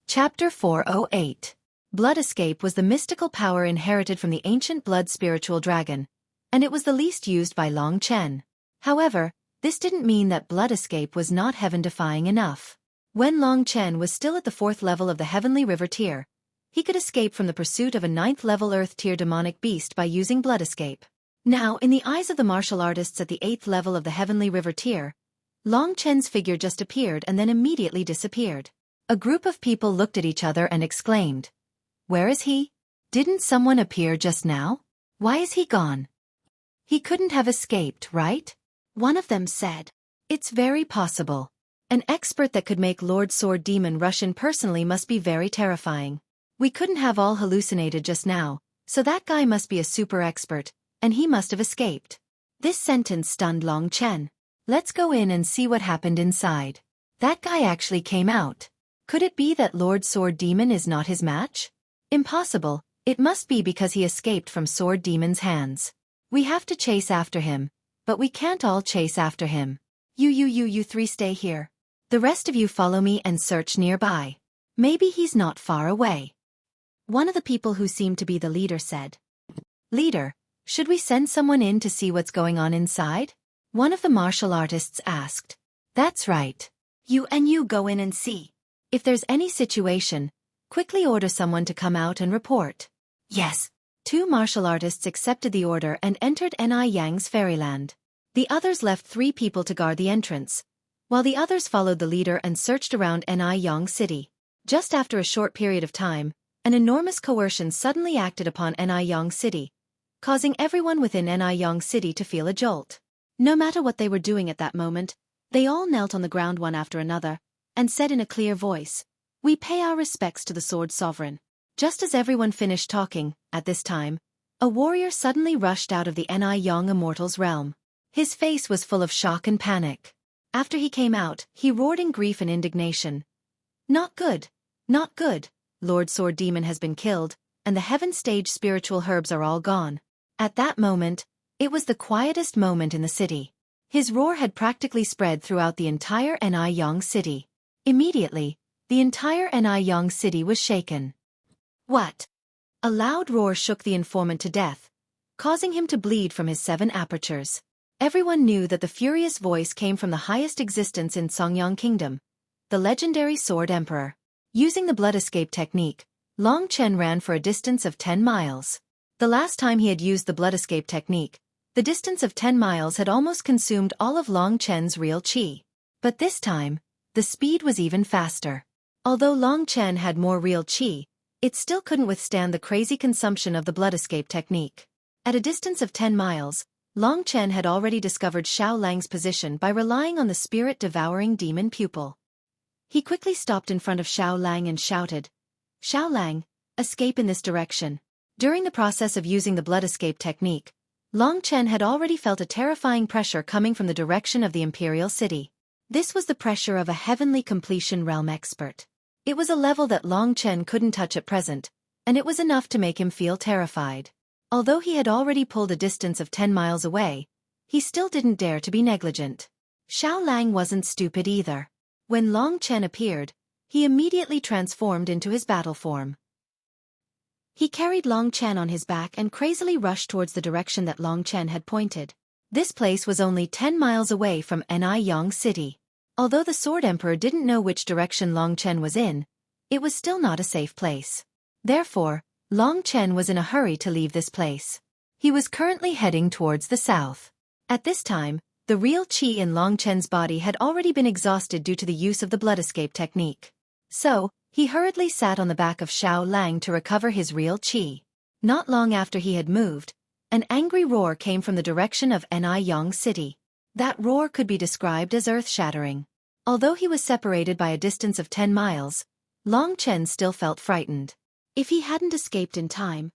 Chapter 408. Blood escape was the mystical power inherited from the ancient blood spiritual dragon, and it was the least used by Long Chen. However, this didn't mean that blood escape was not heaven-defying enough. When Long Chen was still at the 4th level of the Heavenly River tier, he could escape from the pursuit of a 9th level Earth tier demonic beast by using blood escape. Now, in the eyes of the martial artists at the 8th level of the Heavenly River tier, Long Chen's figure just appeared and then immediately disappeared. A group of people looked at each other and exclaimed, "Where is he? Didn't someone appear just now? Why is he gone? He couldn't have escaped, right?" One of them said, "It's very possible. An expert that could make Lord Sword Demon rush in personally must be very terrifying. We couldn't have all hallucinated just now, so that guy must be a super expert, and he must have escaped." This sentence stunned Long Chen. "Let's go in and see what happened inside. That guy actually came out. Could it be that Lord Sword Demon is not his match? Impossible, it must be because he escaped from Sword Demon's hands. We have to chase after him, but we can't all chase after him. You three stay here. The rest of you follow me and search nearby. Maybe he's not far away." One of the people who seemed to be the leader said, "Leader, should we send someone in to see what's going on inside?" One of the martial artists asked. "That's right. You go in and see. If there's any situation, quickly order someone to come out and report." Yes. 2 martial artists accepted the order and entered Ni Yang's fairyland. The others left 3 people to guard the entrance, while the others followed the leader and searched around Ni Yang City. Just after a short period of time, an enormous coercion suddenly acted upon Ni Yang City, causing everyone within Ni Yang City to feel a jolt. No matter what they were doing at that moment, they all knelt on the ground one after another, and said in a clear voice, "We pay our respects to the Sword Sovereign." Just as everyone finished talking, at this time, a warrior suddenly rushed out of the Ni Yang Immortal's realm. His face was full of shock and panic. After he came out, he roared in grief and indignation. "Not good! Not good! Lord Sword Demon has been killed, and the Heaven Stage spiritual herbs are all gone." At that moment, it was the quietest moment in the city. His roar had practically spread throughout the entire Ni Yang City. Immediately, the entire Ni Yang City was shaken. "What?" A loud roar shook the informant to death, causing him to bleed from his 7 apertures. Everyone knew that the furious voice came from the highest existence in Songyang Kingdom, the legendary Sword Emperor. Using the blood escape technique, Long Chen ran for a distance of 10 miles. The last time he had used the blood escape technique, the distance of 10 miles had almost consumed all of Long Chen's real qi. But this time, the speed was even faster. Although Long Chen had more real qi, it still couldn't withstand the crazy consumption of the blood escape technique. At a distance of 10 miles, Long Chen had already discovered Xiao Lang's position by relying on the spirit-devouring demon pupil. He quickly stopped in front of Xiao Lang and shouted, "Xiao Lang, escape in this direction." During the process of using the blood escape technique, Long Chen had already felt a terrifying pressure coming from the direction of the Imperial City. This was the pressure of a heavenly completion realm expert. It was a level that Long Chen couldn't touch at present, and it was enough to make him feel terrified. Although he had already pulled a distance of 10 miles away, he still didn't dare to be negligent. Xiao Lang wasn't stupid either. When Long Chen appeared, he immediately transformed into his battle form. He carried Long Chen on his back and crazily rushed towards the direction that Long Chen had pointed. This place was only 10 miles away from Ni Yang City. Although the Sword Emperor didn't know which direction Long Chen was in, it was still not a safe place. Therefore, Long Chen was in a hurry to leave this place. He was currently heading towards the south. At this time, the real qi in Long Chen's body had already been exhausted due to the use of the blood escape technique. So, he hurriedly sat on the back of Xiao Lang to recover his real qi. Not long after he had moved, an angry roar came from the direction of Ni Yang City. That roar could be described as earth-shattering. Although he was separated by a distance of 10 miles, Long Chen still felt frightened. If he hadn't escaped in time,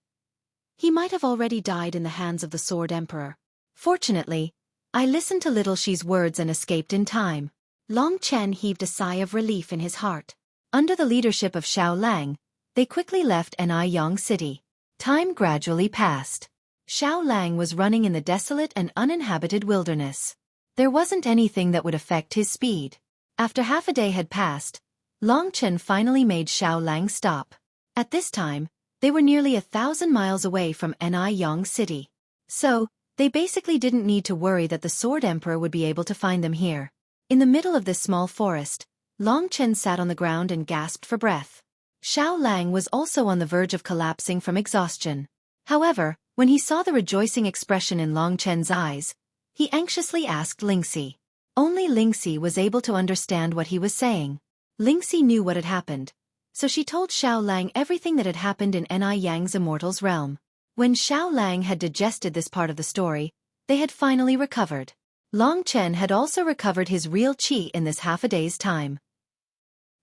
he might have already died in the hands of the Sword Emperor. Fortunately, I listened to Little Shi's words and escaped in time. Long Chen heaved a sigh of relief in his heart. Under the leadership of Xiao Lang, they quickly left Ni Yang City. Time gradually passed. Xiao Lang was running in the desolate and uninhabited wilderness. There wasn't anything that would affect his speed. After half a day had passed, Long Chen finally made Xiao Lang stop. At this time, they were nearly 1,000 miles away from Niyang City. So, they basically didn't need to worry that the Sword Emperor would be able to find them here. In the middle of this small forest, Long Chen sat on the ground and gasped for breath. Xiao Lang was also on the verge of collapsing from exhaustion. However, when he saw the rejoicing expression in Long Chen's eyes, he anxiously asked Lingxi. Only Lingxi was able to understand what he was saying. Lingxi knew what had happened, so she told Xiao Lang everything that had happened in Niyang's immortal's realm. When Xiao Lang had digested this part of the story, they had finally recovered. Long Chen had also recovered his real qi in this half a day's time.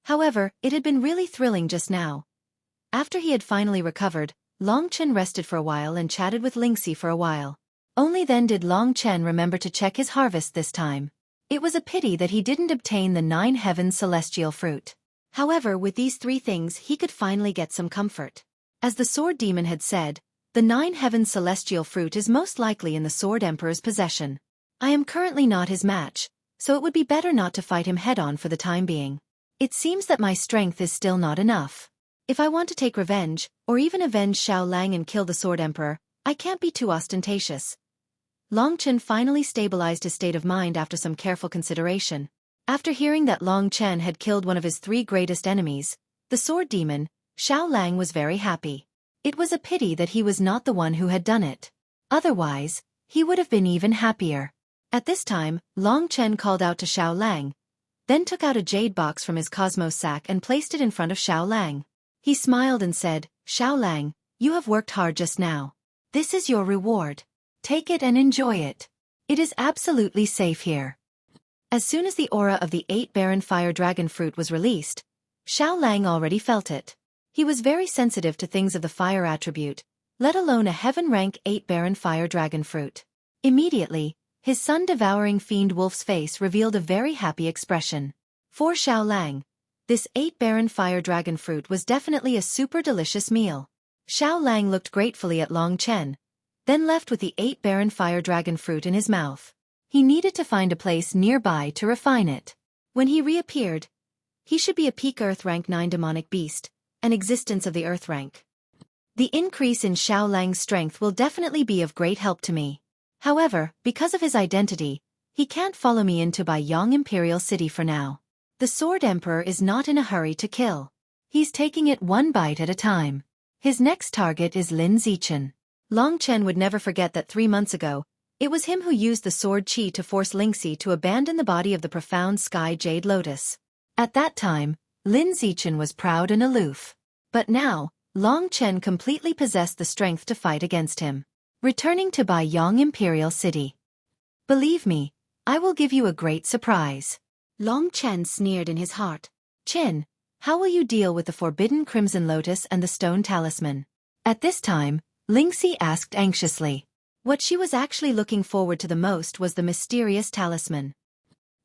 However, it had been really thrilling just now. After he had finally recovered, Long Chen rested for a while and chatted with Lingxi for a while. Only then did Long Chen remember to check his harvest this time. It was a pity that he didn't obtain the 9 heavens celestial fruit. However, with these 3 things he could finally get some comfort. As the Sword Demon had said, the 9 heavens celestial fruit is most likely in the Sword Emperor's possession. I am currently not his match, so it would be better not to fight him head-on for the time being. It seems that my strength is still not enough. If I want to take revenge, or even avenge Xiao Lang and kill the Sword Emperor, I can't be too ostentatious. Long Chen finally stabilized his state of mind after some careful consideration. After hearing that Long Chen had killed one of his 3 greatest enemies, the Sword Demon, Xiao Lang was very happy. It was a pity that he was not the one who had done it. Otherwise, he would have been even happier. At this time, Long Chen called out to Xiao Lang, then took out a jade box from his cosmos sack and placed it in front of Xiao Lang. He smiled and said, "Xiao Lang, you have worked hard just now. This is your reward. Take it and enjoy it. It is absolutely safe here." As soon as the aura of the 8 barren fire dragon fruit was released, Xiao Lang already felt it. He was very sensitive to things of the fire attribute, let alone a heaven rank 8 barren fire dragon fruit. Immediately, his sun-devouring fiend wolf's face revealed a very happy expression. For Xiao Lang, this 8 barren fire dragon fruit was definitely a super delicious meal. Xiao Lang looked gratefully at Long Chen, then left with the 8 barren fire dragon fruit in his mouth. He needed to find a place nearby to refine it. When he reappeared, he should be a peak Earth rank 9 demonic beast, an existence of the Earth rank. The increase in Xiao Lang's strength will definitely be of great help to me. However, because of his identity, he can't follow me into Baiyang Imperial City for now. The Sword Emperor is not in a hurry to kill. He's taking it one bite at a time. His next target is Lin Zichen. Long Chen would never forget that 3 months ago, it was him who used the sword qi to force Lingxi to abandon the body of the profound sky jade lotus. At that time, Lin Zichen was proud and aloof. But now, Long Chen completely possessed the strength to fight against him. Returning to Baiyang Imperial City. "Believe me, I will give you a great surprise." Long Chen sneered in his heart. "Chen, how will you deal with the forbidden crimson lotus and the stone talisman?" At this time, Lingxi asked anxiously. What she was actually looking forward to the most was the mysterious talisman.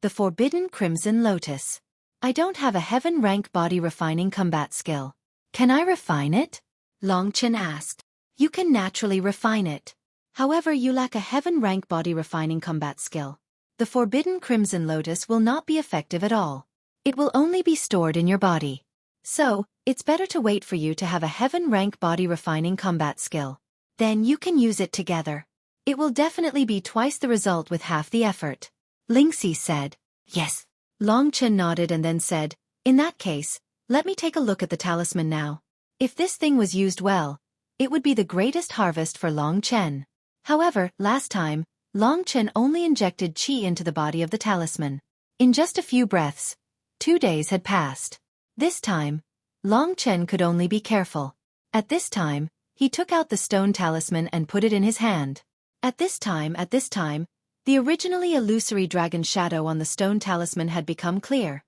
The forbidden crimson lotus. "I don't have a heaven rank body refining combat skill. Can I refine it?" Long Chen asked. "You can naturally refine it. However, you lack a heaven rank body refining combat skill. The forbidden crimson lotus will not be effective at all. It will only be stored in your body. So, it's better to wait for you to have a heaven rank body refining combat skill. Then you can use it together. It will definitely be twice the result with half the effort." Lingxi said. "Yes." Long Chen nodded and then said, "In that case, let me take a look at the talisman now. If this thing was used well, it would be the greatest harvest for Long Chen." However, last time, Long Chen only injected qi into the body of the talisman. In just a few breaths, 2 days had passed. This time, Long Chen could only be careful. At this time, he took out the stone talisman and put it in his hand. At this time, the originally illusory dragon shadow on the stone talisman had become clear.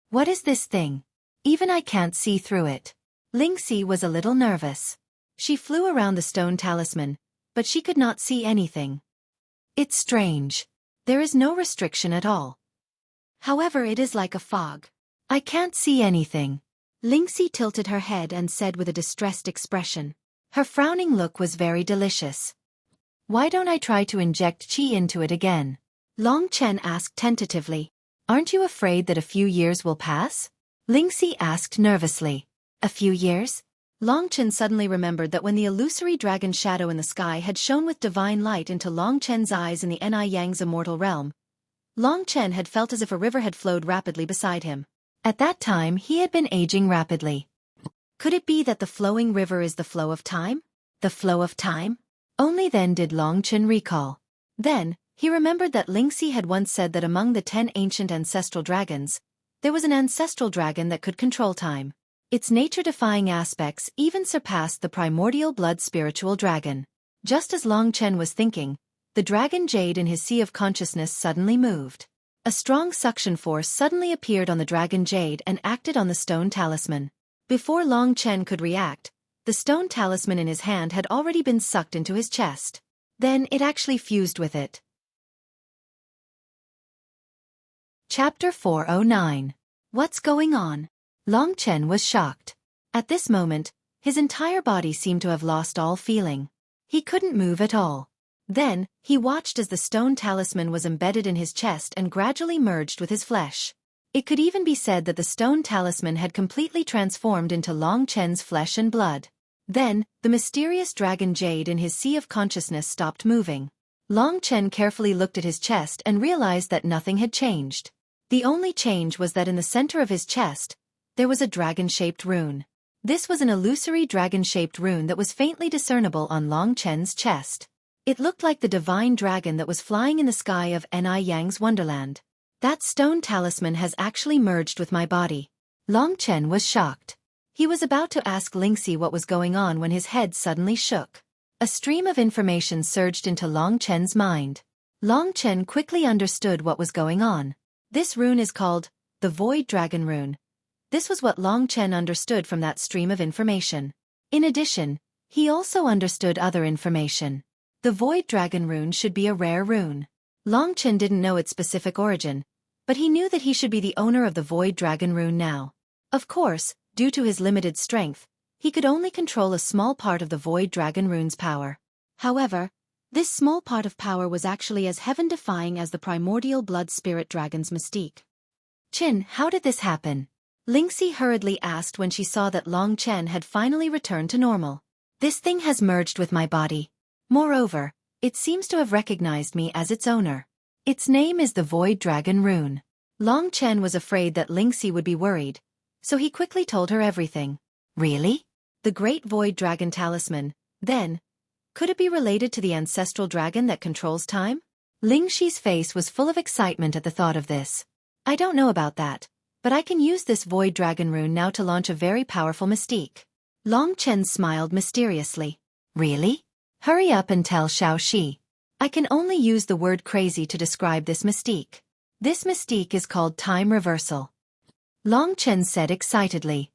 "What is this thing? Even I can't see through it." Lingxi was a little nervous. She flew around the stone talisman, but she could not see anything. "It's strange. There is no restriction at all. However, it is like a fog. I can't see anything." Lingxi tilted her head and said with a distressed expression. Her frowning look was very delicious. "Why don't I try to inject qi into it again?" Long Chen asked tentatively. "Aren't you afraid that a few years will pass?" Lingxi asked nervously. A few years? Long Chen suddenly remembered that when the illusory dragon shadow in the sky had shone with divine light into Long Chen's eyes in the Ni Yang's immortal realm, Long Chen had felt as if a river had flowed rapidly beside him. At that time he had been aging rapidly. Could it be that the flowing river is the flow of time? The flow of time? Only then did Long Chen recall. Then, he remembered that Lingxi had once said that among the 10 ancient ancestral dragons, there was an ancestral dragon that could control time. Its nature-defying aspects even surpassed the primordial blood spiritual dragon. Just as Long Chen was thinking, the dragon jade in his sea of consciousness suddenly moved. A strong suction force suddenly appeared on the dragon jade and acted on the stone talisman. Before Long Chen could react, the stone talisman in his hand had already been sucked into his chest. Then it actually fused with it. Chapter 409. What's going on? Long Chen was shocked. At this moment, his entire body seemed to have lost all feeling. He couldn't move at all. Then, he watched as the stone talisman was embedded in his chest and gradually merged with his flesh. It could even be said that the stone talisman had completely transformed into Long Chen's flesh and blood. Then, the mysterious dragon jade in his sea of consciousness stopped moving. Long Chen carefully looked at his chest and realized that nothing had changed. The only change was that in the center of his chest, there was a dragon-shaped rune. This was an illusory dragon-shaped rune that was faintly discernible on Long Chen's chest. It looked like the divine dragon that was flying in the sky of Ni Yang's wonderland. That stone talisman has actually merged with my body. Long Chen was shocked. He was about to ask Lingxi what was going on when his head suddenly shook. A stream of information surged into Long Chen's mind. Long Chen quickly understood what was going on. This rune is called the Void Dragon Rune. This was what Long Chen understood from that stream of information. In addition, he also understood other information. The Void Dragon Rune should be a rare rune. Long Chen didn't know its specific origin, but he knew that he should be the owner of the Void Dragon Rune now. Of course, due to his limited strength, he could only control a small part of the Void Dragon Rune's power. However, this small part of power was actually as heaven-defying as the primordial blood spirit dragon's mystique. Chin, how did this happen? Lingxi hurriedly asked when she saw that Long Chen had finally returned to normal. This thing has merged with my body. Moreover, it seems to have recognized me as its owner. Its name is the Void Dragon Rune. Long Chen was afraid that Lingxi would be worried, so he quickly told her everything. Really? The Great Void Dragon Talisman, then, could it be related to the ancestral dragon that controls time? Lingxi's face was full of excitement at the thought of this. I don't know about that, but I can use this Void Dragon Rune now to launch a very powerful mystique. Long Chen smiled mysteriously. Really? Hurry up and tell Xueqi. I can only use the word crazy to describe this mystique. This mystique is called time reversal. Long Chen said excitedly.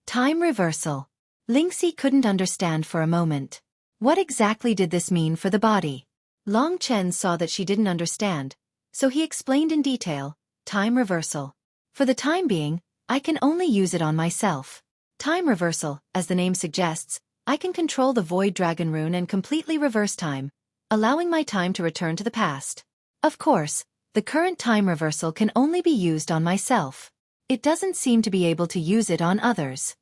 Time reversal. Lingxi couldn't understand for a moment. What exactly did this mean for the body? Long Chen saw that she didn't understand, so he explained in detail. Time reversal. For the time being, I can only use it on myself. Time reversal, as the name suggests, I can control the Void Dragon Rune and completely reverse time, allowing my time to return to the past. Of course, the current time reversal can only be used on myself. It doesn't seem to be able to use it on others.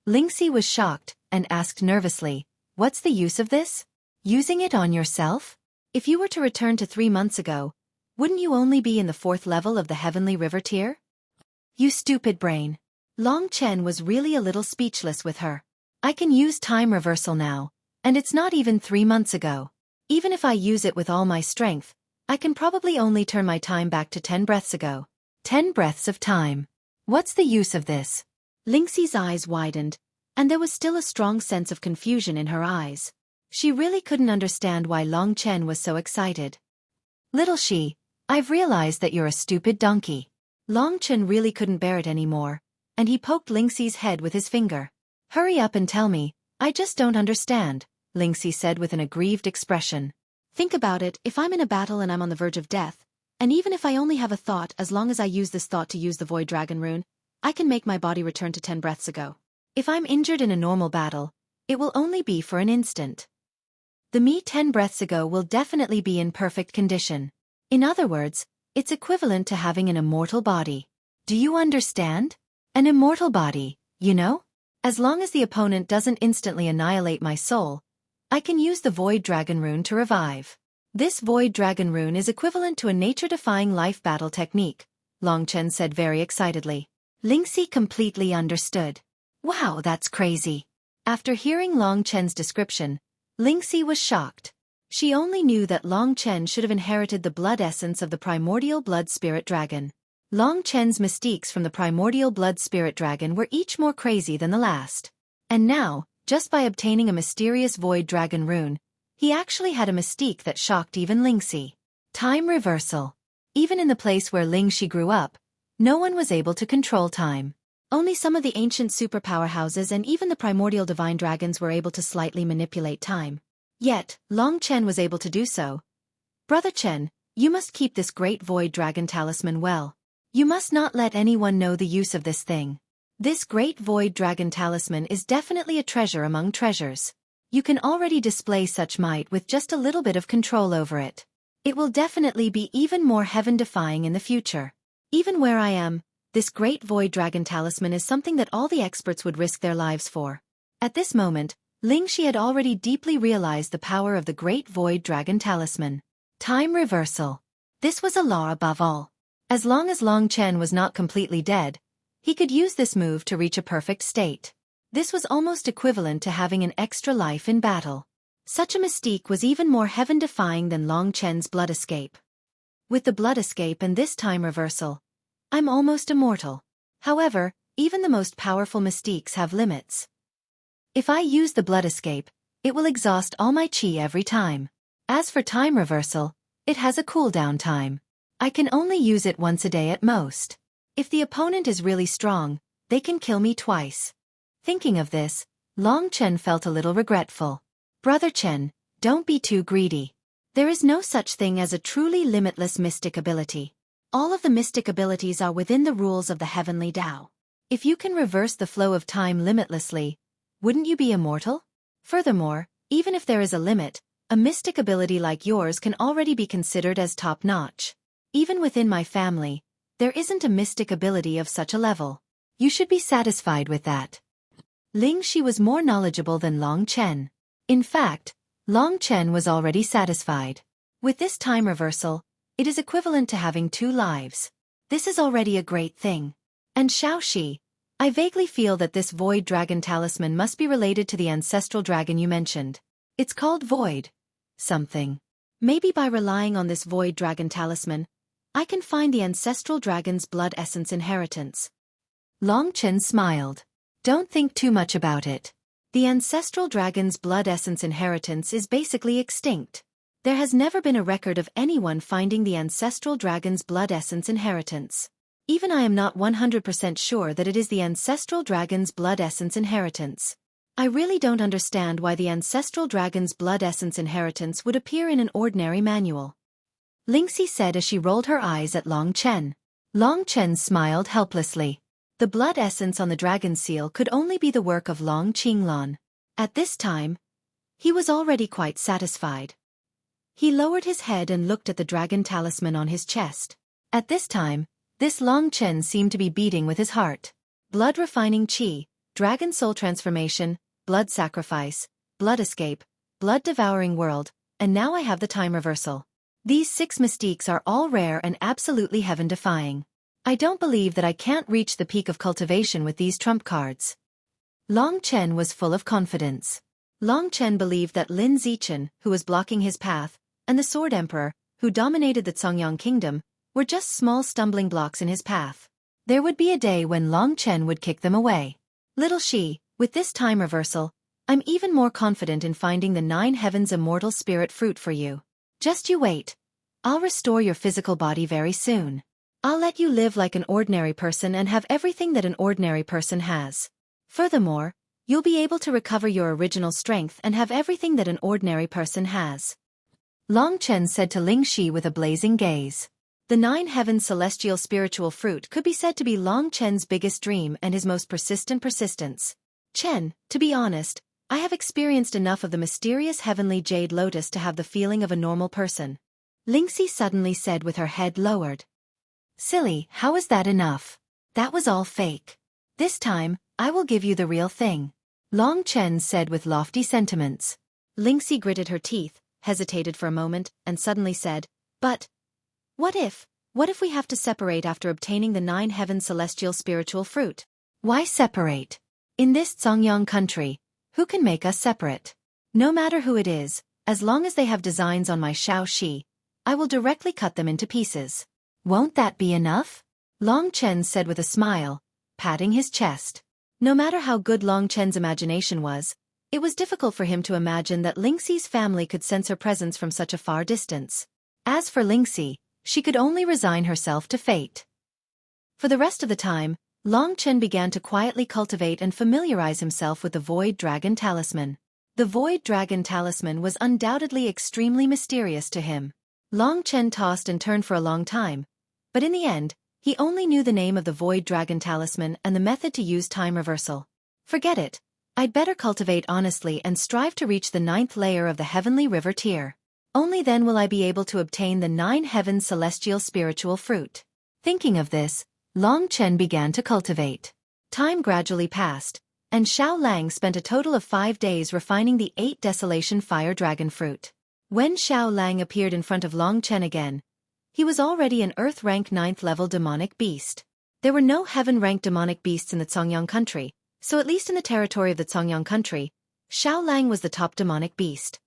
Lingxi was shocked and asked nervously, what's the use of this? Using it on yourself? If you were to return to 3 months ago, wouldn't you only be in the 4th level of the Heavenly River tier? You stupid brain. Long Chen was really a little speechless with her. I can use time reversal now, and it's not even 3 months ago. Even if I use it with all my strength, I can probably only turn my time back to 10 breaths ago. 10 breaths of time. What's the use of this? Lingxi's eyes widened, and there was still a strong sense of confusion in her eyes. She really couldn't understand why Long Chen was so excited. Little Shi, I've realized that you're a stupid donkey. Long Chen really couldn't bear it anymore, and he poked Lingxi's head with his finger. Hurry up and tell me, I just don't understand, Lingxi said with an aggrieved expression. Think about it, if I'm in a battle and I'm on the verge of death, and even if I only have a thought, as long as I use this thought to use the Void Dragon Rune, I can make my body return to 10 breaths ago. If I'm injured in a normal battle, it will only be for an instant. The me 10 breaths ago will definitely be in perfect condition. In other words, it's equivalent to having an immortal body. Do you understand? An immortal body, you know? As long as the opponent doesn't instantly annihilate my soul, I can use the Void Dragon Rune to revive. This Void Dragon Rune is equivalent to a nature-defying life battle technique, Long Chen said very excitedly. Lingxi completely understood. Wow, that's crazy. After hearing Long Chen's description, Lingxi was shocked. She only knew that Long Chen should have inherited the blood essence of the primordial blood spirit dragon. Long Chen's mystiques from the primordial blood spirit dragon were each more crazy than the last. And now, just by obtaining a mysterious Void Dragon Rune, he actually had a mystique that shocked even Lingxi. Time reversal. Even in the place where Lingxi grew up, no one was able to control time. Only some of the ancient superpower houses and even the primordial divine dragons were able to slightly manipulate time. Yet, Long Chen was able to do so. Brother Chen, you must keep this great Void Dragon Talisman well. You must not let anyone know the use of this thing. This great Void Dragon Talisman is definitely a treasure among treasures. You can already display such might with just a little bit of control over it. It will definitely be even more heaven-defying in the future. Even where I am, this great Void Dragon Talisman is something that all the experts would risk their lives for. At this moment, Lingxi had already deeply realized the power of the great Void Dragon Talisman. Time reversal. This was a law above all. As long as Long Chen was not completely dead, he could use this move to reach a perfect state. This was almost equivalent to having an extra life in battle. Such a mystique was even more heaven-defying than Long Chen's blood escape. With the blood escape and this time reversal, I'm almost immortal. However, even the most powerful mystiques have limits. If I use the blood escape, it will exhaust all my chi every time. As for time reversal, it has a cooldown time. I can only use it once a day at most. If the opponent is really strong, they can kill me twice. Thinking of this, Long Chen felt a little regretful. Brother Chen, don't be too greedy. There is no such thing as a truly limitless mystic ability. All of the mystic abilities are within the rules of the heavenly Tao. If you can reverse the flow of time limitlessly, wouldn't you be immortal? Furthermore, even if there is a limit, a mystic ability like yours can already be considered as top-notch. Even within my family, there isn't a mystic ability of such a level. You should be satisfied with that. Lingxi was more knowledgeable than Long Chen. In fact, Long Chen was already satisfied. With this time reversal, it is equivalent to having 2 lives. This is already a great thing. And Xueqi, I vaguely feel that this Void Dragon Talisman must be related to the ancestral dragon you mentioned. It's called Void something. Maybe by relying on this Void Dragon Talisman, I can find the ancestral dragon's blood essence inheritance. Long Chen smiled. Don't think too much about it. The ancestral dragon's blood essence inheritance is basically extinct. There has never been a record of anyone finding the ancestral dragon's blood essence inheritance. Even I am not 100% sure that it is the ancestral dragon's blood essence inheritance. I really don't understand why the ancestral dragon's blood essence inheritance would appear in an ordinary manual. Lingxi said as she rolled her eyes at Long Chen. Long Chen smiled helplessly. The blood essence on the dragon seal could only be the work of Long Qinglan. At this time, he was already quite satisfied. He lowered his head and looked at the dragon talisman on his chest. At this time, this Long Chen seemed to be beating with his heart. Blood refining chi, dragon soul transformation, blood sacrifice, blood escape, blood devouring world, and now I have the time reversal. These 6 mystiques are all rare and absolutely heaven-defying. I don't believe that I can't reach the peak of cultivation with these trump cards. Long Chen was full of confidence. Long Chen believed that Lin Zichen, who was blocking his path, and the Sword Emperor, who dominated the Congyang kingdom, were just small stumbling blocks in his path. There would be a day when Long Chen would kick them away. Little Shi, with this time reversal, I'm even more confident in finding the 9 heavens immortal spirit fruit for you. Just you wait. I'll restore your physical body very soon. I'll let you live like an ordinary person and have everything that an ordinary person has. Furthermore, you'll be able to recover your original strength and have everything that an ordinary person has. Long Chen said to Lingxi with a blazing gaze. The 9 heavens celestial spiritual fruit could be said to be Long Chen's biggest dream and his most persistent persistence. Chen, to be honest, I have experienced enough of the mysterious heavenly jade lotus to have the feeling of a normal person. Lingxi suddenly said with her head lowered. Silly, how is that enough? That was all fake. This time, I will give you the real thing. Long Chen said with lofty sentiments. Lingxi gritted her teeth, hesitated for a moment, and suddenly said, "But what if we have to separate after obtaining the 9 heaven celestial spiritual fruit?" "Why separate? In this Zongyang country, who can make us separate? No matter who it is, as long as they have designs on my Xueqi, I will directly cut them into pieces. Won't that be enough?" Long Chen said with a smile, patting his chest. No matter how good Long Chen's imagination was, it was difficult for him to imagine that Lingxi's family could sense her presence from such a far distance. As for Lingxi, she could only resign herself to fate. For the rest of the time, Long Chen began to quietly cultivate and familiarize himself with the Void Dragon Talisman. The Void Dragon Talisman was undoubtedly extremely mysterious to him. Long Chen tossed and turned for a long time, but in the end, he only knew the name of the Void Dragon Talisman and the method to use time reversal. Forget it. I'd better cultivate honestly and strive to reach the 9th layer of the Heavenly River tier. Only then will I be able to obtain the 9 heaven celestial spiritual fruit. Thinking of this, Long Chen began to cultivate. Time gradually passed, and Xiao Lang spent a total of 5 days refining the 8 Desolation Fire Dragon fruit. When Xiao Lang appeared in front of Long Chen again, he was already an Earth-rank 9th level demonic beast. There were no heaven-ranked demonic beasts in the Zongyang country, so at least in the territory of the Zongyang country, Xiao Lang was the top demonic beast.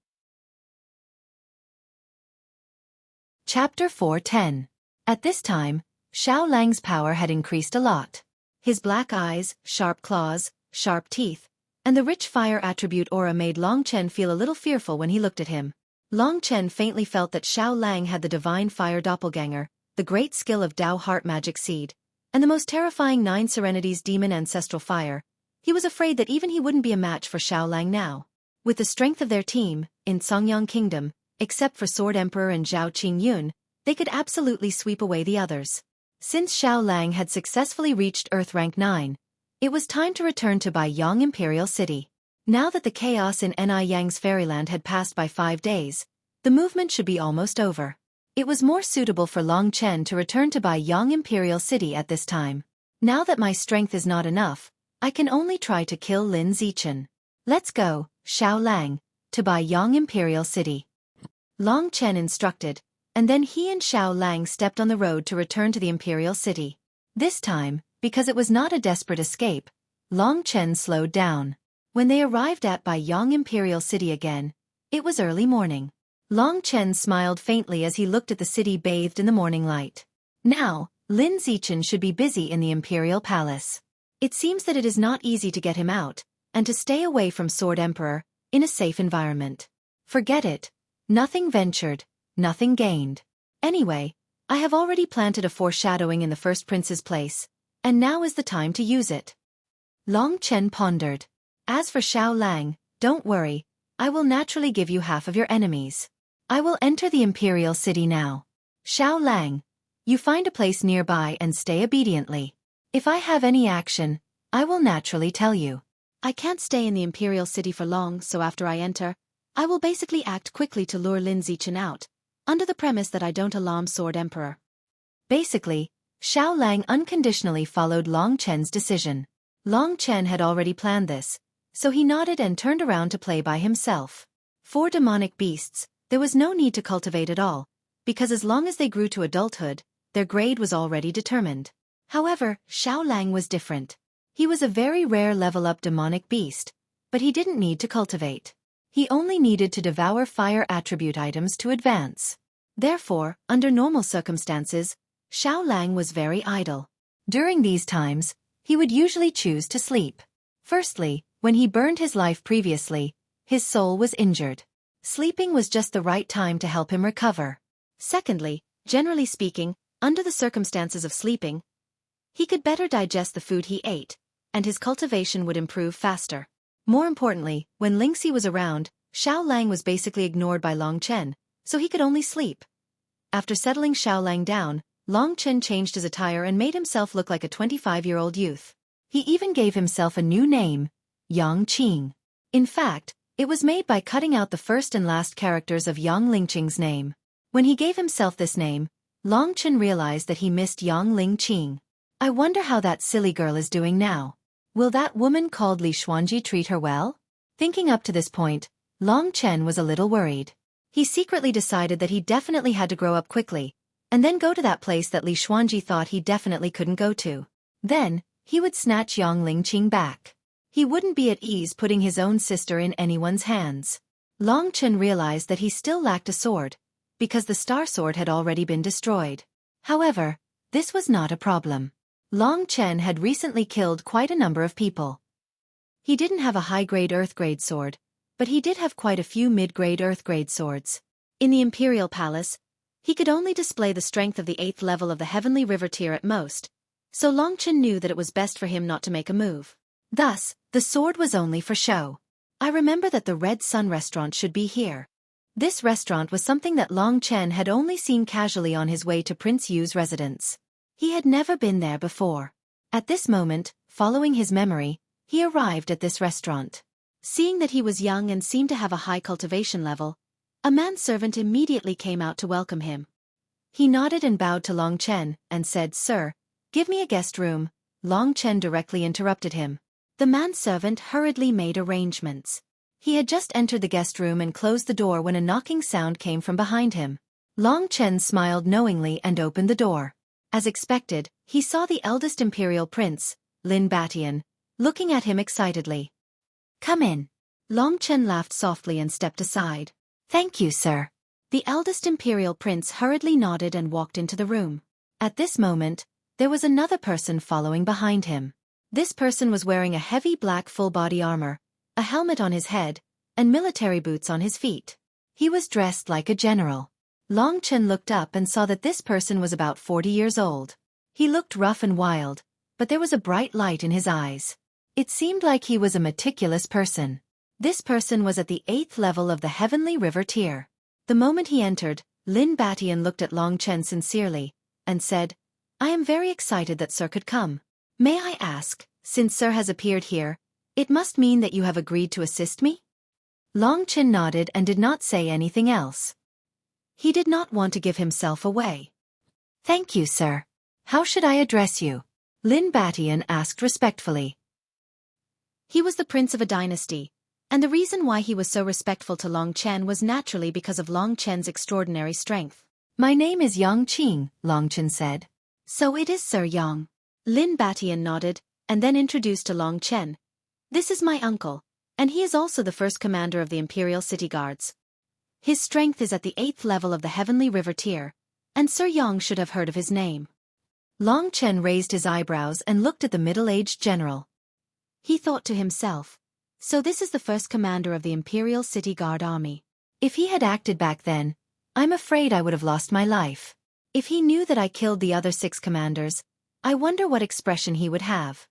Chapter 4:10. At this time, Xiao Lang's power had increased a lot. His black eyes, sharp claws, sharp teeth, and the rich fire attribute aura made Long Chen feel a little fearful when he looked at him. Long Chen faintly felt that Xiao Lang had the divine fire doppelganger, the great skill of Dao Heart Magic Seed, and the most terrifying 9 Serenities Demon Ancestral Fire. He was afraid that even he wouldn't be a match for Xiao Lang now. With the strength of their team, in Zongyang Kingdom, except for Sword Emperor and Zhao Qingyun, they could absolutely sweep away the others. Since Xiao Lang had successfully reached Earth Rank 9, it was time to return to Baiyang Imperial City. Now that the chaos in Ni Yang's fairyland had passed by 5 days, the movement should be almost over. It was more suitable for Long Chen to return to Baiyang Imperial City at this time. Now that my strength is not enough, I can only try to kill Lin Zichen. Let's go, Xiao Lang, to Baiyang Imperial City. Long Chen instructed, and then he and Xiao Lang stepped on the road to return to the Imperial City. This time, because it was not a desperate escape, Long Chen slowed down. When they arrived at Baiyang Imperial City again, it was early morning. Long Chen smiled faintly as he looked at the city bathed in the morning light. Now, Lin Zichen should be busy in the Imperial Palace. It seems that it is not easy to get him out, and to stay away from Sword Emperor, in a safe environment. Forget it. Nothing ventured, nothing gained. Anyway, I have already planted a foreshadowing in the first prince's place, and now is the time to use it. Long Chen pondered. As for Xiao Lang, don't worry, I will naturally give you half of your enemies. I will enter the Imperial City now. Xiao Lang, you find a place nearby and stay obediently. If I have any action, I will naturally tell you. I can't stay in the Imperial City for long, so after I enter, I will basically act quickly to lure Lin Zichen out, under the premise that I don't alarm Sword Emperor. Basically, Xiao Lang unconditionally followed Long Chen's decision. Long Chen had already planned this, so he nodded and turned around to play by himself. For demonic beasts, there was no need to cultivate at all, because as long as they grew to adulthood, their grade was already determined. However, Xiao Lang was different. He was a very rare level-up demonic beast, but he didn't need to cultivate. He only needed to devour fire attribute items to advance. Therefore, under normal circumstances, Xiao Lang was very idle. During these times, he would usually choose to sleep. Firstly, when he burned his life previously, his soul was injured. Sleeping was just the right time to help him recover. Secondly, generally speaking, under the circumstances of sleeping, he could better digest the food he ate, and his cultivation would improve faster. More importantly, when Lingxi was around, Xiao Lang was basically ignored by Long Chen, so he could only sleep. After settling Xiao Lang down, Long Chen changed his attire and made himself look like a 25-year-old youth. He even gave himself a new name, Yang Qing. In fact, it was made by cutting out the first and last characters of Yang Lingqing's name. When he gave himself this name, Long Chen realized that he missed Yang Lingqing. I wonder how that silly girl is doing now. Will that woman called Li Xuanji treat her well? Thinking up to this point, Long Chen was a little worried. He secretly decided that he definitely had to grow up quickly, and then go to that place that Li Xuanji thought he definitely couldn't go to. Then, he would snatch Yang Lingqing back. He wouldn't be at ease putting his own sister in anyone's hands. Long Chen realized that he still lacked a sword, because the star sword had already been destroyed. However, this was not a problem. Long Chen had recently killed quite a number of people. He didn't have a high-grade Earth-grade sword, but he did have quite a few mid-grade Earth-grade swords. In the Imperial Palace, he could only display the strength of the 8th level of the Heavenly River tier at most, so Long Chen knew that it was best for him not to make a move. Thus, the sword was only for show. I remember that the Red Sun restaurant should be here. This restaurant was something that Long Chen had only seen casually on his way to Prince Yu's residence. He had never been there before. At this moment, following his memory, he arrived at this restaurant. Seeing that he was young and seemed to have a high cultivation level, a manservant immediately came out to welcome him. He nodded and bowed to Long Chen and said, "Sir, give me a guest room." Long Chen directly interrupted him. The manservant hurriedly made arrangements. He had just entered the guest room and closed the door when a knocking sound came from behind him. Long Chen smiled knowingly and opened the door. As expected, he saw the eldest imperial prince, Lin Batian, looking at him excitedly. "Come in." Long Chen laughed softly and stepped aside. "Thank you, sir." The eldest imperial prince hurriedly nodded and walked into the room. At this moment, there was another person following behind him. This person was wearing a heavy black full-body armor, a helmet on his head, and military boots on his feet. He was dressed like a general. Long Chen looked up and saw that this person was about 40 years old. He looked rough and wild, but there was a bright light in his eyes. It seemed like he was a meticulous person. This person was at the 8th level of the Heavenly River tier. The moment he entered, Lin Batian looked at Long Chen sincerely, and said, "I am very excited that Sir could come. May I ask, since Sir has appeared here, it must mean that you have agreed to assist me?" Long Chen nodded and did not say anything else. He did not want to give himself away. "Thank you, sir. How should I address you?" Lin Batian asked respectfully. He was the prince of a dynasty, and the reason why he was so respectful to Long Chen was naturally because of Long Chen's extraordinary strength. "My name is Yang Qing," Long Chen said. "So it is Sir Yang." Lin Batian nodded, and then introduced to Long Chen. "This is my uncle, and he is also the first commander of the Imperial City Guards. His strength is at the 8th level of the Heavenly River tier, and Sir Yang should have heard of his name." Long Chen raised his eyebrows and looked at the middle-aged general. He thought to himself, "So this is the first commander of the Imperial City Guard Army. If he had acted back then, I'm afraid I would have lost my life. If he knew that I killed the other 6 commanders, I wonder what expression he would have."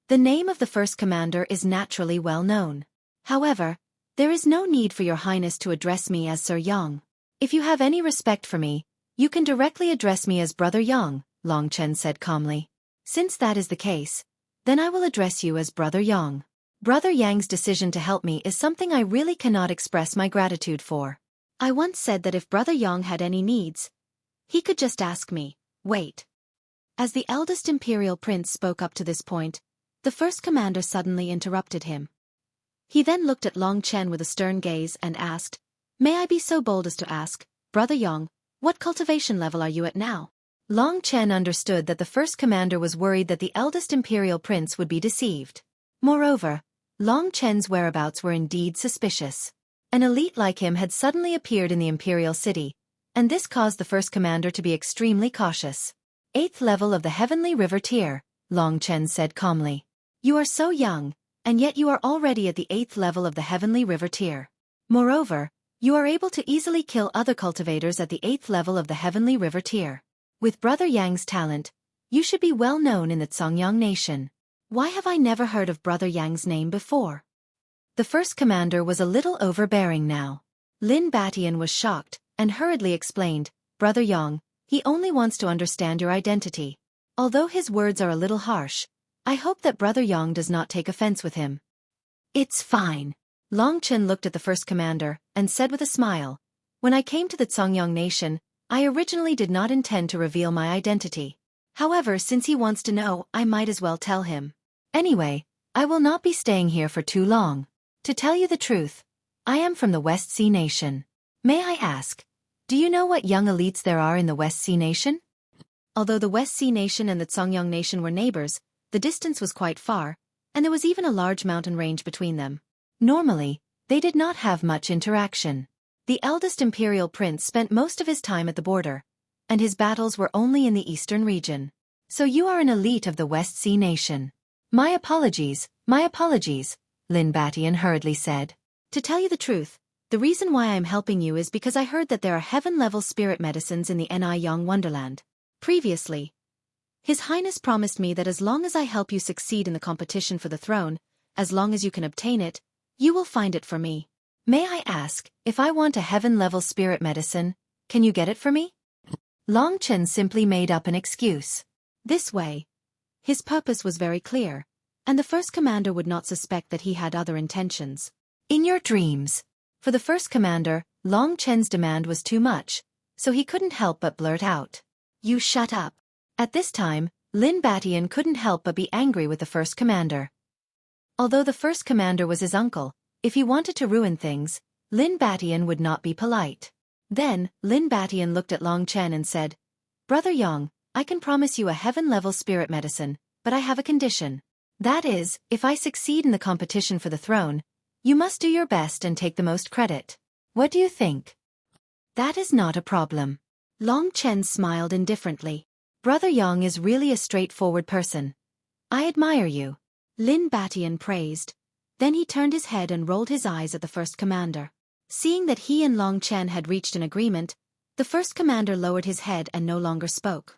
The name of the first commander is naturally well known. However, there is no need for your highness to address me as Sir Yang. If you have any respect for me, you can directly address me as Brother Yang, Long Chen said calmly. "Since that is the case, then I will address you as Brother Yang. Brother Yang's decision to help me is something I really cannot express my gratitude for. I once said that if Brother Yang had any needs, he could just ask me." "Wait." As the eldest imperial prince spoke up to this point, the first commander suddenly interrupted him. He then looked at Long Chen with a stern gaze and asked, "May I be so bold as to ask, Brother Yang, what cultivation level are you at now?" Long Chen understood that the first commander was worried that the eldest imperial prince would be deceived. Moreover, Long Chen's whereabouts were indeed suspicious. An elite like him had suddenly appeared in the imperial city, and this caused the first commander to be extremely cautious. 8th level of the Heavenly River tier, Long Chen said calmly. "You are so young, and yet you are already at the 8th level of the Heavenly River tier. Moreover, you are able to easily kill other cultivators at the 8th level of the Heavenly River tier. With Brother Yang's talent, you should be well known in the Songyang nation. Why have I never heard of Brother Yang's name before?" The first commander was a little overbearing now. Lin Batian was shocked, and hurriedly explained, "Brother Yang, he only wants to understand your identity. Although his words are a little harsh, I hope that Brother Yang does not take offense with him." "It's fine." Long Chen looked at the first commander, and said with a smile, "When I came to the Songyang nation, I originally did not intend to reveal my identity. However, since he wants to know, I might as well tell him. Anyway, I will not be staying here for too long. To tell you the truth, I am from the West Sea Nation. May I ask, do you know what young elites there are in the West Sea Nation? Although the West Sea Nation and the Tsongyang Nation were neighbors, the distance was quite far, and there was even a large mountain range between them. Normally, they did not have much interaction. The eldest imperial prince spent most of his time at the border, and his battles were only in the eastern region. So you are an elite of the West Sea Nation. My apologies, Lin Batian hurriedly said. To tell you the truth, the reason why I am helping you is because I heard that there are heaven-level spirit medicines in the Yang Wonderland. Previously, His Highness promised me that as long as I help you succeed in the competition for the throne, as long as you can obtain it, you will find it for me. May I ask, if I want a heaven-level spirit medicine, can you get it for me? Long Chen simply made up an excuse. This way, his purpose was very clear, and the first commander would not suspect that he had other intentions. In your dreams. For the first commander, Long Chen's demand was too much, so he couldn't help but blurt out. You shut up. At this time, Lin Batian couldn't help but be angry with the first commander. Although the first commander was his uncle, if he wanted to ruin things, Lin Batian would not be polite. Then, Lin Batian looked at Long Chen and said, Brother Yang, I can promise you a heaven-level spirit medicine, but I have a condition. That is, if I succeed in the competition for the throne, you must do your best and take the most credit. What do you think? That is not a problem. Long Chen smiled indifferently. Brother Yang is really a straightforward person. I admire you. Lin Batian praised. Then he turned his head and rolled his eyes at the first commander. Seeing that he and Long Chen had reached an agreement, the first commander lowered his head and no longer spoke.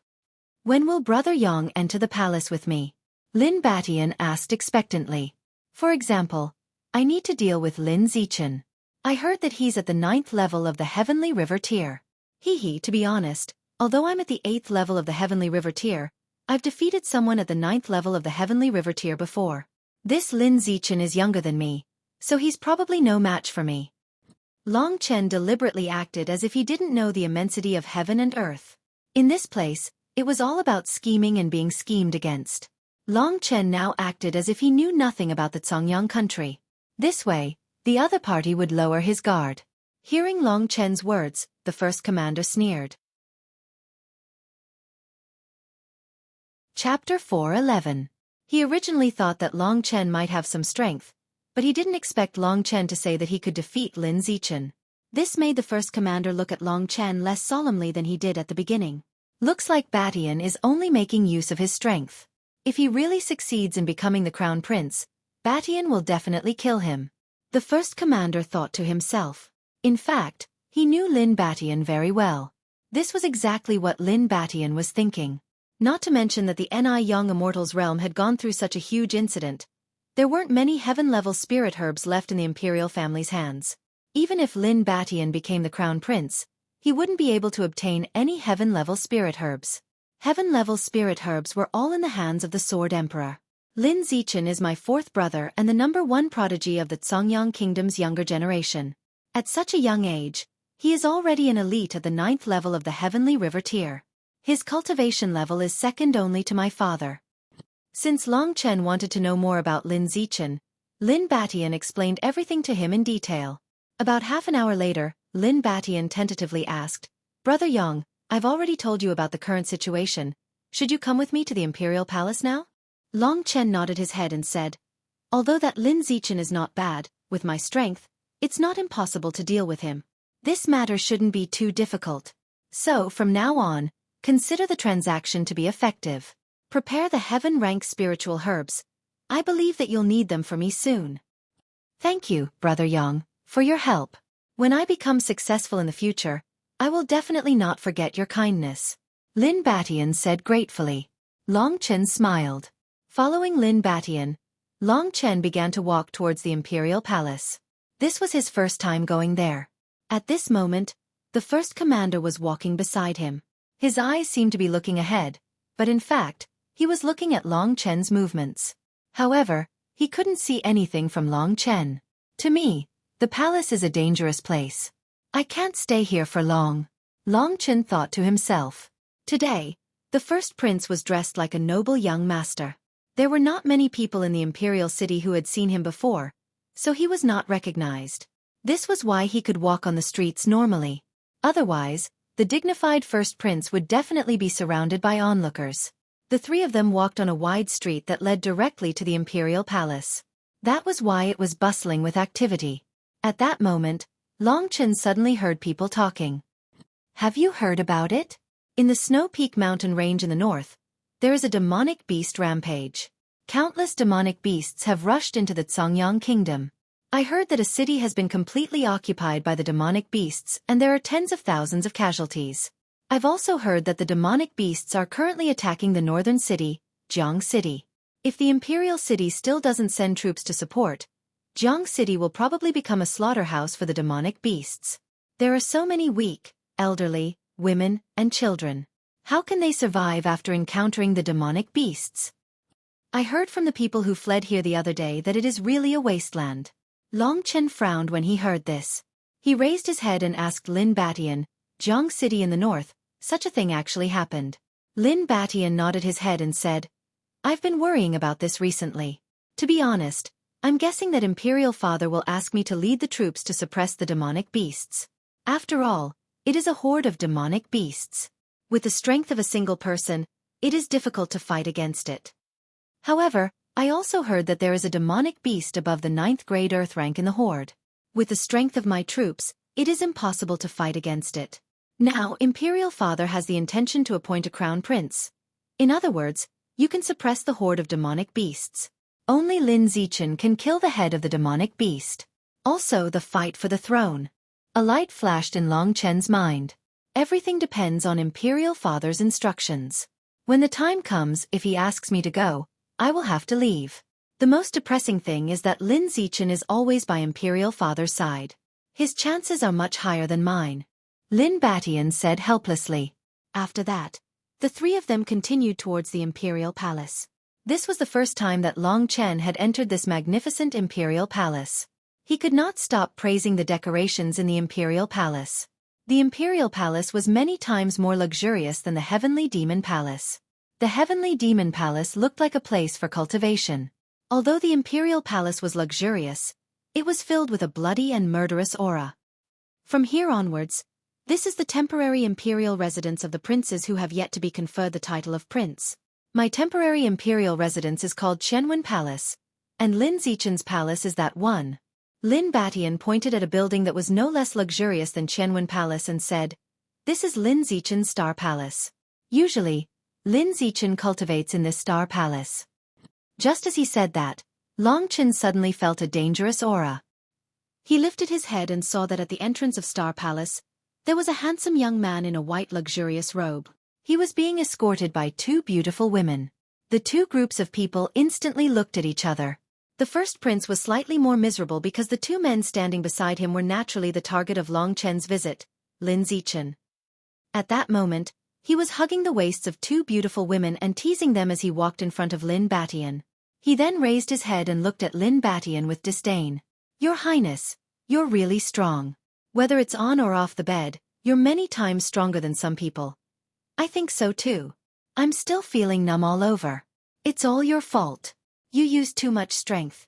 When will Brother Yang enter the palace with me? Lin Batian asked expectantly. For example, I need to deal with Lin Zichen. I heard that he's at the 9th level of the Heavenly River tier. To be honest, although I'm at the 8th level of the Heavenly River tier, I've defeated someone at the 9th level of the Heavenly River tier before. This Lin Zichen is younger than me, so he's probably no match for me. Long Chen deliberately acted as if he didn't know the immensity of heaven and earth. In this place, it was all about scheming and being schemed against. Long Chen now acted as if he knew nothing about the Tsongyang country. This way, the other party would lower his guard. Hearing Long Chen's words, the first commander sneered. Chapter 4:11. He originally thought that Long Chen might have some strength, but he didn't expect Long Chen to say that he could defeat Lin Zichen. This made the first commander look at Long Chen less solemnly than he did at the beginning. Looks like Batian is only making use of his strength. If he really succeeds in becoming the crown prince, Batian will definitely kill him. The first commander thought to himself. In fact, he knew Lin Batian very well. This was exactly what Lin Batian was thinking. Not to mention that the Young Immortals realm had gone through such a huge incident. There weren't many heaven-level spirit herbs left in the imperial family's hands. Even if Lin Batian became the crown prince, he wouldn't be able to obtain any heaven-level spirit herbs. Heaven-level spirit herbs were all in the hands of the Sword Emperor. Lin Zichen is my 4th brother and the #1 prodigy of the Tsongyang Kingdom's younger generation. At such a young age, he is already an elite at the 9th level of the Heavenly River tier. His cultivation level is second only to my father. Since Long Chen wanted to know more about Lin Zichen, Lin Batian explained everything to him in detail. About half an hour later, Lin Batian tentatively asked, Brother Yang, I've already told you about the current situation. Should you come with me to the Imperial Palace now? Long Chen nodded his head and said, Although that Lin Zichen is not bad, with my strength, it's not impossible to deal with him. This matter shouldn't be too difficult. So, from now on, consider the transaction to be effective. Prepare the heaven-rank spiritual herbs. I believe that you'll need them for me soon. Thank you, Brother Yang, for your help. When I become successful in the future, I will definitely not forget your kindness. Lin Batian said gratefully. Long Chen smiled. Following Lin Batian, Long Chen began to walk towards the Imperial Palace. This was his first time going there. At this moment, the first commander was walking beside him. His eyes seemed to be looking ahead, but in fact, he was looking at Long Chen's movements. However, he couldn't see anything from Long Chen. To me, the palace is a dangerous place. I can't stay here for long. Long Chen thought to himself. Today, The first prince was dressed like a noble young master. There were not many people in the imperial city who had seen him before, so he was not recognized. This was why he could walk on the streets normally. Otherwise, the dignified first prince would definitely be surrounded by onlookers. The three of them walked on a wide street that led directly to the imperial palace. That was why it was bustling with activity. At that moment, Long Chen suddenly heard people talking. Have you heard about it? In the Snow Peak mountain range in the north, there is a demonic beast rampage. Countless demonic beasts have rushed into the Zongyang kingdom. I heard that a city has been completely occupied by the demonic beasts and there are tens of thousands of casualties. I've also heard that the demonic beasts are currently attacking the northern city, Jiang City. If the imperial city still doesn't send troops to support, Jiang City will probably become a slaughterhouse for the demonic beasts. There are so many weak, elderly, women, and children. How can they survive after encountering the demonic beasts? I heard from the people who fled here the other day that it is really a wasteland. Long Chen frowned when he heard this. He raised his head and asked Lin Batian, Jiang City in the north, such a thing actually happened. Lin Batian nodded his head and said, I've been worrying about this recently. To be honest, I'm guessing that Imperial Father will ask me to lead the troops to suppress the demonic beasts. After all, it is a horde of demonic beasts. With the strength of a single person, it is difficult to fight against it. However, I also heard that there is a demonic beast above the 9th grade earth rank in the horde. With the strength of my troops, it is impossible to fight against it. Now, Imperial Father has the intention to appoint a crown prince. In other words, you can suppress the horde of demonic beasts. Only Lin Zichen can kill the head of the demonic beast. Also the fight for the throne. A light flashed in Long Chen's mind. Everything depends on Imperial Father's instructions. When the time comes, if he asks me to go, I will have to leave. The most depressing thing is that Lin Zichen is always by Imperial Father's side. His chances are much higher than mine. Lin Batian said helplessly. After that, the three of them continued towards the imperial palace. This was the first time that Long Chen had entered this magnificent imperial palace. He could not stop praising the decorations in the imperial palace. The imperial palace was many times more luxurious than the heavenly demon palace. The heavenly demon palace looked like a place for cultivation. Although the imperial palace was luxurious, it was filled with a bloody and murderous aura. From here onwards, this is the temporary imperial residence of the princes who have yet to be conferred the title of prince. My temporary imperial residence is called Qianwen Palace, and Lin Zichen's palace is that one. Lin Batian pointed at a building that was no less luxurious than Qianwen Palace and said, This is Lin Zichen's Star Palace. Usually, Lin Zichen cultivates in this Star Palace. Just as he said that, Long Chen suddenly felt a dangerous aura. He lifted his head and saw that at the entrance of Star Palace, there was a handsome young man in a white luxurious robe. He was being escorted by two beautiful women. The two groups of people instantly looked at each other. The first prince was slightly more miserable because the two men standing beside him were naturally the target of Long Chen's visit, Lin Zichen. At that moment, he was hugging the waists of two beautiful women and teasing them as he walked in front of Lin Batian. He then raised his head and looked at Lin Batian with disdain. Your Highness, you're really strong. Whether it's on or off the bed, you're many times stronger than some people. I think so too. I'm still feeling numb all over. It's all your fault. You used too much strength.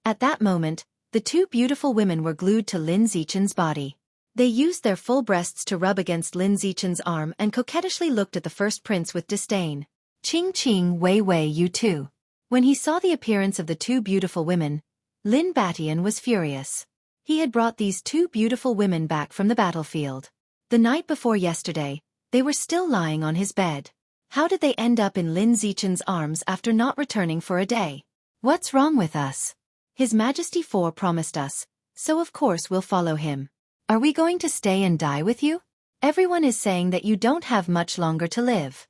At that moment, the two beautiful women were glued to Lin Zichen's body. They used their full breasts to rub against Lin Zichen's arm and coquettishly looked at the first prince with disdain. Ching Ching Wei Wei, you too. When he saw the appearance of the two beautiful women, Lin Batian was furious. He had brought these two beautiful women back from the battlefield. The night before yesterday, they were still lying on his bed. How did they end up in Lin Zichen's arms after not returning for a day? What's wrong with us? His Majesty IV promised us, so of course we'll follow him. Are we going to stay and die with you? Everyone is saying that you don't have much longer to live.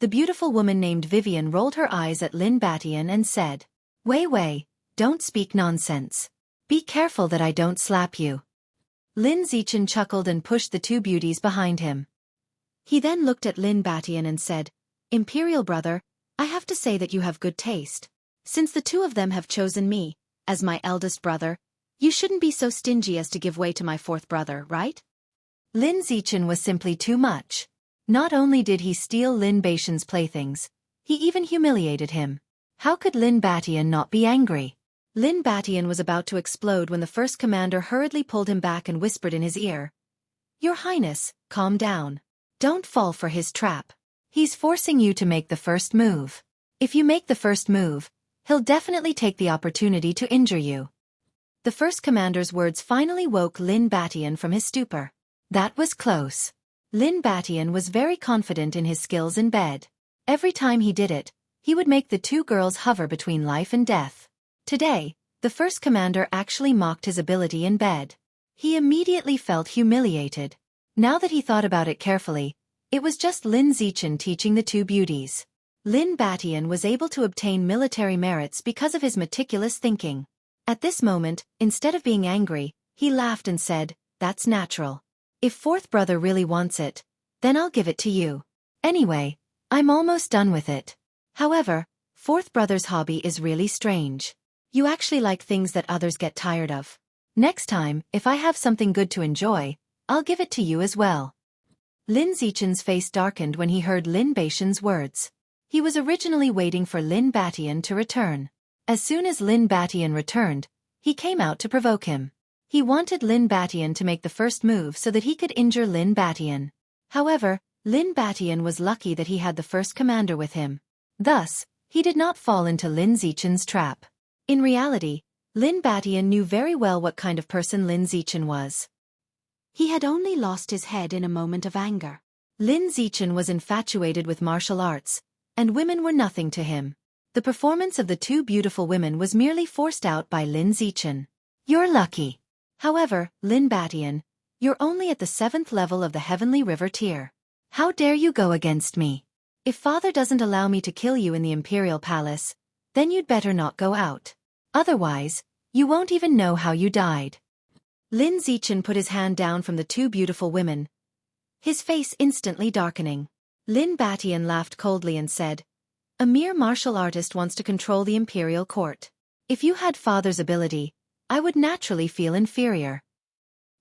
The beautiful woman named Vivian rolled her eyes at Lin Batian and said, Wei Wei, don't speak nonsense. Be careful that I don't slap you. Lin Zichen chuckled and pushed the two beauties behind him. He then looked at Lin Batian and said, Imperial brother, I have to say that you have good taste. Since the two of them have chosen me, as my eldest brother, you shouldn't be so stingy as to give way to my fourth brother, right? Lin Zichen was simply too much. Not only did he steal Lin Baishan's playthings, he even humiliated him. How could Lin Batian not be angry? Lin Batian was about to explode when the first commander hurriedly pulled him back and whispered in his ear, "Your Highness, calm down. Don't fall for his trap. He's forcing you to make the first move. If you make the first move, he'll definitely take the opportunity to injure you." The first commander's words finally woke Lin Batian from his stupor. That was close. Lin Batian was very confident in his skills in bed. Every time he did it, he would make the two girls hover between life and death. Today, the first commander actually mocked his ability in bed. He immediately felt humiliated. Now that he thought about it carefully, it was just Lin Zichen teaching the two beauties. Lin Batian was able to obtain military merits because of his meticulous thinking. At this moment, instead of being angry, he laughed and said, "That's natural. If fourth brother really wants it, then I'll give it to you. Anyway, I'm almost done with it. However, fourth brother's hobby is really strange. You actually like things that others get tired of. Next time, if I have something good to enjoy, I'll give it to you as well." Lin Zichen's face darkened when he heard Lin Baishan's words. He was originally waiting for Lin Batian to return. As soon as Lin Batian returned, he came out to provoke him. He wanted Lin Batian to make the first move so that he could injure Lin Batian. However, Lin Batian was lucky that he had the first commander with him. Thus, he did not fall into Lin Zichen's trap. In reality, Lin Batian knew very well what kind of person Lin Zichen was. He had only lost his head in a moment of anger. Lin Zichen was infatuated with martial arts, and women were nothing to him. The performance of the two beautiful women was merely forced out by Lin Zichen. "You're lucky. However, Lin Batian, you're only at the 7th level of the Heavenly River tier. How dare you go against me? If father doesn't allow me to kill you in the Imperial Palace, then you'd better not go out. Otherwise, you won't even know how you died." Lin Zichen put his hand down from the two beautiful women, his face instantly darkening. Lin Batian laughed coldly and said, "A mere martial artist wants to control the Imperial Court. If you had father's ability, I would naturally feel inferior.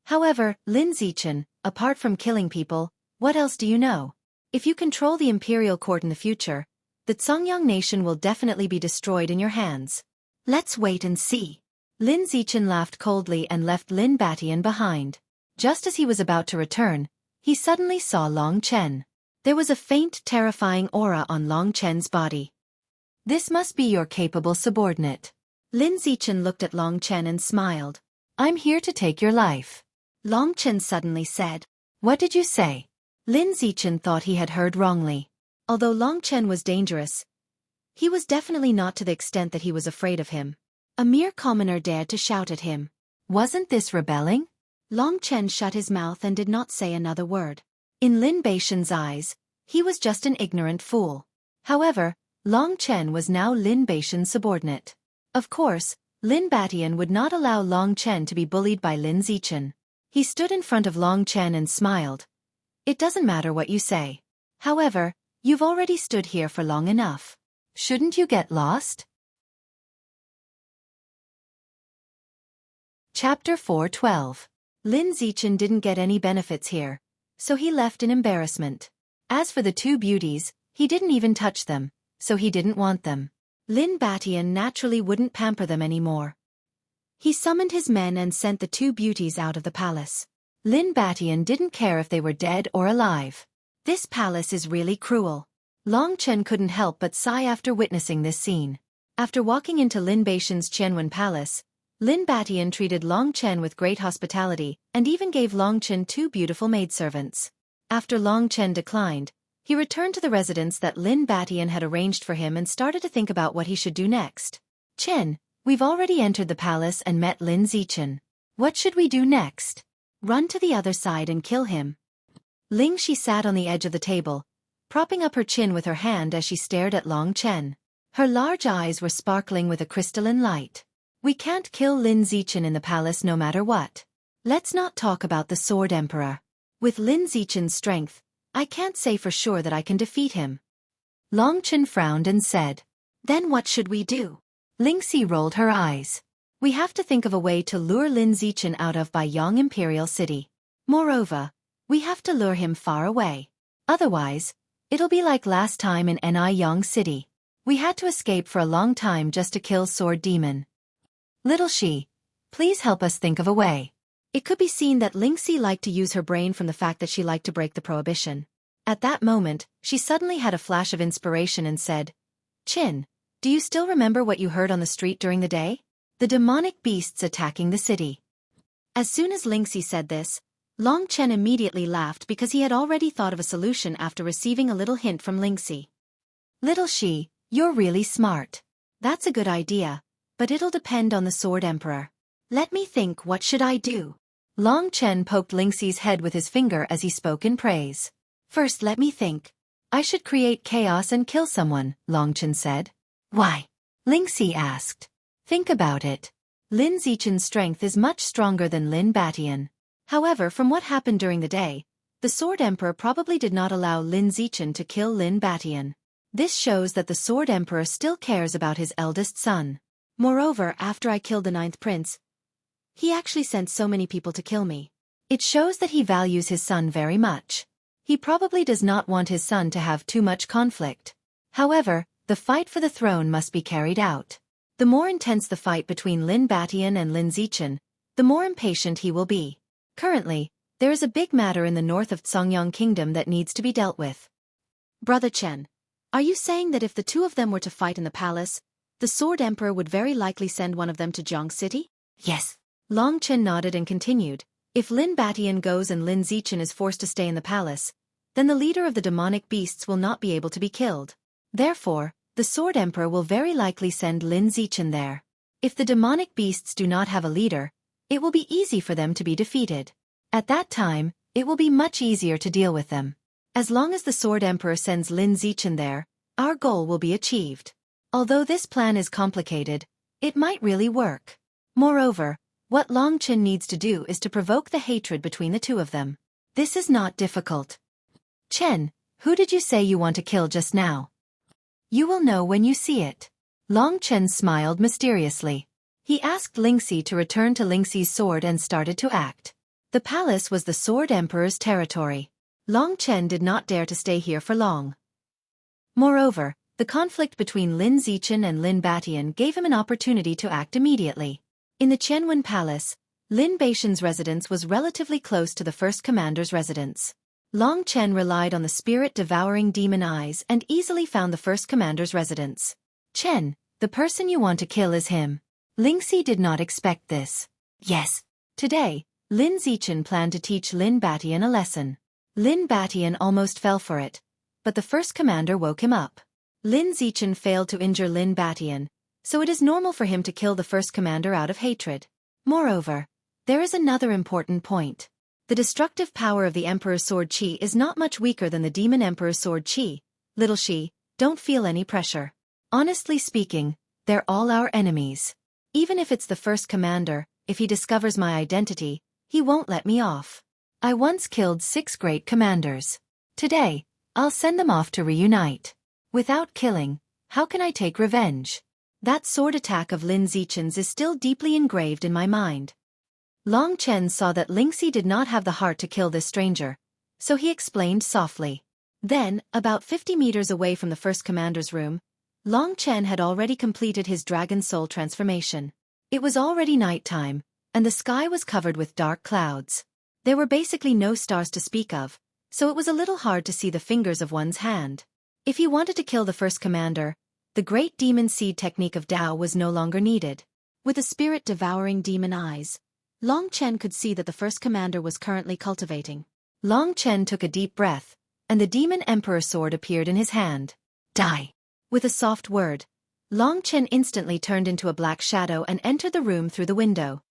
However, Lin Zichen, apart from killing people, what else do you know? If you control the Imperial Court in the future, the Zongyang nation will definitely be destroyed in your hands. Let's wait and see." Lin Zichen laughed coldly and left Lin Batian behind. Just as he was about to return, he suddenly saw Long Chen. There was a faint, terrifying aura on Long Chen's body. "This must be your capable subordinate." Lin Zichen looked at Long Chen and smiled. "I'm here to take your life." Long Chen suddenly said, "What did you say?" Lin Zichen thought he had heard wrongly. Although Long Chen was dangerous, he was definitely not to the extent that he was afraid of him. A mere commoner dared to shout at him. Wasn't this rebelling? Long Chen shut his mouth and did not say another word. In Lin Baishan's eyes, he was just an ignorant fool. However, Long Chen was now Lin Baishan's subordinate. Of course, Lin Batian would not allow Long Chen to be bullied by Lin Zichen. He stood in front of Long Chen and smiled. "It doesn't matter what you say. However, you've already stood here for long enough. Shouldn't you get lost?" Chapter 4:12. Lin Zichen didn't get any benefits here, so he left in embarrassment. As for the two beauties, he didn't even touch them, so he didn't want them. Lin Batian naturally wouldn't pamper them anymore. He summoned his men and sent the two beauties out of the palace. Lin Batian didn't care if they were dead or alive. This palace is really cruel. Long Chen couldn't help but sigh after witnessing this scene. After walking into Lin Baishan's Qianwen Palace, Lin Batian treated Long Chen with great hospitality and even gave Long Chen two beautiful maidservants. After Long Chen declined, he returned to the residence that Lin Batian had arranged for him and started to think about what he should do next. "Chen, we've already entered the palace and met Lin Zichen. What should we do next?" "Run to the other side and kill him." Ling Shi sat on the edge of the table, propping up her chin with her hand as she stared at Long Chen. Her large eyes were sparkling with a crystalline light. "We can't kill Lin Zichen in the palace no matter what. Let's not talk about the Sword Emperor. With Lin Zichen's strength, I can't say for sure that I can defeat him." Long Chen frowned and said, "Then what should we do?" Ling Xi rolled her eyes. "We have to think of a way to lure Lin Zichen out of Baiyang Imperial City. Moreover, we have to lure him far away. Otherwise, it'll be like last time in Yang City. We had to escape for a long time just to kill Sword Demon. Little She, please help us think of a way. It could be seen that Lingxi liked to use her brain from the fact that she liked to break the prohibition. At that moment, she suddenly had a flash of inspiration and said, Qin, do you still remember what you heard on the street during the day? The demonic beasts attacking the city. As soon as Lingxi said this, Long Chen immediately laughed because he had already thought of a solution after receiving a little hint from Lingxi. Little She, you're really smart. That's a good idea, but it'll depend on the Sword Emperor. Let me think, what should I do? Long Chen poked Lingxi's head with his finger as he spoke in praise. First let me think. I should create chaos and kill someone, Long Chen said. Why? Lingxi asked. Think about it. Lin Zichen's strength is much stronger than Lin Batian. However, from what happened during the day, the Sword Emperor probably did not allow Lin Zichen to kill Lin Batian. This shows that the Sword Emperor still cares about his eldest son. Moreover, after I killed the 9th prince, he actually sent so many people to kill me. It shows that he values his son very much. He probably does not want his son to have too much conflict. However, the fight for the throne must be carried out. The more intense the fight between Lin Batian and Lin Zichen, the more impatient he will be. Currently, there is a big matter in the north of Songyang Kingdom that needs to be dealt with. Brother Chen, are you saying that if the two of them were to fight in the palace, the Sword Emperor would very likely send one of them to Jiang City? Yes. Long Chen nodded and continued, if Lin Batian goes and Lin Zichen is forced to stay in the palace, then the leader of the demonic beasts will not be able to be killed. Therefore, the Sword Emperor will very likely send Lin Zichen there. If the demonic beasts do not have a leader, it will be easy for them to be defeated. At that time, it will be much easier to deal with them. As long as the Sword Emperor sends Lin Zichen there, our goal will be achieved. Although this plan is complicated, it might really work. Moreover, what Long Chen needs to do is to provoke the hatred between the two of them. This is not difficult. Chen, who did you say you want to kill just now? You will know when you see it. Long Chen smiled mysteriously. He asked Lingxi to return to Lingxi's sword and started to act. The palace was the Sword Emperor's territory. Long Chen did not dare to stay here for long. Moreover, the conflict between Lin Zichen and Lin Batian gave him an opportunity to act immediately. In the Qianwen Palace, Lin Batian's residence was relatively close to the first commander's residence. Long Chen relied on the spirit-devouring demon eyes and easily found the first commander's residence. Chen, the person you want to kill is him. Lingxi did not expect this. Yes. Today, Lin Zichen planned to teach Lin Batian a lesson. Lin Batian almost fell for it, but the first commander woke him up. Lin Zichen failed to injure Lin Batian, so it is normal for him to kill the first commander out of hatred. Moreover, there is another important point. The destructive power of the Emperor's sword Qi is not much weaker than the Demon Emperor's sword Qi. Little She, don't feel any pressure. Honestly speaking, they're all our enemies. Even if it's the first commander, if he discovers my identity, he won't let me off. I once killed 6 great commanders. Today, I'll send them off to reunite. Without killing, how can I take revenge? That sword attack of Lin Zichen's is still deeply engraved in my mind. Long Chen saw that Lingxi did not have the heart to kill this stranger, so he explained softly. Then, about 50 meters away from the first commander's room, Long Chen had already completed his dragon soul transformation. It was already nighttime, and the sky was covered with dark clouds. There were basically no stars to speak of, so it was a little hard to see the fingers of one's hand. If he wanted to kill the first commander, the great demon seed technique of Tao was no longer needed. With the spirit-devouring demon eyes, Long Chen could see that the first commander was currently cultivating. Long Chen took a deep breath, and the Demon Emperor sword appeared in his hand. Die! With a soft word, Long Chen instantly turned into a black shadow and entered the room through the window.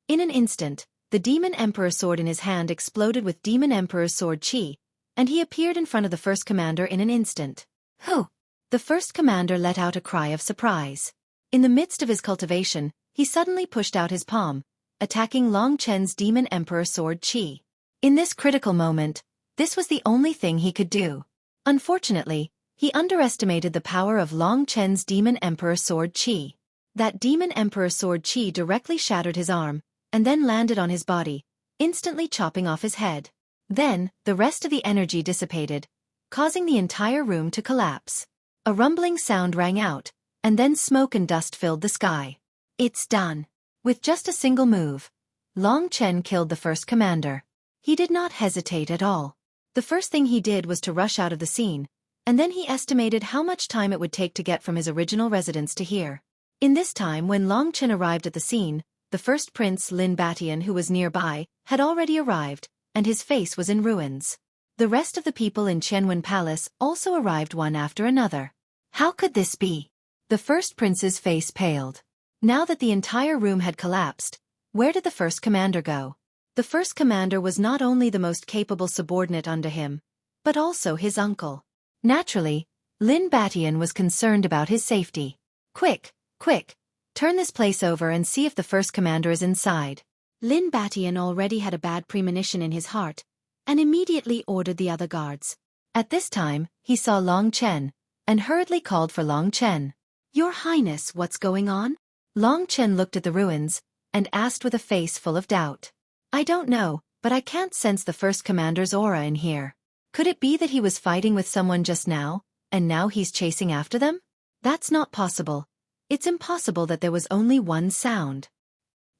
In an instant, the Demon Emperor sword in his hand exploded with Demon Emperor's sword Qi, and he appeared in front of the first commander in an instant. Who? The first commander let out a cry of surprise. In the midst of his cultivation, he suddenly pushed out his palm, attacking Long Chen's Demon Emperor sword Qi. In this critical moment, this was the only thing he could do. Unfortunately, he underestimated the power of Long Chen's Demon Emperor sword Qi. That Demon Emperor sword Qi directly shattered his arm, and then landed on his body, instantly chopping off his head. Then, the rest of the energy dissipated, causing the entire room to collapse. A rumbling sound rang out, and then smoke and dust filled the sky. It's done. With just a single move, Long Chen killed the first commander. He did not hesitate at all. The first thing he did was to rush out of the scene, and then he estimated how much time it would take to get from his original residence to here. In this time, when Long Chen arrived at the scene, the first prince, Lin Batian, who was nearby, had already arrived, and his face was in ruins. The rest of the people in Qianwen Palace also arrived one after another. How could this be? The first prince's face paled. Now that the entire room had collapsed, where did the first commander go? The first commander was not only the most capable subordinate under him, but also his uncle. Naturally, Lin Batian was concerned about his safety. Quick, quick, turn this place over and see if the first commander is inside. Lin Batian already had a bad premonition in his heart, and immediately ordered the other guards. At this time, he saw Long Chen, and hurriedly called for Long Chen. Your Highness, what's going on? Long Chen looked at the ruins, and asked with a face full of doubt. I don't know, but I can't sense the first commander's aura in here. Could it be that he was fighting with someone just now, and now he's chasing after them? That's not possible. It's impossible that there was only one sound.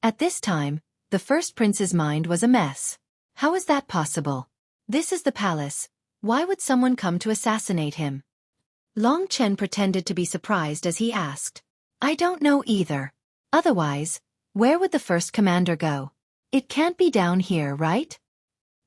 At this time, the first prince's mind was a mess. How is that possible? This is the palace. Why would someone come to assassinate him? Long Chen pretended to be surprised as he asked. I don't know either. Otherwise, where would the first commander go? It can't be down here, right?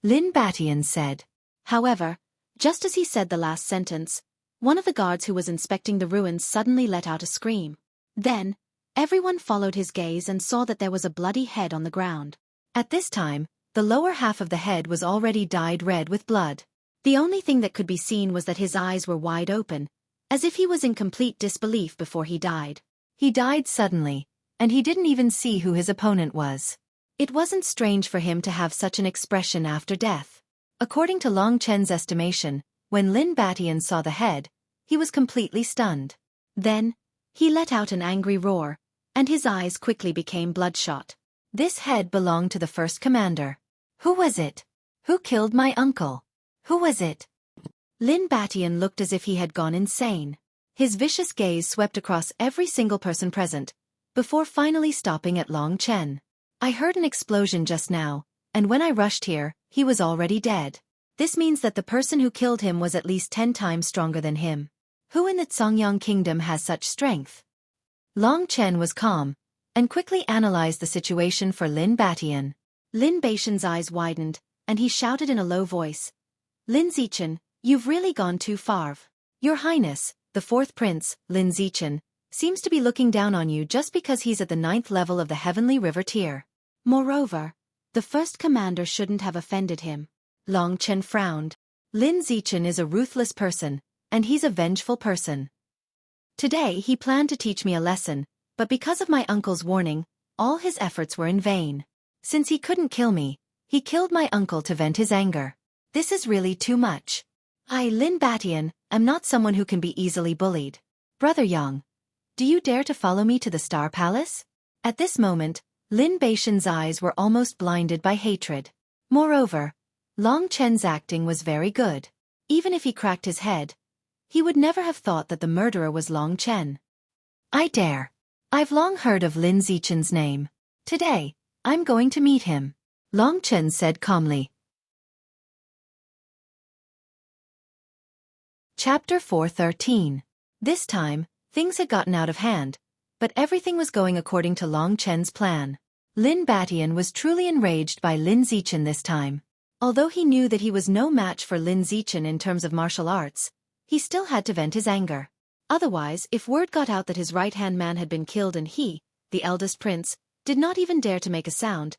Lin Batian said. However, just as he said the last sentence, one of the guards who was inspecting the ruins suddenly let out a scream. Then, everyone followed his gaze and saw that there was a bloody head on the ground. At this time, the lower half of the head was already dyed red with blood. The only thing that could be seen was that his eyes were wide open, as if he was in complete disbelief before he died. He died suddenly, and he didn't even see who his opponent was. It wasn't strange for him to have such an expression after death. According to Long Chen's estimation, when Lin Batian saw the head, he was completely stunned. Then, he let out an angry roar, and his eyes quickly became bloodshot. This head belonged to the first commander. Who was it? Who killed my uncle? Who was it? Lin Batian looked as if he had gone insane. His vicious gaze swept across every single person present, before finally stopping at Long Chen. I heard an explosion just now, and when I rushed here, he was already dead. This means that the person who killed him was at least 10 times stronger than him. Who in the Songyang kingdom has such strength? Long Chen was calm, and quickly analyzed the situation for Lin Batian. Lin Batian's eyes widened, and he shouted in a low voice. Lin Zichen, you've really gone too far. Your Highness, the fourth prince, Lin Zichen, seems to be looking down on you just because he's at the 9th level of the Heavenly River tier. Moreover, the first commander shouldn't have offended him. Long Chen frowned. Lin Zichen is a ruthless person, and he's a vengeful person. Today he planned to teach me a lesson, but because of my uncle's warning, all his efforts were in vain. Since he couldn't kill me, he killed my uncle to vent his anger. This is really too much. I, Lin Batian, am not someone who can be easily bullied. Brother Yang, do you dare to follow me to the Star Palace? At this moment, Lin Batian's eyes were almost blinded by hatred. Moreover, Long Chen's acting was very good. Even if he cracked his head, he would never have thought that the murderer was Long Chen. I dare. I've long heard of Lin Zichen's name. Today, I'm going to meet him. Long Chen said calmly. Chapter 413. This time, things had gotten out of hand, but everything was going according to Long Chen's plan. Lin Batian was truly enraged by Lin Zichen this time. Although he knew that he was no match for Lin Zichen in terms of martial arts, he still had to vent his anger. Otherwise, if word got out that his right-hand man had been killed and he, the eldest prince, did not even dare to make a sound,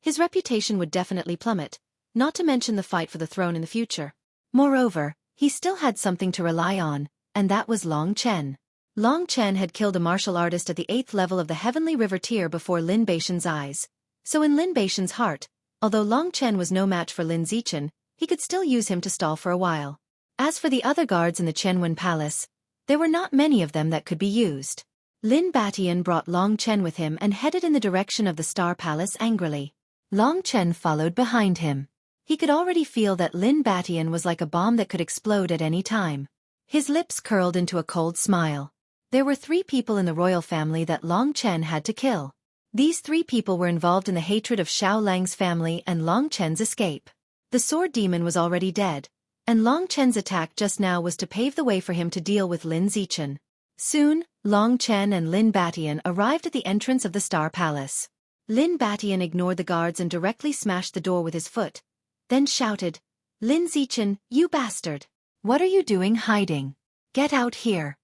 his reputation would definitely plummet, not to mention the fight for the throne in the future. Moreover, he still had something to rely on, and that was Long Chen. Long Chen had killed a martial artist at the 8th level of the Heavenly River tier before Lin Batian's eyes. So in Lin Batian's heart, although Long Chen was no match for Lin Zichen, he could still use him to stall for a while. As for the other guards in the Qianwen Palace, there were not many of them that could be used. Lin Batian brought Long Chen with him and headed in the direction of the Star Palace angrily. Long Chen followed behind him. He could already feel that Lin Batian was like a bomb that could explode at any time. His lips curled into a cold smile. There were 3 people in the royal family that Long Chen had to kill. These 3 people were involved in the hatred of Xiao Lang's family and Long Chen's escape. The sword demon was already dead, and Long Chen's attack just now was to pave the way for him to deal with Lin Zichen. Soon, Long Chen and Lin Batian arrived at the entrance of the Star Palace. Lin Batian ignored the guards and directly smashed the door with his foot, then shouted, "Lin Zichen, you bastard! What are you doing hiding? Get out here!"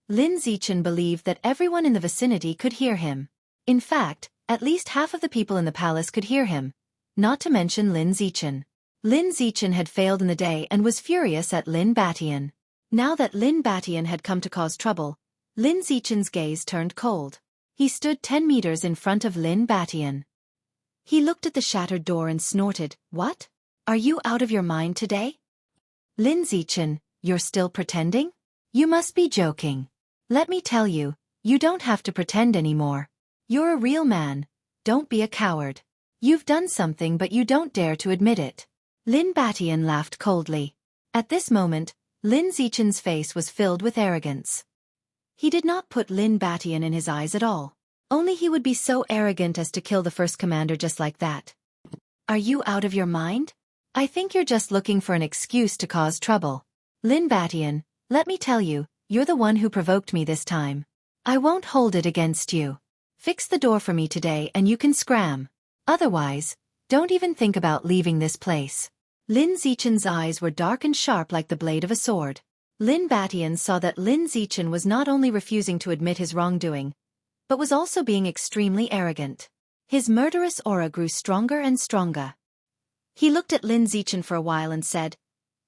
Lin Zichen believed that everyone in the vicinity could hear him. In fact, at least half of the people in the palace could hear him, not to mention Lin Zichen. Lin Zichen had failed in the day and was furious at Lin Batian. Now that Lin Batian had come to cause trouble, Lin Zichen's gaze turned cold. He stood 10 meters in front of Lin Batian. He looked at the shattered door and snorted, "What? Are you out of your mind today? Lin Zichen, you're still pretending? You must be joking. Let me tell you, you don't have to pretend anymore. You're a real man. Don't be a coward. You've done something but you don't dare to admit it." Lin Batian laughed coldly. At this moment, Lin Zichen's face was filled with arrogance. He did not put Lin Batian in his eyes at all. Only he would be so arrogant as to kill the first commander just like that. "Are you out of your mind? I think you're just looking for an excuse to cause trouble. Lin Batian, let me tell you, you're the one who provoked me this time. I won't hold it against you. Fix the door for me today and you can scram. Otherwise, don't even think about leaving this place." Lin Zichen's eyes were dark and sharp like the blade of a sword. Lin Batian saw that Lin Zichen was not only refusing to admit his wrongdoing, but was also being extremely arrogant. His murderous aura grew stronger and stronger. He looked at Lin Zichen for a while and said,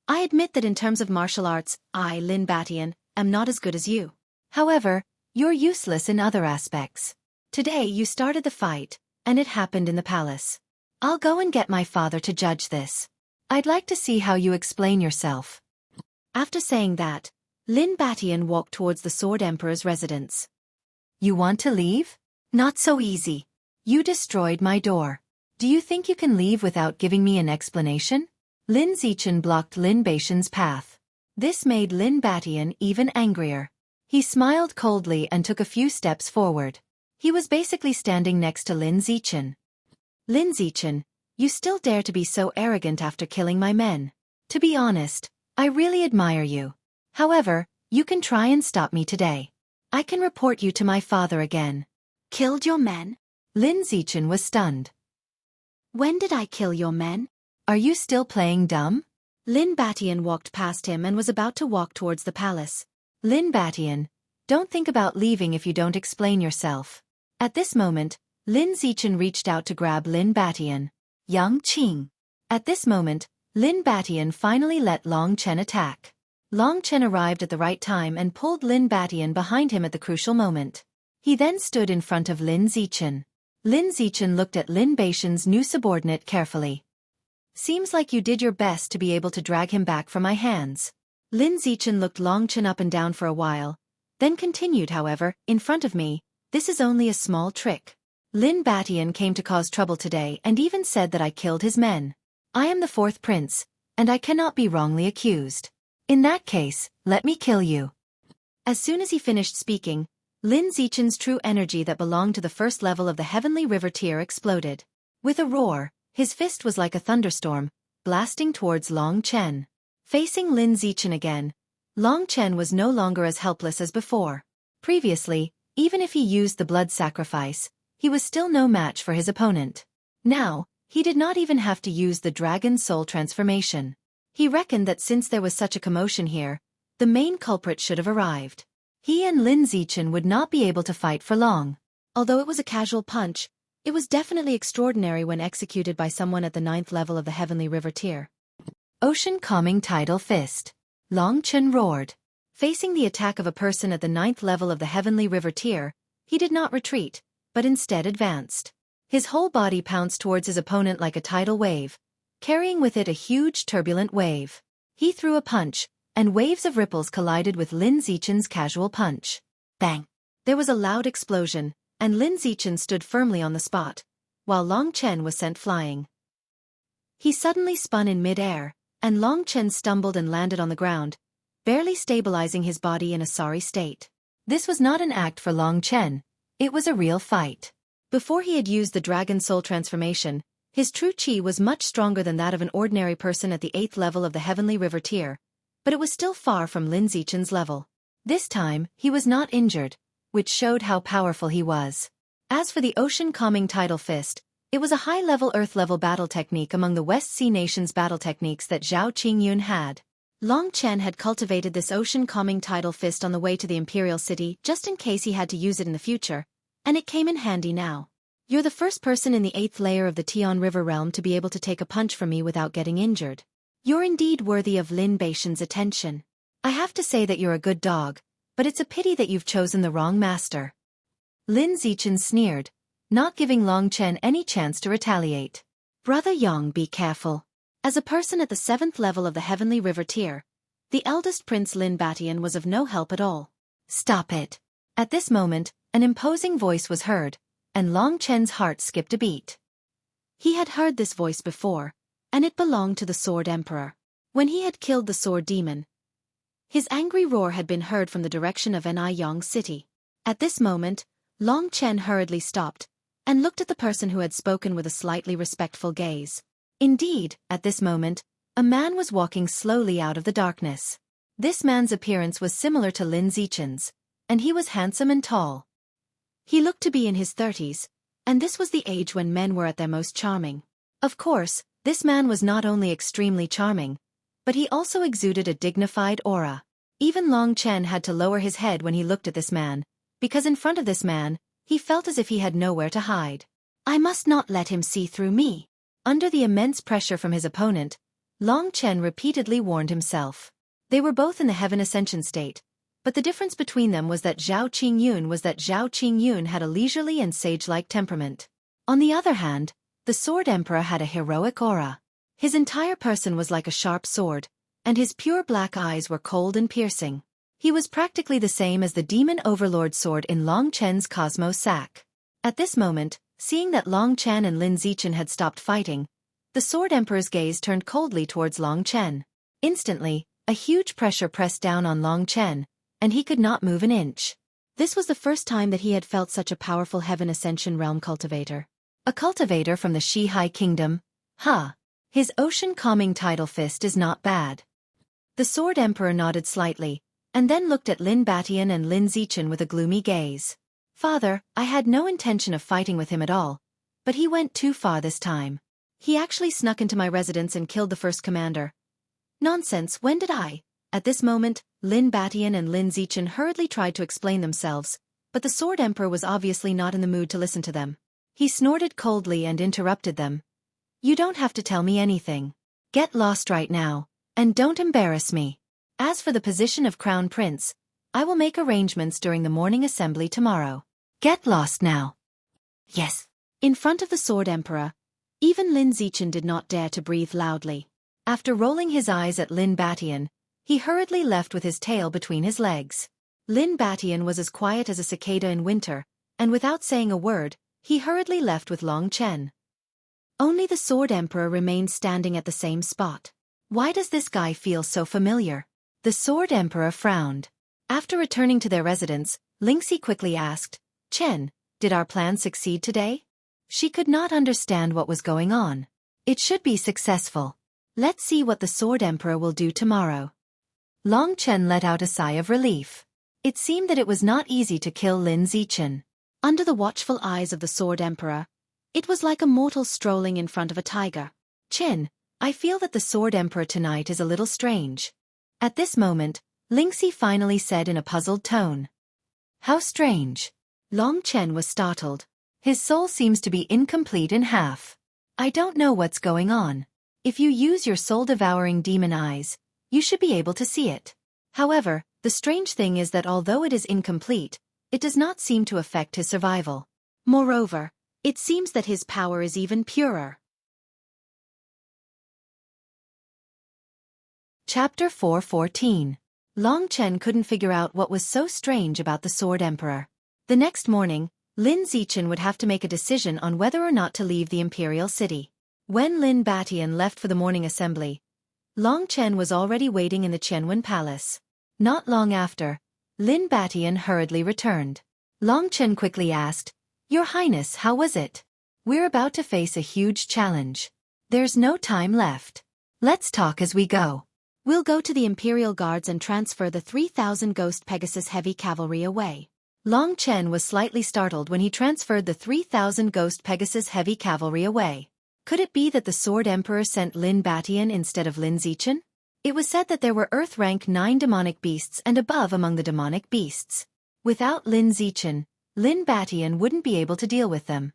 "I admit that in terms of martial arts, I, Lin Batian, am not as good as you. However, you're useless in other aspects. Today you started the fight, and it happened in the palace. I'll go and get my father to judge this. I'd like to see how you explain yourself." After saying that, Lin Batian walked towards the Sword Emperor's residence. "You want to leave? Not so easy. You destroyed my door. Do you think you can leave without giving me an explanation?" Lin Zichen blocked Lin Batian's path. This made Lin Batian even angrier. He smiled coldly and took a few steps forward. He was basically standing next to Lin Zichen. "Lin Zichen, you still dare to be so arrogant after killing my men. To be honest, I really admire you. However, you can try and stop me today. I can report you to my father again." "Killed your men?" Lin Zichen was stunned. "When did I kill your men? Are you still playing dumb?" Lin Batian walked past him and was about to walk towards the palace. "Lin Batian, don't think about leaving if you don't explain yourself." At this moment, Lin Zichen reached out to grab Lin Batian. "Yang Qing." At this moment, Lin Batian finally let Long Chen attack. Long Chen arrived at the right time and pulled Lin Batian behind him at the crucial moment. He then stood in front of Lin Zichen. Lin Zichen looked at Lin Batian's new subordinate carefully. "Seems like you did your best to be able to drag him back from my hands." Lin Zichen looked Long Chen up and down for a while, then continued, "However, in front of me, this is only a small trick. Lin Batian came to cause trouble today and even said that I killed his men. I am the 4th prince, and I cannot be wrongly accused. In that case, let me kill you." As soon as he finished speaking, Lin Zichen's true energy that belonged to the 1st level of the Heavenly River tier exploded. With a roar, his fist was like a thunderstorm, blasting towards Long Chen. Facing Lin Zichen again, Long Chen was no longer as helpless as before. Previously, even if he used the blood sacrifice, he was still no match for his opponent. Now, he did not even have to use the Dragon Soul transformation. He reckoned that since there was such a commotion here, the main culprit should have arrived. He and Lin Zichen would not be able to fight for long. Although it was a casual punch, it was definitely extraordinary when executed by someone at the 9th level of the Heavenly River tier. Ocean Calming Tidal Fist. Long Chen roared. Facing the attack of a person at the 9th level of the Heavenly River tier, he did not retreat, but instead advanced. His whole body pounced towards his opponent like a tidal wave, carrying with it a huge turbulent wave. He threw a punch, and waves of ripples collided with Lin Zichen's casual punch. Bang! There was a loud explosion, and Lin Zichen stood firmly on the spot, while Long Chen was sent flying. He suddenly spun in mid-air, and Long Chen stumbled and landed on the ground, barely stabilizing his body in a sorry state. This was not an act for Long Chen, it was a real fight. Before he had used the Dragon Soul transformation, his true chi was much stronger than that of an ordinary person at the 8th level of the Heavenly River tier, but it was still far from Lin Zichen's level. This time, he was not injured, which showed how powerful he was. As for the Ocean Calming Tidal Fist, it was a high-level Earth-level battle technique among the West Sea nations' battle techniques that Zhao Qingyun had. Long Chen had cultivated this Ocean Calming Tidal Fist on the way to the Imperial City just in case he had to use it in the future, and it came in handy now. You're the first person in the 8th layer of the Tian River realm to be able to take a punch from me without getting injured. You're indeed worthy of Lin Baishan's attention. I have to say that you're a good dog, but it's a pity that you've chosen the wrong master. Lin Zichen sneered, not giving Long Chen any chance to retaliate. Brother Yang, be careful. As a person at the 7th level of the Heavenly River tier, the eldest Prince Lin Batian was of no help at all. Stop it. At this moment, an imposing voice was heard, and Long Chen's heart skipped a beat. He had heard this voice before, and it belonged to the Sword Emperor. When he had killed the Sword Demon, his angry roar had been heard from the direction of Anyang City. At this moment, Long Chen hurriedly stopped, and looked at the person who had spoken with a slightly respectful gaze. Indeed, at this moment, a man was walking slowly out of the darkness. This man's appearance was similar to Lin Zichen's, and he was handsome and tall. He looked to be in his 30s, and this was the age when men were at their most charming. Of course, this man was not only extremely charming, but he also exuded a dignified aura. Even Long Chen had to lower his head when he looked at this man, because in front of this man, he felt as if he had nowhere to hide. I must not let him see through me. Under the immense pressure from his opponent, Long Chen repeatedly warned himself. They were both in the Heaven Ascension state, but the difference between them was that Zhao Qingyun had a leisurely and sage-like temperament. On the other hand, the Sword Emperor had a heroic aura. His entire person was like a sharp sword, and his pure black eyes were cold and piercing. He was practically the same as the Demon Overlord sword in Long Chen's Cosmo sack. At this moment, seeing that Long Chen and Lin Zichen had stopped fighting, the Sword Emperor's gaze turned coldly towards Long Chen. Instantly, a huge pressure pressed down on Long Chen, and he could not move an inch. This was the first time that he had felt such a powerful Heaven Ascension realm cultivator. A cultivator from the Shihai Kingdom? His Ocean Calming Tidal Fist is not bad. The Sword Emperor nodded slightly, and then looked at Lin Batian and Lin Zichen with a gloomy gaze. Father, I had no intention of fighting with him at all, but he went too far this time. He actually snuck into my residence and killed the first commander. Nonsense, when did I? At this moment, Lin Batian and Lin Zichen hurriedly tried to explain themselves, but the Sword Emperor was obviously not in the mood to listen to them. He snorted coldly and interrupted them. You don't have to tell me anything. Get lost right now, and don't embarrass me. As for the position of Crown Prince, I will make arrangements during the morning assembly tomorrow. Get lost now. Yes. In front of the Sword Emperor, even Lin Zichen did not dare to breathe loudly. After rolling his eyes at Lin Batian, he hurriedly left with his tail between his legs. Lin Batian was as quiet as a cicada in winter, and without saying a word, he hurriedly left with Long Chen. Only the Sword Emperor remained standing at the same spot. Why does this guy feel so familiar? The Sword Emperor frowned. After returning to their residence, Lingxi quickly asked, Chen, did our plan succeed today? She could not understand what was going on. It should be successful. Let's see what the Sword Emperor will do tomorrow. Long Chen let out a sigh of relief. It seemed that it was not easy to kill Lin Zichen. Under the watchful eyes of the Sword Emperor, it was like a mortal strolling in front of a tiger. Chen, I feel that the Sword Emperor tonight is a little strange. At this moment, Lingxi finally said in a puzzled tone. How strange. Long Chen was startled. His soul seems to be incomplete in half. I don't know what's going on. If you use your soul-devouring demon eyes, you should be able to see it. However, the strange thing is that although it is incomplete, it does not seem to affect his survival. Moreover, it seems that his power is even purer. Chapter 4:14. Long Chen couldn't figure out what was so strange about the Sword Emperor. The next morning, Lin Zichen would have to make a decision on whether or not to leave the Imperial City. When Lin Batian left for the morning assembly, Long Chen was already waiting in the Qianwen Palace. Not long after, Lin Batian hurriedly returned. Long Chen quickly asked, "Your Highness, how was it? We're about to face a huge challenge. There's no time left. Let's talk as we go. We'll go to the Imperial Guards and transfer the 3,000 Ghost Pegasus Heavy Cavalry away." Long Chen was slightly startled when he transferred the 3,000 Ghost Pegasus Heavy Cavalry away. Could it be that the Sword Emperor sent Lin Batian instead of Lin Zichen? It was said that there were Earth rank 9 demonic beasts and above among the demonic beasts. Without Lin Zichen, Lin Batian wouldn't be able to deal with them.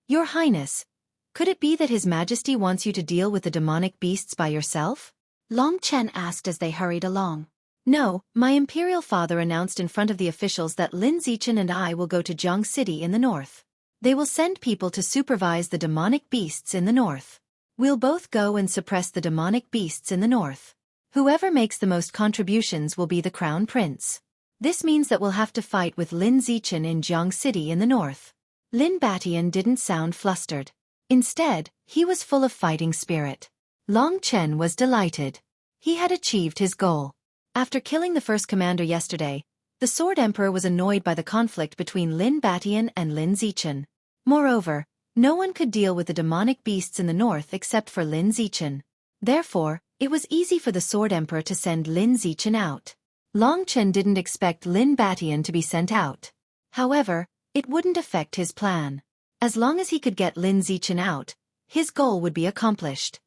"Your Highness, could it be that His Majesty wants you to deal with the demonic beasts by yourself?" Long Chen asked as they hurried along. "No, my imperial father announced in front of the officials that Lin Zichen and I will go to Jiang City in the north. They will send people to supervise the demonic beasts in the north. We'll both go and suppress the demonic beasts in the north. Whoever makes the most contributions will be the crown prince. This means that we'll have to fight with Lin Zichen in Jiang City in the north." Lin Batian didn't sound flustered. Instead, he was full of fighting spirit. Long Chen was delighted. He had achieved his goal. After killing the first commander yesterday, the Sword Emperor was annoyed by the conflict between Lin Batian and Lin Zichen. Moreover, no one could deal with the demonic beasts in the north except for Lin Zichen. Therefore, it was easy for the Sword Emperor to send Lin Zichen out. Long Chen didn't expect Lin Batian to be sent out. However, it wouldn't affect his plan. As long as he could get Lin Zichen out, his goal would be accomplished.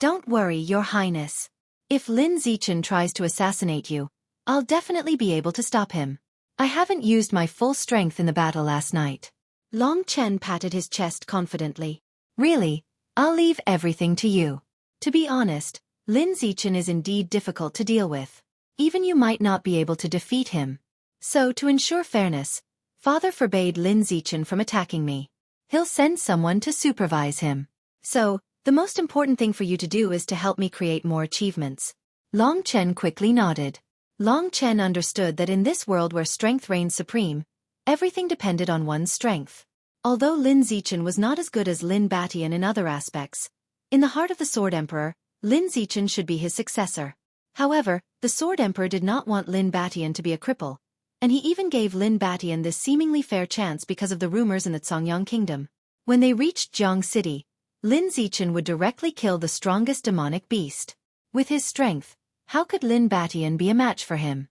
"Don't worry, Your Highness. If Lin Zichen tries to assassinate you, I'll definitely be able to stop him. I haven't used my full strength in the battle last night." Long Chen patted his chest confidently. "Really, I'll leave everything to you. To be honest, Lin Zichen is indeed difficult to deal with. Even you might not be able to defeat him. So to ensure fairness, Father forbade Lin Zichen from attacking me. He'll send someone to supervise him. So, the most important thing for you to do is to help me create more achievements." Long Chen quickly nodded. Long Chen understood that in this world where strength reigns supreme, everything depended on one's strength. Although Lin Zichen was not as good as Lin Batian in other aspects, in the heart of the Sword Emperor, Lin Zichen should be his successor. However, the Sword Emperor did not want Lin Batian to be a cripple, and he even gave Lin Batian this seemingly fair chance because of the rumors in the Songyang Kingdom. When they reached Jiang City, Lin Zichen would directly kill the strongest demonic beast. With his strength, how could Lin Batian be a match for him?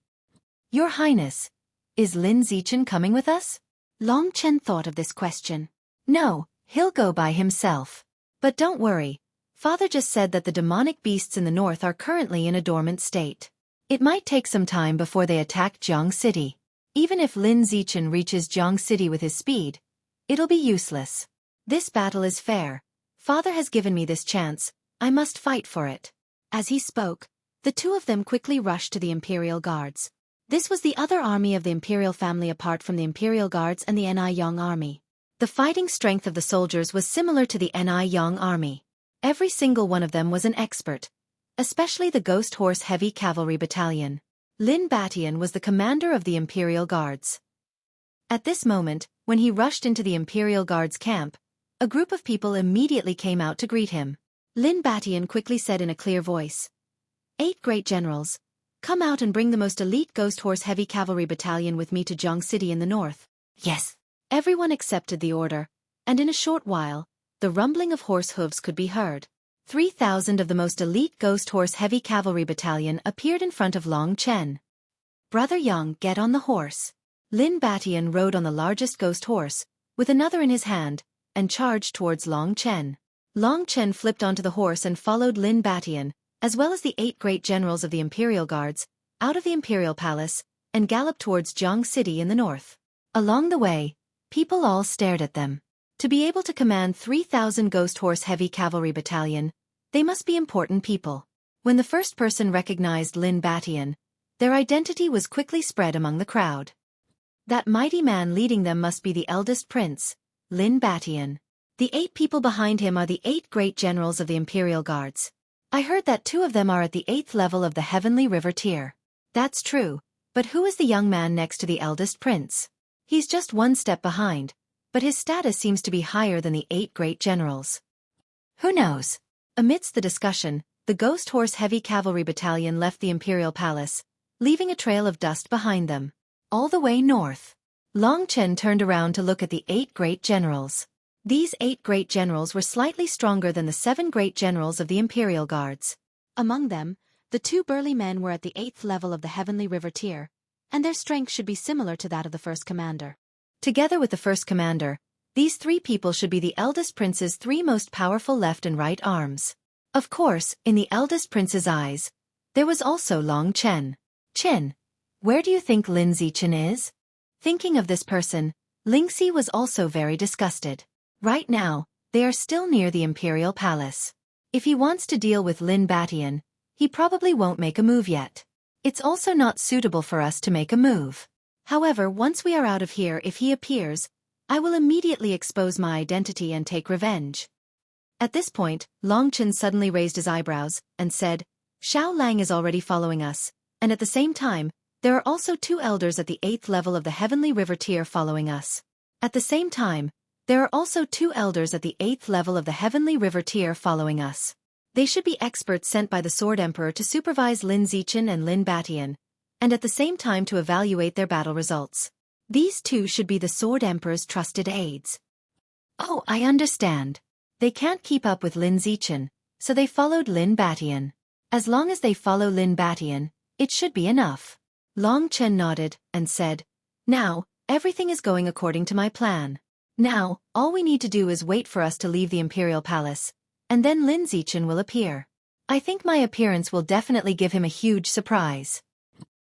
"Your Highness, is Lin Zichen coming with us?" Long Chen thought of this question. "No, he'll go by himself. But don't worry, Father just said that the demonic beasts in the north are currently in a dormant state. It might take some time before they attack Jiang City. Even if Lin Zichen reaches Jiang City with his speed, it'll be useless. This battle is fair. Father has given me this chance, I must fight for it." As he spoke, the two of them quickly rushed to the Imperial Guards. This was the other army of the Imperial family apart from the Imperial Guards and the Ni Yang army. The fighting strength of the soldiers was similar to the Ni Yang army. Every single one of them was an expert, especially the Ghost Horse Heavy Cavalry Battalion. Lin Batian was the commander of the Imperial Guards. At this moment, when he rushed into the Imperial Guards camp, a group of people immediately came out to greet him. Lin Batian quickly said in a clear voice, "8 great generals, come out and bring the most elite Ghost Horse Heavy Cavalry Battalion with me to Jiang City in the north." "Yes." Everyone accepted the order, and in a short while, the rumbling of horse hooves could be heard. 3,000 of the most elite Ghost Horse Heavy Cavalry Battalion appeared in front of Long Chen. "Brother Yang, get on the horse." Lin Batian rode on the largest ghost horse, with another in his hand, and charged towards Long Chen. Long Chen flipped onto the horse and followed Lin Batian, as well as the 8 great generals of the Imperial Guards, out of the Imperial Palace, and galloped towards Jiang City in the north. Along the way, people all stared at them. To be able to command 3,000 Ghost Horse Heavy Cavalry Battalion, they must be important people. When the first person recognized Lin Batian, their identity was quickly spread among the crowd. That mighty man leading them must be the eldest prince, Lin Batian. The 8 people behind him are the 8 great generals of the Imperial Guards. I heard that 2 of them are at the 8th level of the Heavenly River tier. That's true, but who is the young man next to the eldest prince? He's just one step behind, but his status seems to be higher than the 8 great generals. Who knows? Amidst the discussion, the ghost horse heavy cavalry battalion left the imperial palace, leaving a trail of dust behind them. All the way north. Long Chen turned around to look at the 8 great generals. These 8 great generals were slightly stronger than the 7 great generals of the imperial guards. Among them, the 2 burly men were at the 8th level of the Heavenly River tier, and their strength should be similar to that of the first commander. Together with the first commander, these 3 people should be the eldest prince's 3 most powerful left and right arms. Of course, in the eldest prince's eyes, there was also Long Chen. Chen, where do you think Lin Zichen is? Thinking of this person, Lingxi was also very disgusted. Right now, they are still near the imperial palace. If he wants to deal with Lin Batian, he probably won't make a move yet. It's also not suitable for us to make a move. However, once we are out of here, if he appears, I will immediately expose my identity and take revenge. At this point, Long Chen suddenly raised his eyebrows and said, Xiao Lang is already following us, and at the same time, there are also 2 elders at the 8th level of the Heavenly River tier following us. At the same time, there are also 2 elders at the 8th level of the Heavenly River tier following us. They should be experts sent by the Sword Emperor to supervise Lin Zichen and Lin Batian, and at the same time to evaluate their battle results. These 2 should be the Sword Emperor's trusted aides. Oh, I understand. They can't keep up with Lin Zichen, so they followed Lin Batian. As long as they follow Lin Batian, it should be enough. Long Chen nodded and said, Now, everything is going according to my plan. Now, all we need to do is wait for us to leave the imperial palace, and then Lin Zichen will appear. I think my appearance will definitely give him a huge surprise.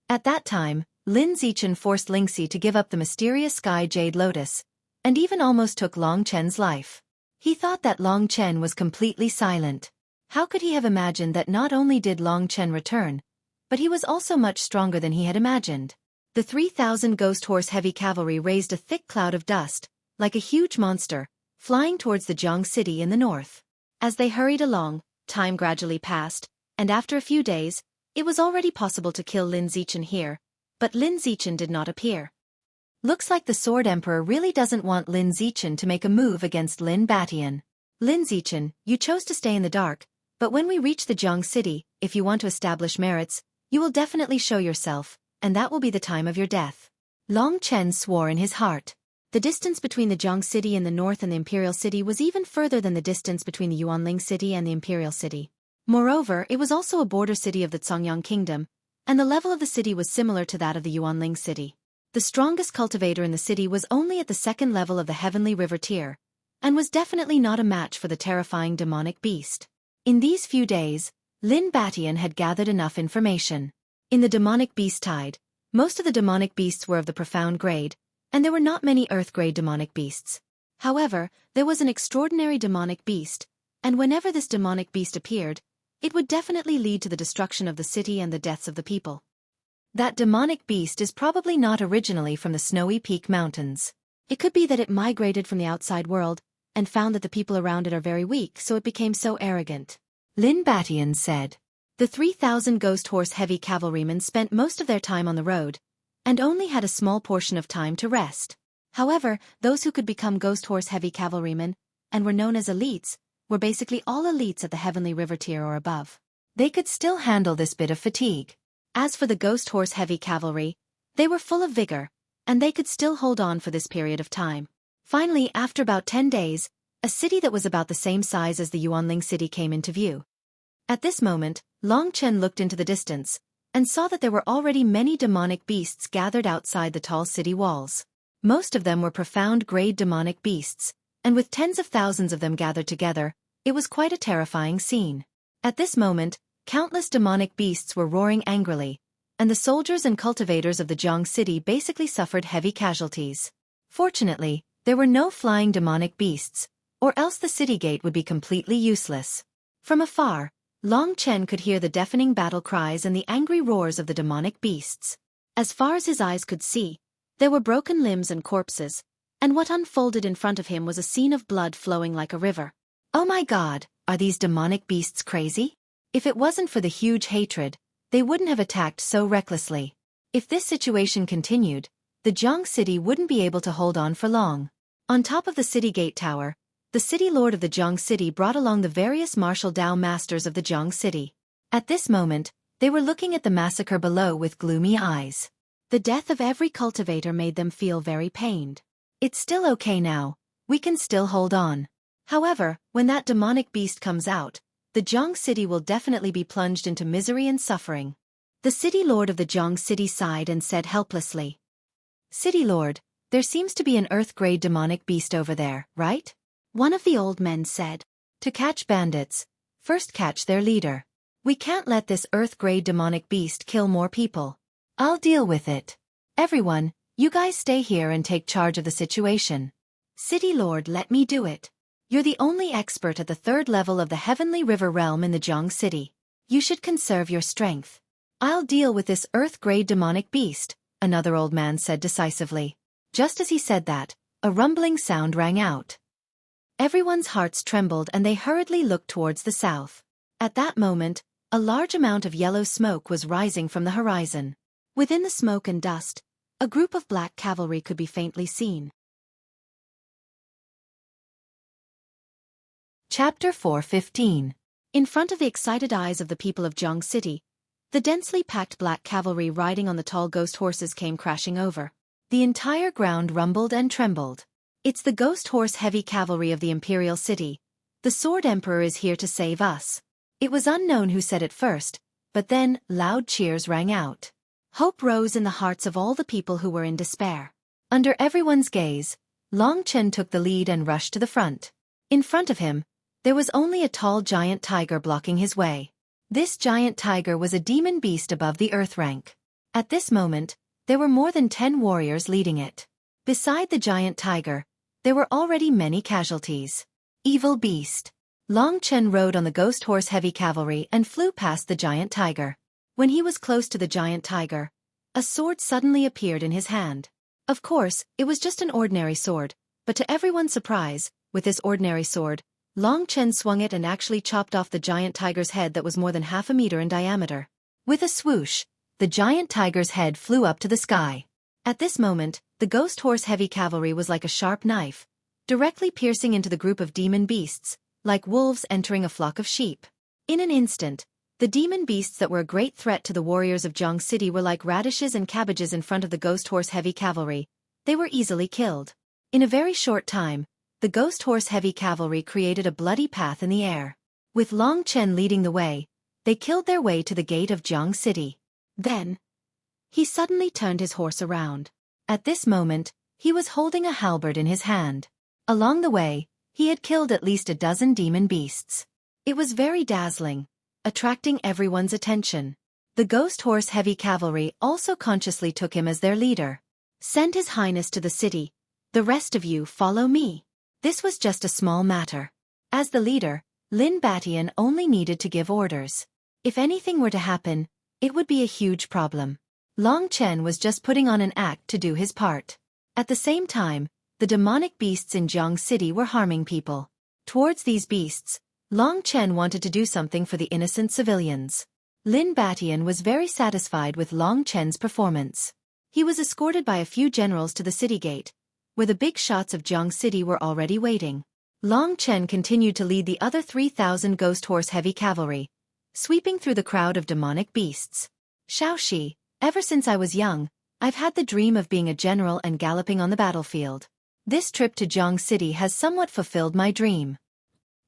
At that time, Lin Zichen forced Lingxi to give up the mysterious sky jade lotus, and even almost took Long Chen's life. He thought that Long Chen was completely silent. How could he have imagined that not only did Long Chen return, but he was also much stronger than he had imagined? The 3,000 ghost horse heavy cavalry raised a thick cloud of dust, like a huge monster, flying towards the Jiang city in the north. As they hurried along, time gradually passed, and after a few days, it was already possible to kill Lin Zichen here, but Lin Zichen did not appear. Looks like the Sword Emperor really doesn't want Lin Zichen to make a move against Lin Batian. Lin Zichen, you chose to stay in the dark, but when we reach the Jiang city, if you want to establish merits, you will definitely show yourself, and that will be the time of your death. Long Chen swore in his heart. The distance between the Jiang city in the north and the imperial city was even further than the distance between the Yuanling city and the imperial city. Moreover, it was also a border city of the Zongyang kingdom, and the level of the city was similar to that of the Yuanling city. The strongest cultivator in the city was only at the 2nd level of the Heavenly River tier, and was definitely not a match for the terrifying demonic beast. In these few days, Lin Batian had gathered enough information. In the demonic beast tide, most of the demonic beasts were of the profound grade, and there were not many earth-grade demonic beasts. However, there was an extraordinary demonic beast, and whenever this demonic beast appeared, it would definitely lead to the destruction of the city and the deaths of the people. That demonic beast is probably not originally from the Snowy Peak Mountains. It could be that it migrated from the outside world, and found that the people around it are very weak, so it became so arrogant. Lin Batian said. The 3,000 ghost horse heavy cavalrymen spent most of their time on the road, and only had a small portion of time to rest. However, those who could become ghost horse heavy cavalrymen, and were known as elites, were basically all elites at the Heavenly River tier or above. They could still handle this bit of fatigue. As for the ghost horse heavy cavalry, they were full of vigor, and they could still hold on for this period of time. Finally, after about 10 days, a city that was about the same size as the Yuanling city came into view. At this moment, Long Chen looked into the distance, and saw that there were already many demonic beasts gathered outside the tall city walls. Most of them were profound-grade demonic beasts, and with tens of thousands of them gathered together, it was quite a terrifying scene. At this moment, countless demonic beasts were roaring angrily, and the soldiers and cultivators of the Jiang city basically suffered heavy casualties. Fortunately, there were no flying demonic beasts, or else the city gate would be completely useless. From afar, Long Chen could hear the deafening battle cries and the angry roars of the demonic beasts. As far as his eyes could see, there were broken limbs and corpses, and what unfolded in front of him was a scene of blood flowing like a river. Oh my God, are these demonic beasts crazy? If it wasn't for the huge hatred, they wouldn't have attacked so recklessly. If this situation continued, the Jiang city wouldn't be able to hold on for long. On top of the city gate tower, the city lord of the Jiang city brought along the various martial Dao masters of the Jiang city. At this moment, they were looking at the massacre below with gloomy eyes. The death of every cultivator made them feel very pained. It's still okay now, we can still hold on. However, when that demonic beast comes out, the Jiang city will definitely be plunged into misery and suffering. The city lord of the Jiang city sighed and said helplessly, "City lord, there seems to be an earth-grade demonic beast over there, right?" One of the old men said, "To catch bandits, first catch their leader. We can't let this earth-grade demonic beast kill more people. I'll deal with it. Everyone, you guys stay here and take charge of the situation." "City lord, let me do it. You're the only expert at the 3rd level of the Heavenly River realm in the Jiang city. You should conserve your strength." "I'll deal with this earth-grade demonic beast," another old man said decisively. Just as he said that, a rumbling sound rang out. Everyone's hearts trembled and they hurriedly looked towards the south. At that moment, a large amount of yellow smoke was rising from the horizon. Within the smoke and dust, a group of black cavalry could be faintly seen. Chapter 4:15. In front of the excited eyes of the people of Jiang City, the densely packed black cavalry riding on the tall ghost horses came crashing over. The entire ground rumbled and trembled. "It's the ghost horse heavy cavalry of the Imperial City. The Sword Emperor is here to save us." It was unknown who said it first, but then loud cheers rang out. Hope rose in the hearts of all the people who were in despair. Under everyone's gaze, Long Chen took the lead and rushed to the front. In front of him, there was only a tall giant tiger blocking his way. This giant tiger was a demon beast above the earth rank. At this moment, there were more than 10 warriors leading it. Beside the giant tiger, there were already many casualties. Evil beast. Long Chen rode on the ghost horse heavy cavalry and flew past the giant tiger. When he was close to the giant tiger, a sword suddenly appeared in his hand. Of course, it was just an ordinary sword, but to everyone's surprise, with this ordinary sword, Long Chen swung it and actually chopped off the giant tiger's head that was more than half a meter in diameter. With a swoosh, the giant tiger's head flew up to the sky. At this moment, the ghost horse heavy cavalry was like a sharp knife, directly piercing into the group of demon beasts, like wolves entering a flock of sheep. In an instant, the demon beasts that were a great threat to the warriors of Jiang City were like radishes and cabbages in front of the ghost horse heavy cavalry. They were easily killed. In a very short time, the ghost horse heavy cavalry created a bloody path in the air. With Long Chen leading the way, they killed their way to the gate of Jiang City. Then, he suddenly turned his horse around. At this moment, he was holding a halberd in his hand. Along the way, he had killed at least a dozen demon beasts. It was very dazzling, attracting everyone's attention. The ghost horse heavy cavalry also consciously took him as their leader. "Send His Highness to the city. The rest of you follow me." This was just a small matter. As the leader, Lin Batian only needed to give orders. If anything were to happen, it would be a huge problem. Long Chen was just putting on an act to do his part. At the same time, the demonic beasts in Jiang City were harming people. Towards these beasts, Long Chen wanted to do something for the innocent civilians. Lin Batian was very satisfied with Long Chen's performance. He was escorted by a few generals to the city gate, where the big shots of Jiang City were already waiting. Long Chen continued to lead the other 3,000 ghost horse heavy cavalry, sweeping through the crowd of demonic beasts. "Xueqi, ever since I was young, I've had the dream of being a general and galloping on the battlefield. This trip to Jiang City has somewhat fulfilled my dream."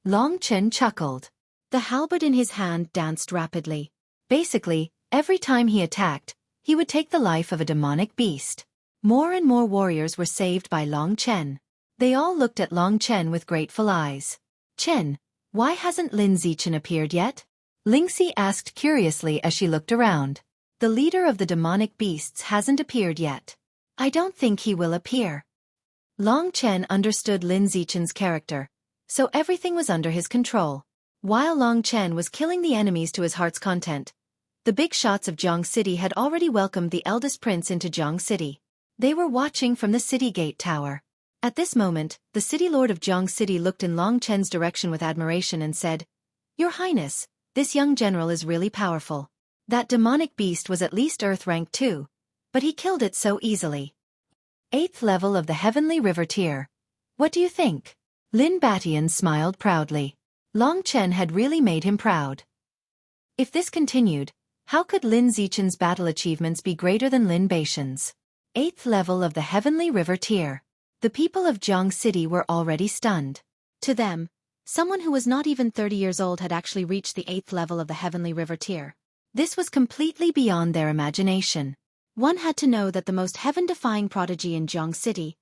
Long Chen chuckled. The halberd in his hand danced rapidly. Basically, every time he attacked, he would take the life of a demonic beast. More and more warriors were saved by Long Chen. They all looked at Long Chen with grateful eyes. "Chen, why hasn't Lin Zichen appeared yet?" Lingxi asked curiously as she looked around. "The leader of the demonic beasts hasn't appeared yet. I don't think he will appear." Long Chen understood Lin Zichen's character, so everything was under his control. While Long Chen was killing the enemies to his heart's content, the big shots of Jiang City had already welcomed the eldest prince into Jiang City. They were watching from the city gate tower. At this moment, the city lord of Jiang City looked in Long Chen's direction with admiration and said, "Your Highness, this young general is really powerful. That demonic beast was at least Earth rank 2, but he killed it so easily. 8th level of the Heavenly River tier. What do you think?" Lin Batian smiled proudly. Long Chen had really made him proud. If this continued, how could Lin Zichen's battle achievements be greater than Lin Batian's? 8th level of the Heavenly River tier. The people of Jiang City were already stunned. To them, someone who was not even 30 years old had actually reached the 8th level of the Heavenly River tier. This was completely beyond their imagination. One had to know that the most heaven-defying prodigy in Jiang City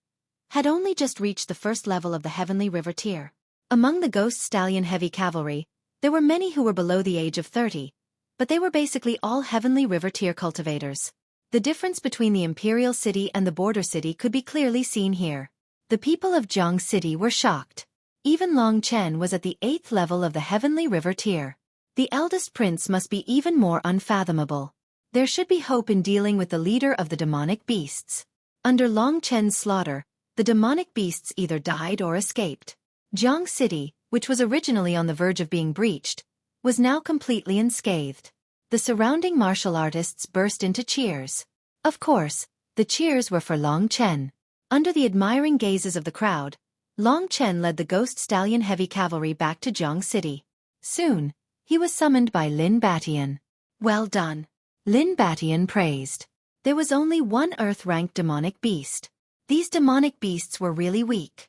had only just reached the 1st level of the Heavenly River tier. Among the Ghost Stallion Heavy Cavalry, there were many who were below the age of 30, but they were basically all Heavenly River tier cultivators. The difference between the Imperial City and the Border City could be clearly seen here. The people of Jiang City were shocked. Even Long Chen was at the 8th level of the Heavenly River tier. The eldest prince must be even more unfathomable. There should be hope in dealing with the leader of the demonic beasts. Under Long Chen's slaughter, the demonic beasts either died or escaped. Jiang City, which was originally on the verge of being breached, was now completely unscathed. The surrounding martial artists burst into cheers. Of course, the cheers were for Long Chen. Under the admiring gazes of the crowd, Long Chen led the Ghost Stallion Heavy Cavalry back to Jiang City. Soon, he was summoned by Lin Batian. Well done. Lin Batian praised. There was only one Earth-ranked demonic beast. These demonic beasts were really weak.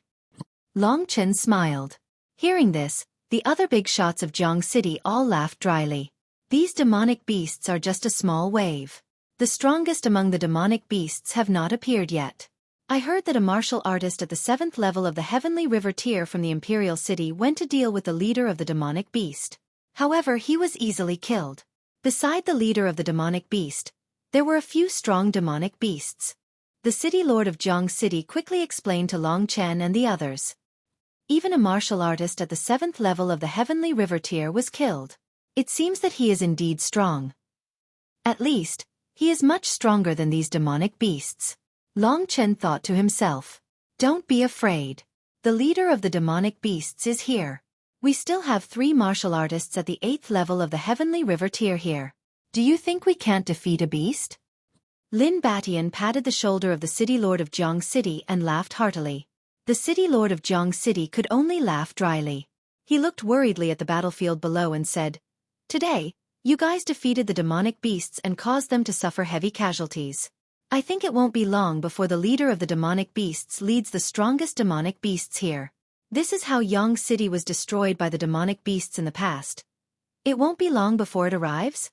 Long Chen smiled. Hearing this, the other big shots of Jiang City all laughed dryly. These demonic beasts are just a small wave. The strongest among the demonic beasts have not appeared yet. I heard that a martial artist at the 7th level of the Heavenly River tier from the Imperial City went to deal with the leader of the demonic beast. However, he was easily killed. Beside the leader of the demonic beast, there were a few strong demonic beasts. The city lord of Jiang City quickly explained to Long Chen and the others. Even a martial artist at the 7th level of the Heavenly River tier was killed. It seems that he is indeed strong. At least, he is much stronger than these demonic beasts. Long Chen thought to himself. Don't be afraid. The leader of the demonic beasts is here. We still have 3 martial artists at the 8th level of the Heavenly River tier here. Do you think we can't defeat a beast? Lin Batian patted the shoulder of the city lord of Jiang City and laughed heartily. The city lord of Jiang City could only laugh dryly. He looked worriedly at the battlefield below and said, "Today, you guys defeated the demonic beasts and caused them to suffer heavy casualties. I think it won't be long before the leader of the demonic beasts leads the strongest demonic beasts here. This is how Jiang City was destroyed by the demonic beasts in the past. It won't be long before it arrives?"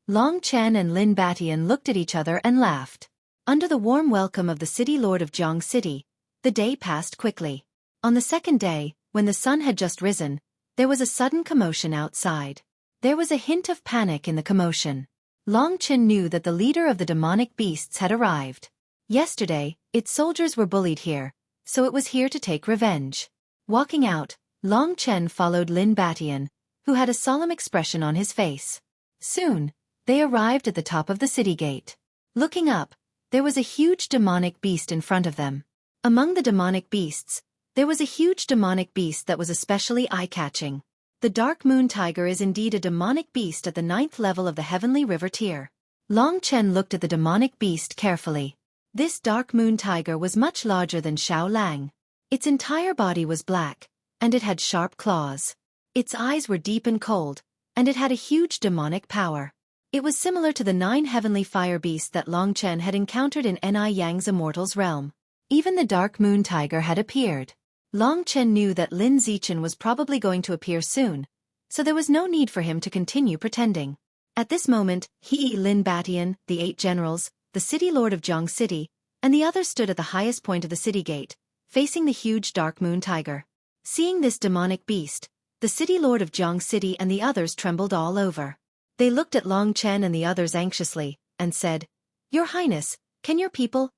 Long Chen and Lin Batian looked at each other and laughed. Under the warm welcome of the city lord of Jiang City, the day passed quickly. On the 2nd day, when the sun had just risen, there was a sudden commotion outside. There was a hint of panic in the commotion. Long Chen knew that the leader of the demonic beasts had arrived. Yesterday, its soldiers were bullied here, so it was here to take revenge. Walking out, Long Chen followed Lin Batian, who had a solemn expression on his face. Soon, they arrived at the top of the city gate. Looking up, there was a huge demonic beast in front of them. Among the demonic beasts, there was a huge demonic beast that was especially eye-catching. The Dark Moon Tiger is indeed a demonic beast at the 9th level of the Heavenly River tier. Long Chen looked at the demonic beast carefully. This Dark Moon Tiger was much larger than Xiao Lang. Its entire body was black, and it had sharp claws. Its eyes were deep and cold, and it had a huge demonic power. It was similar to the 9 heavenly fire beasts that Long Chen had encountered in Ni Yang's Immortal's realm. Even the Dark Moon Tiger had appeared. Long Chen knew that Lin Zichen was probably going to appear soon, so there was no need for him to continue pretending. At this moment, Lin Batian, the 8 generals, the city lord of Jiang City, and the others stood at the highest point of the city gate, facing the huge Dark Moon Tiger. Seeing this demonic beast, the city lord of Jiang City and the others trembled all over. They looked at Long Chen and the others anxiously, and said, "Your Highness, can your people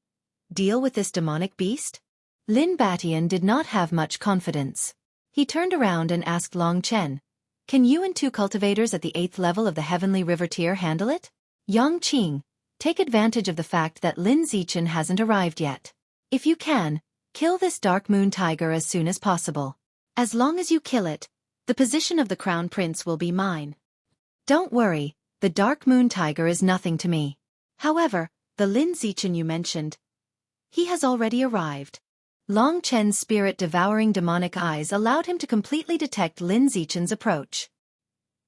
deal with this demonic beast?" Lin Batian did not have much confidence. He turned around and asked Long Chen, "Can you and 2 cultivators at the 8th level of the Heavenly River tier handle it? Yang Qing, take advantage of the fact that Lin Zichen hasn't arrived yet. If you can, kill this Dark Moon Tiger as soon as possible. As long as you kill it, the position of the Crown Prince will be mine. Don't worry, the Dark Moon Tiger is nothing to me. However, the Lin Zichen you mentioned, he has already arrived. Long Chen's spirit-devouring demonic eyes allowed him to completely detect Lin Zichen's approach.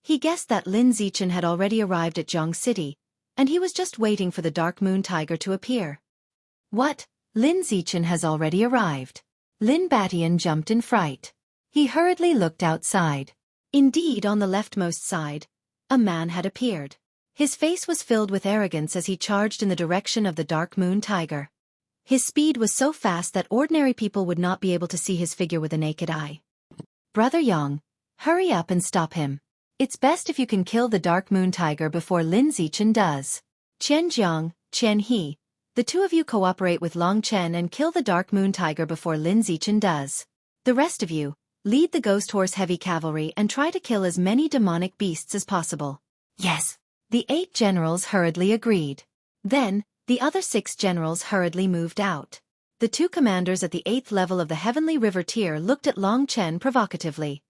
He guessed that Lin Zichen had already arrived at Jiang City, and he was just waiting for the Dark Moon Tiger to appear. What? Lin Zichen has already arrived. Lin Batian jumped in fright. He hurriedly looked outside. Indeed, on the leftmost side, a man had appeared. His face was filled with arrogance as he charged in the direction of the Dark Moon Tiger. His speed was so fast that ordinary people would not be able to see his figure with the naked eye. Brother Yang, hurry up and stop him. It's best if you can kill the Dark Moon Tiger before Lin Zichen does. Chen Jiang, Chen He, the two of you cooperate with Long Chen and kill the Dark Moon Tiger before Lin Zichen does. The rest of you, lead the Ghost Horse Heavy Cavalry and try to kill as many demonic beasts as possible. Yes. The 8 generals hurriedly agreed. Then, the other 6 generals hurriedly moved out. The 2 commanders at the 8th level of the Heavenly River tier looked at Long Chen provocatively.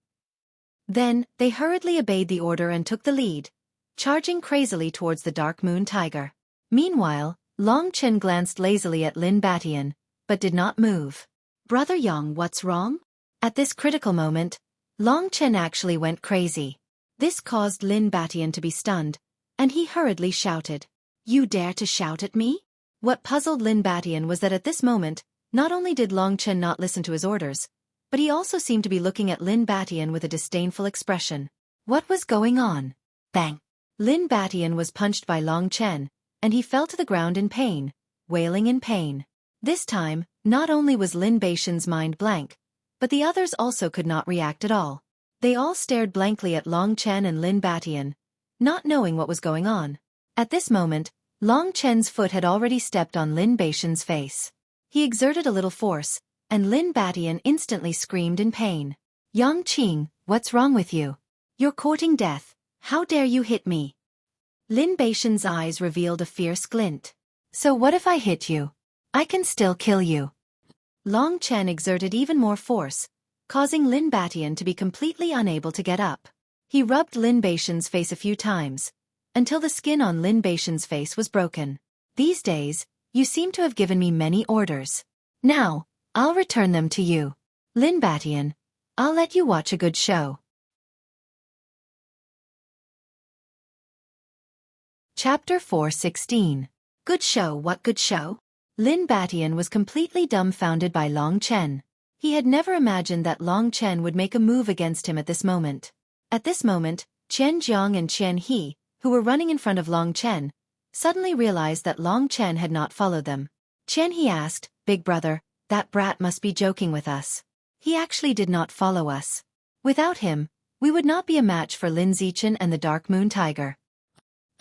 Then, they hurriedly obeyed the order and took the lead, charging crazily towards the Dark Moon Tiger. Meanwhile, Long Chen glanced lazily at Lin Batian, but did not move. Brother Yang, what's wrong? At this critical moment, Long Chen actually went crazy. This caused Lin Batian to be stunned, and he hurriedly shouted, "You dare to shout at me?" What puzzled Lin Batian was that at this moment, not only did Long Chen not listen to his orders, but he also seemed to be looking at Lin Batian with a disdainful expression. What was going on? Bang! Lin Batian was punched by Long Chen, and he fell to the ground in pain, wailing in pain. This time, not only was Lin Batian's mind blank, but the others also could not react at all. They all stared blankly at Long Chen and Lin Batian, not knowing what was going on. At this moment, Long Chen's foot had already stepped on Lin Batian's face. He exerted a little force, and Lin Batian instantly screamed in pain. Yang Qing, what's wrong with you? You're courting death. How dare you hit me? Lin Batian's eyes revealed a fierce glint. So what if I hit you? I can still kill you. Long Chen exerted even more force, causing Lin Batian to be completely unable to get up. He rubbed Lin Batian's face a few times, until the skin on Lin Batian's face was broken. These days, you seem to have given me many orders. Now, I'll return them to you. Lin Batian, I'll let you watch a good show. Chapter 4:16. Good show, what good show? Lin Batian was completely dumbfounded by Long Chen. He had never imagined that Long Chen would make a move against him at this moment. At this moment, Chen Jiang and Chen He, who were running in front of Long Chen, suddenly realized that Long Chen had not followed them. Chen He asked, "Big brother, that brat must be joking with us. He actually did not follow us. Without him, we would not be a match for Lin Zichen and the Dark Moon Tiger.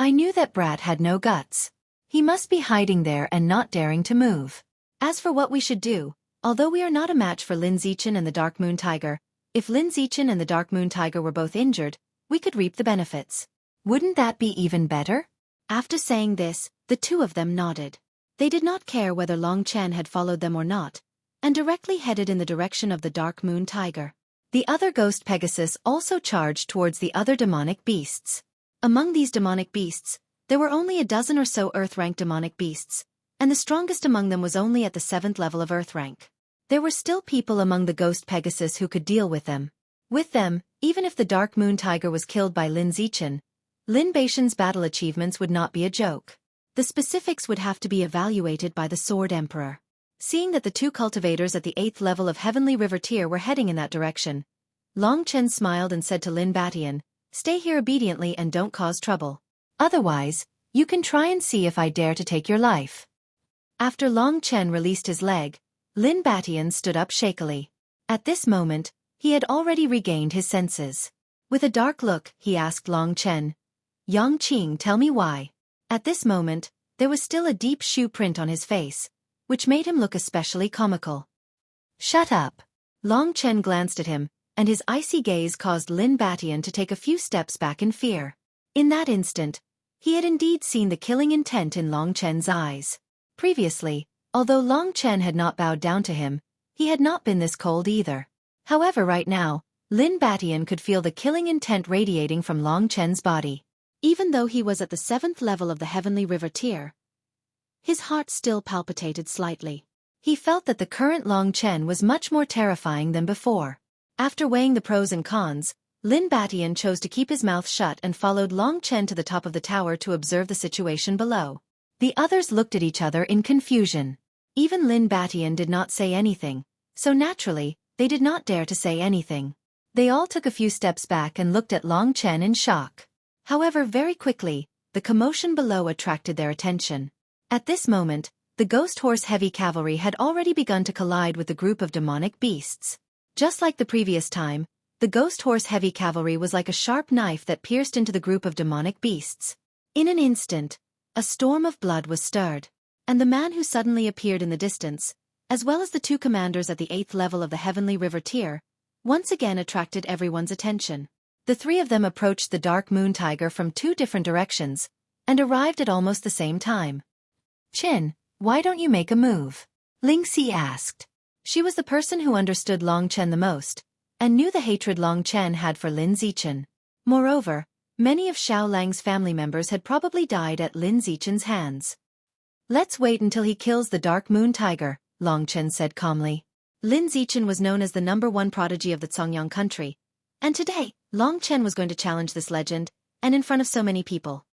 I knew that brat had no guts. He must be hiding there and not daring to move. As for what we should do, although we are not a match for Lin Zichen and the Dark Moon Tiger, if Lin Zichen and the Dark Moon Tiger were both injured, we could reap the benefits. Wouldn't that be even better?" After saying this, the two of them nodded. They did not care whether Long Chen had followed them or not, and directly headed in the direction of the Dark Moon Tiger. The other ghost Pegasus also charged towards the other demonic beasts. Among these demonic beasts, there were only a dozen or so Earth-rank demonic beasts, and the strongest among them was only at the 7th level of Earth rank. There were still people among the ghost Pegasus who could deal with them. With them, even if the Dark Moon Tiger was killed by Lin Zichen, Lin Batian's battle achievements would not be a joke. The specifics would have to be evaluated by the Sword Emperor. Seeing that the 2 cultivators at the 8th level of Heavenly River tier were heading in that direction, Long Chen smiled and said to Lin Batian, "Stay here obediently and don't cause trouble. Otherwise, you can try and see if I dare to take your life." After Long Chen released his leg, Lin Batian stood up shakily. At this moment, he had already regained his senses. With a dark look, he asked Long Chen, "Yang Qing, tell me why." At this moment, there was still a deep shoe print on his face, which made him look especially comical. "Shut up." Long Chen glanced at him, and his icy gaze caused Lin Batian to take a few steps back in fear. In that instant, he had indeed seen the killing intent in Long Chen's eyes. Previously, although Long Chen had not bowed down to him, he had not been this cold either. However, right now, Lin Batian could feel the killing intent radiating from Long Chen's body. Even though he was at the 7th level of the Heavenly River tier, his heart still palpitated slightly. He felt that the current Long Chen was much more terrifying than before. After weighing the pros and cons, Lin Batian chose to keep his mouth shut and followed Long Chen to the top of the tower to observe the situation below. The others looked at each other in confusion. Even Lin Batian did not say anything, so naturally, they did not dare to say anything. They all took a few steps back and looked at Long Chen in shock. However, very quickly, the commotion below attracted their attention. At this moment, the ghost horse heavy cavalry had already begun to collide with the group of demonic beasts. Just like the previous time, the ghost horse heavy cavalry was like a sharp knife that pierced into the group of demonic beasts. In an instant, a storm of blood was stirred, and the man who suddenly appeared in the distance, as well as the two commanders at the 8th level of the Heavenly River tier, once again attracted everyone's attention. The three of them approached the Dark Moon Tiger from two different directions, and arrived at almost the same time. "Chin, why don't you make a move?" Ling Si asked. She was the person who understood Long Chen the most, and knew the hatred Long Chen had for Lin Zichin. Moreover, many of Xiao Lang's family members had probably died at Lin Zichin's hands. "Let's wait until he kills the Dark Moon Tiger," Long Chen said calmly. Lin Zichin was known as the #1 prodigy of the Congyang country, and today, Long Chen was going to challenge this legend, and in front of so many people.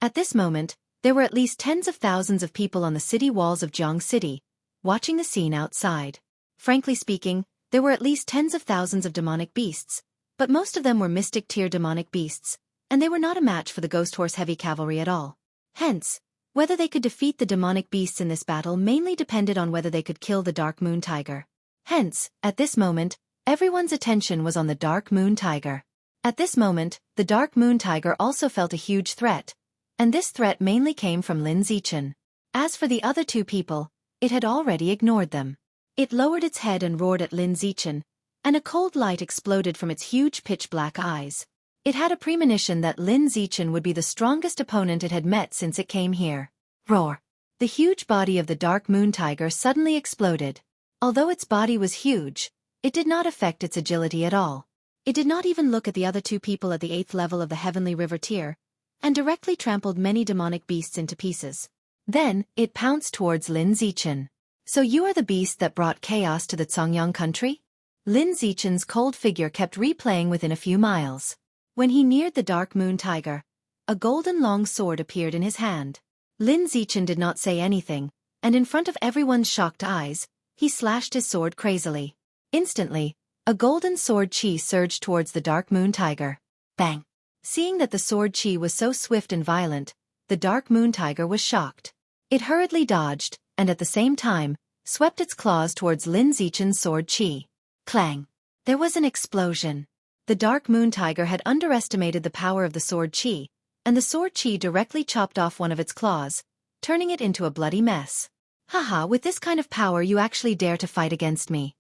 At this moment, there were at least tens of thousands of people on the city walls of Jiang City, watching the scene outside. Frankly speaking, there were at least tens of thousands of demonic beasts, but most of them were mystic-tier demonic beasts, and they were not a match for the ghost horse heavy cavalry at all. Hence, whether they could defeat the demonic beasts in this battle mainly depended on whether they could kill the Dark Moon Tiger. Hence, at this moment, everyone's attention was on the Dark Moon Tiger. At this moment, the Dark Moon Tiger also felt a huge threat, and this threat mainly came from Lin Zichin. As for the other two people, it had already ignored them. It lowered its head and roared at Lin Zichin, and a cold light exploded from its huge pitch-black eyes. It had a premonition that Lin Zichin would be the strongest opponent it had met since it came here. Roar! The huge body of the Dark Moon Tiger suddenly exploded. Although its body was huge, it did not affect its agility at all. It did not even look at the other two people at the 8th level of the Heavenly River tier, and directly trampled many demonic beasts into pieces. Then, it pounced towards Lin Zichin. "So you are the beast that brought chaos to the Congyang country?" Lin Zichin's cold figure kept replaying within a few miles. When he neared the Dark Moon Tiger, a golden long sword appeared in his hand. Lin Zichin did not say anything, and in front of everyone's shocked eyes, he slashed his sword crazily. Instantly, a golden sword chi surged towards the Dark Moon Tiger. Bang! Seeing that the sword chi was so swift and violent, the Dark Moon Tiger was shocked. It hurriedly dodged, and at the same time, swept its claws towards Lin Zichin's sword chi. Clang! There was an explosion. The Dark Moon Tiger had underestimated the power of the sword chi, and the sword chi directly chopped off one of its claws, turning it into a bloody mess. "Haha, with this kind of power you actually dare to fight against me.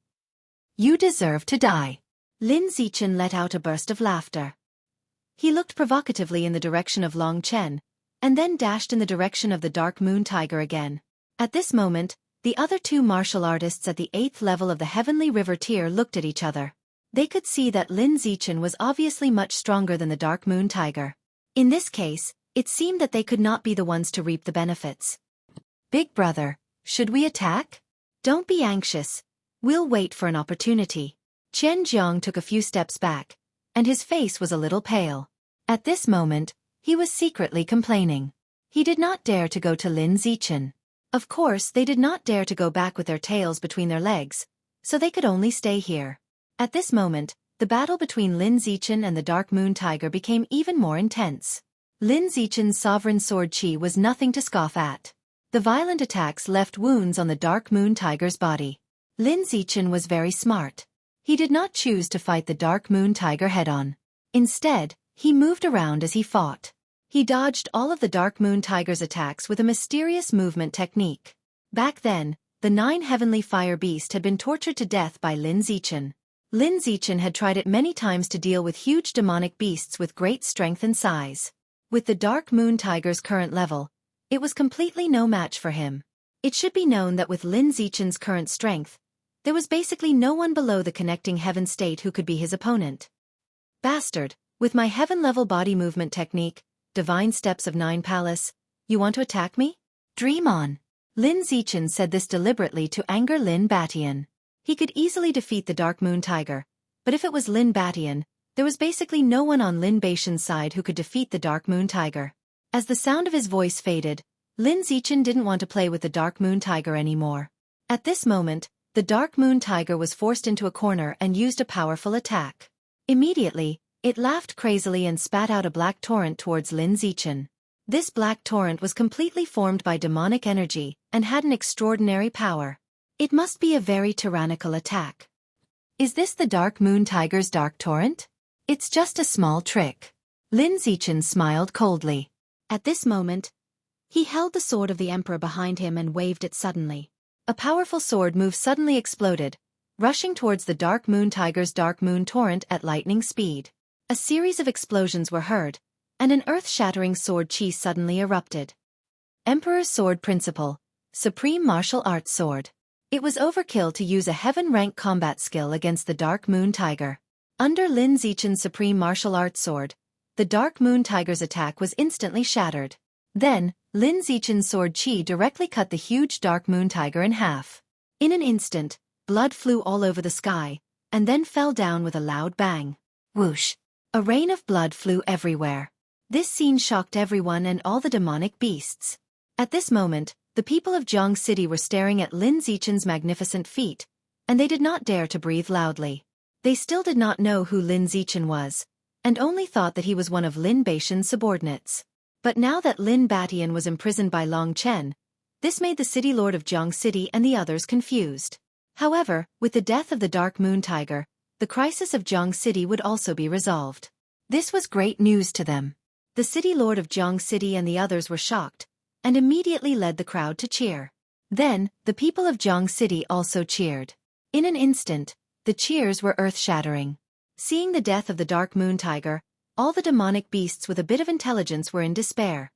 You deserve to die." Lin Zichin let out a burst of laughter. He looked provocatively in the direction of Long Chen, and then dashed in the direction of the Dark Moon Tiger again. At this moment, the other two martial artists at the 8th level of the Heavenly River tier looked at each other. They could see that Lin Zichin was obviously much stronger than the Dark Moon Tiger. In this case, it seemed that they could not be the ones to reap the benefits. "Big brother, should we attack?" "Don't be anxious. We'll wait for an opportunity." Chen Jiang took a few steps back, and his face was a little pale. At this moment, he was secretly complaining. He did not dare to go to Lin Zichin. Of course, they did not dare to go back with their tails between their legs, so they could only stay here. At this moment, the battle between Lin Zichin and the Dark Moon Tiger became even more intense. Lin Zichin's sovereign sword chi was nothing to scoff at. The violent attacks left wounds on the Dark Moon Tiger's body. Lin Zichin was very smart. He did not choose to fight the Dark Moon Tiger head-on. Instead, he moved around as he fought. He dodged all of the Dark Moon Tiger's attacks with a mysterious movement technique. Back then, the 9 Heavenly Fire Beast had been tortured to death by Lin Zichin. Lin Zichin had tried it many times to deal with huge demonic beasts with great strength and size. With the Dark Moon Tiger's current level, it was completely no match for him. It should be known that with Lin Zichin's current strength, there was basically no one below the connecting heaven state who could be his opponent. "Bastard, with my heaven-level body movement technique, Divine Steps of 9 Palace, you want to attack me? Dream on." Lin Zichen said this deliberately to anger Lin Batian. He could easily defeat the Dark Moon Tiger, but if it was Lin Batian, there was basically no one on Lin Baishan's side who could defeat the Dark Moon Tiger. As the sound of his voice faded, Lin Zichen didn't want to play with the Dark Moon Tiger anymore. At this moment, the Dark Moon Tiger was forced into a corner and used a powerful attack. Immediately, it laughed crazily and spat out a black torrent towards Lin Zichen. This black torrent was completely formed by demonic energy and had an extraordinary power. It must be a very tyrannical attack. Is this the Dark Moon Tiger's dark torrent? It's just a small trick. Lin Zichen smiled coldly. At this moment, he held the sword of the Emperor behind him and waved it suddenly. A powerful sword move suddenly exploded, rushing towards the Dark Moon Tiger's Dark Moon Torrent at lightning speed. A series of explosions were heard, and an earth-shattering sword chi suddenly erupted. Emperor's Sword Principle, Supreme Martial Arts Sword. It was overkill to use a heaven-rank combat skill against the Dark Moon Tiger. Under Lin Zichen's Supreme Martial Arts Sword, the Dark Moon Tiger's attack was instantly shattered. Then, Lin Zichen's sword chi directly cut the huge Dark Moon Tiger in half. In an instant, blood flew all over the sky, and then fell down with a loud bang. Whoosh! A rain of blood flew everywhere. This scene shocked everyone and all the demonic beasts. At this moment, the people of Jiang City were staring at Lin Zichen's magnificent feat, and they did not dare to breathe loudly. They still did not know who Lin Zichen was, and only thought that he was one of Lin Baishan's subordinates. But now that Lin Batian was imprisoned by Long Chen, this made the city lord of Jiang City and the others confused. However, with the death of the Dark Moon Tiger, the crisis of Jiang City would also be resolved. This was great news to them. The city lord of Jiang City and the others were shocked, and immediately led the crowd to cheer. Then, the people of Jiang City also cheered. In an instant, the cheers were earth-shattering. Seeing the death of the Dark Moon Tiger, all the demonic beasts with a bit of intelligence were in despair.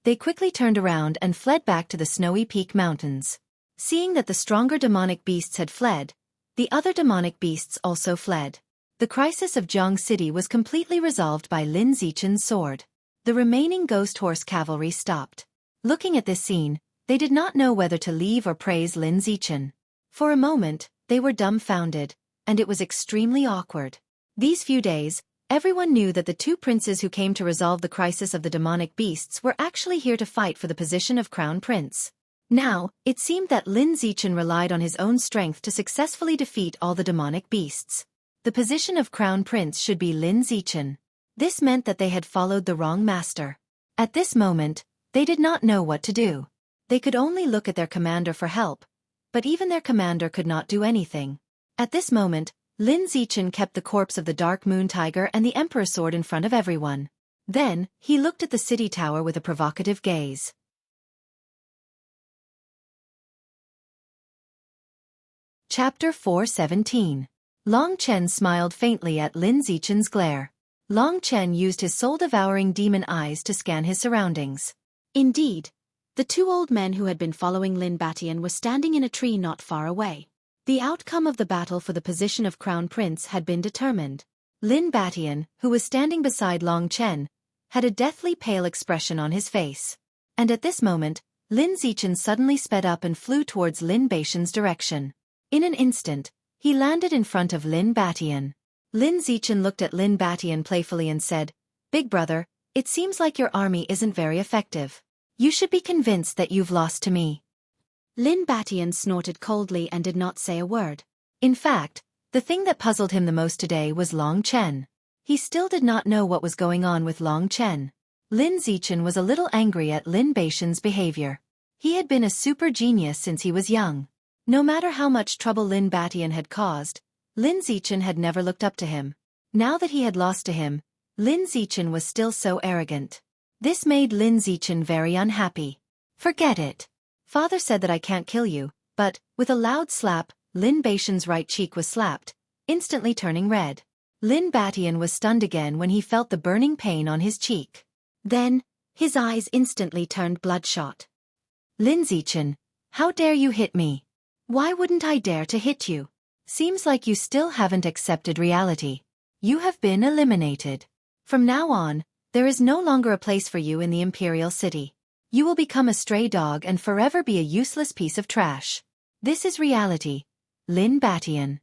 They quickly turned around and fled back to the snowy peak mountains. Seeing that the stronger demonic beasts had fled, the other demonic beasts also fled. The crisis of Jiang City was completely resolved by Lin Zichen's sword. The remaining ghost horse cavalry stopped. Looking at this scene, they did not know whether to leave or praise Lin Zichen. For a moment, they were dumbfounded, and it was extremely awkward. These few days, everyone knew that the two princes who came to resolve the crisis of the demonic beasts were actually here to fight for the position of crown prince. Now, it seemed that Lin Zichen relied on his own strength to successfully defeat all the demonic beasts. The position of crown prince should be Lin Zichen. This meant that they had followed the wrong master. At this moment, they did not know what to do. They could only look at their commander for help, but even their commander could not do anything. At this moment, Lin Zichen kept the corpse of the Dark Moon Tiger and the Emperor's sword in front of everyone. Then, he looked at the city tower with a provocative gaze. Chapter 4:17. Long Chen smiled faintly at Lin Zichen's glare. Long Chen used his soul-devouring demon eyes to scan his surroundings. Indeed, the two old men who had been following Lin Batian were standing in a tree not far away. The outcome of the battle for the position of crown prince had been determined. Lin Batian, who was standing beside Long Chen, had a deathly pale expression on his face. And at this moment, Lin Zichen suddenly sped up and flew towards Lin Baishan's direction. In an instant, he landed in front of Lin Batian. Lin Zichen looked at Lin Batian playfully and said, "Big brother, it seems like your army isn't very effective. You should be convinced that you've lost to me." Lin Batian snorted coldly and did not say a word. In fact, the thing that puzzled him the most today was Long Chen. He still did not know what was going on with Long Chen. Lin Zichen was a little angry at Lin Baishan's behavior. He had been a super genius since he was young. No matter how much trouble Lin Batian had caused, Lin Zichen had never looked up to him. Now that he had lost to him, Lin Zichen was still so arrogant. This made Lin Zichen very unhappy. "Forget it. Father said that I can't kill you," but, with a loud slap, Lin Baishan's right cheek was slapped, instantly turning red. Lin Batian was stunned again when he felt the burning pain on his cheek. Then, his eyes instantly turned bloodshot. "Lin Zichen, how dare you hit me? Why wouldn't I dare to hit you? Seems like you still haven't accepted reality. You have been eliminated. From now on, there is no longer a place for you in the Imperial City. You will become a stray dog and forever be a useless piece of trash. This is reality. Lin Batian.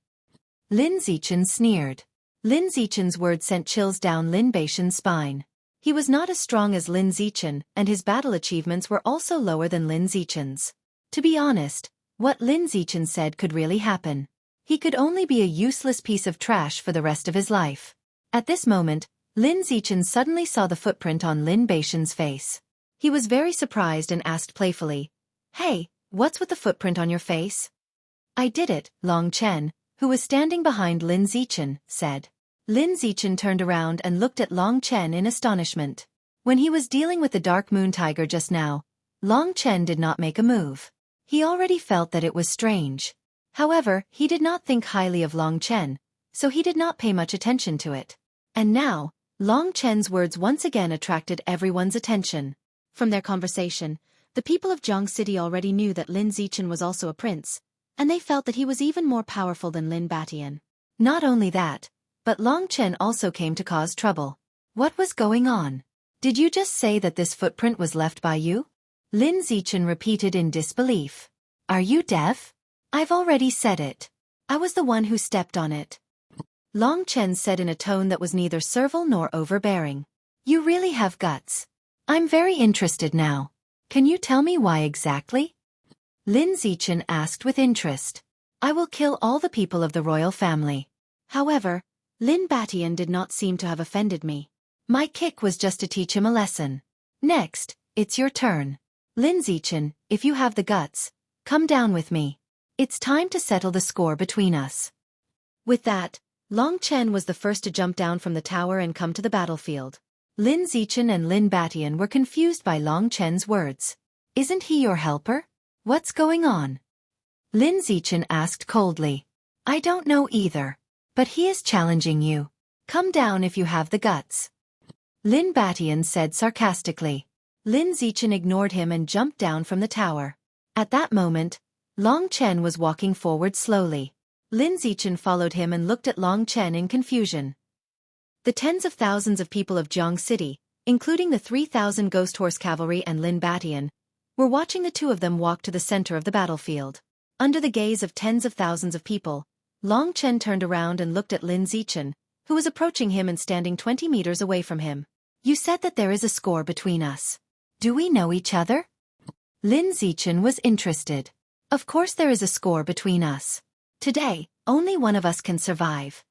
Lin Zichen sneered. Lin Zichen's word sent chills down Lin Batian's spine. He was not as strong as Lin Zichen, and his battle achievements were also lower than Lin Zichen's. To be honest, what Lin Zichen said could really happen. He could only be a useless piece of trash for the rest of his life. At this moment, Lin Zichen suddenly saw the footprint on Lin Batian's face. He was very surprised and asked playfully, "Hey, what's with the footprint on your face?" "I did it," Long Chen, who was standing behind Lin Zichen, said. Lin Zichen turned around and looked at Long Chen in astonishment. When he was dealing with the Dark Moon Tiger just now, Long Chen did not make a move. He already felt that it was strange. However, he did not think highly of Long Chen, so he did not pay much attention to it. And now, Long Chen's words once again attracted everyone's attention. From their conversation, the people of Jiang City already knew that Lin Zichen was also a prince, and they felt that he was even more powerful than Lin Batian. Not only that, but Long Chen also came to cause trouble. What was going on? Did you just say that this footprint was left by you? Lin Zichen repeated in disbelief. Are you deaf? I've already said it. I was the one who stepped on it. Long Chen said in a tone that was neither servile nor overbearing. You really have guts. I'm very interested now. Can you tell me why exactly? Lin Zichen asked with interest. I will kill all the people of the royal family. However, Lin Batian did not seem to have offended me. My kick was just to teach him a lesson. Next, it's your turn. Lin Zichen, if you have the guts, come down with me. It's time to settle the score between us. With that, Long Chen was the first to jump down from the tower and come to the battlefield. Lin Zichen and Lin Batian were confused by Long Chen's words. Isn't he your helper? What's going on? Lin Zichen asked coldly. I don't know either. But he is challenging you. Come down if you have the guts. Lin Batian said sarcastically. Lin Zichen ignored him and jumped down from the tower. At that moment, Long Chen was walking forward slowly. Lin Zichen followed him and looked at Long Chen in confusion. The tens of thousands of people of Jiang City, including the 3,000 Ghost Horse Cavalry and Lin Batian, were watching the two of them walk to the center of the battlefield. Under the gaze of tens of thousands of people, Long Chen turned around and looked at Lin Zichen, who was approaching him and standing 20 meters away from him. You said that there is a score between us. Do we know each other? Lin Zichen was interested. Of course there is a score between us. Today, only one of us can survive.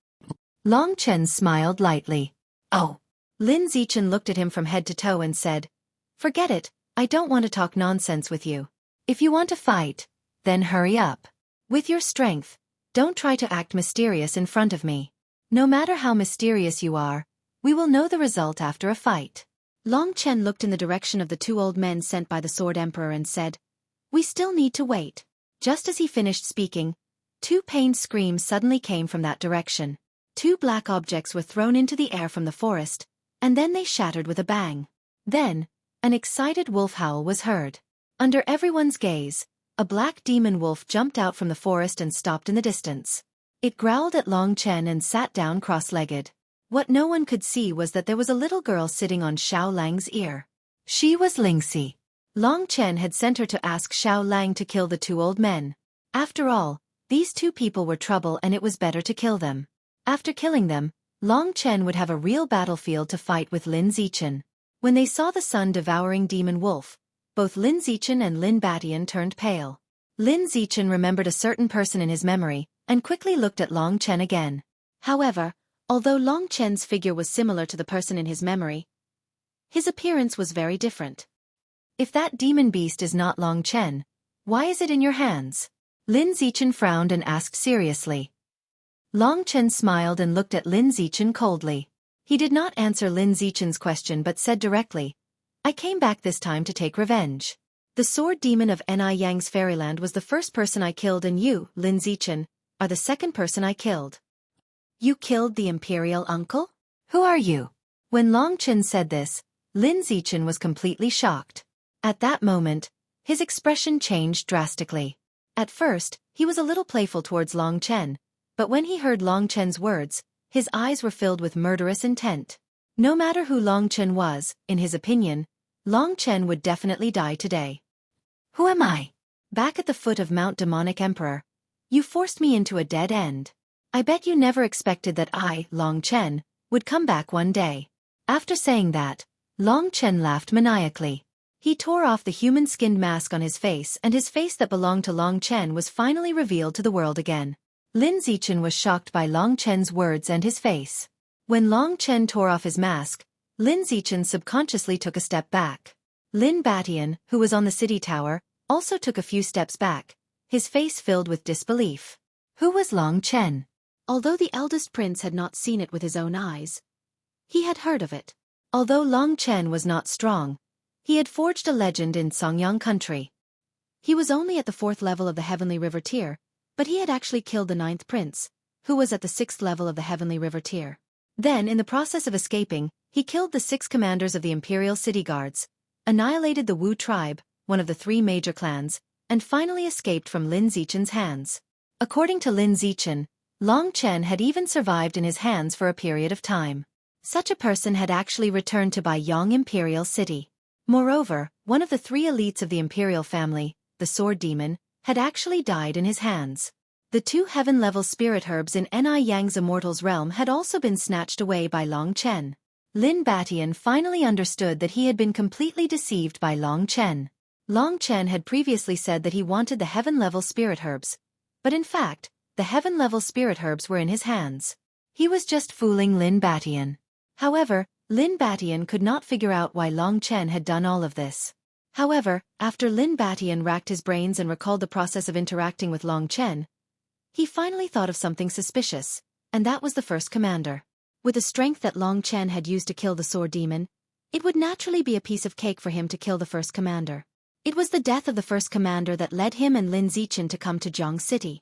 Long Chen smiled lightly. Oh. Lin Zichen looked at him from head to toe and said, Forget it, I don't want to talk nonsense with you. If you want to fight, then hurry up. With your strength, don't try to act mysterious in front of me. No matter how mysterious you are, we will know the result after a fight. Long Chen looked in the direction of the two old men sent by the Sword Emperor and said, We still need to wait. Just as he finished speaking, two pained screams suddenly came from that direction. Two black objects were thrown into the air from the forest, and then they shattered with a bang. Then, an excited wolf howl was heard. Under everyone's gaze, a black demon wolf jumped out from the forest and stopped in the distance. It growled at Long Chen and sat down cross-legged. What no one could see was that there was a little girl sitting on Xiao Lang's ear. She was Lingxi. Long Chen had sent her to ask Xiao Lang to kill the two old men. After all, these two people were trouble and it was better to kill them. After killing them, Long Chen would have a real battlefield to fight with Lin Zichen. When they saw the sun-devouring demon wolf, both Lin Zichen and Lin Batian turned pale. Lin Zichen remembered a certain person in his memory, and quickly looked at Long Chen again. However, although Long Chen's figure was similar to the person in his memory, his appearance was very different. If that demon beast is not Long Chen, why is it in your hands? Lin Zichen frowned and asked seriously. Long Chen smiled and looked at Lin Zichen coldly. He did not answer Lin Zichen's question but said directly, I came back this time to take revenge. The sword demon of Ni Yang's fairyland was the first person I killed and you, Lin Zichen, are the second person I killed. You killed the imperial uncle? Who are you? When Long Chen said this, Lin Zichen was completely shocked. At that moment, his expression changed drastically. At first, he was a little playful towards Long Chen, but when he heard Long Chen's words, his eyes were filled with murderous intent. No matter who Long Chen was, in his opinion, Long Chen would definitely die today. Who am I? Back at the foot of Mount Demonic Emperor. You forced me into a dead end. I bet you never expected that I, Long Chen, would come back one day. After saying that, Long Chen laughed maniacally. He tore off the human-skinned mask on his face, and his face that belonged to Long Chen was finally revealed to the world again. Lin Zichen was shocked by Long Chen's words and his face. When Long Chen tore off his mask, Lin Zichen subconsciously took a step back. Lin Batian, who was on the city tower, also took a few steps back, his face filled with disbelief. Who was Long Chen? Although the eldest prince had not seen it with his own eyes, he had heard of it. Although Long Chen was not strong, he had forged a legend in Songyang country. He was only at the 4th level of the Heavenly River tier, but he had actually killed the 9th prince, who was at the 6th level of the Heavenly River tier. Then, in the process of escaping, he killed the 6 commanders of the Imperial City Guards, annihilated the Wu tribe, one of the 3 major clans, and finally escaped from Lin Zichen's hands. According to Lin Zichen, Long Chen had even survived in his hands for a period of time. Such a person had actually returned to Baiyang Imperial City. Moreover, one of the 3 elites of the Imperial family, the Sword Demon, had actually died in his hands. The 2 heaven-level spirit herbs in Ni Yang's Immortal's realm had also been snatched away by Long Chen. Lin Batian finally understood that he had been completely deceived by Long Chen. Long Chen had previously said that he wanted the heaven-level spirit herbs, but in fact, the heaven-level spirit herbs were in his hands. He was just fooling Lin Batian. However, Lin Batian could not figure out why Long Chen had done all of this. However, after Lin Batian racked his brains and recalled the process of interacting with Long Chen, he finally thought of something suspicious, and that was the first commander. With the strength that Long Chen had used to kill the Sword Demon, it would naturally be a piece of cake for him to kill the first commander. It was the death of the first commander that led him and Lin Zichen to come to Jiang City.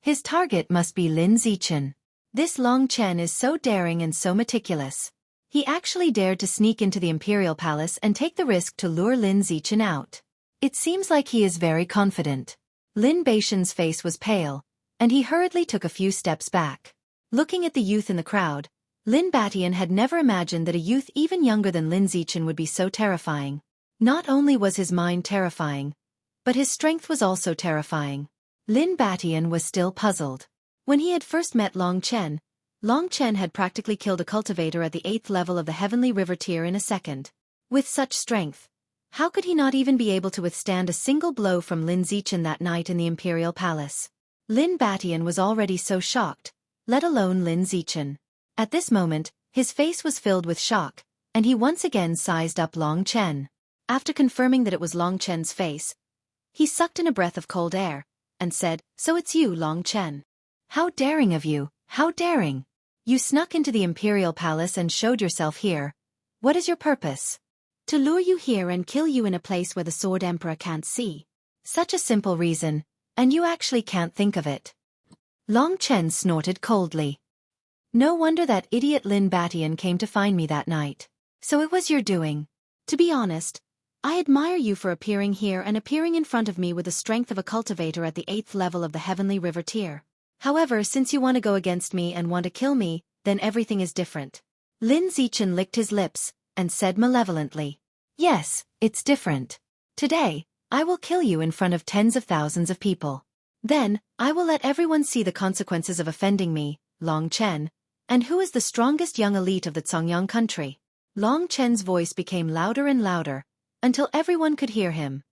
His target must be Lin Zichen. This Long Chen is so daring and so meticulous. He actually dared to sneak into the Imperial Palace and take the risk to lure Lin Zichen out. It seems like he is very confident. Lin Baishan's face was pale, and he hurriedly took a few steps back. Looking at the youth in the crowd, Lin Batian had never imagined that a youth even younger than Lin Zichen would be so terrifying. Not only was his mind terrifying, but his strength was also terrifying. Lin Batian was still puzzled. When he had first met Long Chen had practically killed a cultivator at the 8th level of the Heavenly River tier in a second. With such strength, how could he not even be able to withstand a single blow from Lin Zichen that night in the Imperial Palace? Lin Batian was already so shocked, let alone Lin Zichen. At this moment, his face was filled with shock, and he once again sized up Long Chen. After confirming that it was Long Chen's face, he sucked in a breath of cold air, and said, "So it's you, Long Chen. How daring of you, how daring! You snuck into the Imperial Palace and showed yourself here. What is your purpose?" "To lure you here and kill you in a place where the Sword Emperor can't see." "Such a simple reason, and you actually can't think of it." Long Chen snorted coldly. "No wonder that idiot Lin Batian came to find me that night. So it was your doing." "To be honest, I admire you for appearing here and appearing in front of me with the strength of a cultivator at the 8th level of the Heavenly River tier. However, since you want to go against me and want to kill me, then everything is different." Lin Zichen licked his lips and said malevolently, "Yes, it's different. Today, I will kill you in front of tens of thousands of people. Then, I will let everyone see the consequences of offending me, Long Chen, and who is the strongest young elite of the Songyang country." Long Chen's voice became louder and louder, until everyone could hear him.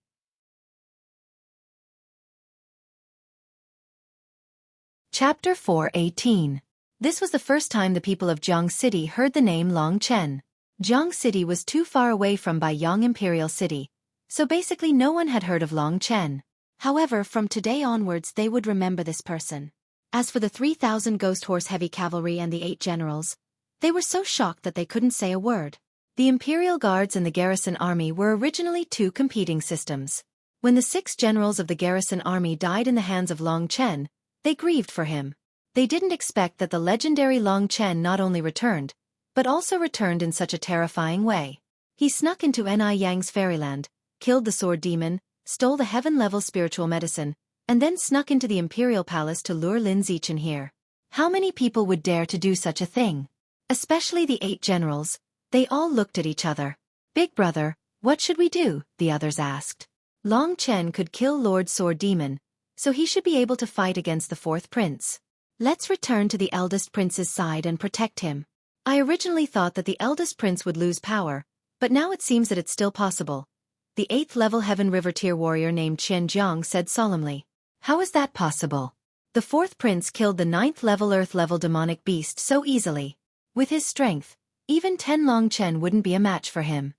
Chapter 4:18. This was the first time the people of Jiang City heard the name Long Chen. Jiang City was too far away from Baiyang Imperial City, so basically no one had heard of Long Chen. However, from today onwards they would remember this person. As for the 3,000 Ghost Horse Heavy Cavalry and the 8 generals, they were so shocked that they couldn't say a word. The Imperial Guards and the Garrison Army were originally 2 competing systems. When the 6 generals of the Garrison Army died in the hands of Long Chen, they grieved for him. They didn't expect that the legendary Long Chen not only returned, but also returned in such a terrifying way. He snuck into Ni Yang's fairyland, killed the Sword Demon, stole the heaven-level spiritual medicine, and then snuck into the Imperial Palace to lure Lin Zichen here. How many people would dare to do such a thing? Especially the 8 generals. They all looked at each other. "Big brother, What should we do? The others asked. Long Chen could kill Lord Sword Demon, so he should be able to fight against the fourth prince. Let's return to the eldest prince's side and protect him. I originally thought that the eldest prince would lose power, but now it seems that it's still possible. The 8th level Heaven River Tier warrior named Chen Jiang said solemnly. How is that possible? The fourth prince killed the 9th level Earth level demonic beast so easily. With his strength, even 10 Long Chen wouldn't be a match for him.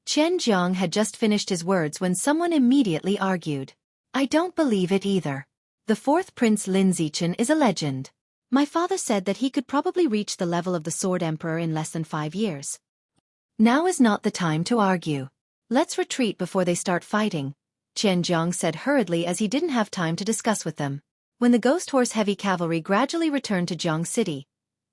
Chen Jiang had just finished his words when someone immediately argued. I don't believe it either. The fourth prince Lin Zichen is a legend. My father said that he could probably reach the level of the Sword Emperor in less than 5 years. Now is not the time to argue. Let's retreat before they start fighting, Chen Jiang said hurriedly as he didn't have time to discuss with them. When the Ghost Horse Heavy Cavalry gradually returned to Jiang City,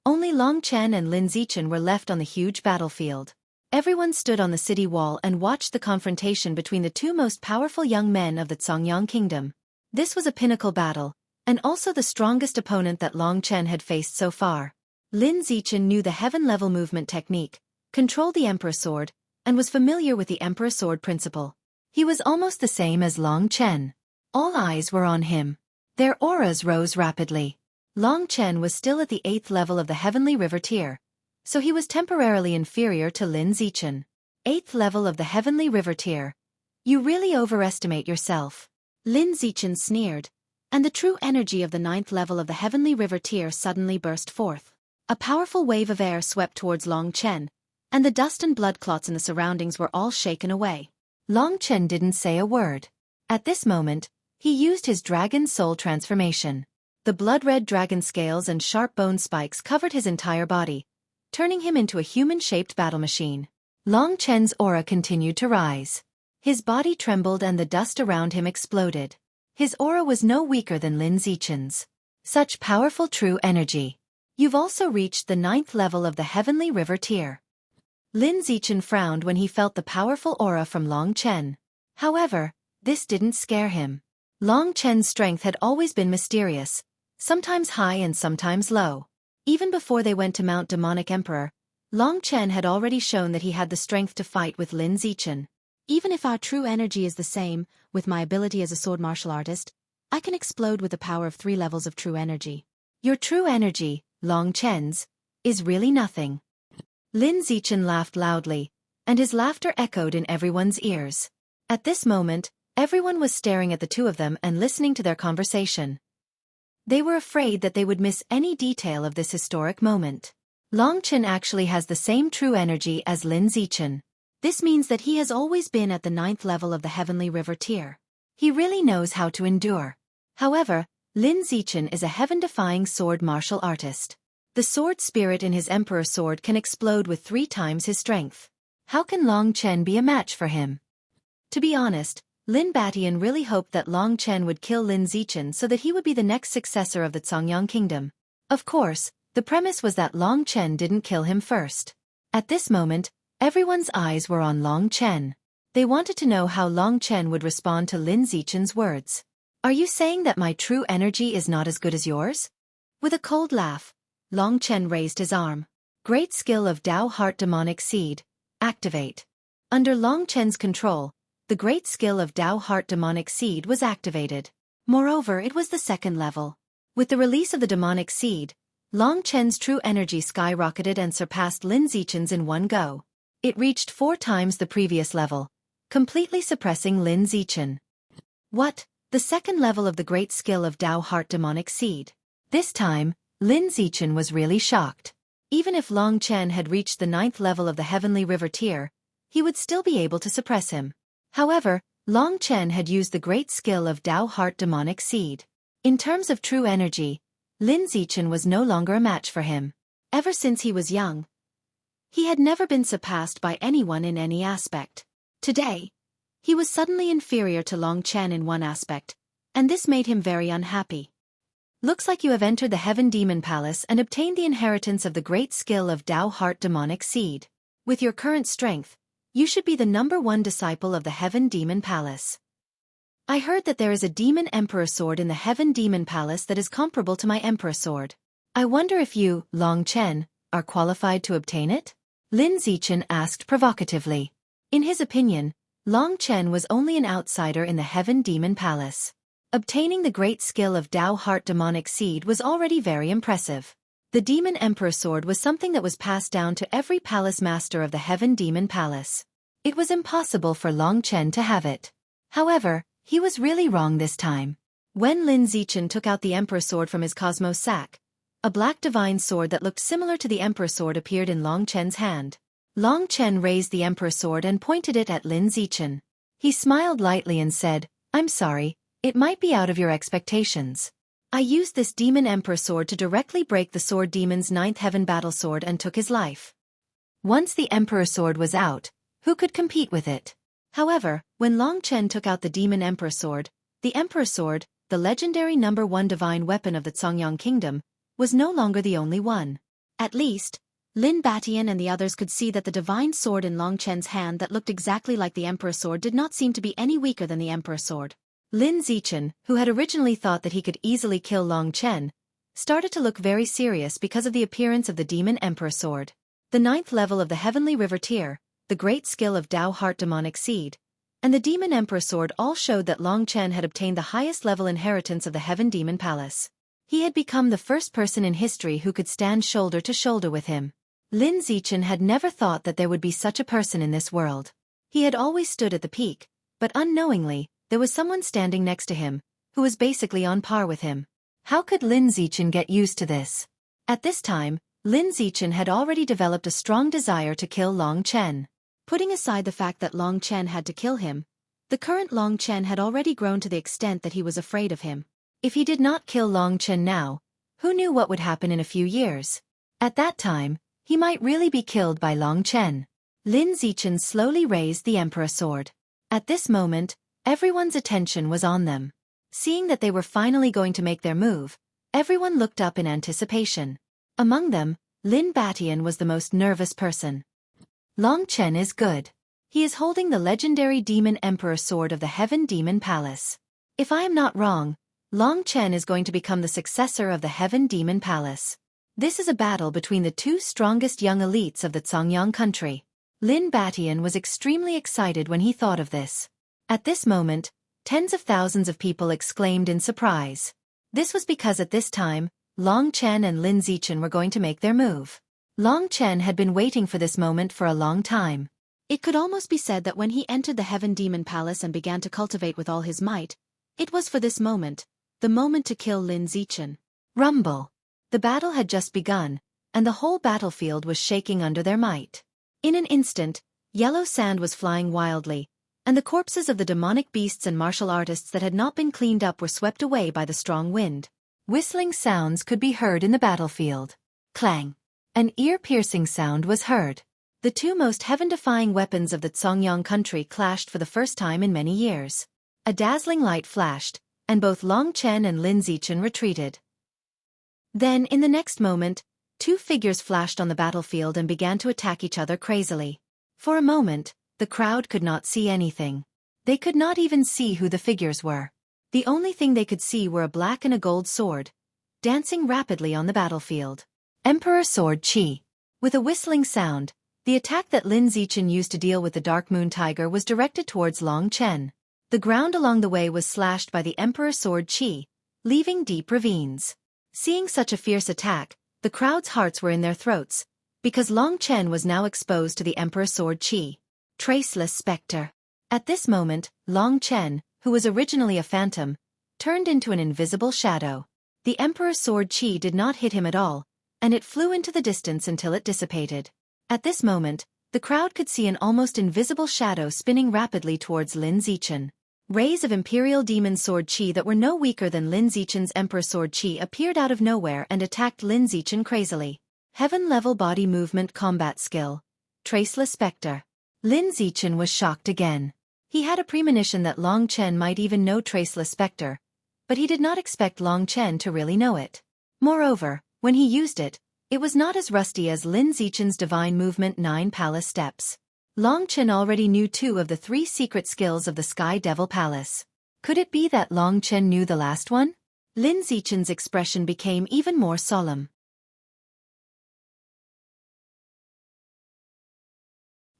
only Long Chen and Lin Zichen were left on the huge battlefield. Everyone stood on the city wall and watched the confrontation between the two most powerful young men of the Songyang Kingdom. This was a pinnacle battle, and also the strongest opponent that Long Chen had faced so far. Lin Zichen knew the heaven-level movement technique, controlled the Emperor Sword, and was familiar with the Emperor Sword principle. He was almost the same as Long Chen. All eyes were on him. Their auras rose rapidly. Long Chen was still at the 8th level of the Heavenly River Tier, so he was temporarily inferior to Lin Zichen. 8th level of the Heavenly River Tier. You really overestimate yourself. Lin Zichen sneered, and the true energy of the 9th level of the Heavenly River Tier suddenly burst forth. A powerful wave of air swept towards Long Chen, and the dust and blood clots in the surroundings were all shaken away. Long Chen didn't say a word. At this moment, he used his dragon soul transformation. The blood-red dragon scales and sharp bone spikes covered his entire body, turning him into a human-shaped battle machine. Long Chen's aura continued to rise. His body trembled and the dust around him exploded. His aura was no weaker than Lin Zichen's. Such powerful true energy. You've also reached the 9th level of the Heavenly River Tier. Lin Zichen frowned when he felt the powerful aura from Long Chen. However, this didn't scare him. Long Chen's strength had always been mysterious, sometimes high and sometimes low. Even before they went to Mount Demonic Emperor, Long Chen had already shown that he had the strength to fight with Lin Zichen. Even if our true energy is the same, with my ability as a sword martial artist, I can explode with the power of 3 levels of true energy. Your true energy, Long Chen's, is really nothing. Lin Zichen laughed loudly, and his laughter echoed in everyone's ears. At this moment, everyone was staring at the two of them and listening to their conversation. They were afraid that they would miss any detail of this historic moment. Long Chen actually has the same true energy as Lin Zichen. This means that he has always been at the 9th level of the Heavenly River Tier. He really knows how to endure. However, Lin Zichen is a heaven-defying sword martial artist. The sword spirit in his Emperor Sword can explode with 3 times his strength. How can Long Chen be a match for him? To be honest, Lin Batian really hoped that Long Chen would kill Lin Zichen so that he would be the next successor of the Songyang Kingdom. Of course, the premise was that Long Chen didn't kill him first. At this moment, everyone's eyes were on Long Chen. They wanted to know how Long Chen would respond to Lin Zichen's words. Are you saying that my true energy is not as good as yours? With a cold laugh, Long Chen raised his arm. Great skill of Dao Heart Demonic Seed. Activate. Under Long Chen's control, the great skill of Dao Heart Demonic Seed was activated. Moreover, it was the 2nd level. With the release of the Demonic Seed, Long Chen's true energy skyrocketed and surpassed Lin Zichen's in one go. It reached 4 times the previous level, completely suppressing Lin Zichen. What? The 2nd level of the great skill of Dao Heart Demonic Seed. This time, Lin Zichen was really shocked. Even if Long Chen had reached the 9th level of the Heavenly River Tier, he would still be able to suppress him. However, Long Chen had used the great skill of Dao Heart Demonic Seed. In terms of true energy, Lin Zichen was no longer a match for him. Ever since he was young, he had never been surpassed by anyone in any aspect. Today, he was suddenly inferior to Long Chen in one aspect, and this made him very unhappy. Looks like you have entered the Heaven Demon Palace and obtained the inheritance of the great skill of Dao Heart Demonic Seed. With your current strength, you should be the #1 disciple of the Heaven Demon Palace. I heard that there is a Demon Emperor Sword in the Heaven Demon Palace that is comparable to my Emperor Sword. I wonder if you, Long Chen, are qualified to obtain it? Lin Zichen asked provocatively. In his opinion, Long Chen was only an outsider in the Heaven Demon Palace. Obtaining the great skill of Tao Heart Demonic Seed was already very impressive. The Demon Emperor Sword was something that was passed down to every palace master of the Heaven Demon Palace. It was impossible for Long Chen to have it. However, he was really wrong this time. When Lin Zichen took out the Emperor Sword from his Cosmos sack, a black divine sword that looked similar to the Emperor Sword appeared in Long Chen's hand. Long Chen raised the Emperor Sword and pointed it at Lin Zichen. He smiled lightly and said, "I'm sorry, it might be out of your expectations. I used this Demon Emperor Sword to directly break the Sword Demon's 9th Heaven Battle Sword and took his life." Once the Emperor Sword was out, who could compete with it? However, when Long Chen took out the Demon Emperor Sword, the Emperor Sword, the legendary #1 divine weapon of the Songyang Kingdom, was no longer the only one. At least, Lin Batian and the others could see that the divine sword in Long Chen's hand that looked exactly like the Emperor Sword did not seem to be any weaker than the Emperor Sword. Lin Zichen, who had originally thought that he could easily kill Long Chen, started to look very serious because of the appearance of the Demon Emperor Sword. The 9th level of the Heavenly River Tier, the great skill of Tao Heart Demonic Seed, and the Demon Emperor Sword all showed that Long Chen had obtained the highest level inheritance of the Heaven Demon Palace. He had become the first person in history who could stand shoulder to shoulder with him. Lin Zichen had never thought that there would be such a person in this world. He had always stood at the peak, but unknowingly, there was someone standing next to him, who was basically on par with him. How could Lin Zichen get used to this? At this time, Lin Zichen had already developed a strong desire to kill Long Chen. Putting aside the fact that Long Chen had to kill him, the current Long Chen had already grown to the extent that he was afraid of him. If he did not kill Long Chen now, who knew what would happen in a few years? At that time, he might really be killed by Long Chen. Lin Zichen slowly raised the Emperor Sword. At this moment, everyone's attention was on them. Seeing that they were finally going to make their move, everyone looked up in anticipation. Among them, Lin Batian was the most nervous person. Long Chen is good. He is holding the legendary Demon Emperor Sword of the Heaven Demon Palace. If I am not wrong, Long Chen is going to become the successor of the Heaven Demon Palace. This is a battle between the two strongest young elites of the Songyang country. Lin Batian was extremely excited when he thought of this. At this moment, tens of thousands of people exclaimed in surprise. This was because at this time, Long Chen and Lin Zichen were going to make their move. Long Chen had been waiting for this moment for a long time. It could almost be said that when he entered the Heaven Demon Palace and began to cultivate with all his might, it was for this moment, the moment to kill Lin Zichen. Rumble. The battle had just begun, and the whole battlefield was shaking under their might. In an instant, yellow sand was flying wildly, and the corpses of the demonic beasts and martial artists that had not been cleaned up were swept away by the strong wind. Whistling sounds could be heard in the battlefield. Clang. An ear-piercing sound was heard. The two most heaven-defying weapons of the Songyang country clashed for the first time in many years. A dazzling light flashed, and both Long Chen and Lin Zichen retreated. Then, in the next moment, two figures flashed on the battlefield and began to attack each other crazily. For a moment, the crowd could not see anything. They could not even see who the figures were. The only thing they could see were a black and a gold sword, dancing rapidly on the battlefield. Emperor Sword Qi. With a whistling sound, the attack that Lin Zichen used to deal with the Dark Moon Tiger was directed towards Long Chen. The ground along the way was slashed by the Emperor Sword Qi, leaving deep ravines. Seeing such a fierce attack, the crowd's hearts were in their throats, because Long Chen was now exposed to the Emperor Sword Qi. Traceless Spectre. At this moment, Long Chen, who was originally a phantom, turned into an invisible shadow. The Emperor Sword Qi did not hit him at all, and it flew into the distance until it dissipated. At this moment, the crowd could see an almost invisible shadow spinning rapidly towards Lin Zichen. Rays of Imperial Demon Sword Qi that were no weaker than Lin Zichen's Emperor Sword Qi appeared out of nowhere and attacked Lin Zichen crazily. Heaven-level body movement combat skill. Traceless Spectre. Lin Zichen was shocked again. He had a premonition that Long Chen might even know Traceless Spectre, but he did not expect Long Chen to really know it. Moreover, when he used it, it was not as rusty as Lin Zichen's Divine Movement 9 Palace Steps. Long Chen already knew 2 of the 3 secret skills of the Sky Devil Palace. Could it be that Long Chen knew the last one? Lin Zichen's expression became even more solemn.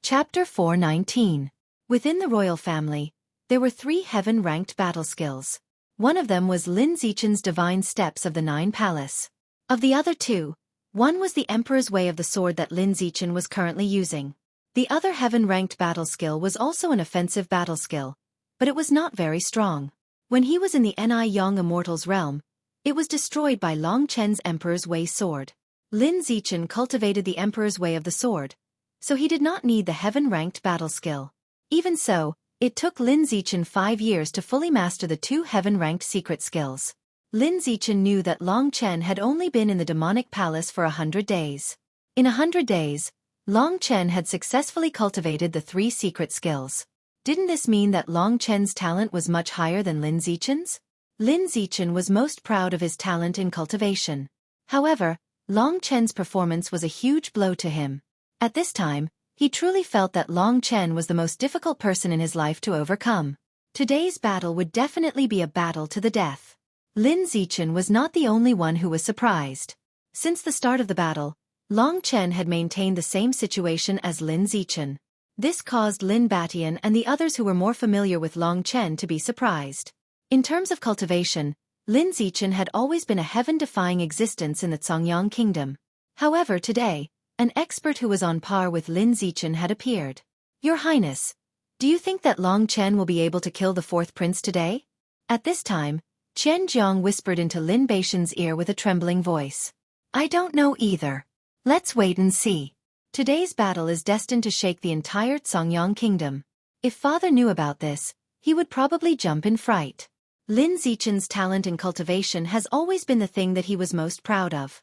Chapter 419. Within the royal family, there were 3 heaven-ranked battle skills. One of them was Lin Zichen's divine steps of the 9 palace. Of the other 2, one was the Emperor's Way of the sword that Lin Zichen was currently using. The other heaven-ranked battle skill was also an offensive battle skill, but it was not very strong. When he was in the Ni Yang Immortal's realm, it was destroyed by Long Chen's Emperor's Way sword. Lin Zichen cultivated the Emperor's Way of the sword, so he did not need the heaven-ranked battle skill. Even so, it took Lin Zichen 5 years to fully master the 2 heaven-ranked secret skills. Lin Zichen knew that Long Chen had only been in the demonic palace for 100 days. In 100 days, Long Chen had successfully cultivated the 3 secret skills. Didn't this mean that Long Chen's talent was much higher than Lin Zichen's? Lin Zichen was most proud of his talent in cultivation. However, Long Chen's performance was a huge blow to him. At this time, he truly felt that Long Chen was the most difficult person in his life to overcome. Today's battle would definitely be a battle to the death. Lin Zichen was not the only one who was surprised. Since the start of the battle, Long Chen had maintained the same situation as Lin Zichen. This caused Lin Batian and the others who were more familiar with Long Chen to be surprised. In terms of cultivation, Lin Zichen had always been a heaven-defying existence in the Songyang Kingdom. However, today, an expert who was on par with Lin Zichen had appeared. Your Highness, do you think that Long Chen will be able to kill the 4th prince today? At this time, Qian Jiang whispered into Lin Batian's ear with a trembling voice. I don't know either. Let's wait and see. Today's battle is destined to shake the entire Songyang Kingdom. If father knew about this, he would probably jump in fright. Lin Zichen's talent in cultivation has always been the thing that he was most proud of.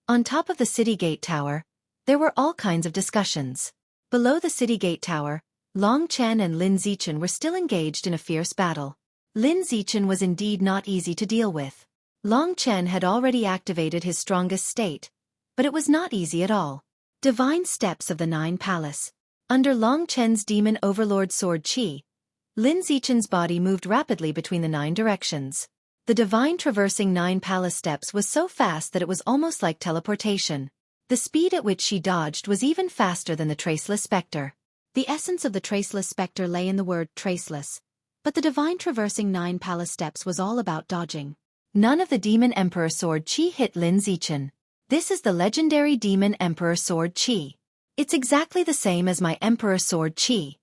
On top of the city gate tower, there were all kinds of discussions. Below the city gate tower, Long Chen and Lin Zichen were still engaged in a fierce battle. Lin Zichen was indeed not easy to deal with. Long Chen had already activated his strongest state, but it was not easy at all. Divine steps of the 9 palace. Under Long Chen's demon overlord sword Qi, Lin Zichen's body moved rapidly between the 9 directions. The divine traversing 9 palace steps was so fast that it was almost like teleportation. The speed at which she dodged was even faster than the traceless specter. The essence of the traceless specter lay in the word traceless, but the divine traversing 9 palace steps was all about dodging. None of the demon emperor sword Qi hit Lin Zichen. This is the legendary demon emperor sword Qi. It's exactly the same as my emperor sword Qi.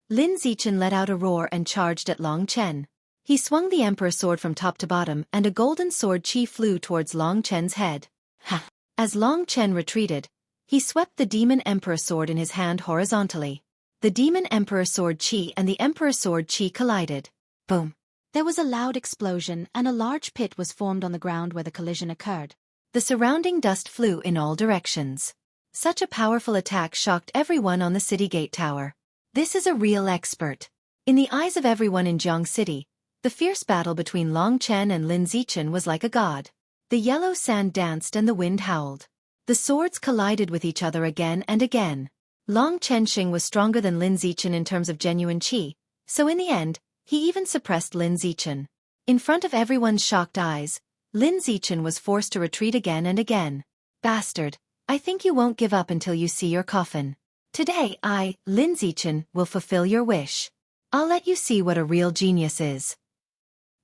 Lin Zichen let out a roar and charged at Long Chen. He swung the emperor sword from top to bottom and a golden sword Qi flew towards Long Chen's head. Ha! As Long Chen retreated, he swept the demon emperor sword in his hand horizontally. The demon emperor sword Qi and the emperor sword Qi collided. Boom! There was a loud explosion and a large pit was formed on the ground where the collision occurred. The surrounding dust flew in all directions. Such a powerful attack shocked everyone on the city gate tower. This is a real expert. In the eyes of everyone in Jiang City, the fierce battle between Long Chen and Lin Zichen was like a god. The yellow sand danced and the wind howled. The swords collided with each other again and again. Long Chenxing was stronger than Lin Zichen in terms of genuine qi, so in the end, he even suppressed Lin Zichen. In front of everyone's shocked eyes, Lin Zichen was forced to retreat again and again. Bastard, I think you won't give up until you see your coffin. Today I, Lin Zichen, will fulfill your wish. I'll let you see what a real genius is.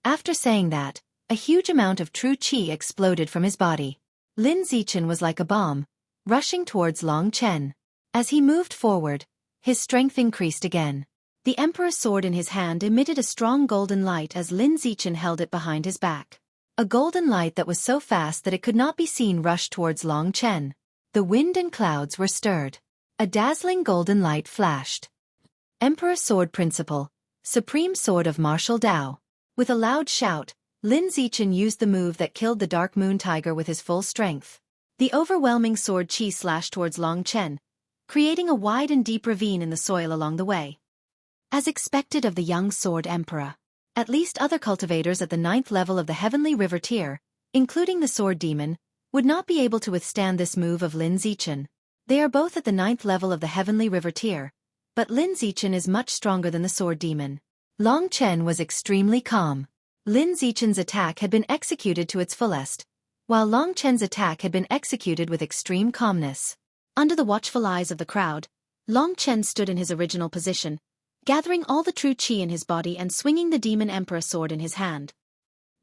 After saying that, a huge amount of true qi exploded from his body. Lin Zichen was like a bomb, rushing towards Long Chen. As he moved forward, his strength increased again. The emperor's sword in his hand emitted a strong golden light as Lin Zichen held it behind his back. A golden light that was so fast that it could not be seen rushed towards Long Chen. The wind and clouds were stirred. A dazzling golden light flashed. Emperor Sword Principle, Supreme Sword of Martial Dao. With a loud shout, Lin Zichen used the move that killed the Dark Moon Tiger with his full strength. The overwhelming sword qi slashed towards Long Chen, creating a wide and deep ravine in the soil along the way. As expected of the young Sword Emperor, at least other cultivators at the 9th level of the Heavenly River tier, including the Sword Demon, would not be able to withstand this move of Lin Zichen. They are both at the 9th level of the Heavenly River tier, but Lin Zichen is much stronger than the Sword Demon. Long Chen was extremely calm. Lin Zichen's attack had been executed to its fullest, while Long Chen's attack had been executed with extreme calmness. Under the watchful eyes of the crowd, Long Chen stood in his original position, gathering all the true qi in his body and swinging the Demon Emperor sword in his hand.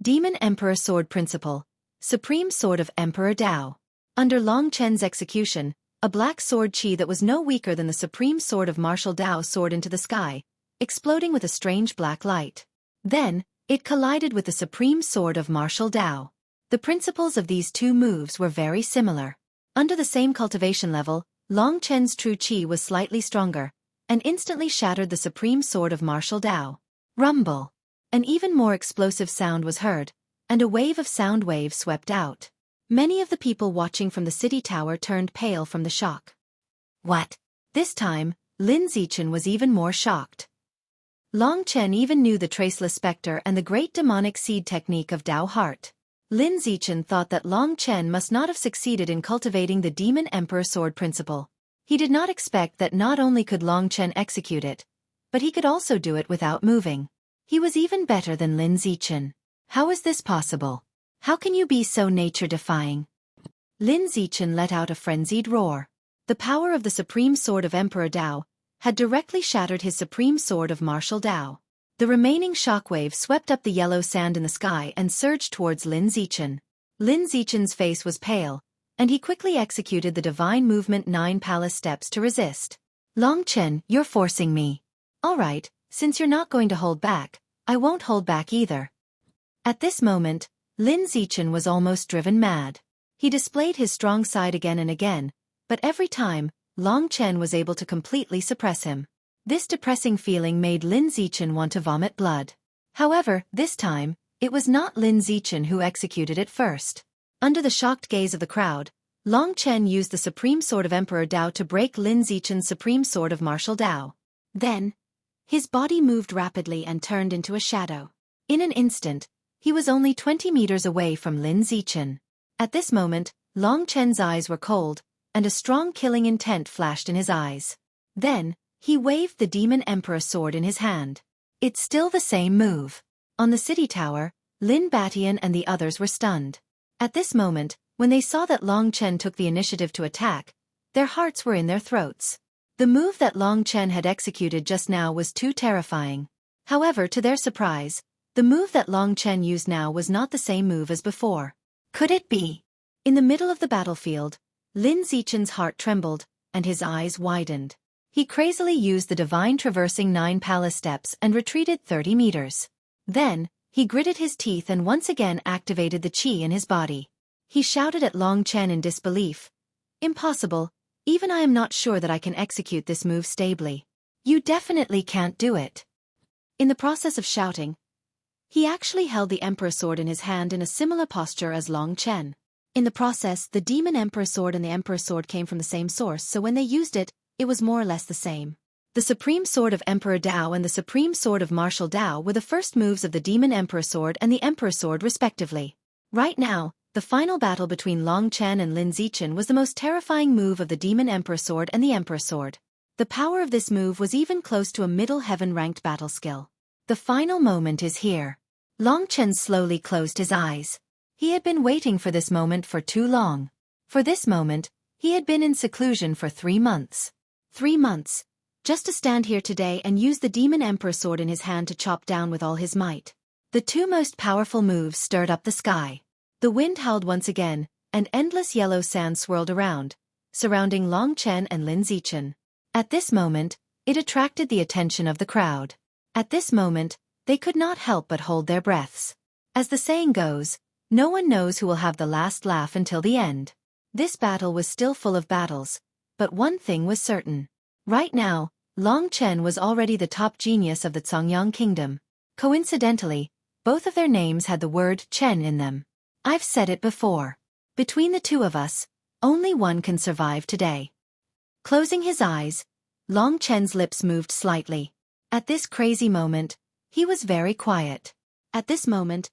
Demon Emperor Sword Principle, Supreme Sword of Emperor Tao. Under Long Chen's execution, a black sword qi that was no weaker than the Supreme Sword of Martial Tao soared into the sky, exploding with a strange black light. Then, it collided with the Supreme Sword of Martial Tao. The principles of these two moves were very similar. Under the same cultivation level, Long Chen's true qi was slightly stronger, and instantly shattered the Supreme Sword of Martial Tao. Rumble. An even more explosive sound was heard, and a wave of sound waves swept out. Many of the people watching from the city tower turned pale from the shock. What? This time, Lin Zichen was even more shocked. Long Chen even knew the Traceless Spectre and the great demonic seed technique of Tao Heart. Lin Zichen thought that Long Chen must not have succeeded in cultivating the Demon Emperor Sword Principle. He did not expect that not only could Long Chen execute it, but he could also do it without moving. He was even better than Lin Zichen. How is this possible? How can you be so nature-defying? Lin Zichen let out a frenzied roar. The power of the Supreme Sword of Emperor Tao had directly shattered his Supreme Sword of Martial Tao. The remaining shockwave swept up the yellow sand in the sky and surged towards Lin Zichen. Lin Zichen's face was pale, and he quickly executed the Divine Movement 9 Palace Steps to resist. Long Chen, you're forcing me. All right, since you're not going to hold back, I won't hold back either. At this moment, Lin Zichen was almost driven mad. He displayed his strong side again and again, but every time, Long Chen was able to completely suppress him. This depressing feeling made Lin Zichen want to vomit blood. However, this time, it was not Lin Zichen who executed it first. Under the shocked gaze of the crowd, Long Chen used the Supreme Sword of Emperor Tao to break Lin Zichen's Supreme Sword of Martial Tao. Then, his body moved rapidly and turned into a shadow. In an instant, he was only 20 meters away from Lin Zichen. At this moment, Long Chen's eyes were cold, and a strong killing intent flashed in his eyes. Then, he waved the Demon Emperor sword in his hand. It's still the same move. On the city tower, Lin Batian and the others were stunned. At this moment, when they saw that Long Chen took the initiative to attack, their hearts were in their throats. The move that Long Chen had executed just now was too terrifying. However, to their surprise, the move that Long Chen used now was not the same move as before. Could it be? In the middle of the battlefield, Lin Zichen's heart trembled, and his eyes widened. He crazily used the Divine Traversing 9 Palace Steps and retreated 30 meters. Then, he gritted his teeth and once again activated the qi in his body. He shouted at Long Chen in disbelief. Impossible, even I am not sure that I can execute this move stably. You definitely can't do it. In the process of shouting, he actually held the Emperor Sword in his hand in a similar posture as Long Chen. In the process, the Demon Emperor Sword and the Emperor Sword came from the same source, so when they used it, it was more or less the same. The Supreme Sword of Emperor Tao and the Supreme Sword of Martial Tao were the first moves of the Demon Emperor Sword and the Emperor Sword respectively. Right now, the final battle between Long Chen and Lin Zichen was the most terrifying move of the Demon Emperor Sword and the Emperor Sword. The power of this move was even close to a middle heaven-ranked battle skill. The final moment is here. Long Chen slowly closed his eyes. He had been waiting for this moment for too long. For this moment, he had been in seclusion for 3 months. 3 months. Just to stand here today and use the Demon Emperor Sword in his hand to chop down with all his might. The two most powerful moves stirred up the sky. The wind howled once again, and endless yellow sand swirled around, surrounding Long Chen and Lin Zichen. At this moment, it attracted the attention of the crowd. At this moment, they could not help but hold their breaths. As the saying goes, no one knows who will have the last laugh until the end. This battle was still full of battles, but one thing was certain. Right now, Long Chen was already the top genius of the Zongyang Kingdom. Coincidentally, both of their names had the word Chen in them. I've said it before. Between the two of us, only one can survive today. Closing his eyes, Long Chen's lips moved slightly. At this crazy moment, he was very quiet. At this moment,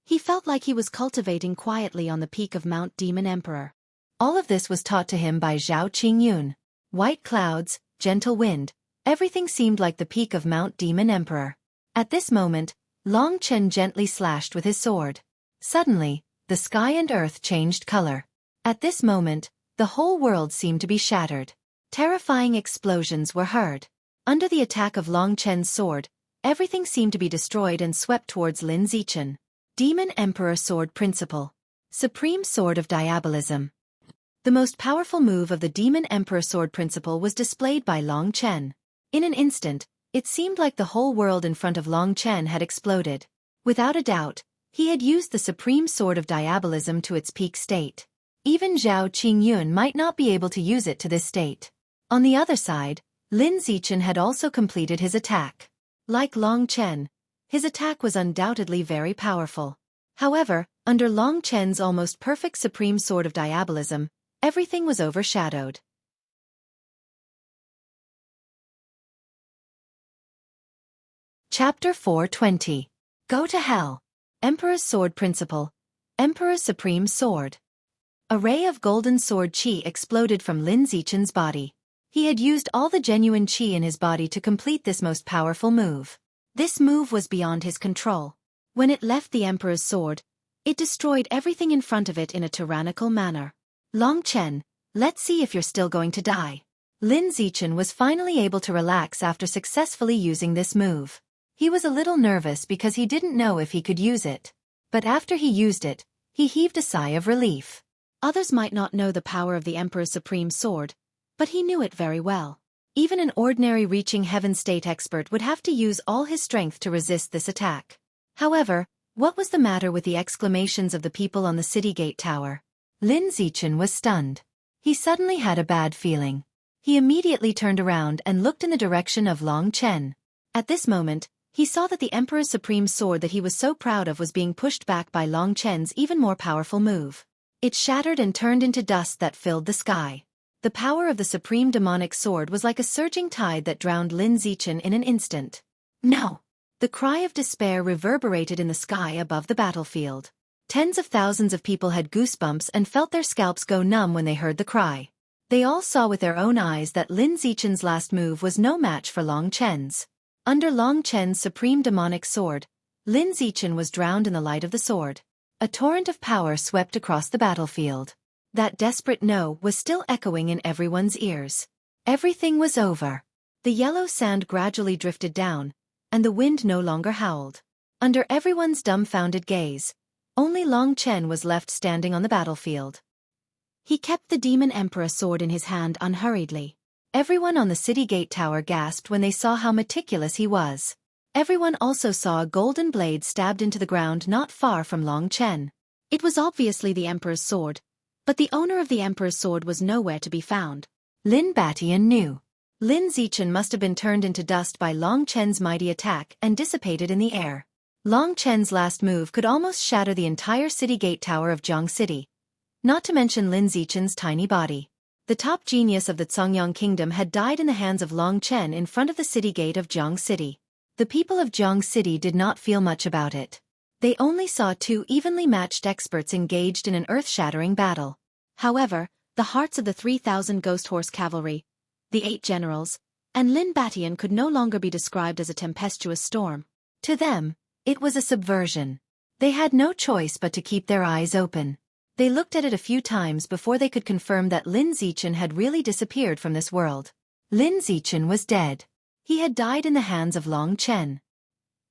he felt like he was cultivating quietly on the peak of Mount Demon Emperor. All of this was taught to him by Zhao Qingyun. White clouds, gentle wind, everything seemed like the peak of Mount Demon Emperor. At this moment, Long Chen gently slashed with his sword. Suddenly, the sky and earth changed color. At this moment, the whole world seemed to be shattered. Terrifying explosions were heard. Under the attack of Long Chen's sword, everything seemed to be destroyed and swept towards Lin Zichen. Demon Emperor Sword Principle. Supreme Sword of Diabolism. The most powerful move of the Demon Emperor Sword Principle was displayed by Long Chen. In an instant, it seemed like the whole world in front of Long Chen had exploded. Without a doubt, he had used the Supreme Sword of Diabolism to its peak state. Even Zhao Qingyun might not be able to use it to this state. On the other side, Lin Zichen had also completed his attack. Like Long Chen, his attack was undoubtedly very powerful. However, under Long Chen's almost perfect Supreme Sword of Diabolism, everything was overshadowed. Chapter 420. Go to Hell. Emperor's Sword Principle. Emperor's Supreme Sword. A ray of golden sword qi exploded from Lin Zichen's body. He had used all the genuine qi in his body to complete this most powerful move. This move was beyond his control. When it left the Emperor's sword, it destroyed everything in front of it in a tyrannical manner. Long Chen, let's see if you're still going to die. Lin Zichen was finally able to relax after successfully using this move. He was a little nervous because he didn't know if he could use it. But after he used it, he heaved a sigh of relief. Others might not know the power of the Emperor's Supreme Sword, but he knew it very well. Even an ordinary reaching heaven state expert would have to use all his strength to resist this attack. However, what was the matter with the exclamations of the people on the city gate tower? Lin Zichen was stunned. He suddenly had a bad feeling. He immediately turned around and looked in the direction of Long Chen. At this moment, he saw that the Emperor's Supreme Sword that he was so proud of was being pushed back by Long Chen's even more powerful move. It shattered and turned into dust that filled the sky. The power of the Supreme Demonic Sword was like a surging tide that drowned Lin Zichen in an instant. No! The cry of despair reverberated in the sky above the battlefield. Tens of thousands of people had goosebumps and felt their scalps go numb when they heard the cry. They all saw with their own eyes that Lin Zichen's last move was no match for Long Chen's. Under Long Chen's Supreme Demonic Sword, Lin Zichen was drowned in the light of the sword. A torrent of power swept across the battlefield. That desperate no was still echoing in everyone's ears. Everything was over. The yellow sand gradually drifted down, and the wind no longer howled. Under everyone's dumbfounded gaze, only Long Chen was left standing on the battlefield. He kept the Demon Emperor sword in his hand unhurriedly. Everyone on the city gate tower gasped when they saw how meticulous he was. Everyone also saw a golden blade stabbed into the ground not far from Long Chen. It was obviously the Emperor's sword, but the owner of the Emperor's sword was nowhere to be found. Lin Batian knew. Lin Zichen must have been turned into dust by Long Chen's mighty attack and dissipated in the air. Long Chen's last move could almost shatter the entire city gate tower of Jiang City, not to mention Lin Zichen's tiny body. The top genius of the Songyang Kingdom had died in the hands of Long Chen in front of the city gate of Jiang City. The people of Jiang City did not feel much about it. They only saw two evenly matched experts engaged in an earth-shattering battle. However, the hearts of the 3,000 Ghost Horse Cavalry, the 8 generals, and Lin Batian could no longer be described as a tempestuous storm. To them, it was a subversion. They had no choice but to keep their eyes open. They looked at it a few times before they could confirm that Lin Zichen had really disappeared from this world. Lin Zichen was dead. He had died in the hands of Long Chen.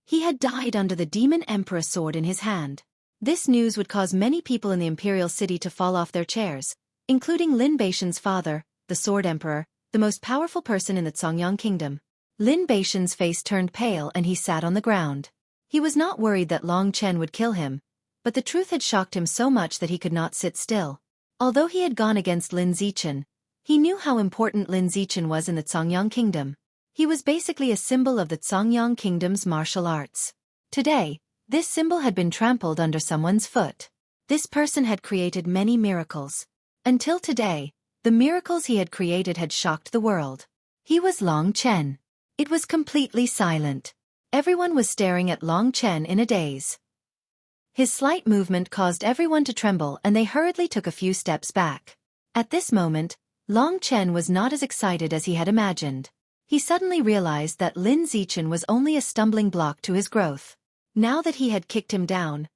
He had died under the Demon Emperor sword in his hand. This news would cause many people in the Imperial City to fall off their chairs, including Lin Baishan's father, the Sword Emperor, the most powerful person in the Songyang Kingdom. Lin Baishan's face turned pale and he sat on the ground. He was not worried that Long Chen would kill him, but the truth had shocked him so much that he could not sit still. Although he had gone against Lin Zichen, he knew how important Lin Zichen was in the Songyang Kingdom. He was basically a symbol of the Songyang Kingdom's martial arts. Today, this symbol had been trampled under someone's foot. This person had created many miracles. Until today, the miracles he had created had shocked the world. He was Long Chen. It was completely silent. Everyone was staring at Long Chen in a daze. His slight movement caused everyone to tremble and they hurriedly took a few steps back. At this moment, Long Chen was not as excited as he had imagined. He suddenly realized that Lin Zichen was only a stumbling block to his growth. Now that he had kicked him down,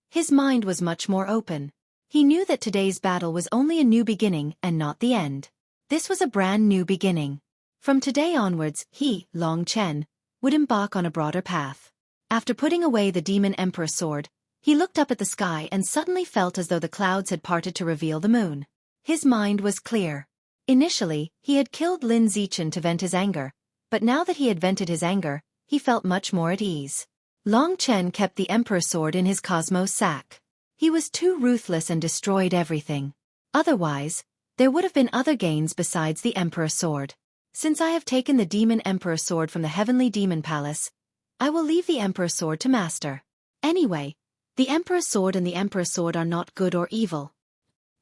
his mind was much more open. He knew that today's battle was only a new beginning and not the end. This was a brand new beginning. From today onwards, he, Long Chen, would embark on a broader path. After putting away the demon emperor sword, he looked up at the sky and suddenly felt as though the clouds had parted to reveal the moon. His mind was clear. Initially, he had killed Lin Zichen to vent his anger, but now that he had vented his anger, he felt much more at ease. Long Chen kept the emperor sword in his cosmos sack. He was too ruthless and destroyed everything. Otherwise, there would have been other gains besides the emperor sword. Since I have taken the demon emperor sword from the heavenly demon palace, I will leave the emperor sword to master. Anyway, the emperor sword and the emperor sword are not good or evil.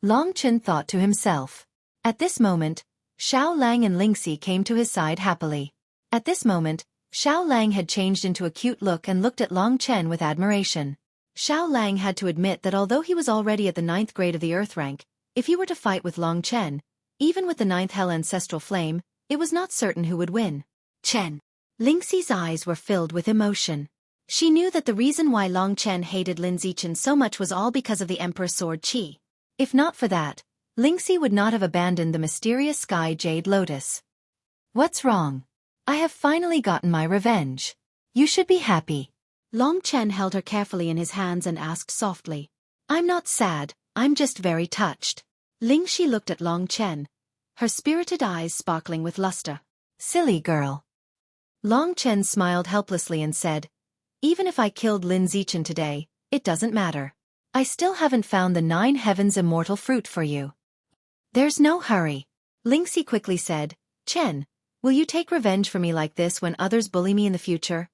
Long Chen thought to himself. At this moment, Xiao Lang and Lingxi came to his side happily. At this moment, Xiao Lang had changed into a cute look and looked at Long Chen with admiration. Xiao Lang had to admit that although he was already at the 9th grade of the Earth rank, if he were to fight with Long Chen, even with the 9th Hell Ancestral Flame, it was not certain who would win. Chen. Lingxi's eyes were filled with emotion. She knew that the reason why Long Chen hated Lin Zichen so much was all because of the Emperor's Sword Qi. If not for that, Lingxi would not have abandoned the mysterious Sky Jade Lotus. What's wrong? I have finally gotten my revenge. You should be happy. Long Chen held her carefully in his hands and asked softly. I'm not sad, I'm just very touched. Lingxi looked at Long Chen, her spirited eyes sparkling with luster. Silly girl. Long Chen smiled helplessly and said, even if I killed Lin Zichen today, it doesn't matter. I still haven't found the 9 heavens immortal fruit for you. There's no hurry. Lingxi quickly said, Chen, will you take revenge for me like this when others bully me in the future?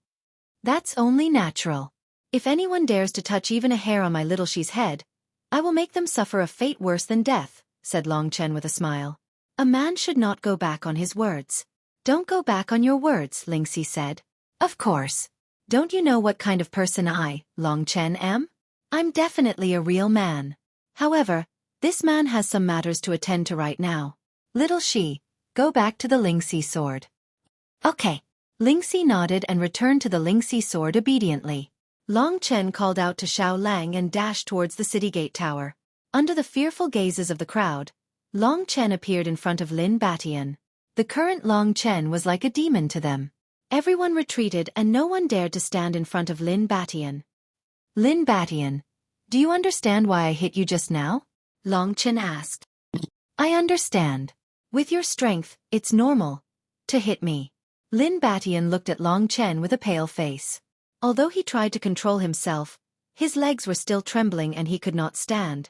That's only natural. If anyone dares to touch even a hair on my little Xi's head, I will make them suffer a fate worse than death, said Long Chen with a smile. A man should not go back on his words. Don't go back on your words, Lingxi said. Of course. Don't you know what kind of person I, Long Chen, am? I'm definitely a real man. However, this man has some matters to attend to right now. Little Xi, go back to the Lingxi sword. Okay. Lingxi nodded and returned to the Lingxi sword obediently. Long Chen called out to Xiao Lang and dashed towards the city gate tower. Under the fearful gazes of the crowd, Long Chen appeared in front of Lin Batian. The current Long Chen was like a demon to them. Everyone retreated and no one dared to stand in front of Lin Batian. Lin Batian, do you understand why I hit you just now? Long Chen asked. I understand. With your strength, it's normal to hit me. Lin Batian looked at Long Chen with a pale face. Although he tried to control himself, his legs were still trembling and he could not stand.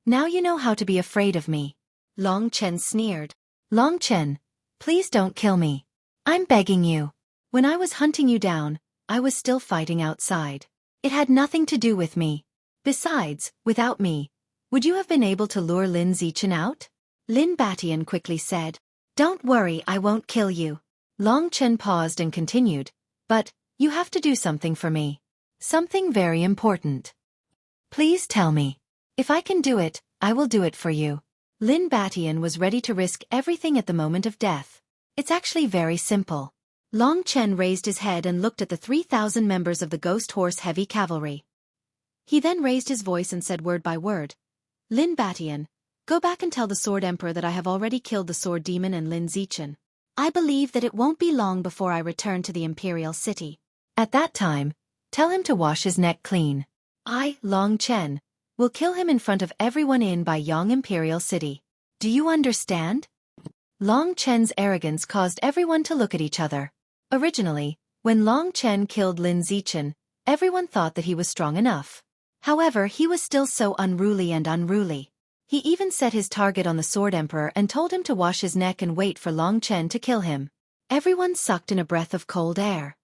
Now you know how to be afraid of me. Long Chen sneered. Long Chen, please don't kill me. I'm begging you. When I was hunting you down, I was still fighting outside. It had nothing to do with me. Besides, without me, would you have been able to lure Lin Zichen out? Lin Batian quickly said. Don't worry, I won't kill you. Long Chen paused and continued, but, you have to do something for me. Something very important. Please tell me. If I can do it, I will do it for you. Lin Batian was ready to risk everything at the moment of death. It's actually very simple. Long Chen raised his head and looked at the 3,000 members of the Ghost Horse Heavy Cavalry. He then raised his voice and said word by word. Lin Batian, go back and tell the Sword Emperor that I have already killed the Sword Demon and Lin Zichen. I believe that it won't be long before I return to the Imperial City. At that time, tell him to wash his neck clean. I, Long Chen, will kill him in front of everyone in Baiyang Imperial City. Do you understand? Long Chen's arrogance caused everyone to look at each other. Originally, when Long Chen killed Lin Zichen, everyone thought that he was strong enough. However, he was still so unruly. He even set his target on the Sword Emperor and told him to wash his neck and wait for Long Chen to kill him. Everyone sucked in a breath of cold air.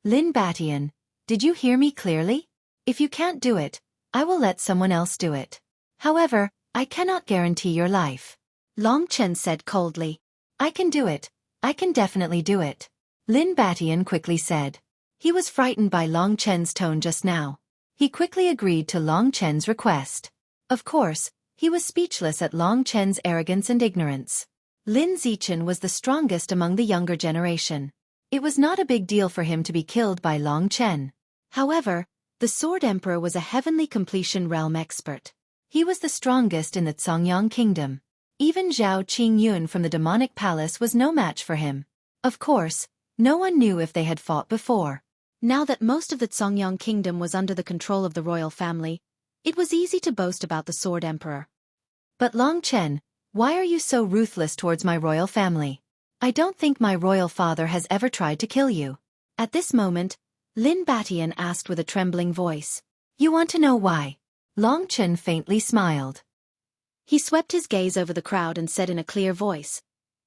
Lin Batian, did you hear me clearly? If you can't do it, I will let someone else do it. However, I cannot guarantee your life. Long Chen said coldly. I can do it. I can definitely do it. Lin Batian quickly said. He was frightened by Long Chen's tone just now. He quickly agreed to Long Chen's request. Of course, he was speechless at Long Chen's arrogance and ignorance. Lin Zichen was the strongest among the younger generation. It was not a big deal for him to be killed by Long Chen. However, the Sword Emperor was a heavenly completion realm expert. He was the strongest in the Zongyang Kingdom. Even Zhao Qingyun from the demonic palace was no match for him. Of course, no one knew if they had fought before. Now that most of the Songyang kingdom was under the control of the royal family, it was easy to boast about the Sword Emperor. But Long Chen, why are you so ruthless towards my royal family? I don't think my royal father has ever tried to kill you. At this moment, Lin Batian asked with a trembling voice. You want to know why? Long Chen faintly smiled. He swept his gaze over the crowd and said in a clear voice,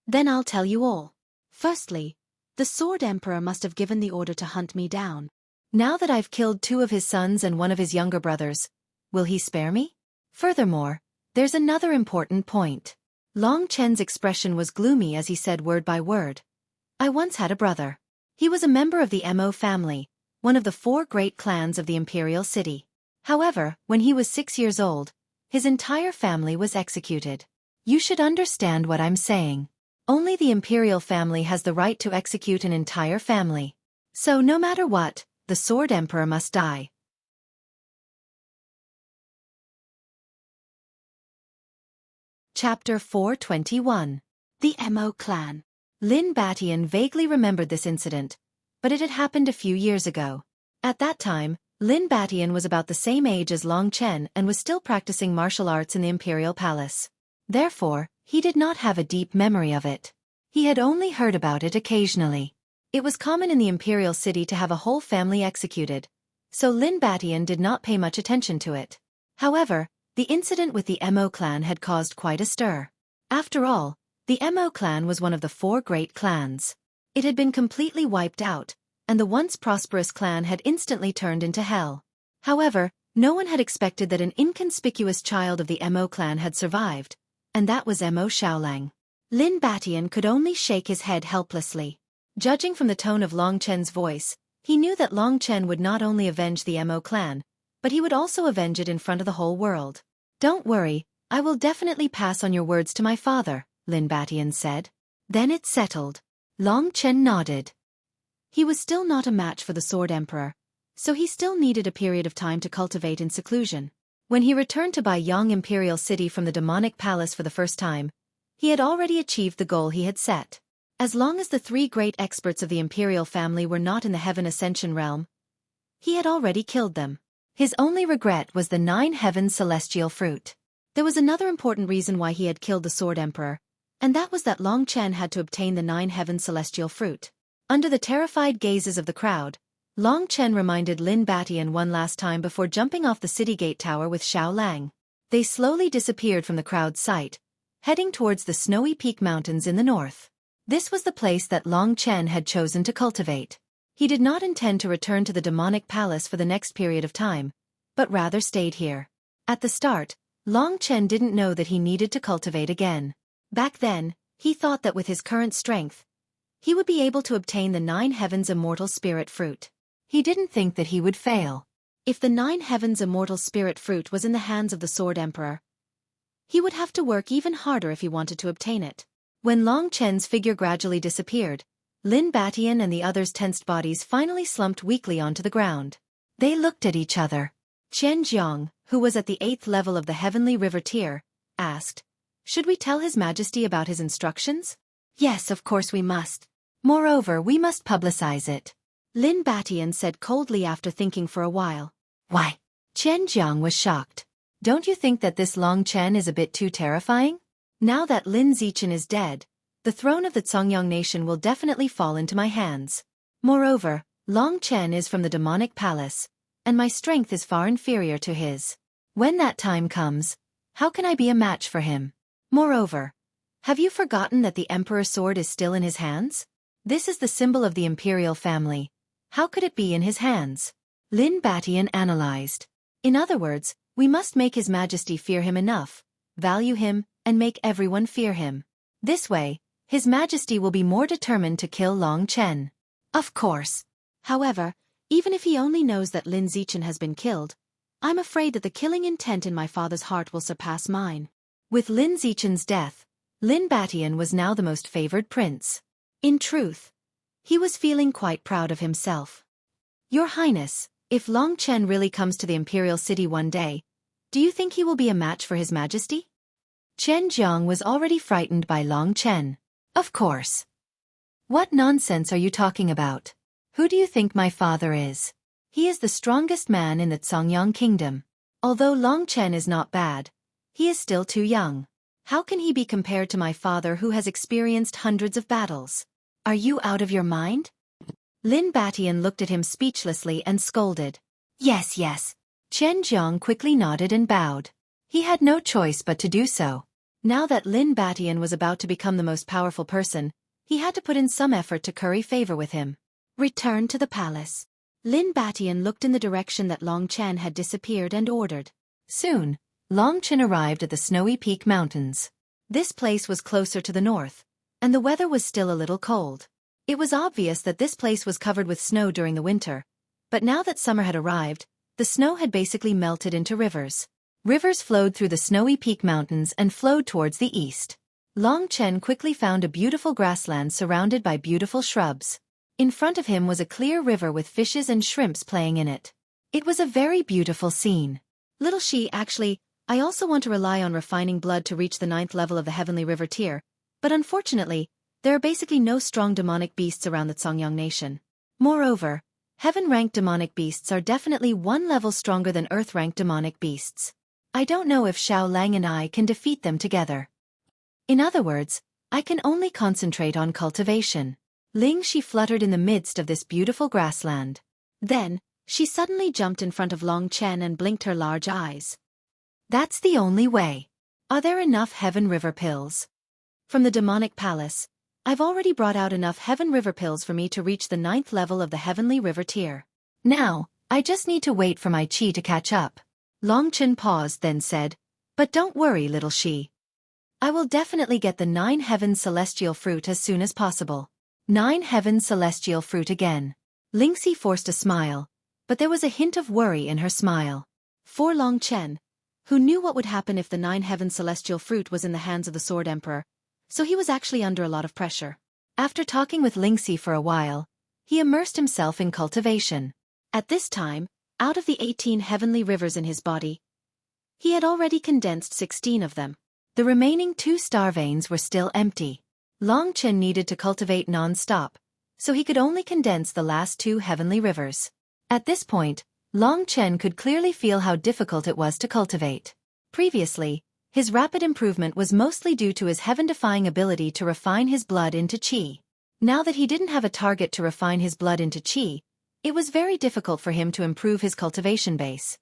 Then I'll tell you all. Firstly, the Sword Emperor must have given the order to hunt me down. Now that I've killed 2 of his sons and 1 of his younger brothers, will he spare me? Furthermore, there's another important point. Long Chen's expression was gloomy as he said word by word. I once had a brother. He was a member of the Mo family, one of the 4 great clans of the imperial city. However, when he was 6 years old, his entire family was executed. You should understand what I'm saying. Only the imperial family has the right to execute an entire family. So no matter what, the Sword Emperor must die. Chapter 421. The Mo clan. Lin Batian vaguely remembered this incident, but it had happened a few years ago. At that time, Lin Batian was about the same age as Long Chen and was still practicing martial arts in the imperial palace. Therefore, he did not have a deep memory of it. He had only heard about it occasionally. It was common in the imperial city to have a whole family executed, so Lin Batian did not pay much attention to it. However, the incident with the Mo clan had caused quite a stir. After all, the Mo clan was one of the 4 great clans. It had been completely wiped out, and the once prosperous clan had instantly turned into hell. However, no one had expected that an inconspicuous child of the Mo clan had survived, and that was Mo Xiaolang. Lin Batian could only shake his head helplessly. Judging from the tone of Long Chen's voice, he knew that Long Chen would not only avenge the Mo clan, but he would also avenge it in front of the whole world. Don't worry, I will definitely pass on your words to my father, Lin Batian said. Then it's settled. Long Chen nodded. He was still not a match for the Sword Emperor, so he still needed a period of time to cultivate in seclusion. When he returned to Baiyang Imperial City from the demonic palace for the first time, he had already achieved the goal he had set. As long as the 3 great experts of the imperial family were not in the Heaven Ascension realm, he had already killed them. His only regret was the 9 heavens celestial fruit. There was another important reason why he had killed the Sword Emperor, and that was that Long Chen had to obtain the 9 heavens celestial fruit. Under the terrified gazes of the crowd, Long Chen reminded Lin Batian one last time before jumping off the city gate tower with Xiao Lang. They slowly disappeared from the crowd's sight, heading towards the snowy peak mountains in the north. This was the place that Long Chen had chosen to cultivate. He did not intend to return to the demonic palace for the next period of time, but rather stayed here. At the start, Long Chen didn't know that he needed to cultivate again. Back then, he thought that with his current strength, he would be able to obtain the 9 heavens immortal spirit fruit. He didn't think that he would fail. If the 9 heavens immortal spirit fruit was in the hands of the Sword Emperor, he would have to work even harder if he wanted to obtain it. When Long Chen's figure gradually disappeared, Lin Batian and the others' tensed bodies finally slumped weakly onto the ground. They looked at each other. Chen Jiang, who was at the 8th level of the Heavenly River tier, asked, "Should we tell His Majesty about his instructions?" "Yes, of course we must. Moreover, we must publicize it," Lin Batian said coldly after thinking for a while. "Why?" Chen Jiang was shocked. "Don't you think that this Long Chen is a bit too terrifying? Now that Lin Zichen is dead, the throne of the Songyang nation will definitely fall into my hands. Moreover, Long Chen is from the demonic palace, and my strength is far inferior to his. When that time comes, how can I be a match for him? Moreover, have you forgotten that the Emperor's sword is still in his hands? This is the symbol of the imperial family. How could it be in his hands?" Lin Batian analyzed. "In other words, we must make His Majesty fear him enough, value him, and make everyone fear him. This way, His Majesty will be more determined to kill Long Chen." "Of course. However, even if he only knows that Lin Zichen has been killed, I'm afraid that the killing intent in my father's heart will surpass mine." With Lin Zichen's death, Lin Batian was now the most favored prince. In truth, he was feeling quite proud of himself. "Your Highness, if Long Chen really comes to the imperial city one day, do you think he will be a match for His Majesty?" Chen Jiang was already frightened by Long Chen. Of course. What nonsense are you talking about? Who do you think my father is? He is the strongest man in the Songyang kingdom. Although Long Chen is not bad, he is still too young. How can he be compared to my father who has experienced hundreds of battles? Are you out of your mind? Lin Batian looked at him speechlessly and scolded. Yes, yes. Chen Jiang quickly nodded and bowed. He had no choice but to do so. Now that Lin Batian was about to become the most powerful person, he had to put in some effort to curry favor with him. Return to the palace. Lin Batian looked in the direction that Long Chen had disappeared and ordered. Soon, Long Chen arrived at the snowy peak mountains. This place was closer to the north, and the weather was still a little cold. It was obvious that this place was covered with snow during the winter, but now that summer had arrived, the snow had basically melted into rivers. Rivers flowed through the snowy peak mountains and flowed towards the east. Long Chen quickly found a beautiful grassland surrounded by beautiful shrubs. In front of him was a clear river with fishes and shrimps playing in it. It was a very beautiful scene. Little Shi, actually, I also want to rely on refining blood to reach the 9th level of the Heavenly River tier, but unfortunately, there are basically no strong demonic beasts around the Songyang nation. Moreover, heaven-ranked demonic beasts are definitely one level stronger than earth-ranked demonic beasts. I don't know if Xiao Lang and I can defeat them together. In other words, I can only concentrate on cultivation. Ling Shi fluttered in the midst of this beautiful grassland. Then, she suddenly jumped in front of Long Chen and blinked her large eyes. That's the only way. Are there enough Heaven River pills? From the demonic palace, I've already brought out enough Heaven River pills for me to reach the 9th level of the Heavenly River tier. Now, I just need to wait for my qi to catch up. Long Chen paused then said, but don't worry, little Shi. I will definitely get the 9 Heaven Celestial Fruit as soon as possible. 9 Heaven Celestial Fruit again. Lingxi forced a smile, but there was a hint of worry in her smile. For Long Chen, who knew what would happen if the 9 Heaven Celestial Fruit was in the hands of the Sword Emperor, so he was actually under a lot of pressure. After talking with Lingxi for a while, he immersed himself in cultivation. At this time, out of the 18 heavenly rivers in his body, he had already condensed 16 of them. The remaining 2 star veins were still empty. Long Chen needed to cultivate non-stop, so he could only condense the last 2 heavenly rivers. At this point, Long Chen could clearly feel how difficult it was to cultivate. Previously, his rapid improvement was mostly due to his heaven-defying ability to refine his blood into qi. Now that he didn't have a target to refine his blood into qi, it was very difficult for him to improve his cultivation base.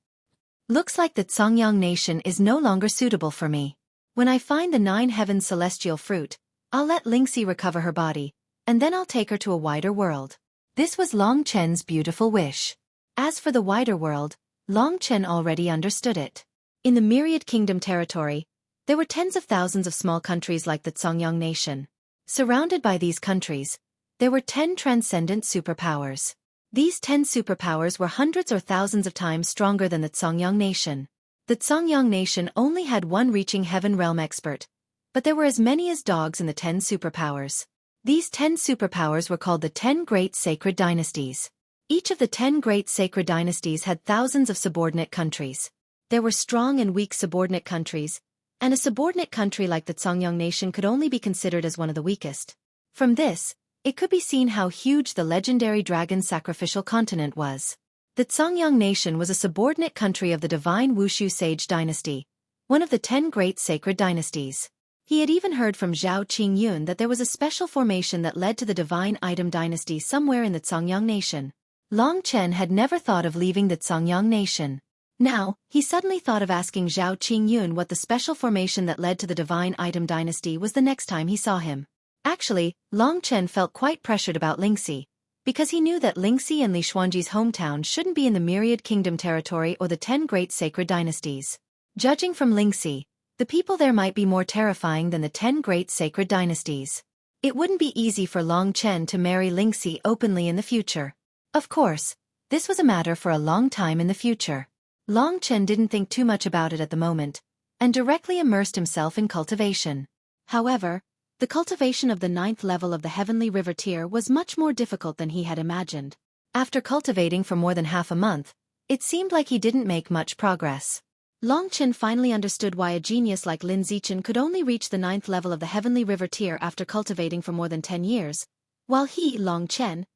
Looks like the Songyang nation is no longer suitable for me. When I find the 9 Heaven Celestial Fruit, I'll let Lingxi recover her body, and then I'll take her to a wider world. This was Long Chen's beautiful wish. As for the wider world, Long Chen already understood it. In the Myriad Kingdom territory, there were tens of thousands of small countries like the Songyang nation. Surrounded by these countries, there were 10 transcendent superpowers. These 10 superpowers were hundreds or thousands of times stronger than the Songyang nation. The Songyang nation only had one reaching heaven realm expert, but there were as many as dogs in the 10 superpowers. These 10 superpowers were called the 10 Great Sacred Dynasties. Each of the 10 Great Sacred Dynasties had thousands of subordinate countries. There were strong and weak subordinate countries, and a subordinate country like the Songyang nation could only be considered as one of the weakest. From this, it could be seen how huge the legendary dragon sacrificial continent was. The Songyang nation was a subordinate country of the divine Wushu Sage dynasty, one of the 10 great sacred dynasties. He had even heard from Zhao Qingyun that there was a special formation that led to the divine item dynasty somewhere in the Songyang nation. Long Chen had never thought of leaving the Songyang nation. Now, he suddenly thought of asking Zhao Qingyun what the special formation that led to the divine item dynasty was the next time he saw him. Actually, Long Chen felt quite pressured about Lingxi, because he knew that Lingxi and Li Xuanji's hometown shouldn't be in the Myriad Kingdom territory or the 10 great sacred dynasties. Judging from Lingxi, the people there might be more terrifying than the 10 great sacred dynasties. It wouldn't be easy for Long Chen to marry Lingxi openly in the future. Of course, this was a matter for a long time in the future. Long Chen didn't think too much about it at the moment, and directly immersed himself in cultivation. However, the cultivation of the 9th level of the Heavenly River tier was much more difficult than he had imagined. After cultivating for more than half a month, it seemed like he didn't make much progress. Long Chen finally understood why a genius like Lin Zichen could only reach the 9th level of the Heavenly River tier after cultivating for more than 10 years, while he, Long Chen,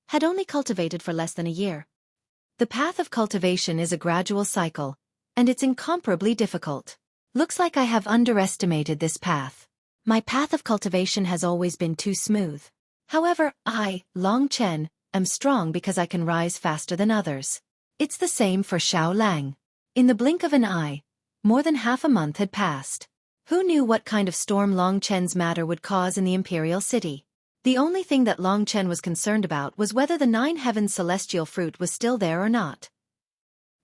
had only cultivated for less than a year. The path of cultivation is a gradual cycle, and it's incomparably difficult. Looks like I have underestimated this path. My path of cultivation has always been too smooth. However, I, Long Chen, am strong because I can rise faster than others. It's the same for Xiao Lang. In the blink of an eye, more than half a month had passed. Who knew what kind of storm Long Chen's matter would cause in the Imperial City? The only thing that Long Chen was concerned about was whether the 9 Heavens celestial fruit was still there or not.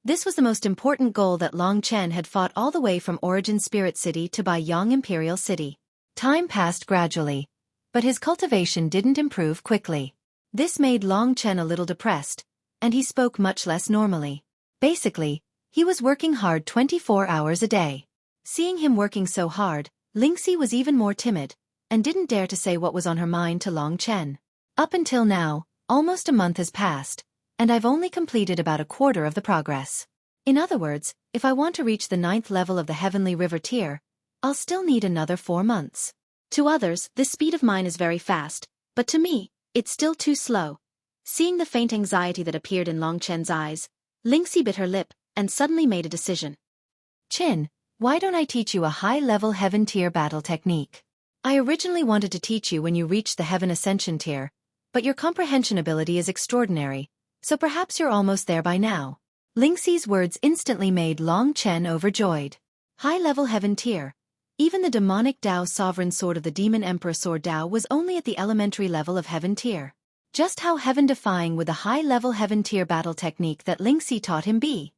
This was the most important goal that Long Chen had fought all the way from Origin Spirit City to Baiyang Imperial City. Time passed gradually, but his cultivation didn't improve quickly. This made Long Chen a little depressed, and he spoke much less normally. Basically, he was working hard 24 hours a day. Seeing him working so hard, Lingxi was even more timid, and didn't dare to say what was on her mind to Long Chen. Up until now, almost a month has passed, and I've only completed about a quarter of the progress. In other words, if I want to reach the 9th level of the Heavenly River tier, I'll still need another 4 months. To others, this speed of mine is very fast, but to me, it's still too slow. Seeing the faint anxiety that appeared in Long Chen's eyes, Lingxi bit her lip, and suddenly made a decision. Chin, why don't I teach you a high-level Heaven tier battle technique? I originally wanted to teach you when you reach the Heaven Ascension tier, but your comprehension ability is extraordinary, so perhaps you're almost there by now. Lingxi's words instantly made Long Chen overjoyed. High-level Heaven tier. Even the demonic Dao Sovereign Sword of the Demon Emperor Sword Dao was only at the elementary level of Heaven tier. Just how heaven-defying would the high-level Heaven tier battle technique that Lingxi taught him be?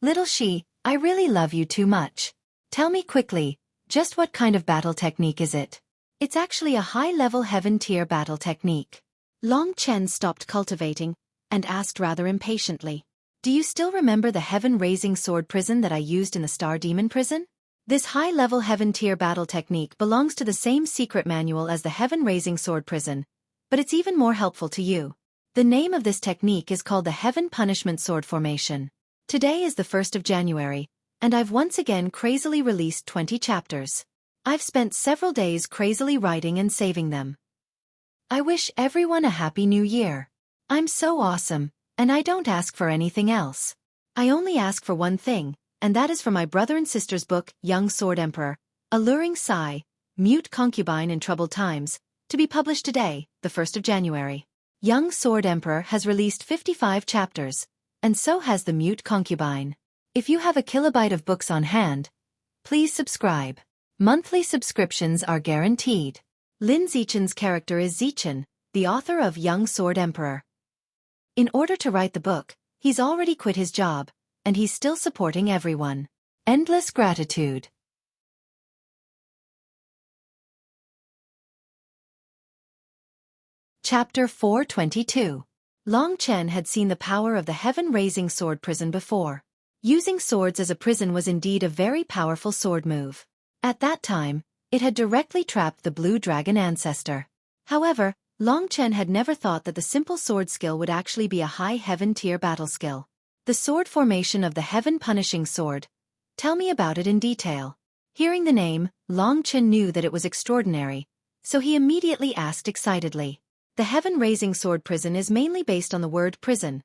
Little Shi, I really love you too much. Tell me quickly, just what kind of battle technique is it? It's actually a high-level Heaven tier battle technique. Long Chen stopped cultivating, and asked rather impatiently. Do you still remember the Heaven-Raising Sword prison that I used in the Star Demon prison? This high-level Heaven tier battle technique belongs to the same secret manual as the Heaven-Raising Sword prison, but it's even more helpful to you. The name of this technique is called the Heaven Punishment Sword Formation. Today is the 1st of January, and I've once again crazily released 20 chapters. I've spent several days crazily writing and saving them. I wish everyone a happy new year. I'm so awesome, and I don't ask for anything else. I only ask for one thing, and that is for my brother and sister's book, Young Sword Emperor, Alluring Sigh, Mute Concubine in Troubled Times, to be published today, the 1st of January. Young Sword Emperor has released 55 chapters, and so has the Mute Concubine. If you have a kilobyte of books on hand, please subscribe. Monthly subscriptions are guaranteed. Lin Zichen's character is Zichen, the author of Young Sword Emperor. In order to write the book, he's already quit his job, and he's still supporting everyone. Endless gratitude. Chapter 422. Long Chen had seen the power of the Heaven-Raising Sword prison before. Using swords as a prison was indeed a very powerful sword move. At that time, it had directly trapped the Blue Dragon ancestor. However, Long Chen had never thought that the simple sword skill would actually be a high Heaven tier battle skill. The sword formation of the Heaven Punishing Sword. Tell me about it in detail. Hearing the name, Long Chen knew that it was extraordinary, so he immediately asked excitedly. The Heaven-Raising Sword prison is mainly based on the word prison,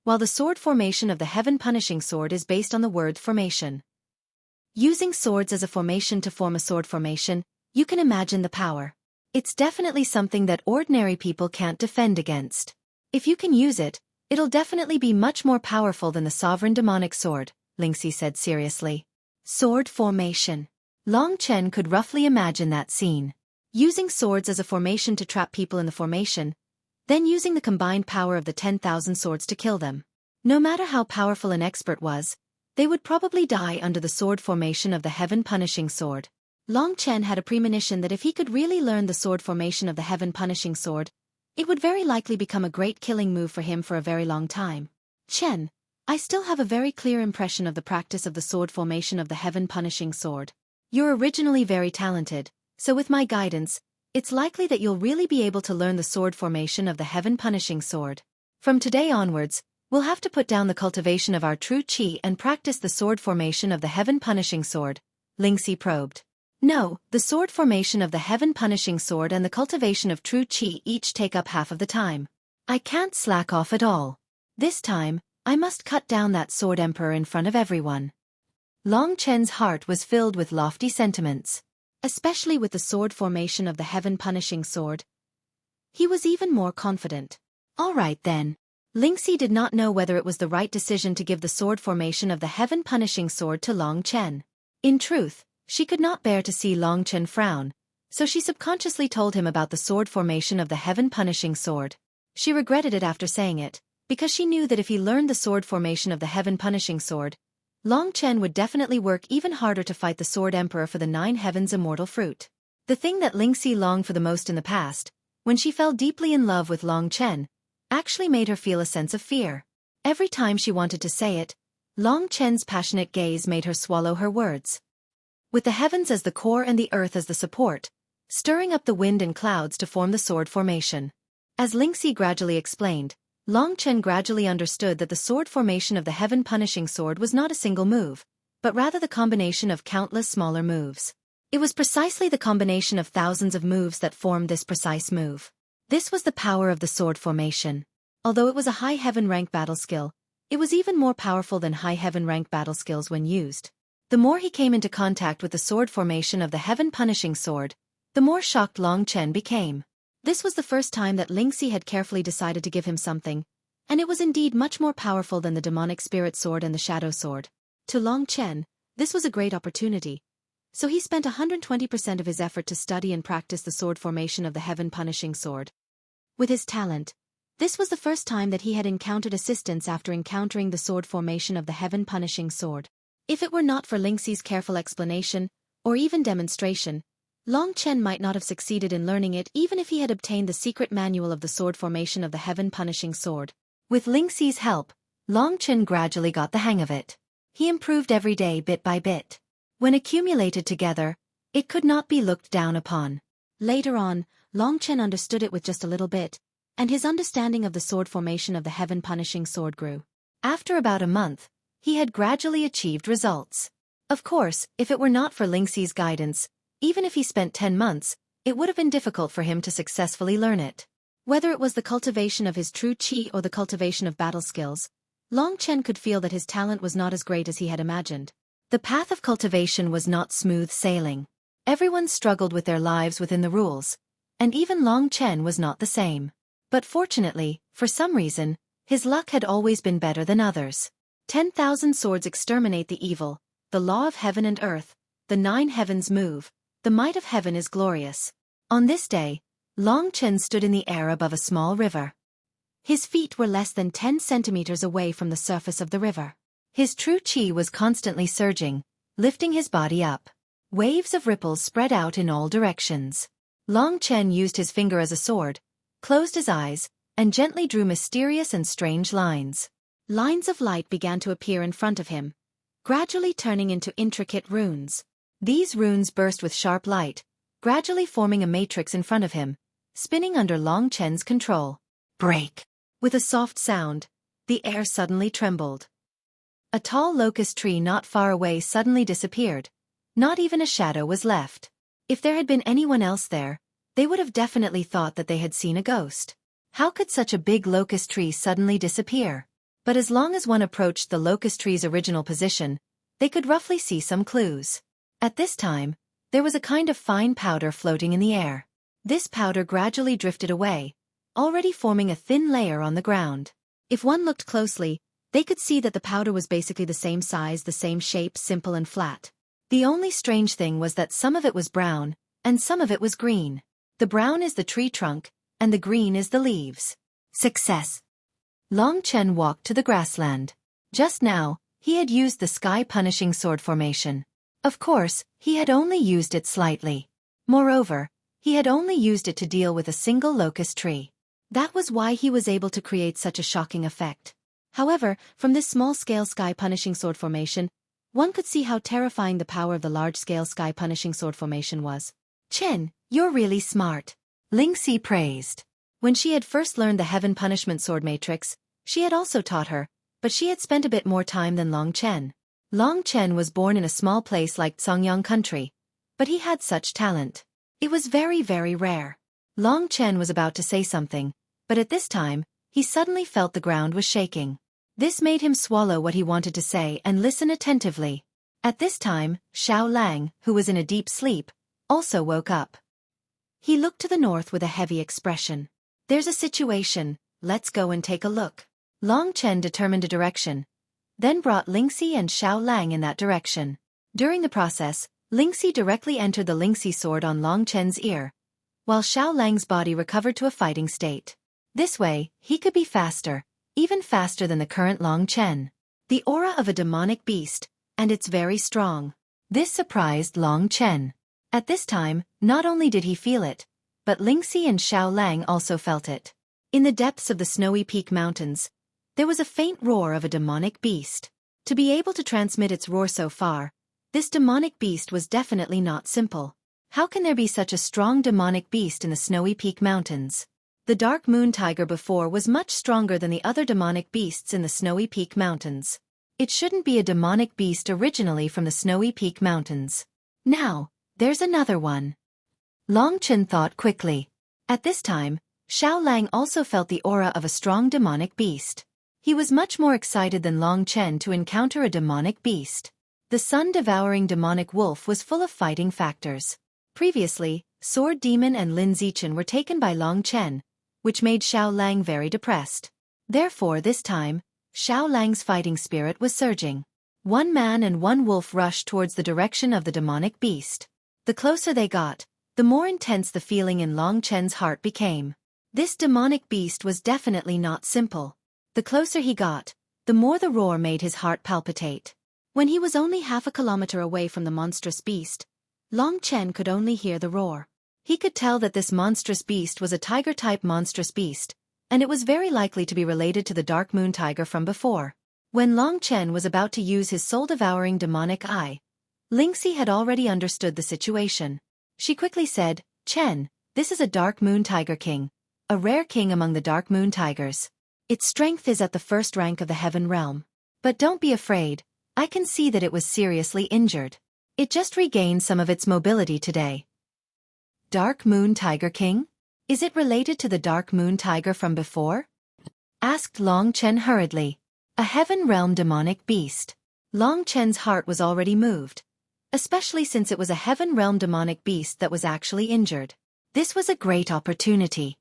while the sword formation of the Heaven Punishing Sword is based on the word formation. Using swords as a formation to form a sword formation, you can imagine the power. It's definitely something that ordinary people can't defend against. If you can use it, it'll definitely be much more powerful than the Sovereign Demonic Sword, Lingxi said seriously. Sword formation. Long Chen could roughly imagine that scene. Using swords as a formation to trap people in the formation, then using the combined power of the 10,000 swords to kill them. No matter how powerful an expert was, they would probably die under the sword formation of the Heaven Punishing Sword. Long Chen had a premonition that if he could really learn the sword formation of the Heaven Punishing Sword, it would very likely become a great killing move for him for a very long time. Chen, I still have a very clear impression of the practice of the sword formation of the Heaven Punishing Sword. You're originally very talented, so with my guidance, it's likely that you'll really be able to learn the sword formation of the Heaven Punishing Sword. From today onwards, We'll have to put down the cultivation of our true qi and practice the sword formation of the heaven-punishing sword, Lingxi probed. No, the sword formation of the heaven-punishing sword and the cultivation of true qi each take up half of the time. I can't slack off at all. This time, I must cut down that sword emperor in front of everyone. Long Chen's heart was filled with lofty sentiments. Especially with the sword formation of the heaven-punishing sword, he was even more confident. All right then. Lingxi did not know whether it was the right decision to give the sword formation of the heaven-punishing sword to Long Chen. In truth, she could not bear to see Long Chen frown, so she subconsciously told him about the sword formation of the heaven-punishing sword. She regretted it after saying it, because she knew that if he learned the sword formation of the heaven-punishing sword, Long Chen would definitely work even harder to fight the Sword Emperor for the 9 Heavens immortal fruit. The thing that Lingxi longed for the most in the past, when she fell deeply in love with Long Chen, actually made her feel a sense of fear. Every time she wanted to say it, Long Chen's passionate gaze made her swallow her words. With the heavens as the core and the earth as the support, stirring up the wind and clouds to form the sword formation. As Lingxi gradually explained, Long Chen gradually understood that the sword formation of the heaven-punishing sword was not a single move, but rather the combination of countless smaller moves. It was precisely the combination of thousands of moves that formed this precise move. This was the power of the sword formation. Although it was a high heaven rank battle skill, it was even more powerful than high heaven rank battle skills when used. The more he came into contact with the sword formation of the heaven-punishing sword, the more shocked Long Chen became. This was the first time that Lingxi had carefully decided to give him something, and it was indeed much more powerful than the demonic spirit sword and the shadow sword. To Long Chen, this was a great opportunity, so he spent 120% of his effort to study and practice the sword formation of the heaven-punishing sword. With his talent, this was the first time that he had encountered assistance after encountering the sword formation of the heaven-punishing sword. If it were not for Lingxi's careful explanation, or even demonstration, Long Chen might not have succeeded in learning it even if he had obtained the secret manual of the sword formation of the heaven-punishing sword. With Lingxi's help, Long Chen gradually got the hang of it. He improved every day bit by bit. When accumulated together, it could not be looked down upon. Later on, Long Chen understood it with just a little bit, and his understanding of the sword formation of the heaven-punishing sword grew. After about a month, he had gradually achieved results. Of course, if it were not for Lingxi's guidance, even if he spent 10 months, it would have been difficult for him to successfully learn it. Whether it was the cultivation of his true qi or the cultivation of battle skills, Long Chen could feel that his talent was not as great as he had imagined. The path of cultivation was not smooth sailing. Everyone struggled with their lives within the rules, and even Long Chen was not the same. But fortunately, for some reason, his luck had always been better than others. 10,000 swords exterminate the evil, the law of heaven and earth, the 9 heavens move, the might of heaven is glorious. On this day, Long Chen stood in the air above a small river. His feet were less than 10 centimeters away from the surface of the river. His true qi was constantly surging, lifting his body up. Waves of ripples spread out in all directions. Long Chen used his finger as a sword, closed his eyes, and gently drew mysterious and strange lines. Lines of light began to appear in front of him, gradually turning into intricate runes. These runes burst with sharp light, gradually forming a matrix in front of him, spinning under Long Chen's control. Break! With a soft sound, the air suddenly trembled. A tall locust tree not far away suddenly disappeared. Not even a shadow was left. If there had been anyone else there, they would have definitely thought that they had seen a ghost. How could such a big locust tree suddenly disappear? But as long as one approached the locust tree's original position, they could roughly see some clues. At this time, there was a kind of fine powder floating in the air. This powder gradually drifted away, already forming a thin layer on the ground. If one looked closely, they could see that the powder was basically the same size, the same shape, simple and flat. The only strange thing was that some of it was brown, and some of it was green. The brown is the tree trunk, and the green is the leaves. Success! Long Chen walked to the grassland. Just now, he had used the sky-punishing sword formation. Of course, he had only used it slightly. Moreover, he had only used it to deal with a single locust tree. That was why he was able to create such a shocking effect. However, from this small-scale sky-punishing sword formation, one could see how terrifying the power of the large-scale sky-punishing sword formation was. "Chen, you're really smart," Lingxi praised. When she had first learned the heaven punishment sword matrix, She had also taught her, but she had spent a bit more time than Long Chen. Long Chen was born in a small place like Songyang country, but he had such talent. It was very, very rare. Long Chen was about to say something, but at this time, he suddenly felt the ground was shaking. This made him swallow what he wanted to say and listen attentively. At this time, Xiao Lang, who was in a deep sleep, also woke up. He looked to the north with a heavy expression. There's a situation, let's go and take a look. Long Chen determined a direction, then brought Lingxi and Xiao Lang in that direction. During the process, Lingxi directly entered the Lingxi sword on Long Chen's ear, while Xiao Lang's body recovered to a fighting state. This way, he could be faster, even faster than the current Long Chen. The aura of a demonic beast, and it's very strong. This surprised Long Chen. At this time, not only did he feel it, but Lingxi and Xiao Lang also felt it. In the depths of the snowy peak mountains, there was a faint roar of a demonic beast. To be able to transmit its roar so far, this demonic beast was definitely not simple. How can there be such a strong demonic beast in the snowy peak mountains? The dark moon tiger before was much stronger than the other demonic beasts in the snowy peak mountains. It shouldn't be a demonic beast originally from the snowy peak mountains. Now, there's another one. Long Chen thought quickly. At this time, Xiao Lang also felt the aura of a strong demonic beast. He was much more excited than Long Chen to encounter a demonic beast. The sun-devouring demonic wolf was full of fighting factors. Previously, Sword Demon and Lin Zichen were taken by Long Chen, which made Xiao Lang very depressed. Therefore this time, Xiao Lang's fighting spirit was surging. One man and one wolf rushed towards the direction of the demonic beast. The closer they got, the more intense the feeling in Long Chen's heart became. This demonic beast was definitely not simple. The closer he got, the more the roar made his heart palpitate. When he was only half a kilometer away from the monstrous beast, Long Chen could only hear the roar. He could tell that this monstrous beast was a tiger-type monstrous beast, and it was very likely to be related to the dark moon tiger from before. When Long Chen was about to use his soul-devouring demonic eye, Lingxi had already understood the situation. She quickly said, "Chen, this is a dark moon tiger king, a rare king among the dark moon tigers. Its strength is at the first rank of the heaven realm. But don't be afraid, I can see that it was seriously injured. It just regained some of its mobility today." Dark Moon Tiger King? Is it related to the Dark Moon Tiger from before? Asked Long Chen hurriedly. A heaven realm demonic beast. Long Chen's heart was already moved, especially since it was a heaven realm demonic beast that was actually injured. This was a great opportunity.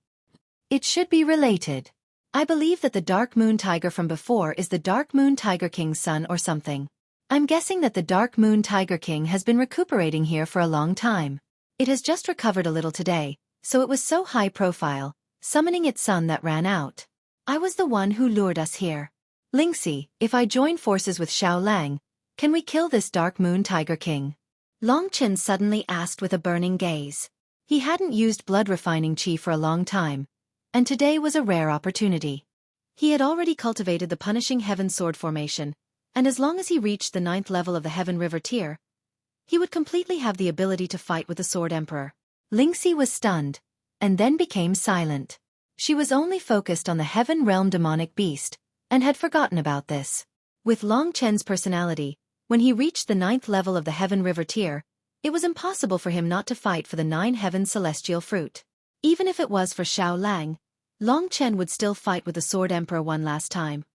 It should be related. I believe that the Dark Moon Tiger from before is the Dark Moon Tiger King's son or something. I'm guessing that the Dark Moon Tiger King has been recuperating here for a long time. It has just recovered a little today, so it was so high profile, summoning its son that ran out. I was the one who lured us here. Lingxi, if I join forces with Xiao Lang, can we kill this Dark Moon Tiger King? Long Chen suddenly asked with a burning gaze. He hadn't used blood refining chi for a long time, and today was a rare opportunity. He had already cultivated the punishing heaven sword formation, and as long as he reached the 9th level of the heaven river tier, he would completely have the ability to fight with the sword emperor. Lingxi was stunned, and then became silent. She was only focused on the heaven realm demonic beast, and had forgotten about this. With Long Chen's personality, when he reached the 9th level of the heaven river tier, it was impossible for him not to fight for the 9 heaven celestial fruit. Even if it was for Xiao Lang, Long Chen would still fight with the Sword Emperor one last time.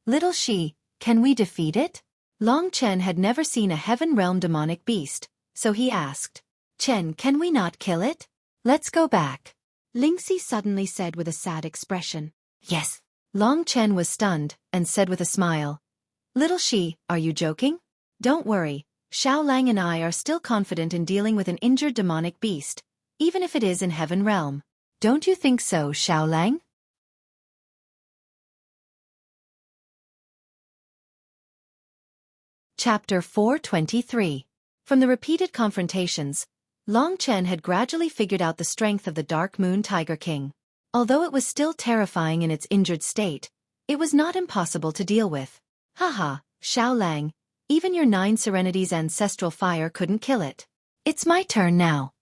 Little Shi, can we defeat it? Long Chen had never seen a heaven realm demonic beast, so he asked. Chen, can we not kill it? Let's go back. Lingxi suddenly said with a sad expression. Yes. Long Chen was stunned, and said with a smile. Little Shi, are you joking? Don't worry, Xiao Lang and I are still confident in dealing with an injured demonic beast, even if it is in heaven realm. Don't you think so, Xiao Lang? Chapter 423. From the repeated confrontations, Long Chen had gradually figured out the strength of the Dark Moon Tiger King. Although it was still terrifying in its injured state, it was not impossible to deal with. Haha, Xiao Lang, even your 9 Serenity's ancestral fire couldn't kill it. It's my turn now.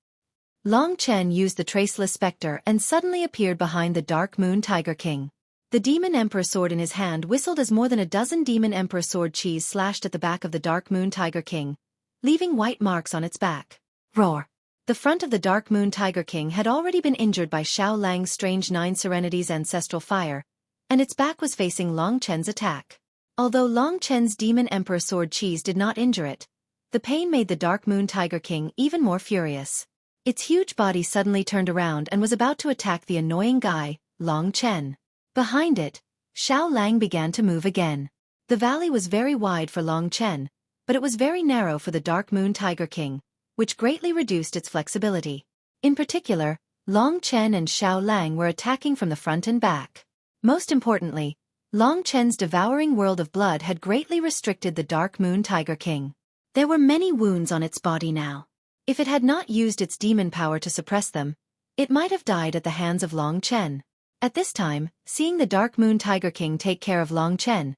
Long Chen used the Traceless Spectre and suddenly appeared behind the Dark Moon Tiger King. The Demon Emperor sword in his hand whistled as more than a dozen Demon Emperor sword cheese slashed at the back of the Dark Moon Tiger King, leaving white marks on its back. Roar! The front of the Dark Moon Tiger King had already been injured by Xiao Lang's strange 9 Serenity's ancestral fire, and its back was facing Long Chen's attack. Although Long Chen's Demon Emperor sword cheese did not injure it, the pain made the Dark Moon Tiger King even more furious. Its huge body suddenly turned around and was about to attack the annoying guy, Long Chen. Behind it, Xiao Lang began to move again. The valley was very wide for Long Chen, but it was very narrow for the Dark Moon Tiger King, which greatly reduced its flexibility. In particular, Long Chen and Xiao Lang were attacking from the front and back. Most importantly, Long Chen's devouring world of blood had greatly restricted the Dark Moon Tiger King. There were many wounds on its body now. If it had not used its demon power to suppress them, it might have died at the hands of Long Chen. At this time, seeing the Dark Moon Tiger King take care of Long Chen,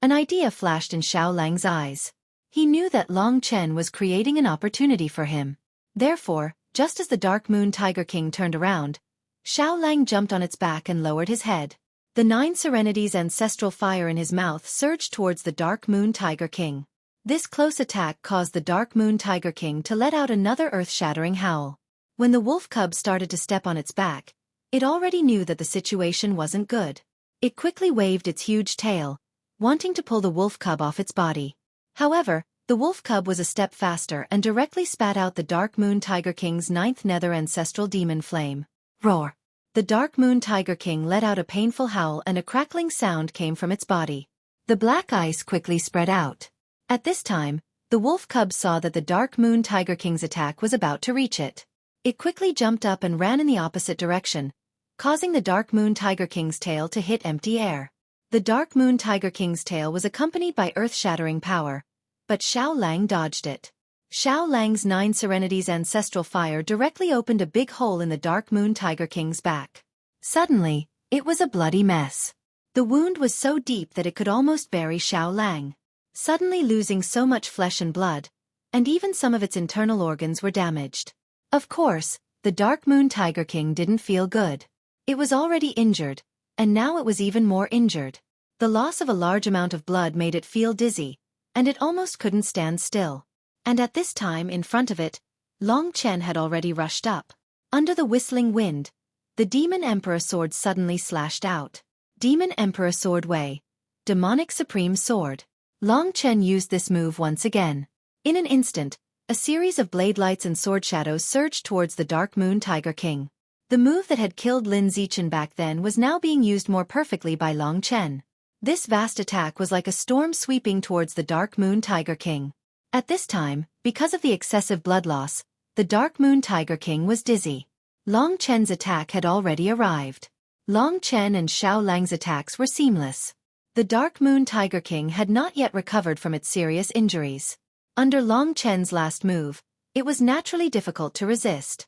an idea flashed in Xiao Lang's eyes. He knew that Long Chen was creating an opportunity for him. Therefore, just as the Dark Moon Tiger King turned around, Xiao Lang jumped on its back and lowered his head. The 9 Serenity's ancestral fire in his mouth surged towards the Dark Moon Tiger King. This close attack caused the Dark Moon Tiger King to let out another earth-shattering howl. When the wolf cub started to step on its back, it already knew that the situation wasn't good. It quickly waved its huge tail, wanting to pull the wolf cub off its body. However, the wolf cub was a step faster and directly spat out the Dark Moon Tiger King's 9th nether ancestral demon flame. Roar! The Dark Moon Tiger King let out a painful howl and a crackling sound came from its body. The black ice quickly spread out. At this time, the wolf cub saw that the Dark Moon Tiger King's attack was about to reach it. It quickly jumped up and ran in the opposite direction, causing the Dark Moon Tiger King's tail to hit empty air. The Dark Moon Tiger King's tail was accompanied by earth-shattering power, but Xiao Lang dodged it. Xiao Lang's 9 Serenity's ancestral fire directly opened a big hole in the Dark Moon Tiger King's back. Suddenly, it was a bloody mess. The wound was so deep that it could almost bury Xiao Lang. Suddenly losing so much flesh and blood, and even some of its internal organs were damaged. Of course, the Dark Moon Tiger King didn't feel good. It was already injured, and now it was even more injured. The loss of a large amount of blood made it feel dizzy, and it almost couldn't stand still. And at this time in front of it, Long Chen had already rushed up. Under the whistling wind, the Demon Emperor sword suddenly slashed out. Demon Emperor Sword Wei. Demonic Supreme Sword. Long Chen used this move once again. In an instant, a series of blade lights and sword shadows surged towards the Dark Moon Tiger King. The move that had killed Lin Zichen back then was now being used more perfectly by Long Chen. This vast attack was like a storm sweeping towards the Dark Moon Tiger King. At this time, because of the excessive blood loss, the Dark Moon Tiger King was dizzy. Long Chen's attack had already arrived. Long Chen and Xiao Lang's attacks were seamless. The Dark Moon Tiger King had not yet recovered from its serious injuries. Under Long Chen's last move, it was naturally difficult to resist.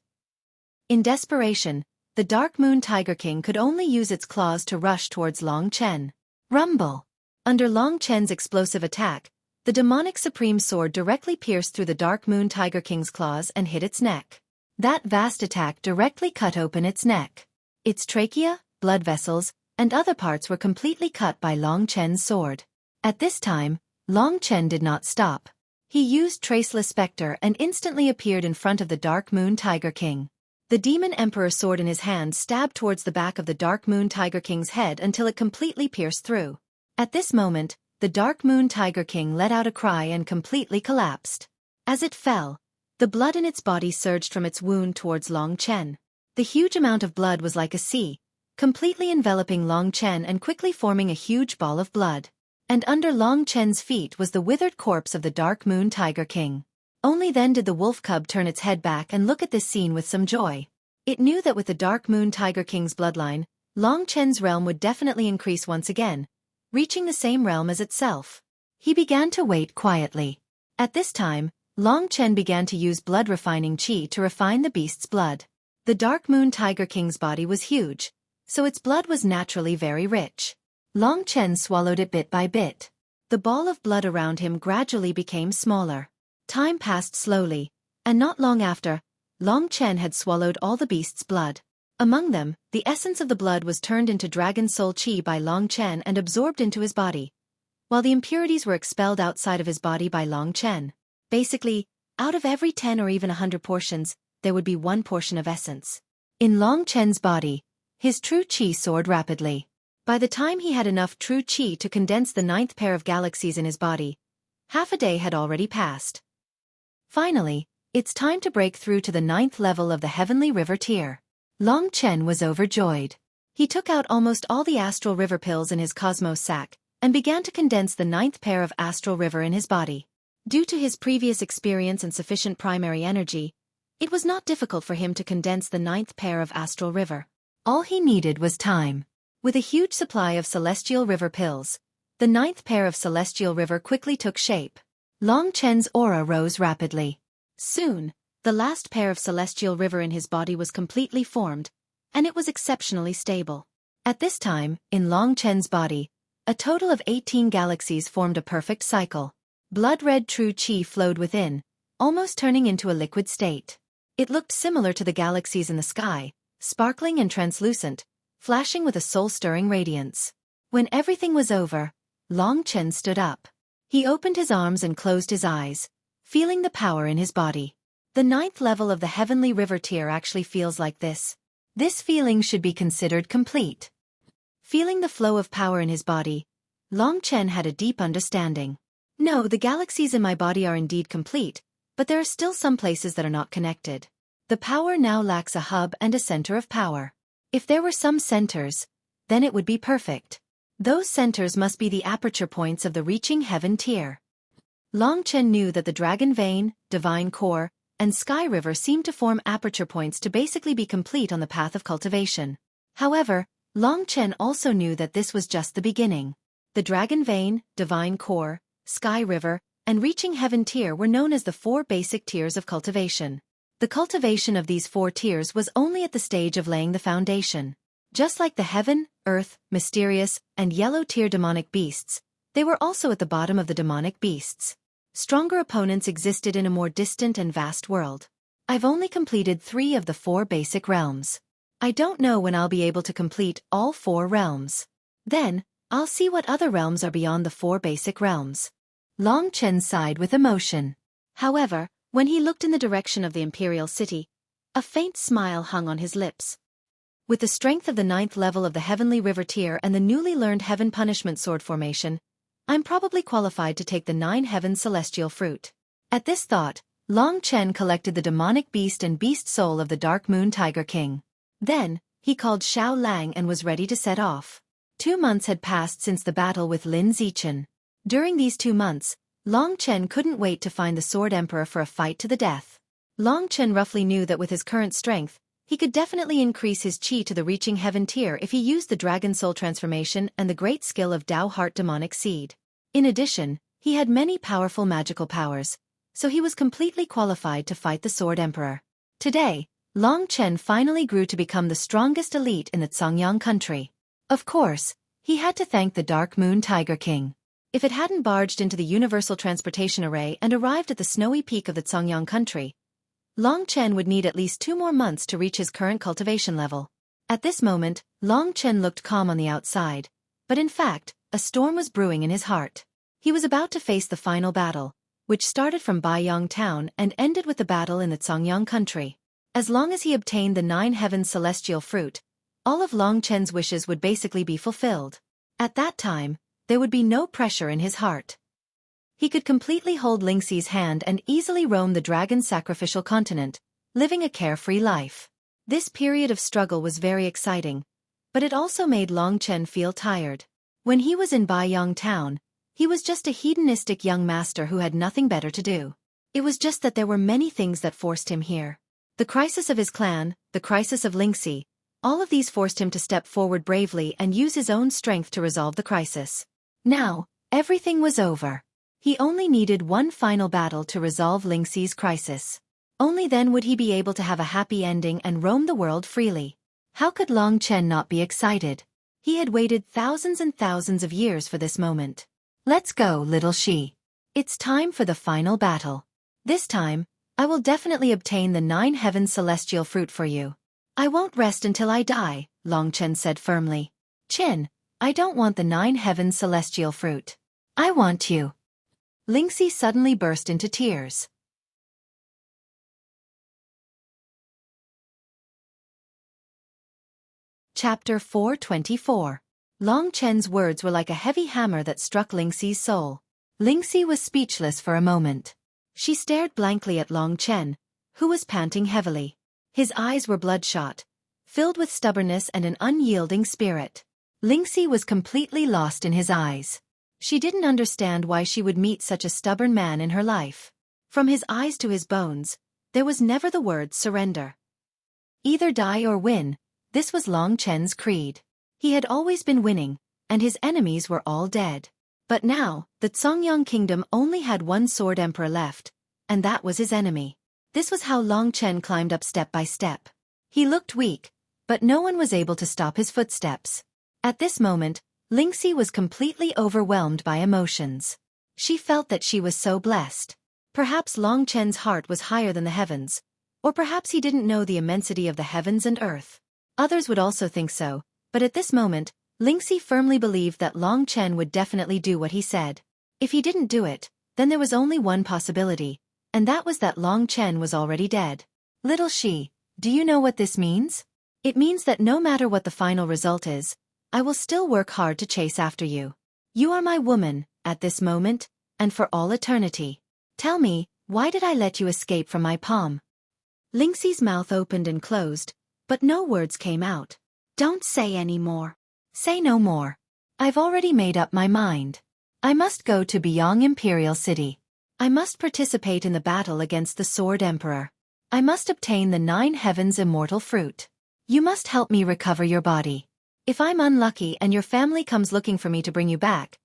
In desperation, the Dark Moon Tiger King could only use its claws to rush towards Long Chen. Rumble! Under Long Chen's explosive attack, the demonic supreme sword directly pierced through the Dark Moon Tiger King's claws and hit its neck. That vast attack directly cut open its neck. Its trachea, blood vessels, and other parts were completely cut by Long Chen's sword. At this time, Long Chen did not stop. He used Traceless Spectre and instantly appeared in front of the Dark Moon Tiger King. The Demon Emperor sword in his hand stabbed towards the back of the Dark Moon Tiger King's head until it completely pierced through. At this moment, the Dark Moon Tiger King let out a cry and completely collapsed. As it fell, the blood in its body surged from its wound towards Long Chen. The huge amount of blood was like a sea, completely enveloping Long Chen and quickly forming a huge ball of blood. And under Long Chen's feet was the withered corpse of the Dark Moon Tiger King. Only then did the wolf cub turn its head back and look at this scene with some joy. It knew that with the Dark Moon Tiger King's bloodline, Long Chen's realm would definitely increase once again, reaching the same realm as itself. He began to wait quietly. At this time, Long Chen began to use blood refining qi to refine the beast's blood. The Dark Moon Tiger King's body was huge, so its blood was naturally very rich. Long Chen swallowed it bit by bit. The ball of blood around him gradually became smaller. Time passed slowly, and not long after, Long Chen had swallowed all the beast's blood. Among them, the essence of the blood was turned into dragon soul qi by Long Chen and absorbed into his body, while the impurities were expelled outside of his body by Long Chen. Basically, out of every 10 or even 100 portions, there would be one portion of essence. In Long Chen's body, his true qi soared rapidly. By the time he had enough true qi to condense the 9th pair of galaxies in his body, half a day had already passed. Finally, it's time to break through to the 9th level of the Heavenly River tier. Long Chen was overjoyed. He took out almost all the Astral River pills in his Cosmos sac, and began to condense the 9th pair of Astral River in his body. Due to his previous experience and sufficient primary energy, it was not difficult for him to condense the 9th pair of Astral River. All he needed was time. With a huge supply of Celestial River pills, the 9th pair of Celestial River quickly took shape. Long Chen's aura rose rapidly. Soon, the last pair of Celestial River in his body was completely formed, and it was exceptionally stable. At this time, in Long Chen's body, a total of 18 galaxies formed a perfect cycle. Blood-red true qi flowed within, almost turning into a liquid state. It looked similar to the galaxies in the sky, sparkling and translucent, flashing with a soul-stirring radiance. When everything was over, Long Chen stood up. He opened his arms and closed his eyes, feeling the power in his body. The 9th level of the Heavenly River tier actually feels like this. This feeling should be considered complete. Feeling the flow of power in his body, Long Chen had a deep understanding. No, the galaxies in my body are indeed complete, but there are still some places that are not connected. The power now lacks a hub and a center of power. If there were some centers, then it would be perfect. Those centers must be the aperture points of the reaching heaven tier. Long Chen knew that the Dragon Vein, Divine Core, and Sky River seemed to form aperture points to basically be complete on the path of cultivation. However, Long Chen also knew that this was just the beginning. The Dragon Vein, Divine Core, Sky River, and Reaching Heaven tier were known as the 4 basic tiers of cultivation. The cultivation of these 4 tiers was only at the stage of laying the foundation. Just like the Heaven, Earth, Mysterious, and Yellow tier demonic beasts, they were also at the bottom of the demonic beasts. Stronger opponents existed in a more distant and vast world. I've only completed 3 of the 4 basic realms. I don't know when I'll be able to complete all 4 realms. Then, I'll see what other realms are beyond the 4 basic realms. Long Chen sighed with emotion. However, when he looked in the direction of the Imperial City, a faint smile hung on his lips. With the strength of the 9th level of the Heavenly River tier and the newly learned Heaven Punishment Sword formation, I'm probably qualified to take the 9 Heaven Celestial Fruit. At this thought, Long Chen collected the demonic beast and beast soul of the Dark Moon Tiger King. Then, he called Xiao Lang and was ready to set off. 2 months had passed since the battle with Lin Zichen. During these 2 months, Long Chen couldn't wait to find the Sword Emperor for a fight to the death. Long Chen roughly knew that with his current strength, he could definitely increase his qi to the Reaching Heaven tier if he used the Dragon Soul transformation and the great skill of Dao Heart Demonic Seed. In addition, he had many powerful magical powers, so he was completely qualified to fight the Sword Emperor. Today, Long Chen finally grew to become the strongest elite in the Zongyang country. Of course, he had to thank the Dark Moon Tiger King. If it hadn't barged into the Universal Transportation Array and arrived at the snowy peak of the Zongyang country, Long Chen would need at least 2 more months to reach his current cultivation level. At this moment, Long Chen looked calm on the outside, but in fact, a storm was brewing in his heart. He was about to face the final battle, which started from Baiyang town and ended with the battle in the Zongyang country. As long as he obtained the 9 Heaven Celestial Fruit, all of Long Chen's wishes would basically be fulfilled. At that time, there would be no pressure in his heart. He could completely hold Lingxi's hand and easily roam the dragon sacrificial continent, living a carefree life. This period of struggle was very exciting, but it also made Long Chen feel tired. When he was in Baiyang town, he was just a hedonistic young master who had nothing better to do. It was just that there were many things that forced him here. The crisis of his clan, the crisis of Lingxi, all of these forced him to step forward bravely and use his own strength to resolve the crisis. Now, everything was over. He only needed one final battle to resolve Lingxi's crisis. Only then would he be able to have a happy ending and roam the world freely. How could Long Chen not be excited? He had waited thousands and thousands of years for this moment. Let's go, little Xi. It's time for the final battle. This time, I will definitely obtain the 9 Heaven Celestial Fruit for you. I won't rest until I die, Long Chen said firmly. Qin, I don't want the 9 heavens celestial fruit. I want you. Lingxi suddenly burst into tears. Chapter 424. Long Chen's words were like a heavy hammer that struck Lingxi's soul. Lingxi was speechless for a moment. She stared blankly at Long Chen, who was panting heavily. His eyes were bloodshot, filled with stubbornness and an unyielding spirit. Lingxi was completely lost in his eyes. She didn't understand why she would meet such a stubborn man in her life. From his eyes to his bones, there was never the word surrender. Either die or win, this was Long Chen's creed. He had always been winning, and his enemies were all dead. But now, the Zongyang kingdom only had one sword emperor left, and that was his enemy. This was how Long Chen climbed up step by step. He looked weak, but no one was able to stop his footsteps. At this moment, Lingxi was completely overwhelmed by emotions. She felt that she was so blessed. Perhaps Long Chen's heart was higher than the heavens, or perhaps he didn't know the immensity of the heavens and earth. Others would also think so, but at this moment, Lingxi firmly believed that Long Chen would definitely do what he said. If he didn't do it, then there was only one possibility, and that was that Long Chen was already dead. Little Shi, do you know what this means? It means that no matter what the final result is, I will still work hard to chase after you. You are my woman, at this moment, and for all eternity. Tell me, why did I let you escape from my palm? Lingxi's mouth opened and closed, but no words came out. Don't say any more. Say no more. I've already made up my mind. I must go to Beyond Imperial City. I must participate in the battle against the Sword Emperor. I must obtain the 9 heavens immortal fruit. You must help me recover your body. If I'm unlucky and your family comes looking for me to bring you back,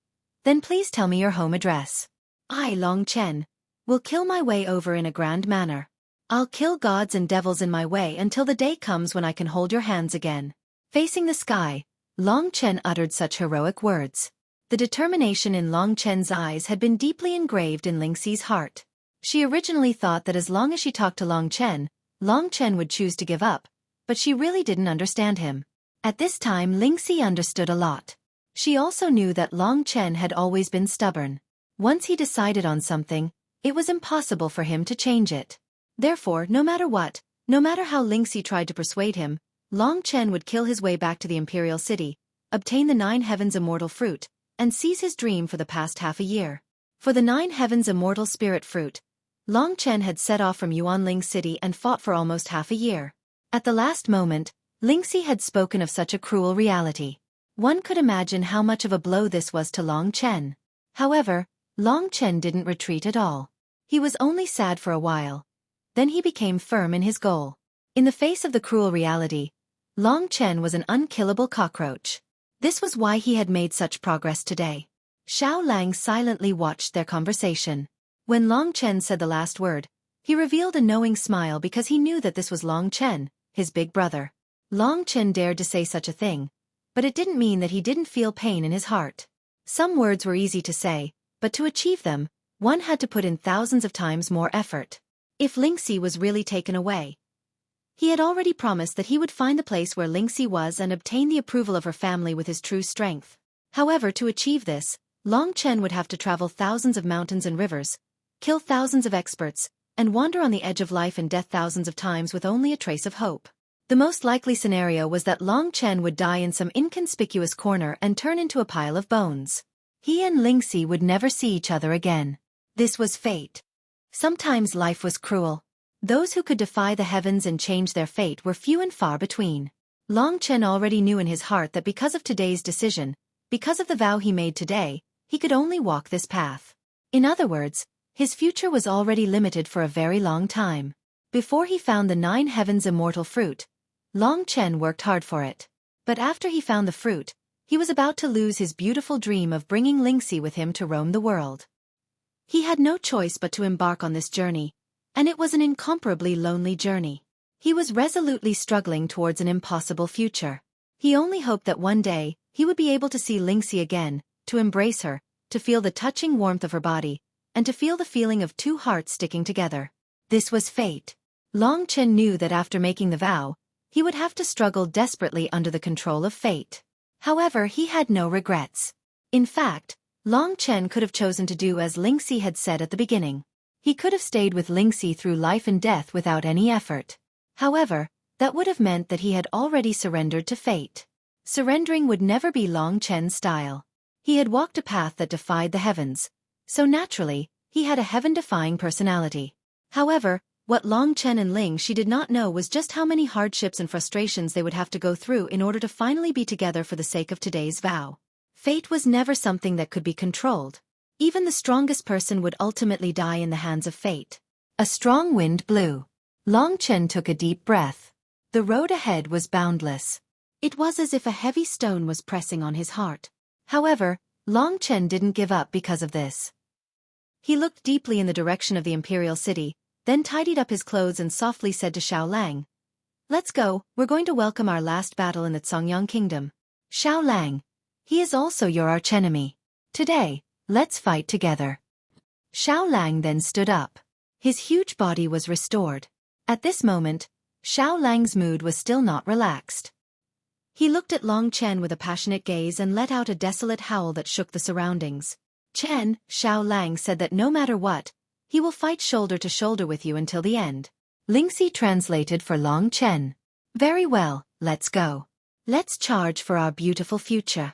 then please tell me your home address. I, Long Chen, will kill my way over in a grand manner. I'll kill gods and devils in my way until the day comes when I can hold your hands again. Facing the sky, Long Chen uttered such heroic words. The determination in Long Chen's eyes had been deeply engraved in Lingxi's heart. She originally thought that as long as she talked to Long Chen would choose to give up, but she really didn't understand him. At this time Lingxi understood a lot. She also knew that Long Chen had always been stubborn. Once he decided on something, it was impossible for him to change it. Therefore, no matter what, no matter how Lingxi tried to persuade him, Long Chen would kill his way back to the Imperial City, obtain the 9 heavens immortal fruit, and seize his dream for the past half a year. For the 9 heavens immortal spirit fruit, Long Chen had set off from Yuanling City and fought for almost half a year. At the last moment, Lingxi had spoken of such a cruel reality. One could imagine how much of a blow this was to Long Chen. However, Long Chen didn't retreat at all. He was only sad for a while. Then he became firm in his goal. In the face of the cruel reality, Long Chen was an unkillable cockroach. This was why he had made such progress today. Xiao Lang silently watched their conversation. When Long Chen said the last word, he revealed a knowing smile because he knew that this was Long Chen, his big brother. Long Chen dared to say such a thing, but it didn't mean that he didn't feel pain in his heart. Some words were easy to say, but to achieve them, one had to put in thousands of times more effort. If Lingxi was really taken away, he had already promised that he would find the place where Lingxi was and obtain the approval of her family with his true strength. However, to achieve this, Long Chen would have to travel thousands of mountains and rivers, kill thousands of experts, and wander on the edge of life and death thousands of times with only a trace of hope. The most likely scenario was that Long Chen would die in some inconspicuous corner and turn into a pile of bones. He and Lingxi would never see each other again. This was fate. Sometimes life was cruel. Those who could defy the heavens and change their fate were few and far between. Long Chen already knew in his heart that because of today's decision, because of the vow he made today, he could only walk this path. In other words, his future was already limited for a very long time. Before he found the 9 heavens immortal fruit, Long Chen worked hard for it. But after he found the fruit, he was about to lose his beautiful dream of bringing Lingxi with him to roam the world. He had no choice but to embark on this journey, and it was an incomparably lonely journey. He was resolutely struggling towards an impossible future. He only hoped that one day, he would be able to see Lingxi again, to embrace her, to feel the touching warmth of her body, and to feel the feeling of 2 hearts sticking together. This was fate. Long Chen knew that after making the vow, He would have to struggle desperately under the control of fate. However, he had no regrets. In fact, Long Chen could have chosen to do as Lingxi had said at the beginning. He could have stayed with Lingxi through life and death without any effort. However, that would have meant that he had already surrendered to fate. Surrendering would never be Long Chen's style. He had walked a path that defied the heavens, so naturally, he had a heaven-defying personality. However, what Long Chen and Lingxi did not know was just how many hardships and frustrations they would have to go through in order to finally be together for the sake of today's vow. Fate was never something that could be controlled. Even the strongest person would ultimately die in the hands of fate. A strong wind blew. Long Chen took a deep breath. The road ahead was boundless. It was as if a heavy stone was pressing on his heart. However, Long Chen didn't give up because of this. He looked deeply in the direction of the imperial city, then tidied up his clothes and softly said to Xiao Lang, "Let's go, we're going to welcome our last battle in the Songyang kingdom. Xiao Lang, he is also your archenemy. Today, let's fight together." Xiao Lang then stood up. His huge body was restored. At this moment, Xiao Lang's mood was still not relaxed. He looked at Long Chen with a passionate gaze and let out a desolate howl that shook the surroundings. "Chen," Xiao Lang said that no matter what, he will fight shoulder to shoulder with you until the end. Lingxi translated for Long Chen. "Very well, let's go. Let's charge for our beautiful future."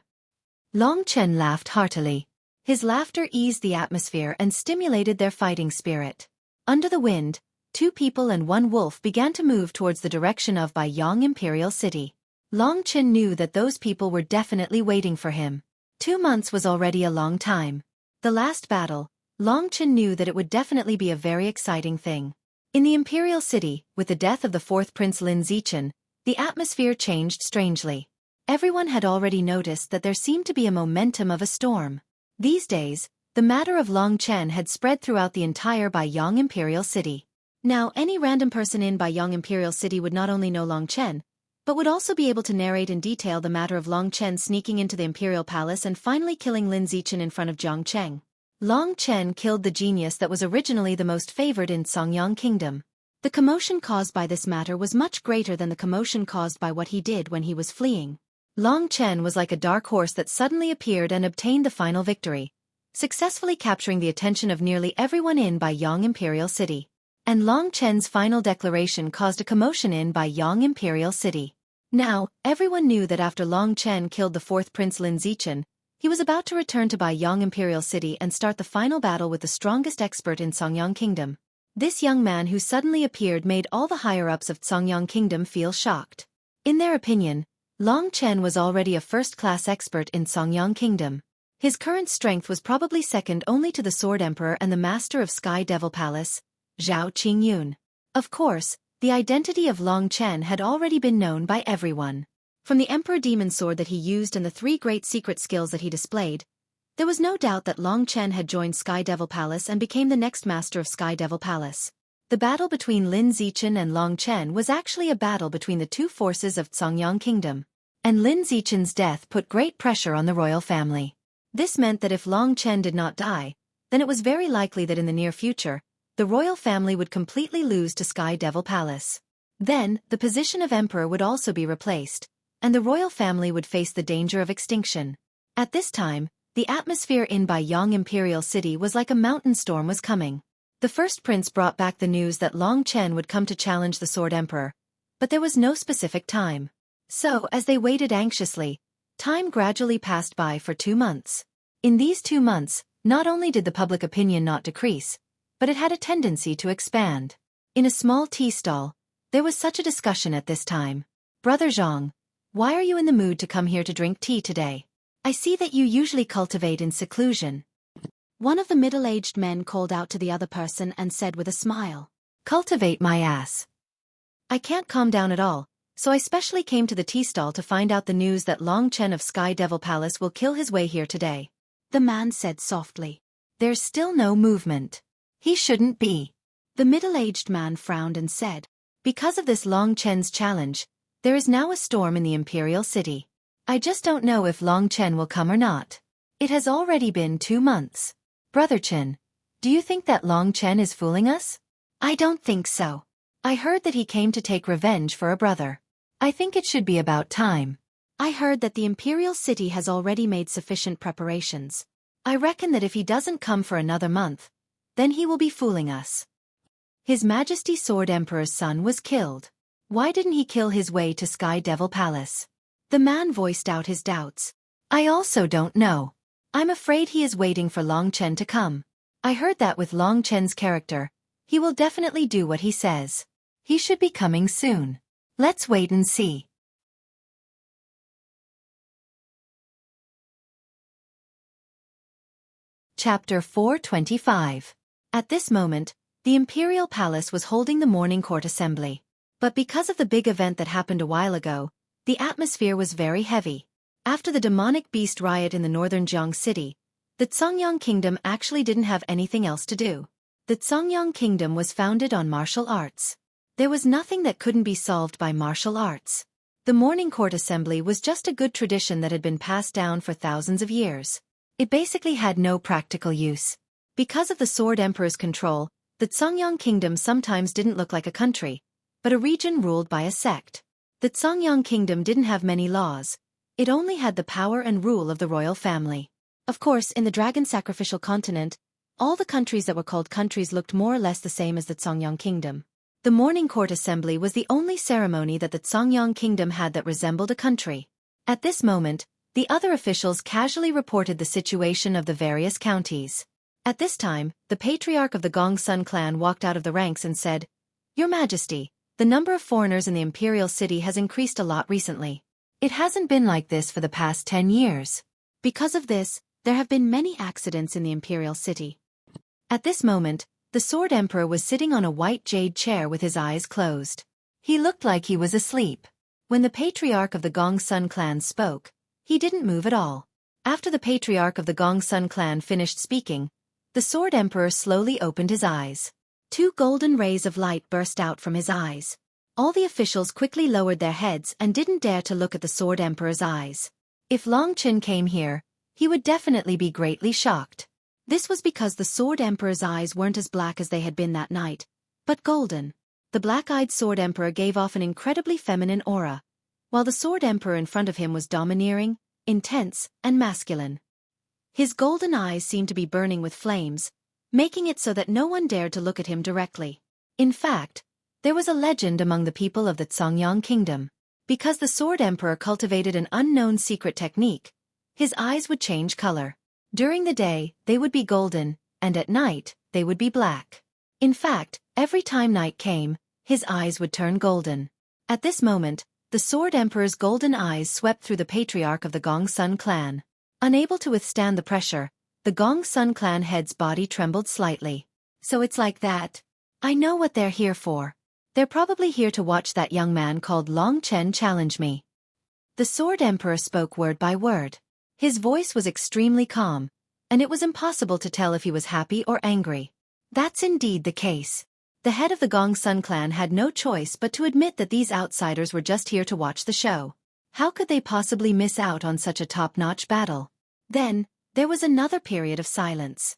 Long Chen laughed heartily. His laughter eased the atmosphere and stimulated their fighting spirit. Under the wind, 2 people and 1 wolf began to move towards the direction of Baiyang Imperial City. Long Chen knew that those people were definitely waiting for him. 2 months was already a long time. The last battle, Long Chen knew that it would definitely be a very exciting thing. In the Imperial City, with the death of the 4th Prince Lin Zichen, the atmosphere changed strangely. Everyone had already noticed that there seemed to be a momentum of a storm. These days, the matter of Long Chen had spread throughout the entire Baiyang Imperial City. Now, any random person in Baiyang Imperial City would not only know Long Chen, but would also be able to narrate in detail the matter of Long Chen sneaking into the Imperial Palace and finally killing Lin Zichen in front of Jiang Cheng. Long Chen killed the genius that was originally the most favored in Songyang Kingdom. The commotion caused by this matter was much greater than the commotion caused by what he did when he was fleeing. Long Chen was like a dark horse that suddenly appeared and obtained the final victory, successfully capturing the attention of nearly everyone in Baiyang Imperial City. And Long Chen's final declaration caused a commotion in Baiyang Imperial City. Now, everyone knew that after Long Chen killed the 4th Prince Lin Zichen, he was about to return to Baiyang Imperial City and start the final battle with the strongest expert in Songyang Kingdom. This young man who suddenly appeared made all the higher-ups of Songyang Kingdom feel shocked. In their opinion, Long Chen was already a first-class expert in Songyang Kingdom. His current strength was probably second only to the Sword Emperor and the Master of Sky Devil Palace, Zhao Qingyun. Of course, the identity of Long Chen had already been known by everyone. From the Emperor Demon Sword that he used and the 3 great secret skills that he displayed, there was no doubt that Long Chen had joined Sky Devil Palace and became the next master of Sky Devil Palace. The battle between Lin Zichen and Long Chen was actually a battle between the 2 forces of Songyang Kingdom. And Lin Zichen's death put great pressure on the royal family. This meant that if Long Chen did not die, then it was very likely that in the near future, the royal family would completely lose to Sky Devil Palace. Then, the position of emperor would also be replaced, and the royal family would face the danger of extinction. At this time, the atmosphere in Baiyang Imperial City was like a mountain storm was coming. The first prince brought back the news that Long Chen would come to challenge the Sword Emperor, but there was no specific time. So, as they waited anxiously, time gradually passed by for 2 months. In these 2 months, not only did the public opinion not decrease, but it had a tendency to expand. In a small tea stall, there was such a discussion at this time. "Brother Zhang, why are you in the mood to come here to drink tea today? I see that you usually cultivate in seclusion." One of the middle-aged men called out to the other person and said with a smile, "Cultivate my ass. I can't calm down at all, so I specially came to the tea stall to find out the news that Long Chen of Sky Devil Palace will kill his way here today." The man said softly, "There's still no movement. He shouldn't be." The middle-aged man frowned and said, "Because of this Long Chen's challenge, there is now a storm in the Imperial City. I just don't know if Long Chen will come or not. It has already been 2 months. Brother Chen, do you think that Long Chen is fooling us?" "I don't think so. I heard that he came to take revenge for a brother. I think it should be about time. I heard that the Imperial City has already made sufficient preparations. I reckon that if he doesn't come for another month, then he will be fooling us. His Majesty Sword Emperor's son was killed. Why didn't he kill his way to Sky Devil Palace? The man voiced out his doubts. I also don't know. I'm afraid he is waiting for Long Chen to come. I heard that with Long Chen's character, he will definitely do what he says. He should be coming soon. Let's wait and see. Chapter 425. At this moment, the Imperial Palace was holding the morning court assembly. But because of the big event that happened a while ago, the atmosphere was very heavy. After the demonic beast riot in the northern Jiang city, the Songyang Kingdom actually didn't have anything else to do. The Songyang Kingdom was founded on martial arts. There was nothing that couldn't be solved by martial arts. The morning court assembly was just a good tradition that had been passed down for thousands of years. It basically had no practical use. Because of the Sword Emperor's control, the Songyang Kingdom sometimes didn't look like a country, but a region ruled by a sect. The Songyang Kingdom didn't have many laws. It only had the power and rule of the royal family. Of course, in the dragon sacrificial continent, all the countries that were called countries looked more or less the same as the Songyang Kingdom. The morning court assembly was the only ceremony that the Songyang Kingdom had that resembled a country. At this moment, the other officials casually reported the situation of the various counties. At this time, the patriarch of the Gongsun clan walked out of the ranks and said, "Your Majesty, the number of foreigners in the Imperial City has increased a lot recently. It hasn't been like this for the past 10 years. Because of this, there have been many accidents in the Imperial City." At this moment, the Sword Emperor was sitting on a white jade chair with his eyes closed. He looked like he was asleep. When the patriarch of the Gongsun clan spoke, he didn't move at all. After the patriarch of the Gongsun clan finished speaking, the Sword Emperor slowly opened his eyes. 2 golden rays of light burst out from his eyes. All the officials quickly lowered their heads and didn't dare to look at the Sword Emperor's eyes. If Long Chen came here, he would definitely be greatly shocked. This was because the Sword Emperor's eyes weren't as black as they had been that night, but golden. The black-eyed Sword Emperor gave off an incredibly feminine aura, while the Sword Emperor in front of him was domineering, intense, and masculine. His golden eyes seemed to be burning with flames, making it so that no one dared to look at him directly. In fact, there was a legend among the people of the Songyang Kingdom. Because the Sword Emperor cultivated an unknown secret technique, his eyes would change color. During the day, they would be golden, and at night, they would be black. In fact, every time night came, his eyes would turn golden. At this moment, the Sword Emperor's golden eyes swept through the patriarch of the Gongsun clan. Unable to withstand the pressure, the Gongsun clan head's body trembled slightly. So it's like that. I know what they're here for. They're probably here to watch that young man called Long Chen challenge me. The Sword Emperor spoke word by word. His voice was extremely calm, and it was impossible to tell if he was happy or angry. That's indeed the case. The head of the Gongsun clan had no choice but to admit that these outsiders were just here to watch the show. How could they possibly miss out on such a top-notch battle? Then, there was another period of silence.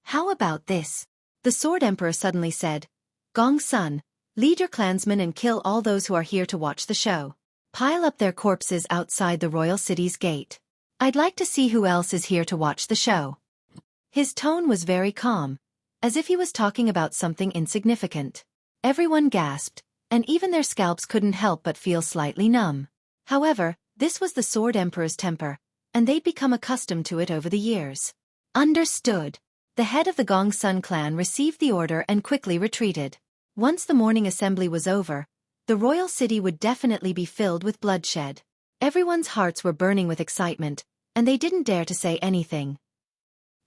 How about this? The Sword Emperor suddenly said, "Gongsun, lead your clansmen and kill all those who are here to watch the show. Pile up their corpses outside the royal city's gate. I'd like to see who else is here to watch the show." His tone was very calm, as if he was talking about something insignificant. Everyone gasped, and even their scalps couldn't help but feel slightly numb. However, this was the Sword Emperor's temper, and they'd become accustomed to it over the years. Understood. The head of the Gongsun clan received the order and quickly retreated. Once the morning assembly was over, the royal city would definitely be filled with bloodshed. Everyone's hearts were burning with excitement, and they didn't dare to say anything.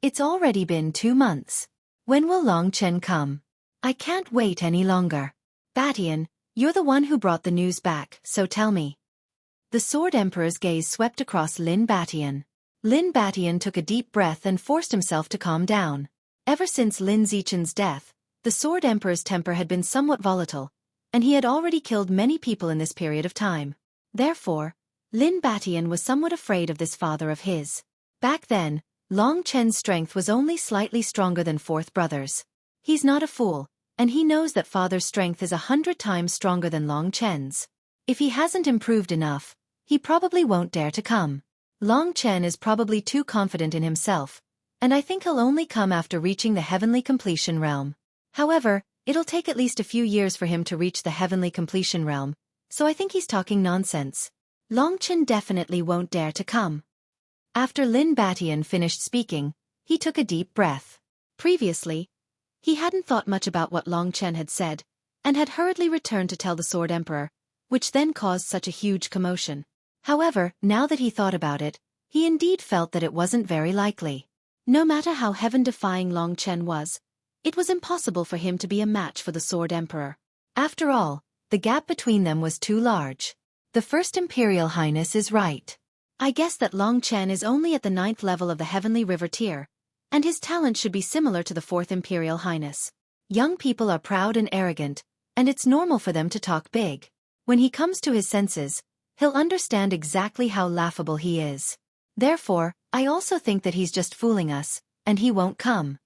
It's already been 2 months. When will Long Chen come? I can't wait any longer. Batian, you're the one who brought the news back, so tell me. The Sword Emperor's gaze swept across Lin Batian. Lin Batian took a deep breath and forced himself to calm down. Ever since Lin Zichen's death, the Sword Emperor's temper had been somewhat volatile, and he had already killed many people in this period of time. Therefore, Lin Batian was somewhat afraid of this father of his. Back then, Long Chen's strength was only slightly stronger than Fourth Brother's. He's not a fool, and he knows that father's strength is 100 times stronger than Long Chen's. If he hasn't improved enough, he probably won't dare to come. Long Chen is probably too confident in himself, and I think he'll only come after reaching the heavenly completion realm. However, it'll take at least a few years for him to reach the heavenly completion realm, so I think he's talking nonsense. Long Chen definitely won't dare to come. After Lin Batian finished speaking, he took a deep breath. Previously, he hadn't thought much about what Long Chen had said, and had hurriedly returned to tell the Sword Emperor, which then caused such a huge commotion. However, now that he thought about it, he indeed felt that it wasn't very likely. No matter how heaven-defying Long Chen was, it was impossible for him to be a match for the Sword Emperor. After all, the gap between them was too large. The First Imperial Highness is right. I guess that Long Chen is only at the 9th level of the Heavenly River tier, and his talent should be similar to the 4th Imperial Highness. Young people are proud and arrogant, and it's normal for them to talk big. When he comes to his senses, he'll understand exactly how laughable he is. Therefore, I also think that he's just fooling us, and he won't come.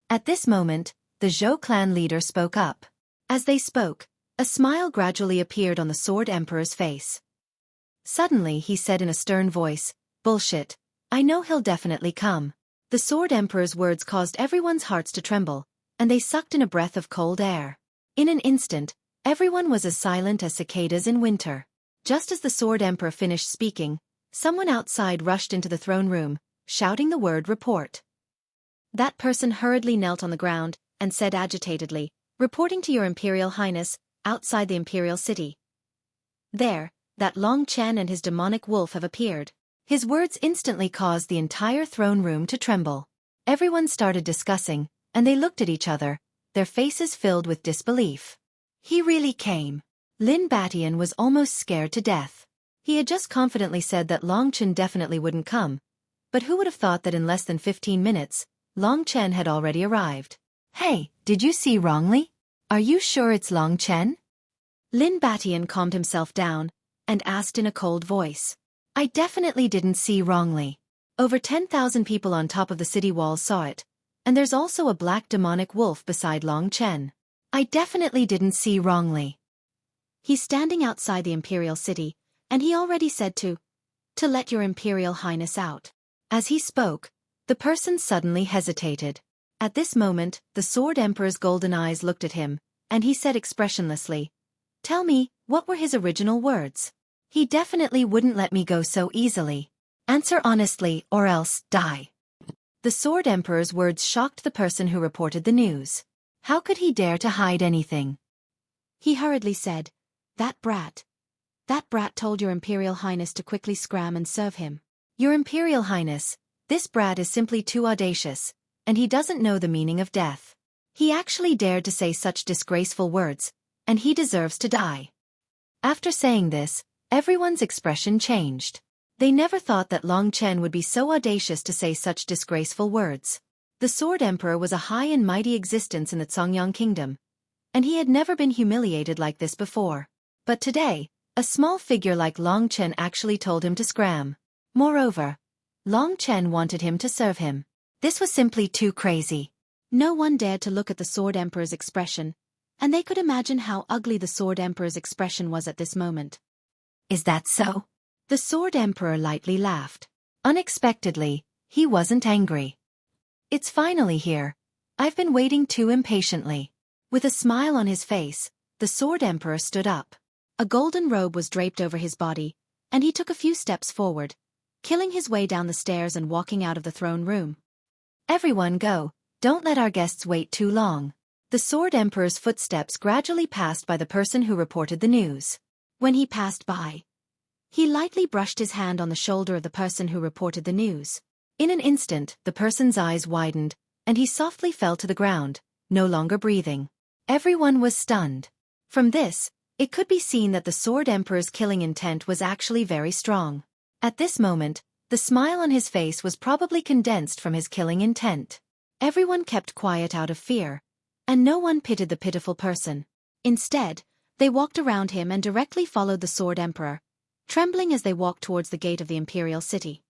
At this moment, the Zhou clan leader spoke up. As they spoke, a smile gradually appeared on the Sword Emperor's face. Suddenly he said in a stern voice, "Bullshit. I know he'll definitely come." The Sword Emperor's words caused everyone's hearts to tremble, and they sucked in a breath of cold air. In an instant, everyone was as silent as cicadas in winter. Just as the Sword Emperor finished speaking, someone outside rushed into the throne room, shouting the word "report." That person hurriedly knelt on the ground and said agitatedly, "Reporting to your Imperial Highness, outside the Imperial City. There, that Long Chen and his demonic wolf have appeared." His words instantly caused the entire throne room to tremble. Everyone started discussing, and they looked at each other, their faces filled with disbelief. He really came. Lin Batian was almost scared to death. He had just confidently said that Long Chen definitely wouldn't come, but who would have thought that in less than 15 minutes, Long Chen had already arrived? "Hey, did you see wrongly? Are you sure it's Long Chen?" Lin Batian calmed himself down and asked in a cold voice. "I definitely didn't see wrongly. Over 10,000 people on top of the city walls saw it, and there's also a black demonic wolf beside Long Chen. I definitely didn't see wrongly. He's standing outside the Imperial City, and he already said to let your Imperial Highness out." As he spoke, the person suddenly hesitated. At this moment, the Sword Emperor's golden eyes looked at him, and he said expressionlessly, "Tell me, what were his original words? He definitely wouldn't let me go so easily. Answer honestly or else die." The Sword Emperor's words shocked the person who reported the news. How could he dare to hide anything? He hurriedly said, That brat told your Imperial Highness to quickly scram and serve him." "Your Imperial Highness, this brat is simply too audacious, and he doesn't know the meaning of death. He actually dared to say such disgraceful words, and he deserves to die." After saying this, everyone's expression changed. They never thought that Long Chen would be so audacious to say such disgraceful words. The Sword Emperor was a high and mighty existence in the Zongyang Kingdom, and he had never been humiliated like this before. But today, a small figure like Long Chen actually told him to scram. Moreover, Long Chen wanted him to serve him. This was simply too crazy. No one dared to look at the Sword Emperor's expression, and they could imagine how ugly the Sword Emperor's expression was at this moment. "Is that so?" The Sword Emperor lightly laughed. Unexpectedly, he wasn't angry. "It's finally here. I've been waiting too impatiently." With a smile on his face, the Sword Emperor stood up. A golden robe was draped over his body, and he took a few steps forward, killing his way down the stairs and walking out of the throne room. "Everyone go, don't let our guests wait too long." The Sword Emperor's footsteps gradually passed by the person who reported the news. When he passed by, he lightly brushed his hand on the shoulder of the person who reported the news. In an instant, the person's eyes widened, and he softly fell to the ground, no longer breathing. Everyone was stunned. From this, it could be seen that the Sword Emperor's killing intent was actually very strong. At this moment, the smile on his face was probably condensed from his killing intent. Everyone kept quiet out of fear, and no one pitied the pitiful person. Instead, they walked around him and directly followed the Sword Emperor, trembling as they walked towards the gate of the Imperial City.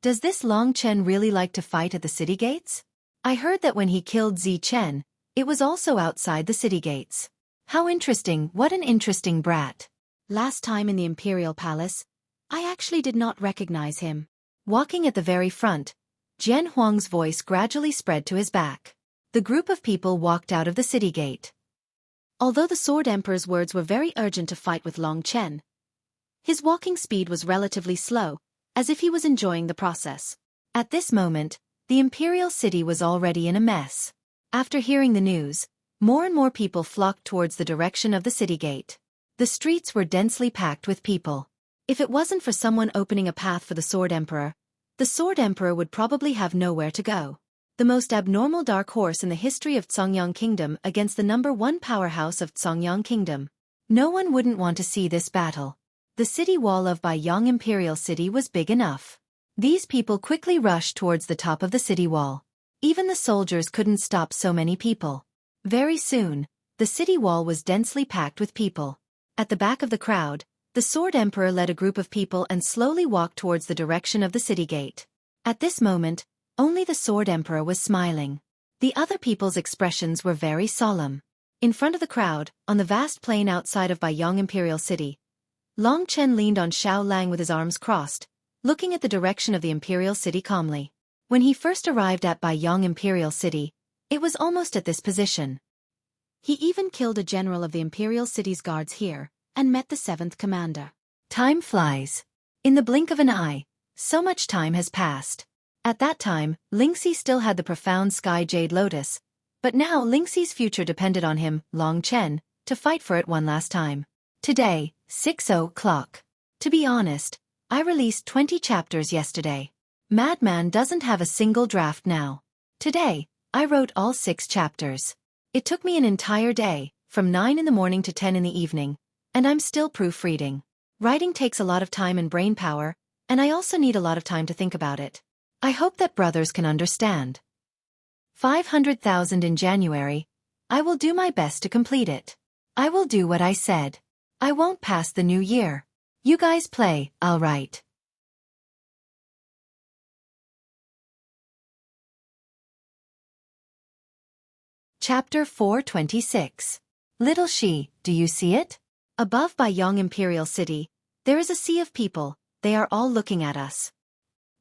"Does this Long Chen really like to fight at the city gates? I heard that when he killed Zi Chen, it was also outside the city gates. How interesting, what an interesting brat." Last time in the Imperial Palace, I actually did not recognize him. Walking at the very front, Jian Huang's voice gradually spread to his back. The group of people walked out of the city gate. Although the Sword Emperor's words were very urgent to fight with Long Chen, his walking speed was relatively slow, as if he was enjoying the process. At this moment, the Imperial City was already in a mess. After hearing the news, more and more people flocked towards the direction of the city gate. The streets were densely packed with people. If it wasn't for someone opening a path for the Sword Emperor, the Sword Emperor would probably have nowhere to go. The most abnormal dark horse in the history of Songyang Kingdom against the #1 powerhouse of Songyang Kingdom. No one wouldn't want to see this battle. The city wall of Baiyang Imperial City was big enough. These people quickly rushed towards the top of the city wall. Even the soldiers couldn't stop so many people. Very soon, the city wall was densely packed with people. At the back of the crowd, the Sword Emperor led a group of people and slowly walked towards the direction of the city gate. At this moment, only the Sword Emperor was smiling. The other people's expressions were very solemn. In front of the crowd, on the vast plain outside of Baiyang Imperial City, Long Chen leaned on Xiao Lang with his arms crossed, looking at the direction of the Imperial City calmly. When he first arrived at Baiyang Imperial City, it was almost at this position. He even killed a general of the Imperial City's guards here, and met the 7th commander. Time flies. In the blink of an eye, so much time has passed. At that time, Lingxi still had the profound Sky Jade Lotus, but now Lingxi's future depended on him, Long Chen, to fight for it one last time. Today, 6 o'clock. To be honest, I released 20 chapters yesterday. Madman doesn't have a single draft now. Today, I wrote all 6 chapters. It took me an entire day, from 9 in the morning to 10 in the evening, and I'm still proofreading. Writing takes a lot of time and brain power, and I also need a lot of time to think about it. I hope that brothers can understand. 500,000 in January. I will do my best to complete it. I will do what I said. I won't pass the new year. You guys play, I'll write. Chapter 426. Little She, do you see it? Above Baiyang Imperial City, there is a sea of people, they are all looking at us.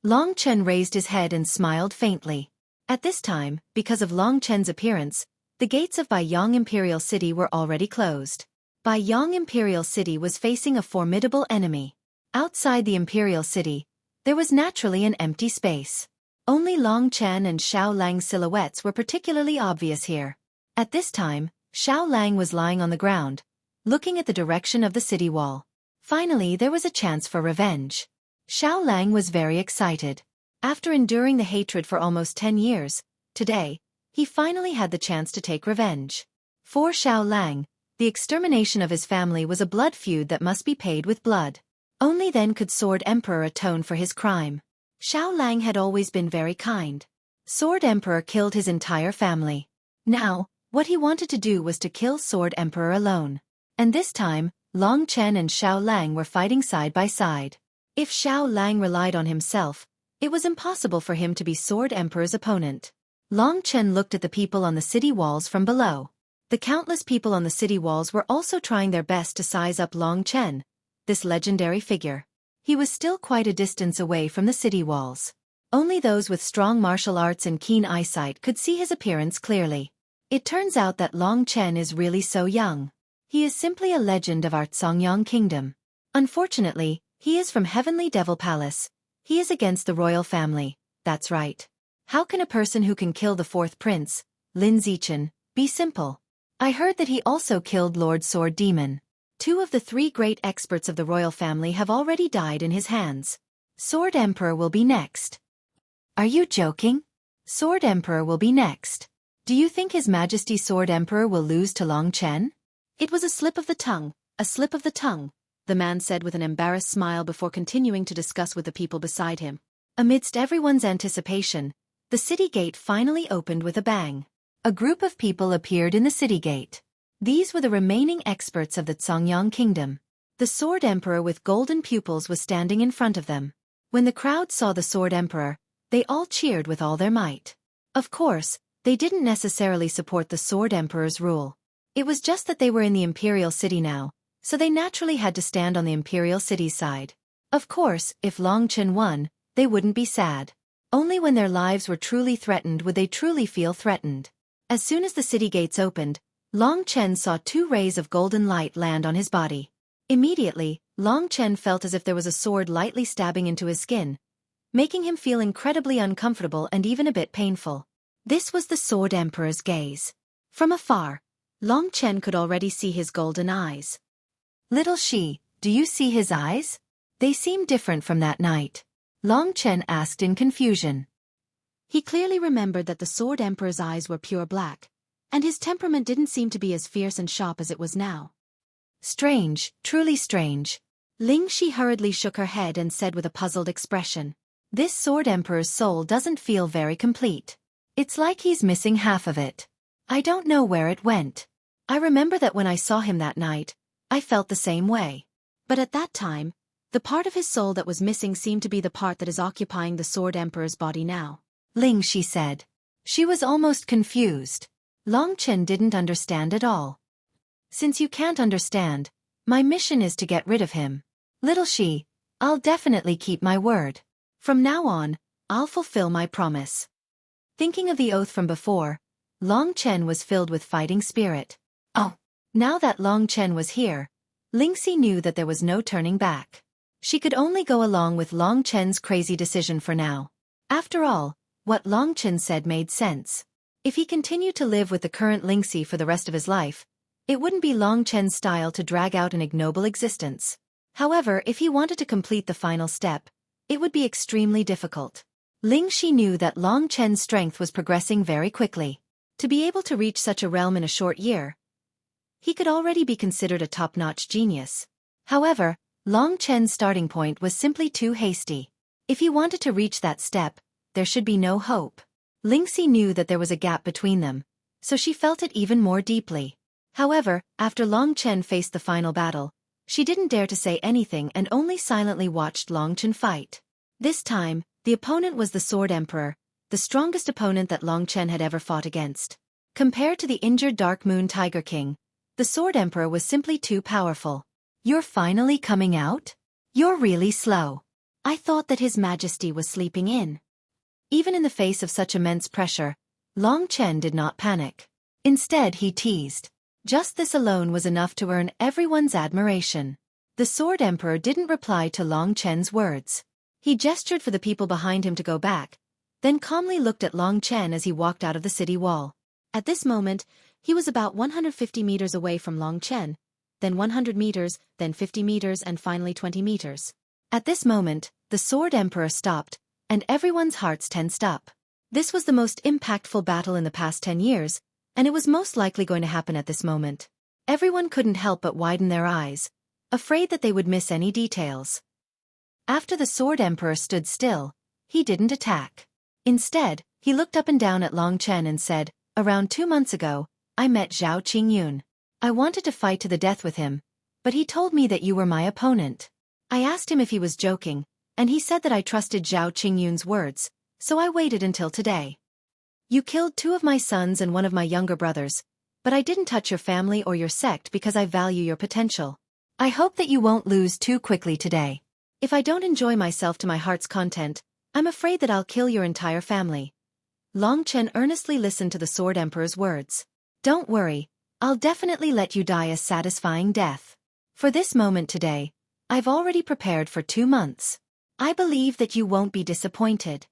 Long Chen raised his head and smiled faintly. At this time, because of Long Chen's appearance, the gates of Baiyang Imperial City were already closed. Baiyang Imperial City was facing a formidable enemy. Outside the Imperial City, there was naturally an empty space. Only Long Chen and Xiao Lang's silhouettes were particularly obvious here. At this time, Xiao Lang was lying on the ground, looking at the direction of the city wall. Finally, there was a chance for revenge. Xiao Lang was very excited. After enduring the hatred for almost 10 years, today, he finally had the chance to take revenge. For Xiao Lang, the extermination of his family was a blood feud that must be paid with blood. Only then could Sword Emperor atone for his crime. Xiao Lang had always been very kind. Sword Emperor killed his entire family. Now, what he wanted to do was to kill Sword Emperor alone. And this time, Long Chen and Xiao Lang were fighting side by side. If Xiao Lang relied on himself, it was impossible for him to be Sword Emperor's opponent. Long Chen looked at the people on the city walls from below. The countless people on the city walls were also trying their best to size up Long Chen, this legendary figure. He was still quite a distance away from the city walls. Only those with strong martial arts and keen eyesight could see his appearance clearly. It turns out that Long Chen is really so young. He is simply a legend of our Songyang Kingdom. Unfortunately, he is from Heavenly Devil Palace. He is against the royal family, that's right. How can a person who can kill the 4th prince, Lin Zichen, be simple? I heard that he also killed Lord Sword Demon. 2 of the 3 great experts of the royal family have already died in his hands. Sword Emperor will be next. Are you joking? Sword Emperor will be next. Do you think His Majesty Sword Emperor will lose to Long Chen? It was a slip of the tongue, the man said with an embarrassed smile before continuing to discuss with the people beside him. Amidst everyone's anticipation, the city gate finally opened with a bang. A group of people appeared in the city gate. These were the remaining experts of the Songyang Kingdom. The Sword Emperor with golden pupils was standing in front of them. When the crowd saw the Sword Emperor, they all cheered with all their might. Of course, they didn't necessarily support the Sword Emperor's rule. It was just that they were in the Imperial City now, so they naturally had to stand on the imperial city's side. Of course, if Long Chen won, they wouldn't be sad. Only when their lives were truly threatened would they truly feel threatened. As soon as the city gates opened, Long Chen saw 2 rays of golden light land on his body. Immediately, Long Chen felt as if there was a sword lightly stabbing into his skin, making him feel incredibly uncomfortable and even a bit painful. This was the Sword Emperor's gaze. From afar, Long Chen could already see his golden eyes. Little Shi, do you see his eyes? They seem different from that night. Long Chen asked in confusion. He clearly remembered that the Sword Emperor's eyes were pure black, and his temperament didn't seem to be as fierce and sharp as it was now. Strange, truly strange. Ling Shi hurriedly shook her head and said with a puzzled expression. This Sword Emperor's soul doesn't feel very complete. It's like he's missing half of it. I don't know where it went. I remember that when I saw him that night, I felt the same way. But at that time, the part of his soul that was missing seemed to be the part that is occupying the Sword Emperor's body now. Ling Shi said. She was almost confused. Long Chen didn't understand at all. Since you can't understand, my mission is to get rid of him. Little Shi, I'll definitely keep my word. From now on, I'll fulfill my promise. Thinking of the oath from before, Long Chen was filled with fighting spirit. Oh! Now that Long Chen was here, Ling Shi knew that there was no turning back. She could only go along with Long Chen's crazy decision for now. After all, what Long Chen said made sense. If he continued to live with the current Ling Shi for the rest of his life, it wouldn't be Long Chen's style to drag out an ignoble existence. However, if he wanted to complete the final step, it would be extremely difficult. Ling Shi knew that Long Chen's strength was progressing very quickly. To be able to reach such a realm in a short year, he could already be considered a top-notch genius. However, Long Chen's starting point was simply too hasty. If he wanted to reach that step, there should be no hope. Ling Shi knew that there was a gap between them, so she felt it even more deeply. However, after Long Chen faced the final battle, she didn't dare to say anything and only silently watched Long Chen fight. This time, the opponent was the Sword Emperor, the strongest opponent that Long Chen had ever fought against. Compared to the injured Dark Moon Tiger King, the Sword Emperor was simply too powerful. You're finally coming out? You're really slow. I thought that His Majesty was sleeping in. Even in the face of such immense pressure, Long Chen did not panic. Instead, he teased. Just this alone was enough to earn everyone's admiration. The Sword Emperor didn't reply to Long Chen's words. He gestured for the people behind him to go back, then calmly looked at Long Chen as he walked out of the city wall. At this moment, he was about 150 meters away from Long Chen, then 100 meters, then 50 meters and finally 20 meters. At this moment, the Sword Emperor stopped, and everyone's hearts tensed up. This was the most impactful battle in the past 10 years, and it was most likely going to happen at this moment. Everyone couldn't help but widen their eyes, afraid that they would miss any details. After the Sword Emperor stood still, he didn't attack. Instead, he looked up and down at Long Chen and said, "Around 2 months ago, I met Zhao Qingyun. I wanted to fight to the death with him, but he told me that you were my opponent. I asked him if he was joking, and he said that I trusted Zhao Qingyun's words, so I waited until today. You killed 2 of my sons and 1 of my younger brothers, but I didn't touch your family or your sect because I value your potential. I hope that you won't lose too quickly today. If I don't enjoy myself to my heart's content, I'm afraid that I'll kill your entire family." Long Chen earnestly listened to the Sword Emperor's words. "Don't worry, I'll definitely let you die a satisfying death. For this moment today, I've already prepared for 2 months. I believe that you won't be disappointed."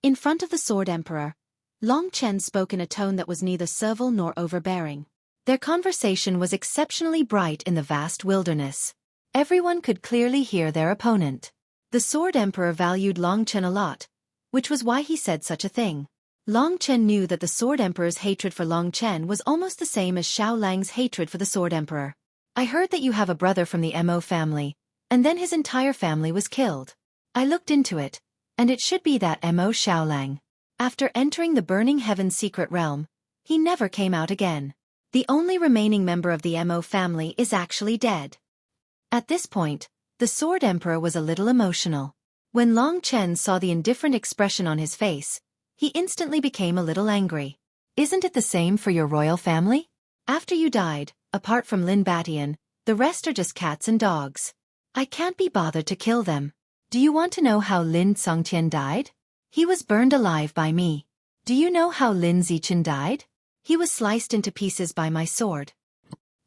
In front of the Sword Emperor, Long Chen spoke in a tone that was neither servile nor overbearing. Their conversation was exceptionally bright in the vast wilderness. Everyone could clearly hear their opponent. The Sword Emperor valued Long Chen a lot, which was why he said such a thing. Long Chen knew that the Sword Emperor's hatred for Long Chen was almost the same as Xiao Lang's hatred for the Sword Emperor. "I heard that you have a brother from the Mo family, and then his entire family was killed. I looked into it, and it should be that Mo Xiao Lang. After entering the Burning Heaven's secret realm, he never came out again. The only remaining member of the Mo family is actually dead." At this point, the Sword Emperor was a little emotional. When Long Chen saw the indifferent expression on his face, he instantly became a little angry. "Isn't it the same for your royal family? After you died, apart from Lin Batian, The rest are just cats and dogs. I can't be bothered to kill them. Do you want to know how Lin Songtian died? He was burned alive by me. Do you know how Lin Zichen died? He was sliced into pieces by my sword.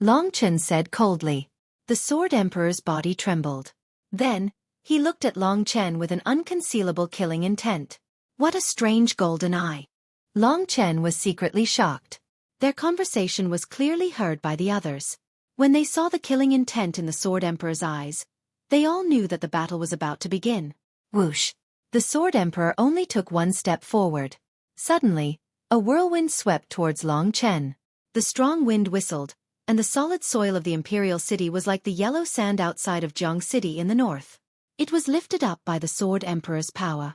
Long Chen said coldly. The Sword Emperor's body trembled. Then, he looked at Long Chen with an unconcealable killing intent. What a strange golden eye. Long Chen was secretly shocked. Their conversation was clearly heard by the others. When they saw the killing intent in the Sword Emperor's eyes, they all knew that the battle was about to begin. Whoosh! The Sword Emperor only took one step forward. Suddenly, a whirlwind swept towards Long Chen. The strong wind whistled, and the solid soil of the imperial city was like the yellow sand outside of Jiang City in the north. It was lifted up by the Sword Emperor's power.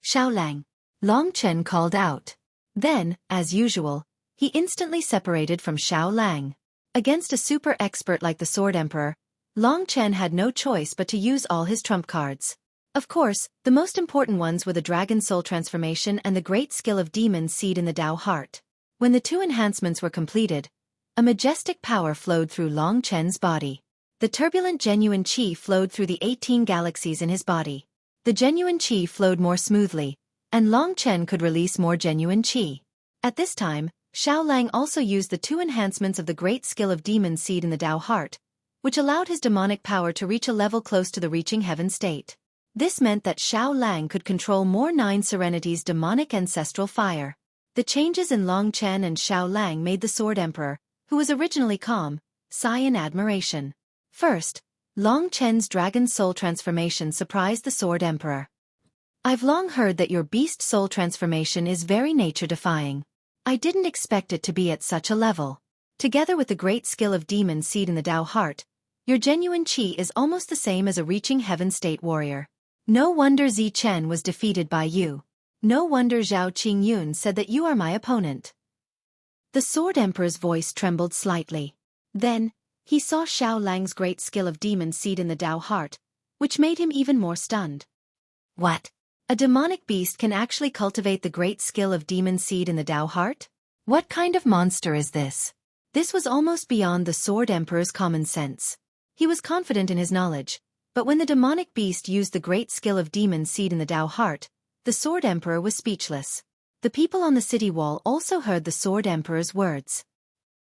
Xiaolang! Long Chen called out. Then, as usual, he instantly separated from Xiaolang. Against a super expert like the Sword Emperor, Long Chen had no choice but to use all his trump cards. Of course, the most important ones were the Dragon Soul transformation and the great skill of Demon Seed in the Dao Heart. When the two enhancements were completed, a majestic power flowed through Long Chen's body. The turbulent genuine qi flowed through the 18 galaxies in his body. The genuine qi flowed more smoothly, and Long Chen could release more genuine qi. At this time, Xiaolang also used the two enhancements of the great skill of Demon Seed in the Dao Heart, which allowed his demonic power to reach a level close to the reaching heaven state. This meant that Xiaolang could control more 9 Serenity's demonic ancestral fire. The changes in Long Chen and Xiaolang made the Sword Emperor, who was originally calm, sigh in admiration. First, Long Chen's Dragon Soul transformation surprised the Sword Emperor. I've long heard that your beast soul transformation is very nature-defying. I didn't expect it to be at such a level. Together with the great skill of Demon Seed in the Dao Heart, your genuine qi is almost the same as a reaching heaven state warrior. No wonder Zi Chen was defeated by you. No wonder Zhao Qingyun said that you are my opponent. The Sword Emperor's voice trembled slightly. Then, he saw Xiaolang's great skill of Demon Seed in the Dao Heart, which made him even more stunned. What? A demonic beast can actually cultivate the great skill of Demon Seed in the Dao Heart? What kind of monster is this? This was almost beyond the Sword Emperor's common sense. He was confident in his knowledge, but when the demonic beast used the great skill of Demon Seed in the Dao Heart, the Sword Emperor was speechless. The people on the city wall also heard the Sword Emperor's words.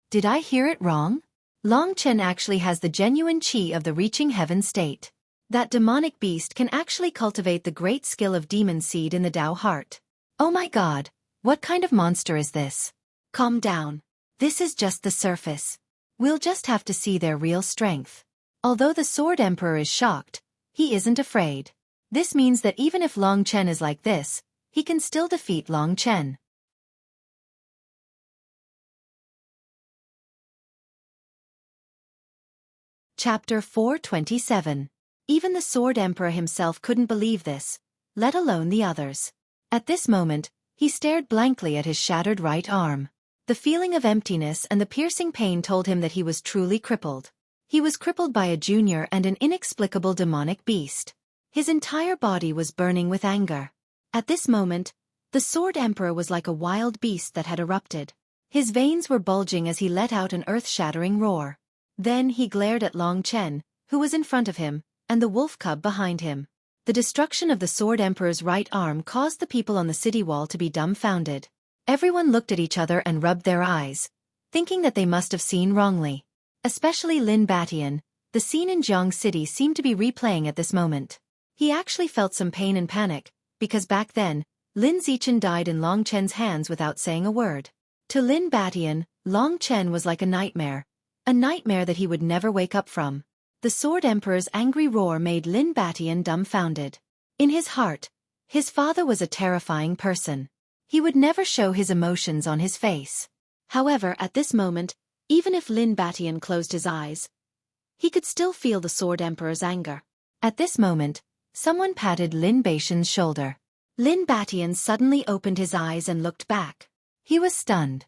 Did I hear it wrong? Long Chen actually has the genuine qi of the reaching heaven state. That demonic beast can actually cultivate the great skill of Demon Seed in the Dao Heart. Oh my god, what kind of monster is this? Calm down. This is just the surface. We'll just have to see their real strength. Although the Sword Emperor is shocked, he isn't afraid. This means that even if Long Chen is like this, he can still defeat Long Chen. Chapter 427. Even the Sword Emperor himself couldn't believe this, let alone the others. At this moment, he stared blankly at his shattered right arm. The feeling of emptiness and the piercing pain told him that he was truly crippled. He was crippled by a junior and an inexplicable demonic beast. His entire body was burning with anger. At this moment, the Sword Emperor was like a wild beast that had erupted. His veins were bulging as he let out an earth-shattering roar. Then he glared at Long Chen, who was in front of him, and the wolf cub behind him. The destruction of the Sword Emperor's right arm caused the people on the city wall to be dumbfounded. Everyone looked at each other and rubbed their eyes, thinking that they must have seen wrongly. Especially Lin Batian, the scene in Jiang City seemed to be replaying at this moment. He actually felt some pain and panic, because back then, Lin Zichen died in Long Chen's hands without saying a word. To Lin Batian, Long Chen was like a nightmare that he would never wake up from. The Sword Emperor's angry roar made Lin Batian dumbfounded. In his heart, his father was a terrifying person. He would never show his emotions on his face. However, at this moment, even if Lin Batian closed his eyes, he could still feel the Sword Emperor's anger. At this moment, someone patted Lin Batian's shoulder. Lin Batian suddenly opened his eyes and looked back. He was stunned.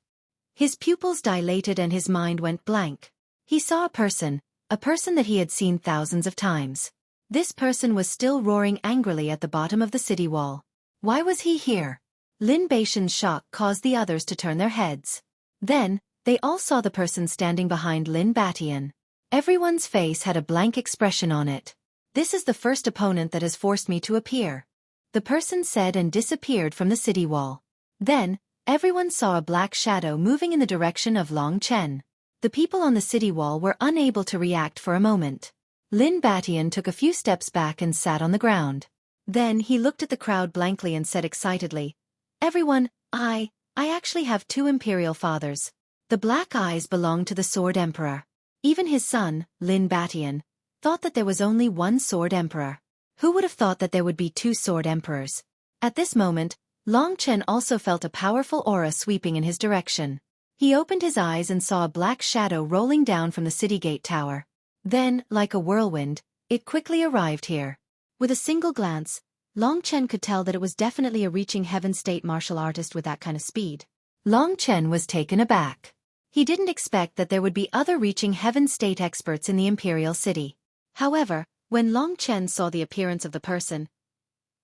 His pupils dilated and his mind went blank. He saw a person that he had seen thousands of times. This person was still roaring angrily at the bottom of the city wall. Why was he here? Lin Batian's shock caused the others to turn their heads. Then, they all saw the person standing behind Lin Batian. Everyone's face had a blank expression on it. "This is the first opponent that has forced me to appear," the person said and disappeared from the city wall. Then, everyone saw a black shadow moving in the direction of Long Chen. The people on the city wall were unable to react for a moment. Lin Batian took a few steps back and sat on the ground. Then he looked at the crowd blankly and said excitedly, "Everyone, I actually have two imperial fathers. The black eyes belong to the Sword Emperor." Even his son, Lin Batian, thought that there was only one Sword Emperor. Who would have thought that there would be two Sword Emperors? At this moment, Long Chen also felt a powerful aura sweeping in his direction. He opened his eyes and saw a black shadow rolling down from the city gate tower. Then, like a whirlwind, it quickly arrived here. With a single glance, Long Chen could tell that it was definitely a reaching heaven state martial artist with that kind of speed. Long Chen was taken aback. He didn't expect that there would be other reaching heaven state experts in the imperial city. However, when Long Chen saw the appearance of the person,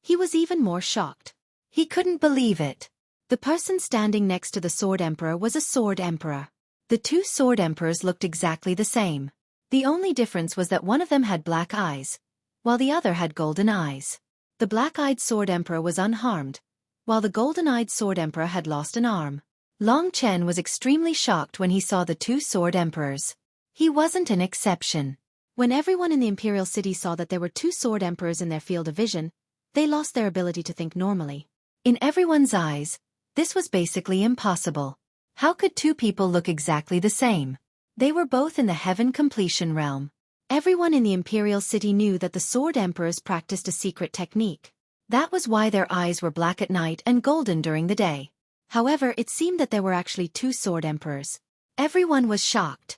he was even more shocked. He couldn't believe it. The person standing next to the Sword Emperor was a Sword Emperor. The two Sword Emperors looked exactly the same. The only difference was that one of them had black eyes, while the other had golden eyes. The black-eyed Sword Emperor was unharmed, while the golden-eyed Sword Emperor had lost an arm. Long Chen was extremely shocked when he saw the two Sword Emperors. He wasn't an exception. When everyone in the Imperial City saw that there were two Sword Emperors in their field of vision, they lost their ability to think normally. In everyone's eyes, this was basically impossible. How could two people look exactly the same? They were both in the Heaven Completion realm. Everyone in the Imperial City knew that the Sword Emperors practiced a secret technique. That was why their eyes were black at night and golden during the day. However, it seemed that there were actually two Sword Emperors. Everyone was shocked.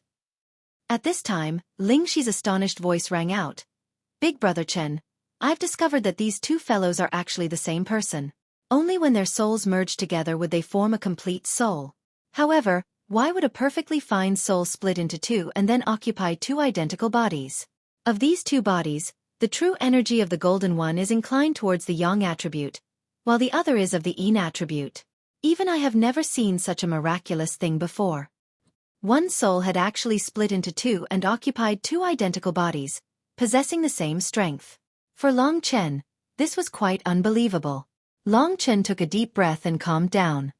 At this time, Ling Shi's astonished voice rang out. "Big Brother Chen, I've discovered that these two fellows are actually the same person. Only when their souls merge together would they form a complete soul. However, why would a perfectly fine soul split into two and then occupy two identical bodies? Of these two bodies, the true energy of the golden one is inclined towards the yang attribute, while the other is of the yin attribute. Even I have never seen such a miraculous thing before." One soul had actually split into two and occupied two identical bodies, possessing the same strength. For Long Chen, this was quite unbelievable. Long Chen took a deep breath and calmed down.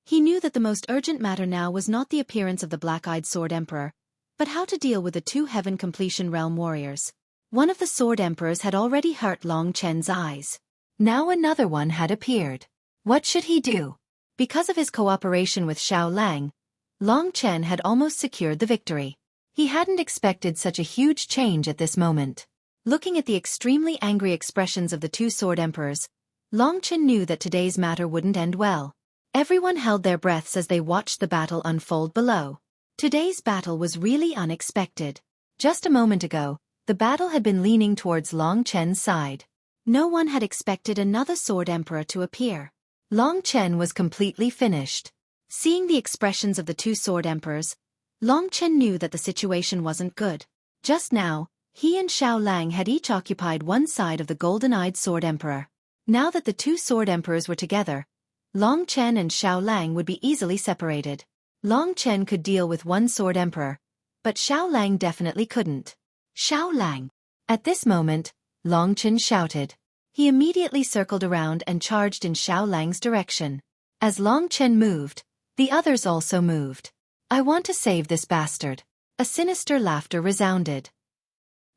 He knew that the most urgent matter now was not the appearance of the black-eyed Sword Emperor, but how to deal with the two Heaven Completion Realm warriors. One of the Sword Emperors had already hurt Long Chen's eyes. Now another one had appeared. What should he do? Because of his cooperation with Xiao Lang, Long Chen had almost secured the victory. He hadn't expected such a huge change at this moment. Looking at the extremely angry expressions of the two Sword Emperors, Long Chen knew that today's matter wouldn't end well. Everyone held their breaths as they watched the battle unfold below. Today's battle was really unexpected. Just a moment ago, the battle had been leaning towards Long Chen's side. No one had expected another Sword Emperor to appear. Long Chen was completely finished. Seeing the expressions of the two Sword Emperors, Long Chen knew that the situation wasn't good. Just now, he and Xiao Lang had each occupied one side of the golden-eyed Sword Emperor. Now that the two Sword Emperors were together, Long Chen and Xiao Lang would be easily separated. Long Chen could deal with one Sword Emperor, but Xiao Lang definitely couldn't. "Xiao Lang!" At this moment, Long Chen shouted. He immediately circled around and charged in Xiao Lang's direction. As Long Chen moved, the others also moved. "I want to save this bastard." A sinister laughter resounded.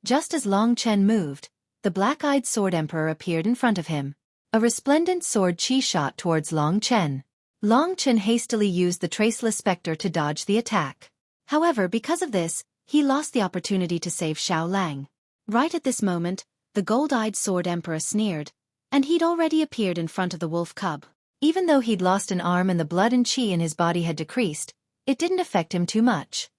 Just as Long Chen moved, the black-eyed Sword Emperor appeared in front of him. A resplendent sword chi shot towards Long Chen. Long Chen hastily used the Traceless Spectre to dodge the attack. However, because of this, he lost the opportunity to save Xiao Lang. Right at this moment, the gold-eyed Sword Emperor sneered, and he'd already appeared in front of the wolf cub. Even though he'd lost an arm and the blood and chi in his body had decreased, it didn't affect him too much.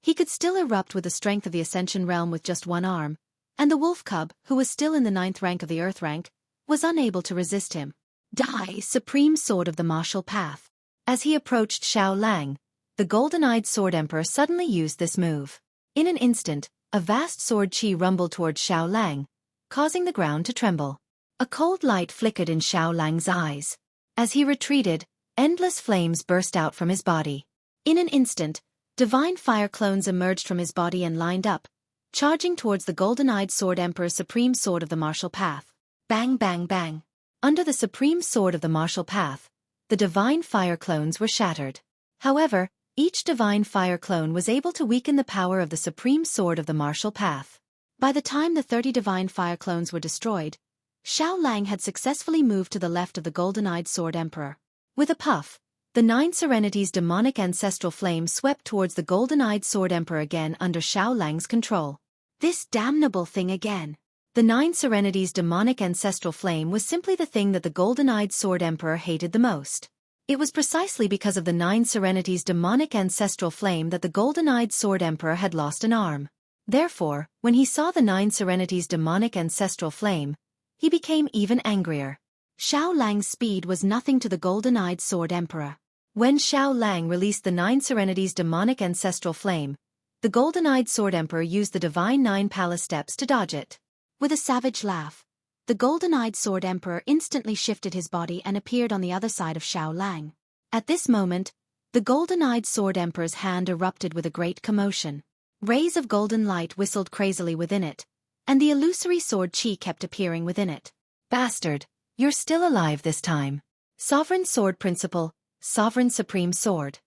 He could still erupt with the strength of the Ascension Realm with just one arm, and the wolf cub, who was still in the 9th rank of the Earth rank, was unable to resist him. Die, Supreme Sword of the Martial Path. As he approached Xiao Lang, the golden-eyed Sword Emperor suddenly used this move. In an instant, a vast sword chi rumbled towards Xiao Lang, causing the ground to tremble. A cold light flickered in Xiao Lang's eyes. As he retreated, endless flames burst out from his body. In an instant, Divine fire clones emerged from his body and lined up, charging towards the golden-eyed sword emperor's supreme sword of the martial path. Bang bang bang. Under the supreme sword of the martial path, the divine fire clones were shattered. However, each divine fire clone was able to weaken the power of the supreme sword of the martial path. By the time the 30 divine fire clones were destroyed, Xiao Lang had successfully moved to the left of the golden-eyed sword emperor. With a puff, the 9 Serenities' demonic ancestral flame swept towards the golden-eyed sword emperor again under Xiao Lang's control. This damnable thing again. The 9 Serenities' demonic ancestral flame was simply the thing that the golden-eyed sword emperor hated the most. It was precisely because of the 9 Serenities' demonic ancestral flame that the golden-eyed sword emperor had lost an arm. Therefore, when he saw the 9 Serenities' demonic ancestral flame, he became even angrier. Xiao Lang's speed was nothing to the golden-eyed sword emperor. When Xiao Lang released the 9 Serenities' demonic ancestral flame, the golden-eyed sword emperor used the divine 9 palace steps to dodge it. With a savage laugh, the golden-eyed sword emperor instantly shifted his body and appeared on the other side of Xiao Lang. At this moment, the golden-eyed sword emperor's hand erupted with a great commotion. Rays of golden light whistled crazily within it, and the illusory sword chi kept appearing within it. Bastard, you're still alive this time. Sovereign sword principle, sovereign supreme sword.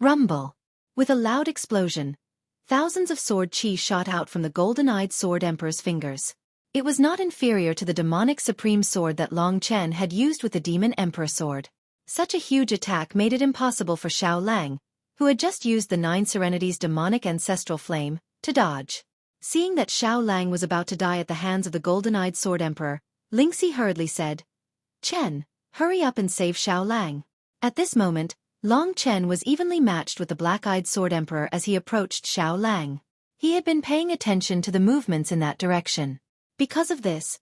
Rumble. With a loud explosion, thousands of sword chi shot out from the golden-eyed sword emperor's fingers. It was not inferior to the demonic supreme sword that Long Chen had used with the demon emperor sword. Such a huge attack made it impossible for Xiao Lang, who had just used the 9 Serenities' demonic ancestral flame, to dodge. Seeing that Xiao Lang was about to die at the hands of the golden-eyed sword emperor, Lingxi hurriedly said, "Chen, hurry up and save Xiao Lang." At this moment, Long Chen was evenly matched with the black-eyed sword emperor as he approached Xiao Lang. He had been paying attention to the movements in that direction. Because of this,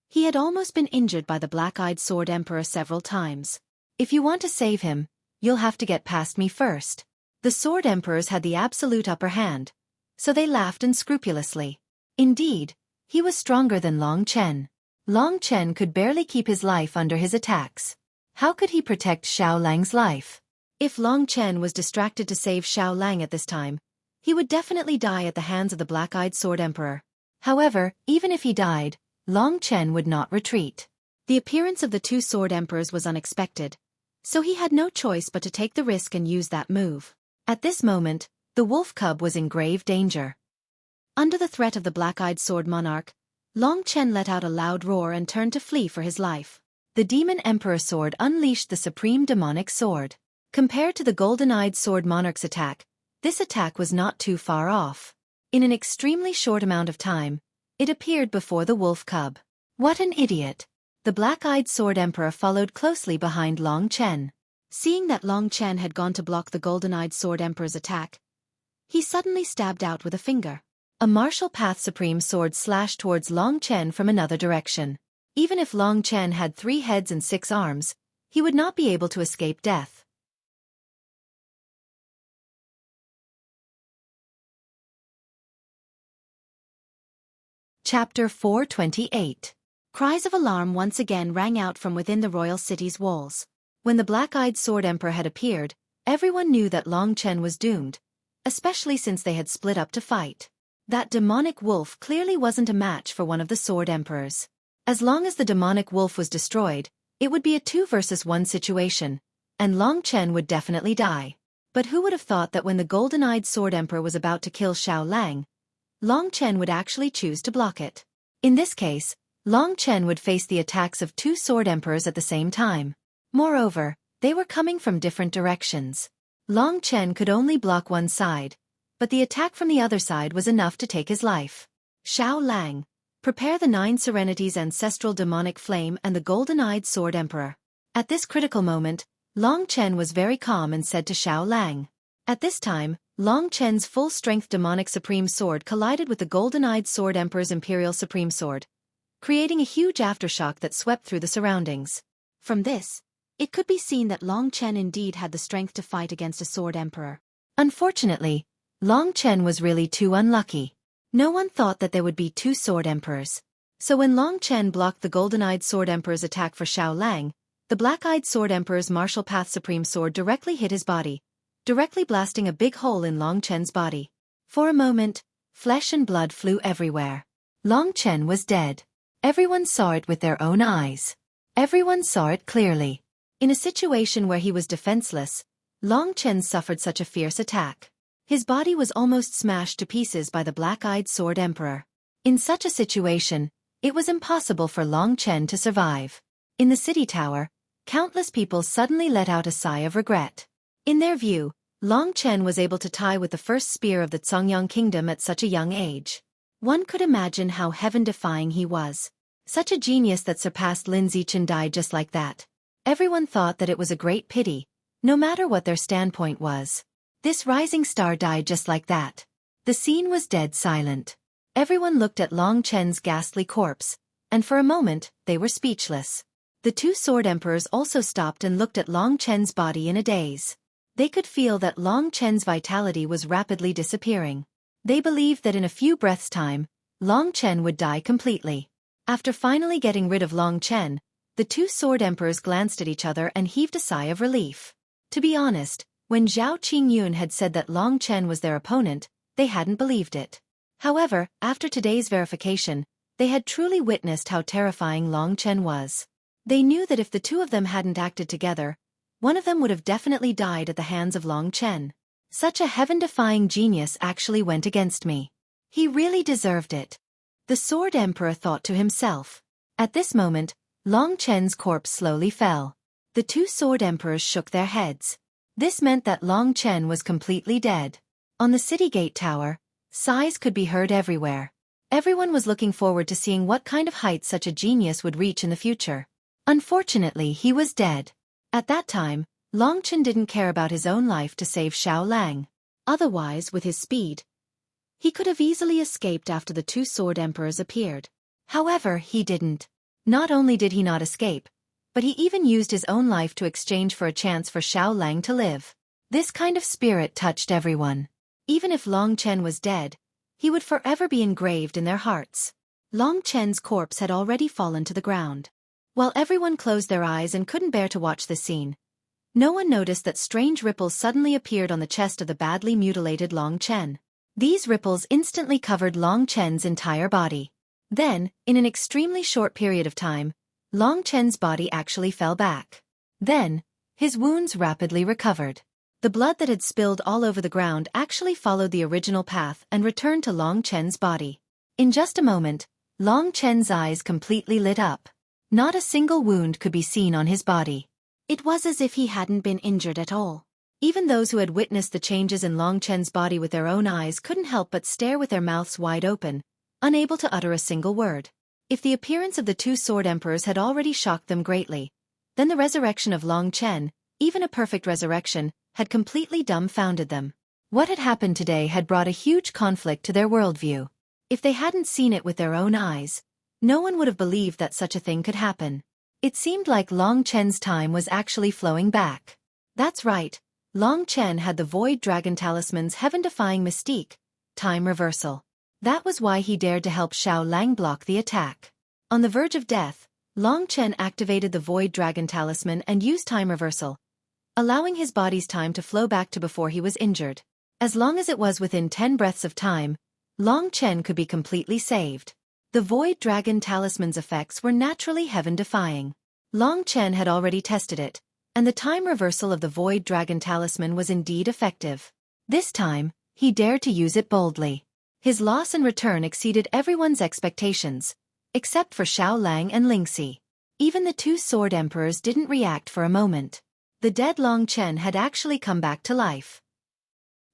he had almost been injured by the black-eyed sword emperor several times. "If you want to save him, you'll have to get past me first." The sword emperors had the absolute upper hand, so they laughed unscrupulously. Indeed, he was stronger than Long Chen. Long Chen could barely keep his life under his attacks. How could he protect Xiao Lang's life? If Long Chen was distracted to save Xiao Lang at this time, he would definitely die at the hands of the black-eyed sword emperor. However, even if he died, Long Chen would not retreat. The appearance of the 2 sword emperors was unexpected, so he had no choice but to take the risk and use that move. At this moment, the wolf cub was in grave danger. Under the threat of the black-eyed sword monarch, Long Chen let out a loud roar and turned to flee for his life. The demon emperor sword unleashed the supreme demonic sword. Compared to the golden-eyed sword monarch's attack, this attack was not too far off. In an extremely short amount of time, it appeared before the wolf cub. What an idiot! The black-eyed sword emperor followed closely behind Long Chen. Seeing that Long Chen had gone to block the golden-eyed sword emperor's attack, he suddenly stabbed out with a finger. A martial path supreme sword slashed towards Long Chen from another direction. Even if Long Chen had 3 heads and 6 arms, he would not be able to escape death. Chapter 428. Cries of alarm once again rang out from within the royal city's walls. When the black-eyed sword emperor had appeared, everyone knew that Long Chen was doomed, especially since they had split up to fight. That demonic wolf clearly wasn't a match for one of the sword emperors. As long as the demonic wolf was destroyed, it would be a 2 versus 1 situation, and Long Chen would definitely die. But who would have thought that when the golden-eyed sword emperor was about to kill Xiao Lang, Long Chen would actually choose to block it. In this case, Long Chen would face the attacks of 2 sword emperors at the same time. Moreover, they were coming from different directions. Long Chen could only block one side, but the attack from the other side was enough to take his life. "Xiao Lang, prepare the 9 Serenities' ancestral demonic flame and the golden-eyed sword emperor." At this critical moment, Long Chen was very calm and said to Xiao Lang. At this time, Long Chen's full-strength demonic supreme sword collided with the golden-eyed sword emperor's imperial supreme sword, creating a huge aftershock that swept through the surroundings. From this, it could be seen that Long Chen indeed had the strength to fight against a sword emperor. Unfortunately, Long Chen was really too unlucky. No one thought that there would be 2 sword emperors. So when Long Chen blocked the golden-eyed sword emperor's attack for Xiao Lang, the black-eyed sword emperor's martial path supreme sword directly hit his body, directly blasting a big hole in Long Chen's body. For a moment, flesh and blood flew everywhere. Long Chen was dead. Everyone saw it with their own eyes. Everyone saw it clearly. In a situation where he was defenseless, Long Chen suffered such a fierce attack. His body was almost smashed to pieces by the black-eyed Sword Emperor. In such a situation, it was impossible for Long Chen to survive. In the city tower, countless people suddenly let out a sigh of regret. In their view, Long Chen was able to tie with the first spear of the Zongyang kingdom at such a young age. One could imagine how heaven-defying he was. Such a genius that surpassed Lin Zichen died just like that. Everyone thought that it was a great pity, no matter what their standpoint was. This rising star died just like that. The scene was dead silent. Everyone looked at Long Chen's ghastly corpse, and for a moment, they were speechless. The two Sword Emperors also stopped and looked at Long Chen's body in a daze. They could feel that Long Chen's vitality was rapidly disappearing. They believed that in a few breaths' time, Long Chen would die completely. After finally getting rid of Long Chen, the two Sword Emperors glanced at each other and heaved a sigh of relief. To be honest, when Zhao Qingyun had said that Long Chen was their opponent, they hadn't believed it. However, after today's verification, they had truly witnessed how terrifying Long Chen was. They knew that if the two of them hadn't acted together, one of them would have definitely died at the hands of Long Chen. Such a heaven-defying genius actually went against me. He really deserved it. The Sword Emperor thought to himself. At this moment, Long Chen's corpse slowly fell. The two Sword Emperors shook their heads. This meant that Long Chen was completely dead. On the city gate tower, sighs could be heard everywhere. Everyone was looking forward to seeing what kind of heights such a genius would reach in the future. Unfortunately, he was dead. At that time, Long Chen didn't care about his own life to save Xiao Lang. Otherwise, with his speed, he could have easily escaped after the two Sword Emperors appeared. However, he didn't. Not only did he not escape, but he even used his own life to exchange for a chance for Xiao Lang to live. This kind of spirit touched everyone. Even if Long Chen was dead, he would forever be engraved in their hearts. Long Chen's corpse had already fallen to the ground. While everyone closed their eyes and couldn't bear to watch this scene, no one noticed that strange ripples suddenly appeared on the chest of the badly mutilated Long Chen. These ripples instantly covered Long Chen's entire body. Then, in an extremely short period of time, Long Chen's body actually fell back. Then, his wounds rapidly recovered. The blood that had spilled all over the ground actually followed the original path and returned to Long Chen's body. In just a moment, Long Chen's eyes completely lit up. Not a single wound could be seen on his body. It was as if he hadn't been injured at all. Even those who had witnessed the changes in Long Chen's body with their own eyes couldn't help but stare with their mouths wide open, unable to utter a single word. If the appearance of the two Sword Emperors had already shocked them greatly, then the resurrection of Long Chen, even a perfect resurrection, had completely dumbfounded them. What had happened today had brought a huge conflict to their worldview. If they hadn't seen it with their own eyes, no one would have believed that such a thing could happen. It seemed like Long Chen's time was actually flowing back. That's right, Long Chen had the Void Dragon Talisman's heaven-defying mystique, time reversal. That was why he dared to help Xiao Lang block the attack. On the verge of death, Long Chen activated the Void Dragon Talisman and used time reversal, allowing his body's time to flow back to before he was injured. As long as it was within 10 breaths of time, Long Chen could be completely saved. The Void Dragon Talisman's effects were naturally heaven-defying. Long Chen had already tested it, and the time reversal of the Void Dragon Talisman was indeed effective. This time, he dared to use it boldly. His loss and return exceeded everyone's expectations, except for Xiao Lang and Lingxi. Even the two Sword Emperors didn't react for a moment. The dead Long Chen had actually come back to life.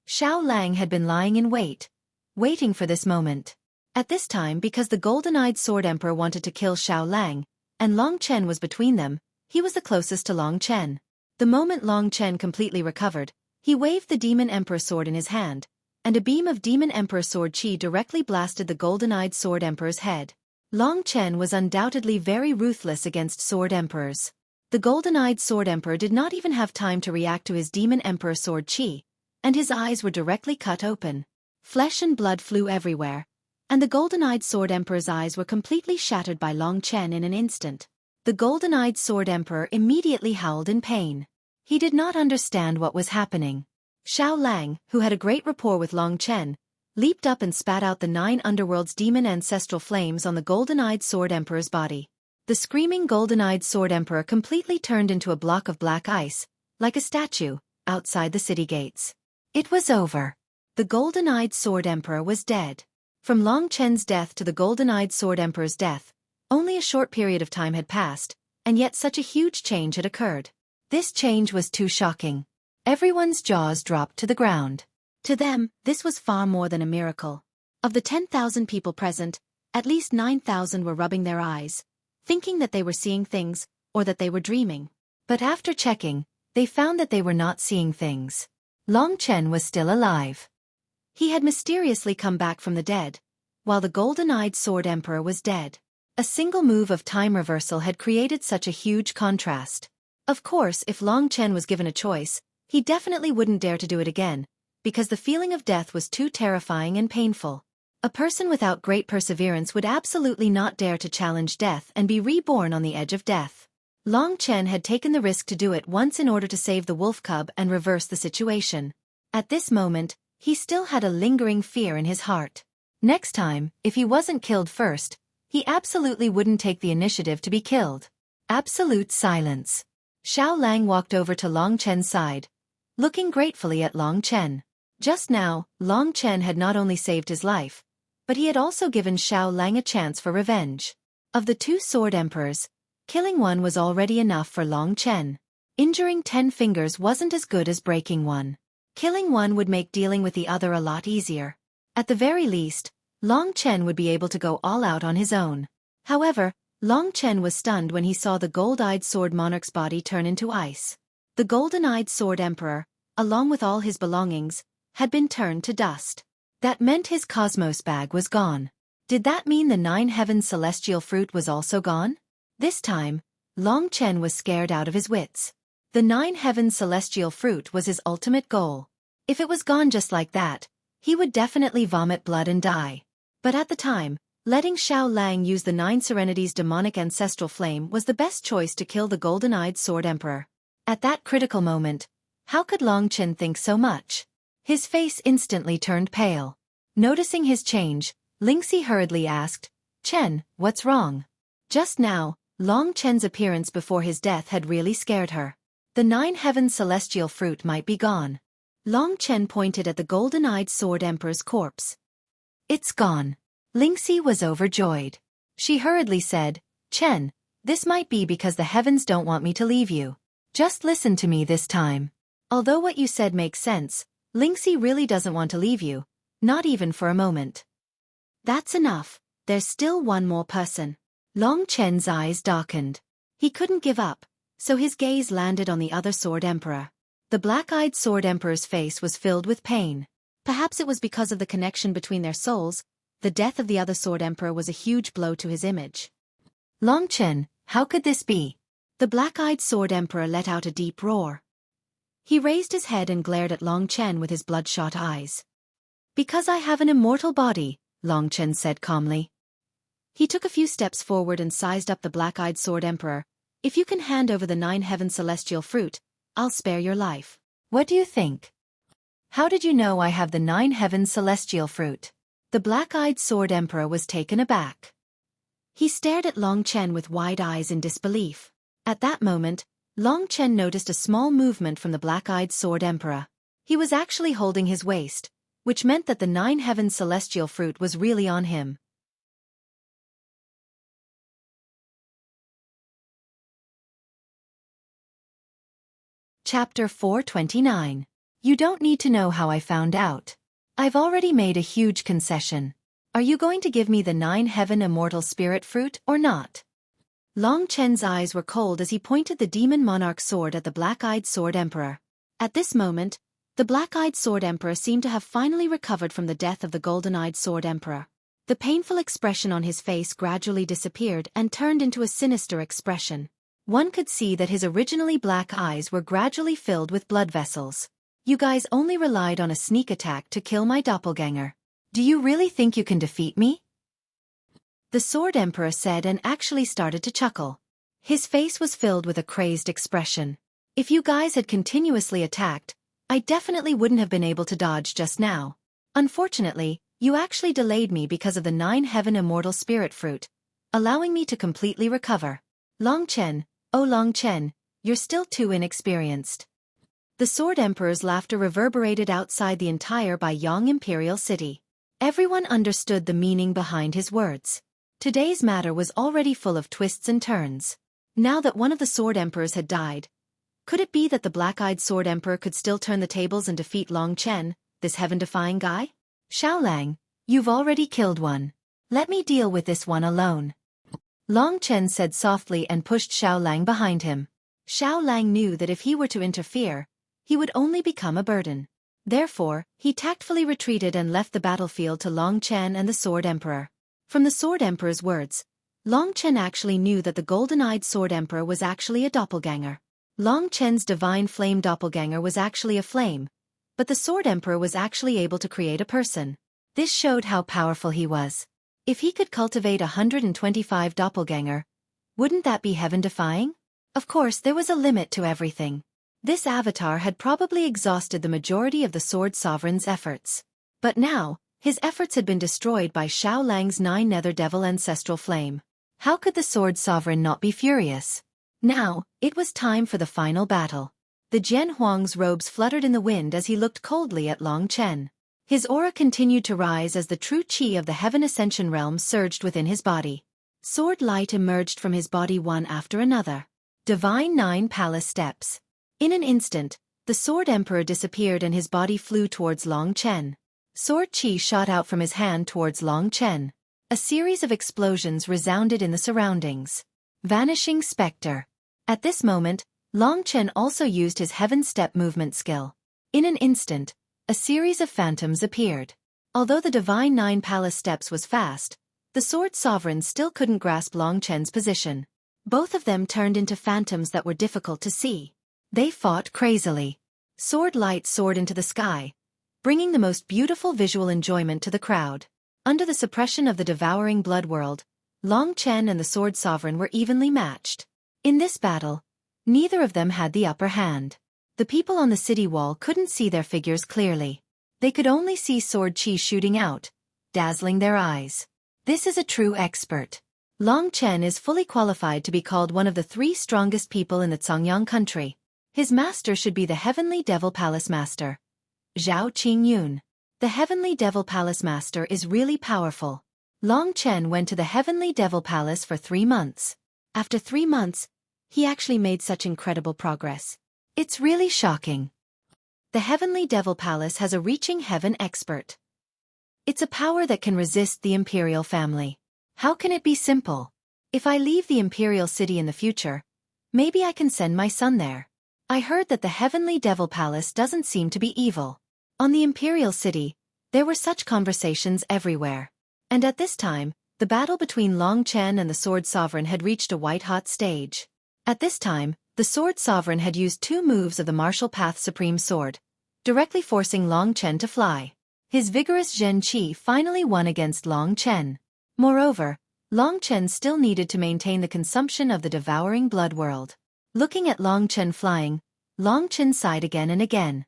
Xiao Lang had been lying in wait, waiting for this moment. At this time, because the golden-eyed Sword Emperor wanted to kill Xiao Lang, and Long Chen was between them, he was the closest to Long Chen. The moment Long Chen completely recovered, he waved the Demon Emperor sword in his hand, and a beam of Demon Emperor sword chi directly blasted the golden-eyed Sword Emperor's head. Long Chen was undoubtedly very ruthless against Sword Emperors. The golden-eyed Sword Emperor did not even have time to react to his Demon Emperor sword chi, and his eyes were directly cut open. Flesh and blood flew everywhere, and the golden-eyed Sword Emperor's eyes were completely shattered by Long Chen in an instant. The golden-eyed Sword Emperor immediately howled in pain. He did not understand what was happening. Xiao Lang, who had a great rapport with Long Chen, leaped up and spat out the 9 underworld's demon ancestral flames on the golden-eyed Sword Emperor's body. The screaming golden-eyed Sword Emperor completely turned into a block of black ice, like a statue, outside the city gates. It was over. The golden-eyed Sword Emperor was dead. From Long Chen's death to the golden-eyed Sword Emperor's death, only a short period of time had passed, and yet such a huge change had occurred. This change was too shocking. Everyone's jaws dropped to the ground. To them, this was far more than a miracle. Of the 10,000 people present, at least 9,000 were rubbing their eyes, thinking that they were seeing things, or that they were dreaming. But after checking, they found that they were not seeing things. Long Chen was still alive. He had mysteriously come back from the dead, while the golden-eyed Sword Emperor was dead. A single move of time reversal had created such a huge contrast. Of course, if Long Chen was given a choice, he definitely wouldn't dare to do it again, because the feeling of death was too terrifying and painful. A person without great perseverance would absolutely not dare to challenge death and be reborn on the edge of death. Long Chen had taken the risk to do it once in order to save the wolf cub and reverse the situation. At this moment, he still had a lingering fear in his heart. Next time, if he wasn't killed first, he absolutely wouldn't take the initiative to be killed. Absolute silence. Xiao Lang walked over to Long Chen's side, looking gratefully at Long Chen. Just now, Long Chen had not only saved his life, but he had also given Xiao Lang a chance for revenge. Of the 2 Sword Emperors, killing one was already enough for Long Chen. Injuring 10 fingers wasn't as good as breaking one. Killing one would make dealing with the other a lot easier. At the very least, Long Chen would be able to go all out on his own. However, Long Chen was stunned when he saw the gold-eyed Sword Monarch's body turn into ice. The golden-eyed Sword Emperor, along with all his belongings, had been turned to dust. That meant his Cosmos bag was gone. Did that mean the 9 Heavens celestial fruit was also gone? This time, Long Chen was scared out of his wits. The 9 Heavens celestial fruit was his ultimate goal. If it was gone just like that, he would definitely vomit blood and die. But at the time, letting Xiao Lang use the 9 Serenity's demonic ancestral flame was the best choice to kill the golden-eyed Sword Emperor. At that critical moment, how could Long Chen think so much? His face instantly turned pale. Noticing his change, Lingxi hurriedly asked, "Chen, what's wrong?" Just now, Long Chen's appearance before his death had really scared her. The 9 Heavens celestial fruit might be gone. Long Chen pointed at the golden-eyed Sword Emperor's corpse. "It's gone." Lingxi was overjoyed. She hurriedly said, "Chen, this might be because the heavens don't want me to leave you. Just listen to me this time. Although what you said makes sense, Lingxi really doesn't want to leave you, not even for a moment." "That's enough, there's still one more person." Long Chen's eyes darkened. He couldn't give up, so his gaze landed on the other Sword Emperor. The black-eyed Sword Emperor's face was filled with pain. Perhaps it was because of the connection between their souls. The death of the other Sword Emperor was a huge blow to his image. "Long Chen, how could this be?" The black-eyed Sword Emperor let out a deep roar. He raised his head and glared at Long Chen with his bloodshot eyes. "Because I have an immortal body," Long Chen said calmly. He took a few steps forward and sized up the black-eyed Sword Emperor. "If you can hand over the 9 Heavens celestial fruit, I'll spare your life." "What do you think? How did you know I have the 9 Heavens celestial fruit?" The black-eyed Sword Emperor was taken aback. He stared at Long Chen with wide eyes in disbelief. At that moment, Long Chen noticed a small movement from the black-eyed Sword Emperor. He was actually holding his waist, which meant that the 9 Heavens celestial fruit was really on him. Chapter 429. You don't need to know how I found out. I've already made a huge concession. Are you going to give me the 9 Heaven Immortal Spirit Fruit or not? Long Chen's eyes were cold as he pointed the Demon Monarch sword at the black-eyed Sword Emperor. At this moment, the black-eyed Sword Emperor seemed to have finally recovered from the death of the golden-eyed Sword Emperor. The painful expression on his face gradually disappeared and turned into a sinister expression. One could see that his originally black eyes were gradually filled with blood vessels. "You guys only relied on a sneak attack to kill my doppelganger. Do you really think you can defeat me?" The Sword Emperor said and actually started to chuckle. His face was filled with a crazed expression. "If you guys had continuously attacked, I definitely wouldn't have been able to dodge just now. Unfortunately, you actually delayed me because of the 9 heaven immortal spirit fruit, allowing me to completely recover. Long Chen, oh Long Chen, you're still too inexperienced. The Sword Emperor's laughter reverberated outside the entire Baiyang Imperial City. Everyone understood the meaning behind his words. Today's matter was already full of twists and turns. Now that one of the Sword Emperors had died, could it be that the black-eyed Sword Emperor could still turn the tables and defeat Long Chen, this heaven-defying guy? Xiaolang, you've already killed one. Let me deal with this one alone. Long Chen said softly and pushed Xiaolang behind him. Xiaolang knew that if he were to interfere, he would only become a burden. Therefore, he tactfully retreated and left the battlefield to Long Chen and the Sword Emperor. From the Sword Emperor's words, Long Chen actually knew that the golden-eyed Sword Emperor was actually a doppelganger. Long Chen's divine flame doppelganger was actually a flame, but the Sword Emperor was actually able to create a person. This showed how powerful he was. If he could cultivate 125 doppelganger, wouldn't that be heaven-defying? Of course, there was a limit to everything. This avatar had probably exhausted the majority of the Sword Sovereign's efforts. But now, his efforts had been destroyed by Xiaolang's 9 Nether Devil ancestral flame. How could the Sword Sovereign not be furious? Now, it was time for the final battle. The Jian Huang's robes fluttered in the wind as he looked coldly at Long Chen. His aura continued to rise as the true qi of the Heaven Ascension realm surged within his body. Sword light emerged from his body one after another. Divine 9 Palace Steps. In an instant, the Sword Emperor disappeared and his body flew towards Long Chen. Sword qi shot out from his hand towards Long Chen. A series of explosions resounded in the surroundings. Vanishing Spectre. At this moment, Long Chen also used his Heaven Step movement skill. In an instant, a series of phantoms appeared. Although the Divine 9 Palace Steps was fast, the Sword Sovereign still couldn't grasp Long Chen's position. Both of them turned into phantoms that were difficult to see. They fought crazily. Sword light soared into the sky, bringing the most beautiful visual enjoyment to the crowd. Under the suppression of the devouring blood world, Long Chen and the Sword Sovereign were evenly matched. In this battle, neither of them had the upper hand. The people on the city wall couldn't see their figures clearly. They could only see sword qi shooting out, dazzling their eyes. This is a true expert. Long Chen is fully qualified to be called one of the 3 strongest people in the Congyang country. His master should be the Heavenly Devil Palace Master, Zhao Qingyun. The Heavenly Devil Palace Master is really powerful. Long Chen went to the Heavenly Devil Palace for 3 months. After 3 months, he actually made such incredible progress. It's really shocking. The Heavenly Devil Palace has a reaching heaven expert. It's a power that can resist the imperial family. How can it be simple? If I leave the imperial city in the future, maybe I can send my son there. I heard that the Heavenly Devil Palace doesn't seem to be evil. On the imperial city, there were such conversations everywhere. And at this time, the battle between Long Chen and the Sword Sovereign had reached a white-hot stage. At this time, the Sword Sovereign had used 2 moves of the Martial Path Supreme Sword, directly forcing Long Chen to fly. His vigorous Zhen Qi finally won against Long Chen. Moreover, Long Chen still needed to maintain the consumption of the devouring blood world. Looking at Long Chen flying, Long Chen sighed again and again.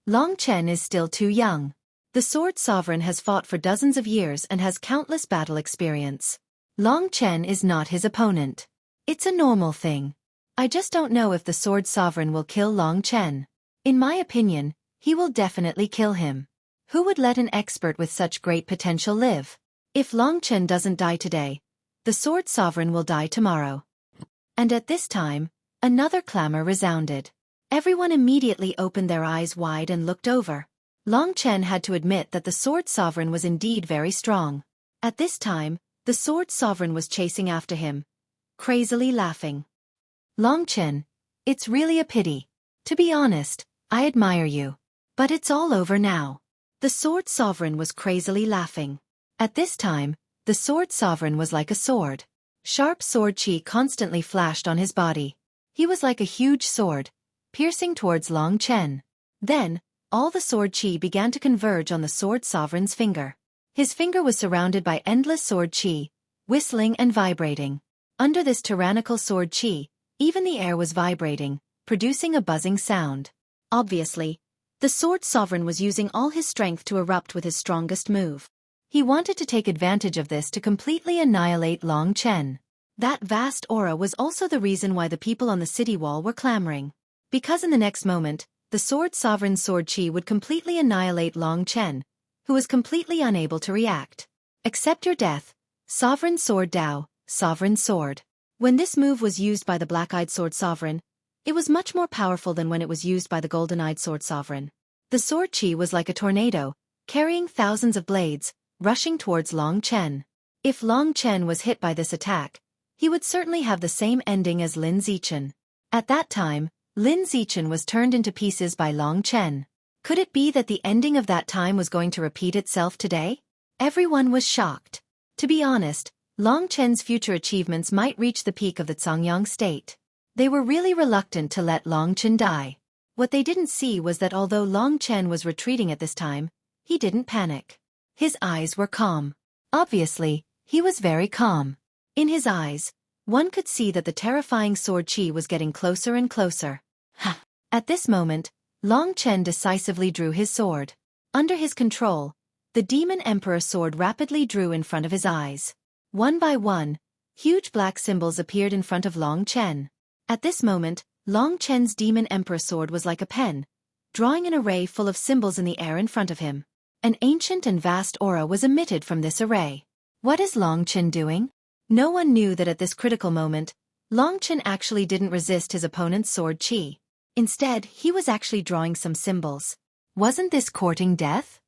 Long Chen is still too young. The Sword Sovereign has fought for dozens of years and has countless battle experience. Long Chen is not his opponent. It's a normal thing. I just don't know if the Sword Sovereign will kill Long Chen. In my opinion, he will definitely kill him. Who would let an expert with such great potential live? If Long Chen doesn't die today, the Sword Sovereign will die tomorrow. And at this time, another clamor resounded. Everyone immediately opened their eyes wide and looked over. Long Chen had to admit that the Sword Sovereign was indeed very strong. At this time, the Sword Sovereign was chasing after him, crazily laughing. Long Chen, it's really a pity. To be honest, I admire you. But it's all over now. The Sword Sovereign was crazily laughing. At this time, the Sword Sovereign was like a sword. Sharp sword qi constantly flashed on his body. He was like a huge sword, piercing towards Long Chen. Then, all the sword qi began to converge on the Sword Sovereign's finger. His finger was surrounded by endless sword qi, whistling and vibrating. Under this tyrannical sword qi, even the air was vibrating, producing a buzzing sound. Obviously, The Sword Sovereign was using all his strength to erupt with his strongest move. He wanted to take advantage of this to completely annihilate Long Chen. That vast aura was also the reason why the people on the city wall were clamoring. Because in the next moment, the Sword Sovereign's sword chi would completely annihilate Long Chen, who was completely unable to react. Accept your death, Sovereign Sword Dao, Sovereign Sword. When this move was used by the Black-Eyed Sword Sovereign, it was much more powerful than when it was used by the Golden-Eyed Sword Sovereign. The sword chi was like a tornado, carrying thousands of blades, rushing towards Long Chen. If Long Chen was hit by this attack, he would certainly have the same ending as Lin Zichen. At that time, Lin Zichen was turned into pieces by Long Chen. Could it be that the ending of that time was going to repeat itself today? Everyone was shocked. To be honest, Long Chen's future achievements might reach the peak of the Cangyang state. They were really reluctant to let Long Chen die. What they didn't see was that although Long Chen was retreating at this time, he didn't panic. His eyes were calm. Obviously, he was very calm. In his eyes, one could see that the terrifying sword chi was getting closer and closer. At this moment, Long Chen decisively drew his sword. Under his control, the Demon Emperor sword rapidly drew in front of his eyes. One by one, huge black symbols appeared in front of Long Chen. At this moment, Long Chen's Demon Emperor sword was like a pen, drawing an array full of symbols in the air in front of him. An ancient and vast aura was emitted from this array. What is Long Chen doing? No one knew that at this critical moment, Long Chen actually didn't resist his opponent's sword chi. Instead, he was actually drawing some symbols. Wasn't this courting death?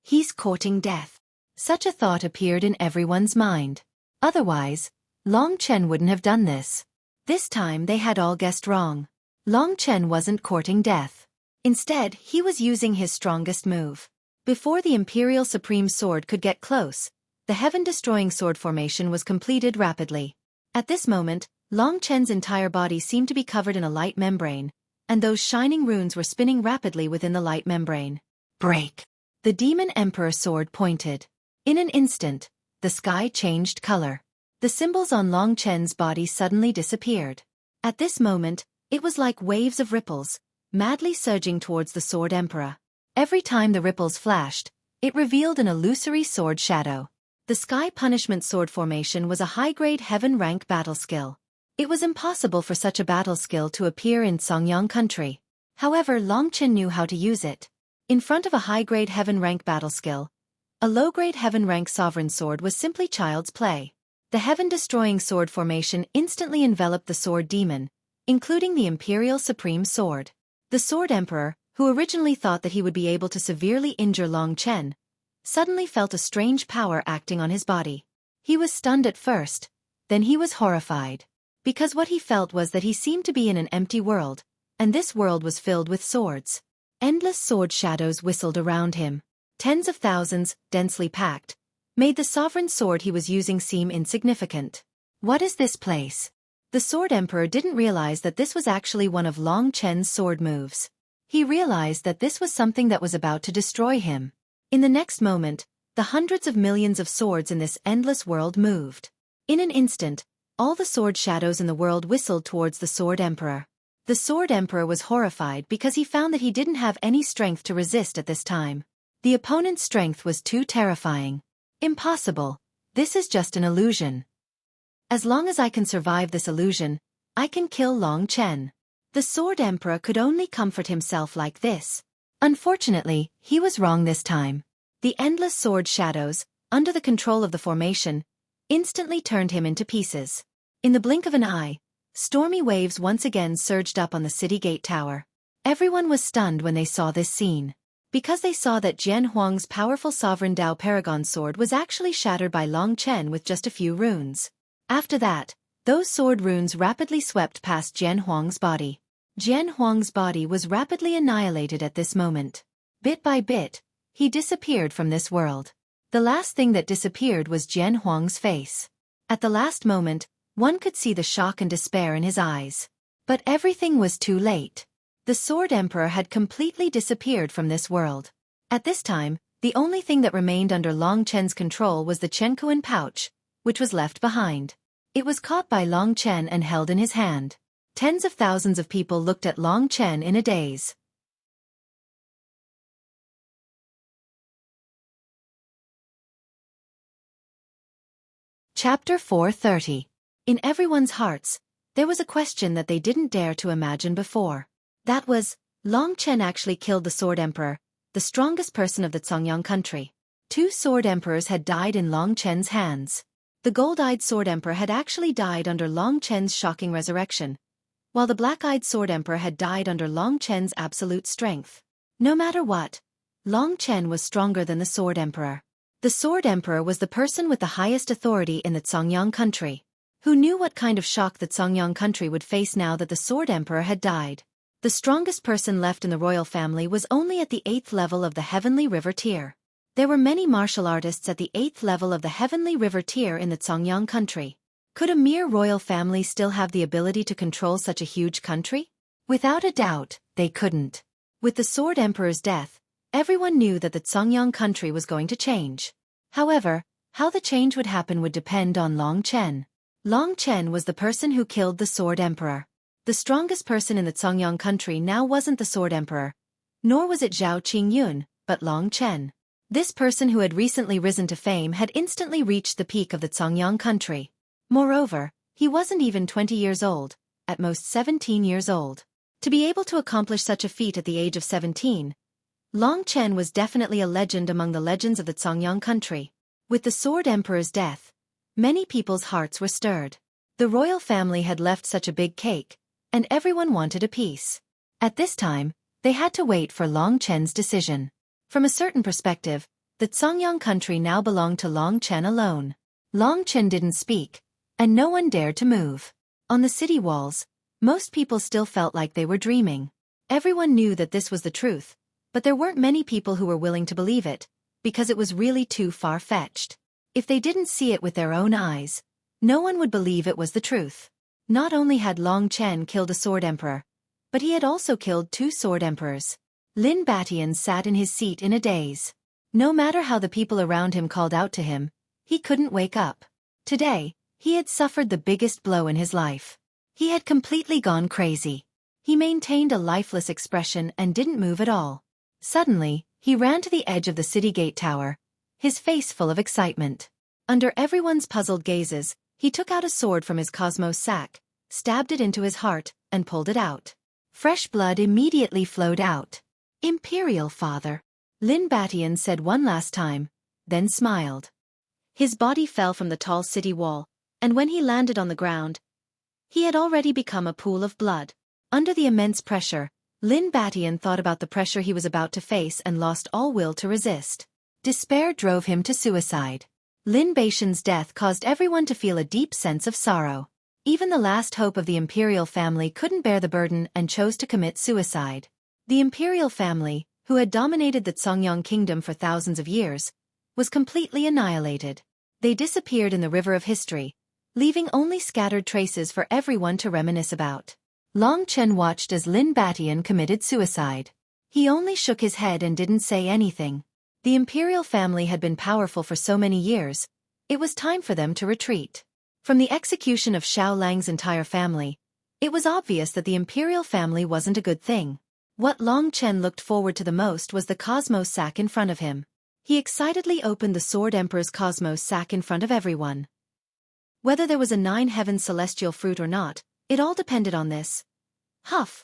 He's courting death. Such a thought appeared in everyone's mind. Otherwise, Long Chen wouldn't have done this. This time they had all guessed wrong. Long Chen wasn't courting death. Instead, he was using his strongest move. Before the Imperial Supreme Sword could get close, the heaven-destroying sword formation was completed rapidly. At this moment, Long Chen's entire body seemed to be covered in a light membrane, and those shining runes were spinning rapidly within the light membrane. Break! The Demon Emperor sword pointed. In an instant, the sky changed color. The symbols on Long Chen's body suddenly disappeared. At this moment, it was like waves of ripples, madly surging towards the Sword Emperor. Every time the ripples flashed, it revealed an illusory sword shadow. The Sky Punishment Sword Formation was a high-grade heaven-rank battle skill. It was impossible for such a battle skill to appear in Cangyang country. However, Long Chen knew how to use it. In front of a high-grade heaven-rank battle skill, a low-grade heaven-rank sovereign sword was simply child's play. The heaven-destroying sword formation instantly enveloped the sword demon, including the Imperial Supreme Sword. The Sword Emperor, who originally thought that he would be able to severely injure Long Chen, suddenly felt a strange power acting on his body. He was stunned at first, then he was horrified. Because what he felt was that he seemed to be in an empty world, and this world was filled with swords. Endless sword shadows whistled around him. Tens of thousands, densely packed, made the sovereign sword he was using seem insignificant. What is this place? The Sword Emperor didn't realize that this was actually one of Long Chen's sword moves. He realized that this was something that was about to destroy him. In the next moment, the hundreds of millions of swords in this endless world moved. In an instant, all the sword shadows in the world whistled towards the Sword Emperor. The Sword Emperor was horrified because he found that he didn't have any strength to resist at this time. The opponent's strength was too terrifying. Impossible. This is just an illusion. As long as I can survive this illusion, I can kill Long Chen. The Sword Emperor could only comfort himself like this. Unfortunately, he was wrong this time. The endless sword shadows, under the control of the formation, instantly turned him into pieces. In the blink of an eye, stormy waves once again surged up on the city gate tower. Everyone was stunned when they saw this scene. Because they saw that Jian Huang's powerful Sovereign Dao Paragon sword was actually shattered by Long Chen with just a few runes. After that, those sword runes rapidly swept past Jian Huang's body. Jian Huang's body was rapidly annihilated at this moment. Bit by bit, he disappeared from this world. The last thing that disappeared was Jian Huang's face. At the last moment, one could see the shock and despair in his eyes. But everything was too late. The Sword Emperor had completely disappeared from this world. At this time, the only thing that remained under Long Chen's control was the Chenkuan pouch, which was left behind. It was caught by Long Chen and held in his hand. Tens of thousands of people looked at Long Chen in a daze. Chapter 430. In everyone's hearts, there was a question that they didn't dare to imagine before. That was, Long Chen actually killed the Sword Emperor, the strongest person of the Songyang country. 2 Sword Emperors had died in Long Chen's hands. The gold-eyed Sword Emperor had actually died under Long Chen's shocking resurrection, while the black-eyed Sword Emperor had died under Long Chen's absolute strength. No matter what, Long Chen was stronger than the Sword Emperor. The Sword Emperor was the person with the highest authority in the Songyang country. Who knew what kind of shock the Songyang country would face now that the Sword Emperor had died? The strongest person left in the royal family was only at the 8th level of the Heavenly River tier. There were many martial artists at the 8th level of the Heavenly River tier in the Songyang country. Could a mere royal family still have the ability to control such a huge country? Without a doubt, they couldn't. With the Sword Emperor's death, everyone knew that the Songyang country was going to change. However, how the change would happen would depend on Long Chen. Long Chen was the person who killed the Sword Emperor. The strongest person in the Songyang country now wasn't the Sword Emperor, nor was it Zhao Qingyun, but Long Chen. This person who had recently risen to fame had instantly reached the peak of the Songyang country. Moreover, he wasn't even 20 years old, at most 17 years old. To be able to accomplish such a feat at the age of 17, Long Chen was definitely a legend among the legends of the Songyang country. With the Sword Emperor's death, many people's hearts were stirred. The royal family had left such a big cake, and everyone wanted a piece. At this time, they had to wait for Long Chen's decision. From a certain perspective, the Songyang country now belonged to Long Chen alone. Long Chen didn't speak, and no one dared to move. On the city walls, most people still felt like they were dreaming. Everyone knew that this was the truth, but there weren't many people who were willing to believe it, because it was really too far-fetched. If they didn't see it with their own eyes, no one would believe it was the truth. Not only had Long Chen killed a Sword Emperor, but he had also killed 2 Sword Emperors. Lin Batian sat in his seat in a daze. No matter how the people around him called out to him, he couldn't wake up. Today, he had suffered the biggest blow in his life. He had completely gone crazy. He maintained a lifeless expression and didn't move at all. Suddenly, he ran to the edge of the city gate tower, his face full of excitement. Under everyone's puzzled gazes, he took out a sword from his cosmos sack, stabbed it into his heart, and pulled it out. Fresh blood immediately flowed out. "Imperial Father," Lin Batian said one last time, then smiled. His body fell from the tall city wall, and when he landed on the ground, he had already become a pool of blood. Under the immense pressure, Lin Batian thought about the pressure he was about to face and lost all will to resist. Despair drove him to suicide. Lin Batian's death caused everyone to feel a deep sense of sorrow. Even the last hope of the imperial family couldn't bear the burden and chose to commit suicide. The imperial family, who had dominated the Songyang kingdom for thousands of years, was completely annihilated. They disappeared in the river of history, leaving only scattered traces for everyone to reminisce about. Long Chen watched as Lin Batian committed suicide. He only shook his head and didn't say anything. The imperial family had been powerful for so many years, it was time for them to retreat. From the execution of Xiao Lang's entire family, it was obvious that the imperial family wasn't a good thing. What Long Chen looked forward to the most was the cosmos sack in front of him. He excitedly opened the Sword Emperor's cosmos sack in front of everyone. Whether there was a 9 heaven celestial fruit or not, it all depended on this. Huff!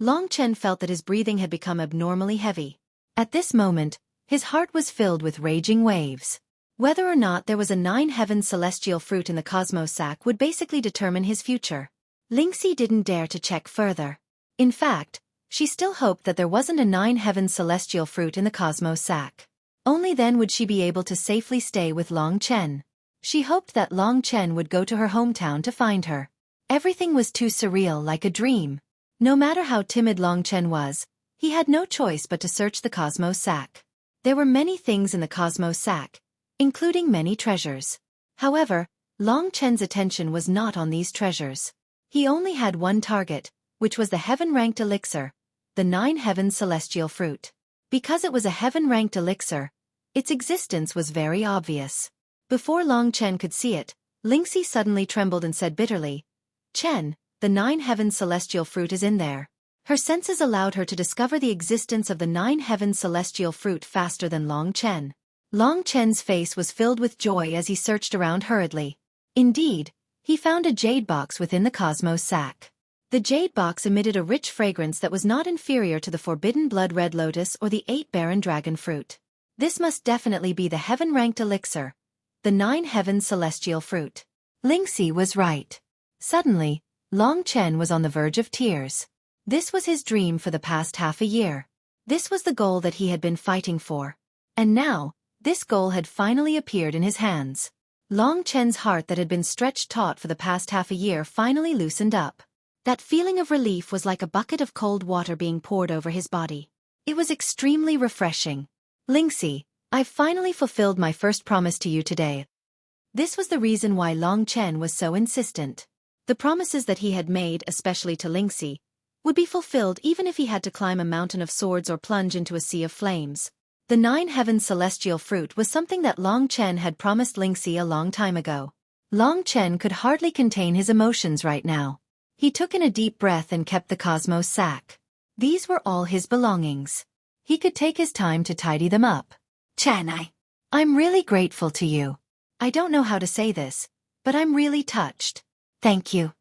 Long Chen felt that his breathing had become abnormally heavy. At this moment, his heart was filled with raging waves. Whether or not there was a 9 heaven celestial fruit in the cosmos sack would basically determine his future. Lingxi didn't dare to check further. In fact, she still hoped that there wasn't a 9 heaven celestial fruit in the cosmos sack. Only then would she be able to safely stay with Long Chen. She hoped that Long Chen would go to her hometown to find her. Everything was too surreal, like a dream. No matter how timid Long Chen was, he had no choice but to search the cosmos sack. There were many things in the cosmos sack, including many treasures. However, Long Chen's attention was not on these treasures. He only had one target, which was the heaven-ranked elixir, the 9 heaven celestial fruit. Because it was a heaven-ranked elixir, its existence was very obvious. Before Long Chen could see it, Lingxi suddenly trembled and said bitterly, "Chen, the 9 heaven celestial fruit is in there." Her senses allowed her to discover the existence of the 9 heaven celestial fruit faster than Long Chen. Long Chen's face was filled with joy as he searched around hurriedly. Indeed, he found a jade box within the cosmos sack. The jade box emitted a rich fragrance that was not inferior to the forbidden blood red lotus or the 8 barren dragon fruit. This must definitely be the heaven-ranked elixir, the 9 heavens celestial fruit. Lingxi was right. Suddenly, Long Chen was on the verge of tears. This was his dream for the past half a year. This was the goal that he had been fighting for. And now, this goal had finally appeared in his hands. Long Chen's heart that had been stretched taut for the past half a year finally loosened up. That feeling of relief was like a bucket of cold water being poured over his body. It was extremely refreshing. Lingxi, I've finally fulfilled my first promise to you today. This was the reason why Long Chen was so insistent. The promises that he had made, especially to Lingxi, would be fulfilled even if he had to climb a mountain of swords or plunge into a sea of flames. The 9 heavens celestial fruit was something that Long Chen had promised Lingxi a long time ago. Long Chen could hardly contain his emotions right now. He took in a deep breath and kept the cosmos sack. These were all his belongings. He could take his time to tidy them up. Chen, I'm really grateful to you. I don't know how to say this, but I'm really touched. Thank you.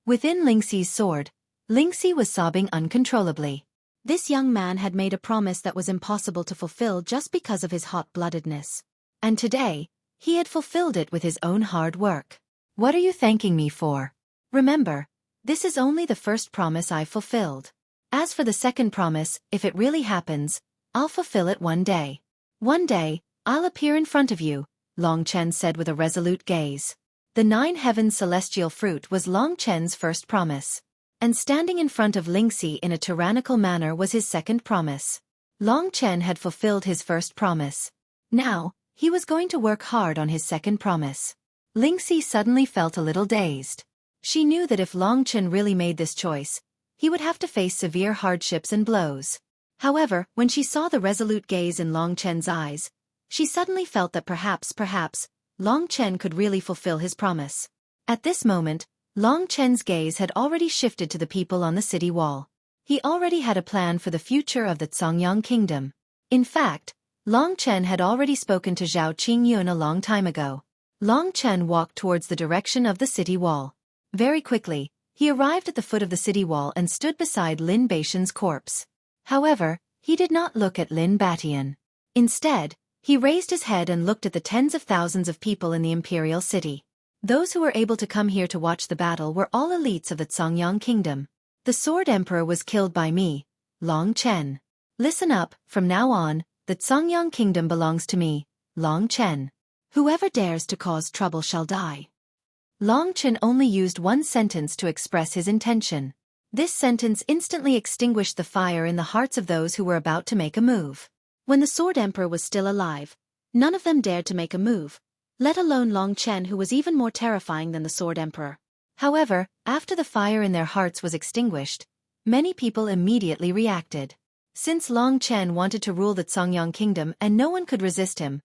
Within Lingxi's sword, Lingxi was sobbing uncontrollably. This young man had made a promise that was impossible to fulfill just because of his hot-bloodedness. And today, he had fulfilled it with his own hard work. What are you thanking me for? Remember, this is only the first promise I've fulfilled. As for the second promise, if it really happens, I'll fulfill it one day. One day, I'll appear in front of you, Long Chen said with a resolute gaze. The 9 heavens celestial fruit was Long Chen's first promise. And standing in front of Lingxi in a tyrannical manner was his second promise. Long Chen had fulfilled his first promise. Now, he was going to work hard on his second promise. Lingxi suddenly felt a little dazed. She knew that if Long Chen really made this choice, he would have to face severe hardships and blows. However, when she saw the resolute gaze in Long Chen's eyes, she suddenly felt that perhaps, Long Chen could really fulfill his promise. At this moment, Long Chen's gaze had already shifted to the people on the city wall. He already had a plan for the future of the Songyang kingdom. In fact, Long Chen had already spoken to Zhao Qingyun a long time ago. Long Chen walked towards the direction of the city wall. Very quickly, he arrived at the foot of the city wall and stood beside Lin Baitian's corpse. However, he did not look at Lin Batian. Instead, he raised his head and looked at the tens of thousands of people in the imperial city. Those who were able to come here to watch the battle were all elites of the Songyang kingdom. The Sword Emperor was killed by me, Long Chen. Listen up, from now on, the Songyang kingdom belongs to me, Long Chen. Whoever dares to cause trouble shall die. Long Chen only used one sentence to express his intention. This sentence instantly extinguished the fire in the hearts of those who were about to make a move. When the Sword Emperor was still alive, none of them dared to make a move, let alone Long Chen, who was even more terrifying than the Sword Emperor. However, after the fire in their hearts was extinguished, many people immediately reacted. Since Long Chen wanted to rule the Songyang kingdom and no one could resist him,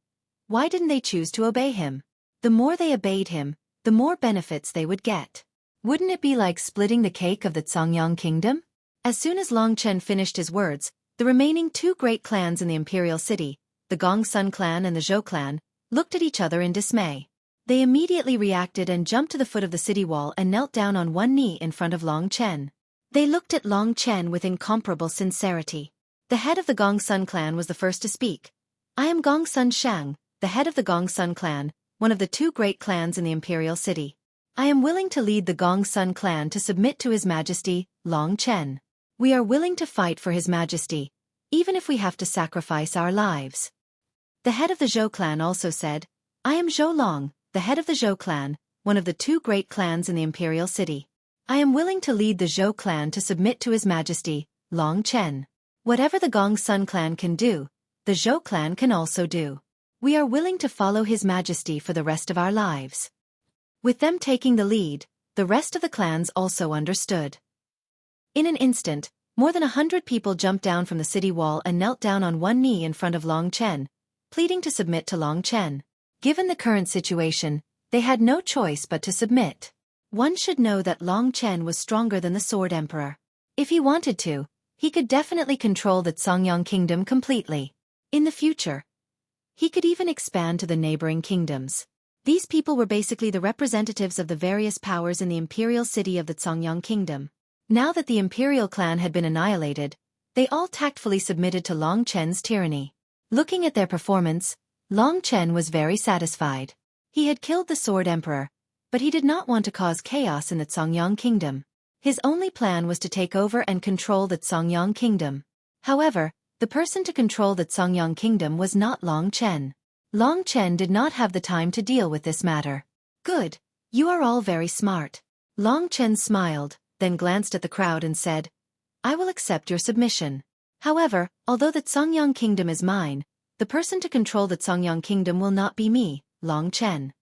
why didn't they choose to obey him? The more they obeyed him, the more benefits they would get. Wouldn't it be like splitting the cake of the Songyang kingdom? As soon as Long Chen finished his words, the remaining 2 great clans in the imperial city, the Gongsun clan and the Zhou clan, looked at each other in dismay. They immediately reacted and jumped to the foot of the city wall and knelt down on one knee in front of Long Chen. They looked at Long Chen with incomparable sincerity. The head of the Gongsun clan was the first to speak. I am Gongsun Shang, the head of the Gongsun clan, one of the 2 great clans in the imperial city. I am willing to lead the Gongsun clan to submit to His Majesty, Long Chen. We are willing to fight for His Majesty, even if we have to sacrifice our lives. The head of the Zhou clan also said, I am Zhou Long, the head of the Zhou clan, one of the 2 great clans in the imperial city. I am willing to lead the Zhou clan to submit to His Majesty, Long Chen. Whatever the Gongsun clan can do, the Zhou clan can also do. We are willing to follow His Majesty for the rest of our lives. With them taking the lead, the rest of the clans also understood. In an instant, more than 100 people jumped down from the city wall and knelt down on one knee in front of Long Chen, pleading to submit to Long Chen. Given the current situation, they had no choice but to submit. One should know that Long Chen was stronger than the Sword Emperor. If he wanted to, he could definitely control the Songyang kingdom completely. In the future, He could even expand to the neighboring kingdoms. These people were basically the representatives of the various powers in the imperial city of the Songyang kingdom. Now that the imperial clan had been annihilated, they all tactfully submitted to Long Chen's tyranny. Looking at their performance, Long Chen was very satisfied. He had killed the Sword Emperor, but he did not want to cause chaos in the Songyang kingdom. His only plan was to take over and control the Songyang kingdom. However, the person to control the Songyang kingdom was not Long Chen. Long Chen did not have the time to deal with this matter. Good. You are all very smart. Long Chen smiled, then glanced at the crowd and said, I will accept your submission. However, although the Songyang kingdom is mine, the person to control the Songyang kingdom will not be me, Long Chen.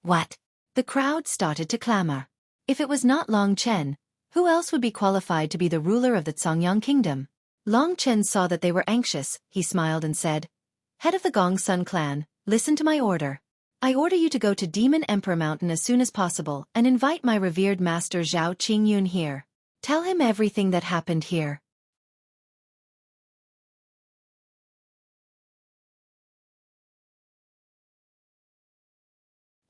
What? The crowd started to clamor. If it was not Long Chen, who else would be qualified to be the ruler of the Songyang kingdom? Long Chen saw that they were anxious. He smiled and said, Head of the Gongsun clan, listen to my order. I order you to go to Demon Emperor Mountain as soon as possible and invite my revered master Zhao Qingyun here. Tell him everything that happened here.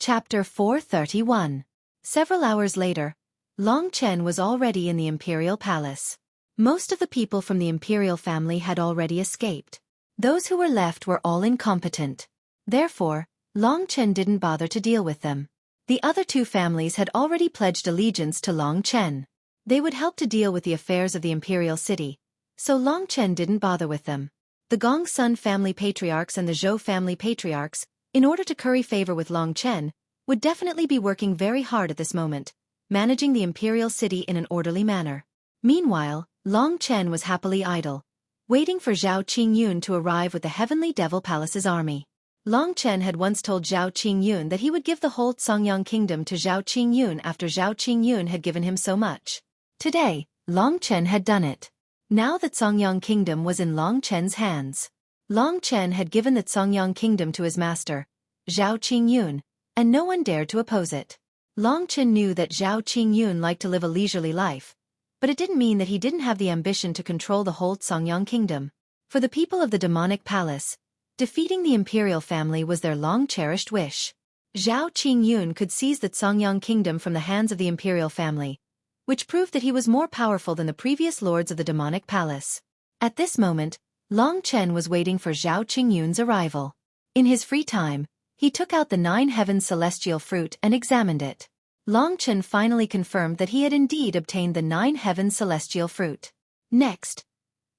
Chapter 431. Several hours later, Long Chen was already in the imperial palace. Most of the people from the imperial family had already escaped. Those who were left were all incompetent. Therefore, Long Chen didn't bother to deal with them. The other two families had already pledged allegiance to Long Chen. They would help to deal with the affairs of the imperial city, so Long Chen didn't bother with them. The Gongsun family patriarchs and the Zhou family patriarchs, in order to curry favor with Long Chen, would definitely be working very hard at this moment, managing the imperial city in an orderly manner. Meanwhile, Long Chen was happily idle, waiting for Zhao Qingyun to arrive with the Heavenly Devil Palace's army. Long Chen had once told Zhao Qingyun that he would give the whole Songyang kingdom to Zhao Qingyun after Zhao Qingyun had given him so much. Today, Long Chen had done it. Now the Songyang kingdom was in Long Chen's hands. Long Chen had given the Songyang kingdom to his master, Zhao Qingyun, and no one dared to oppose it. Long Chen knew that Zhao Qingyun liked to live a leisurely life, but it didn't mean that he didn't have the ambition to control the whole Songyang kingdom. For the people of the demonic palace, defeating the imperial family was their long-cherished wish. Zhao Qingyun could seize the Songyang kingdom from the hands of the imperial family, which proved that he was more powerful than the previous lords of the demonic palace. At this moment, Long Chen was waiting for Zhao Qingyun's arrival. In his free time, he took out the 9 heavens celestial fruit and examined it. Long Chen finally confirmed that he had indeed obtained the 9 heavens celestial fruit. Next,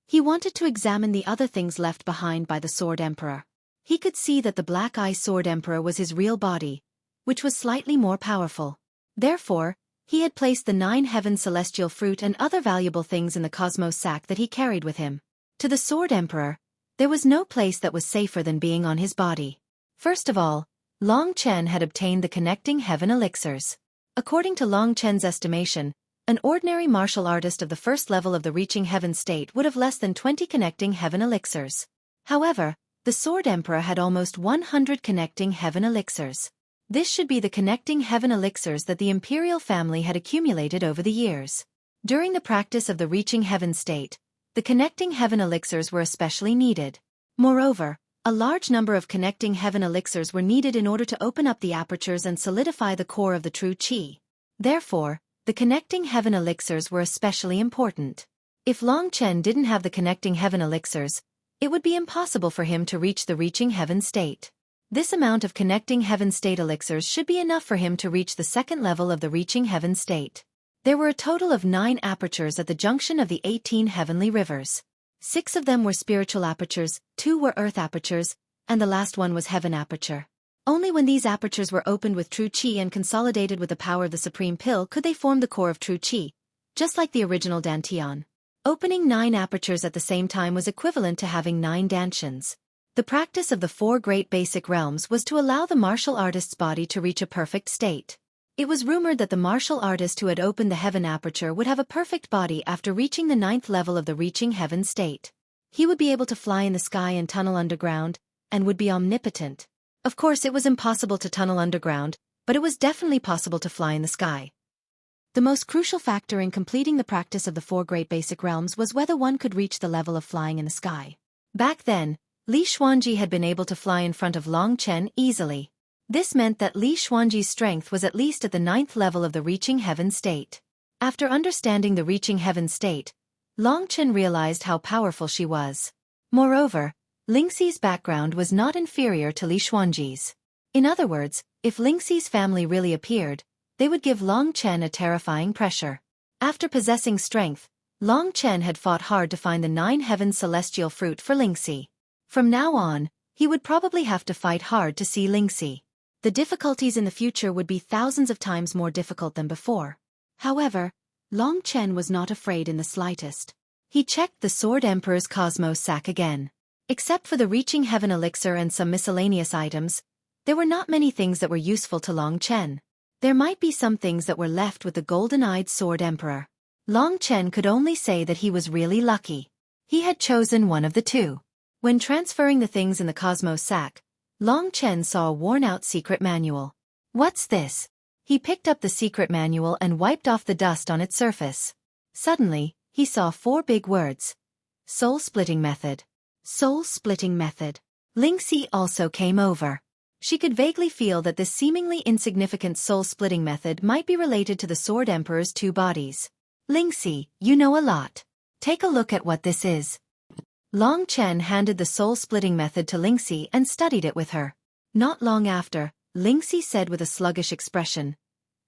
he wanted to examine the other things left behind by the Sword Emperor. He could see that the Black Eye Sword Emperor was his real body, which was slightly more powerful. Therefore, he had placed the 9 heavens celestial fruit and other valuable things in the cosmos sack that he carried with him. To the Sword Emperor, there was no place that was safer than being on his body. First of all, Long Chen had obtained the connecting heaven elixirs. According to Long Chen's estimation, an ordinary martial artist of the first level of the reaching heaven state would have less than 20 connecting heaven elixirs. However, the Sword Emperor had almost 100 connecting heaven elixirs. This should be the connecting heaven elixirs that the imperial family had accumulated over the years. During the practice of the reaching heaven state, the connecting heaven elixirs were especially needed. Moreover, a large number of connecting heaven elixirs were needed in order to open up the apertures and solidify the core of the true qi. Therefore, the connecting heaven elixirs were especially important. If Long Chen didn't have the connecting heaven elixirs, it would be impossible for him to reach the reaching heaven state. This amount of connecting heaven state elixirs should be enough for him to reach the second level of the reaching heaven state. There were a total of 9 apertures at the junction of the 18 heavenly rivers. 6 of them were spiritual apertures, 2 were earth apertures, and the last one was heaven aperture. Only when these apertures were opened with true qi and consolidated with the power of the supreme pill could they form the core of true qi, just like the original dantian. Opening 9 apertures at the same time was equivalent to having 9 dantians. The practice of the 4 great basic realms was to allow the martial artist's body to reach a perfect state. It was rumored that the martial artist who had opened the heaven aperture would have a perfect body after reaching the 9th level of the reaching heaven state. He would be able to fly in the sky and tunnel underground, and would be omnipotent. Of course, it was impossible to tunnel underground, but it was definitely possible to fly in the sky. The most crucial factor in completing the practice of the 4 great basic realms was whether one could reach the level of flying in the sky. Back then, Li Xuanji had been able to fly in front of Long Chen easily. This meant that Li Xuanji's strength was at least at the 9th level of the reaching heaven state. After understanding the reaching heaven state, Long Chen realized how powerful she was. Moreover, Lingxi's background was not inferior to Li Xuanji's. In other words, if Lingxi's family really appeared, they would give Long Chen a terrifying pressure. After possessing strength, Long Chen had fought hard to find the 9 heaven celestial fruit for Lingxi. From now on, he would probably have to fight hard to see Lingxi. The difficulties in the future would be thousands of times more difficult than before. However, Long Chen was not afraid in the slightest. He checked the Sword Emperor's Cosmos sack again. Except for the reaching heaven elixir and some miscellaneous items, there were not many things that were useful to Long Chen. There might be some things that were left with the golden-eyed Sword Emperor. Long Chen could only say that he was really lucky. He had chosen one of the two. When transferring the things in the Cosmos sack, Long Chen saw a worn-out secret manual. What's this? He picked up the secret manual and wiped off the dust on its surface. Suddenly, he saw 4 big words. Soul-splitting method. Soul-splitting method. Lingxi also came over. She could vaguely feel that this seemingly insignificant soul-splitting method might be related to the Sword Emperor's 2 bodies. Lingxi, you know a lot. Take a look at what this is. Long Chen handed the soul-splitting method to Lingxi and studied it with her. Not long after, Lingxi said with a sluggish expression,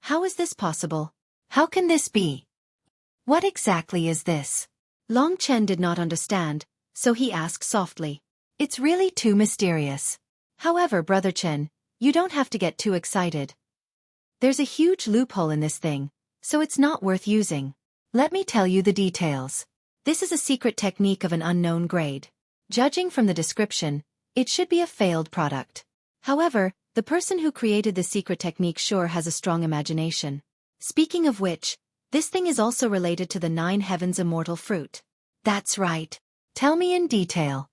"How is this possible? How can this be? What exactly is this?" Long Chen did not understand, so he asked softly. "It's really too mysterious. However, Brother Chen, you don't have to get too excited. There's a huge loophole in this thing, so it's not worth using. Let me tell you the details. This is a secret technique of an unknown grade. Judging from the description, it should be a failed product. However, the person who created the secret technique sure has a strong imagination. Speaking of which, this thing is also related to the 9 heavens immortal fruit." "That's right. Tell me in detail."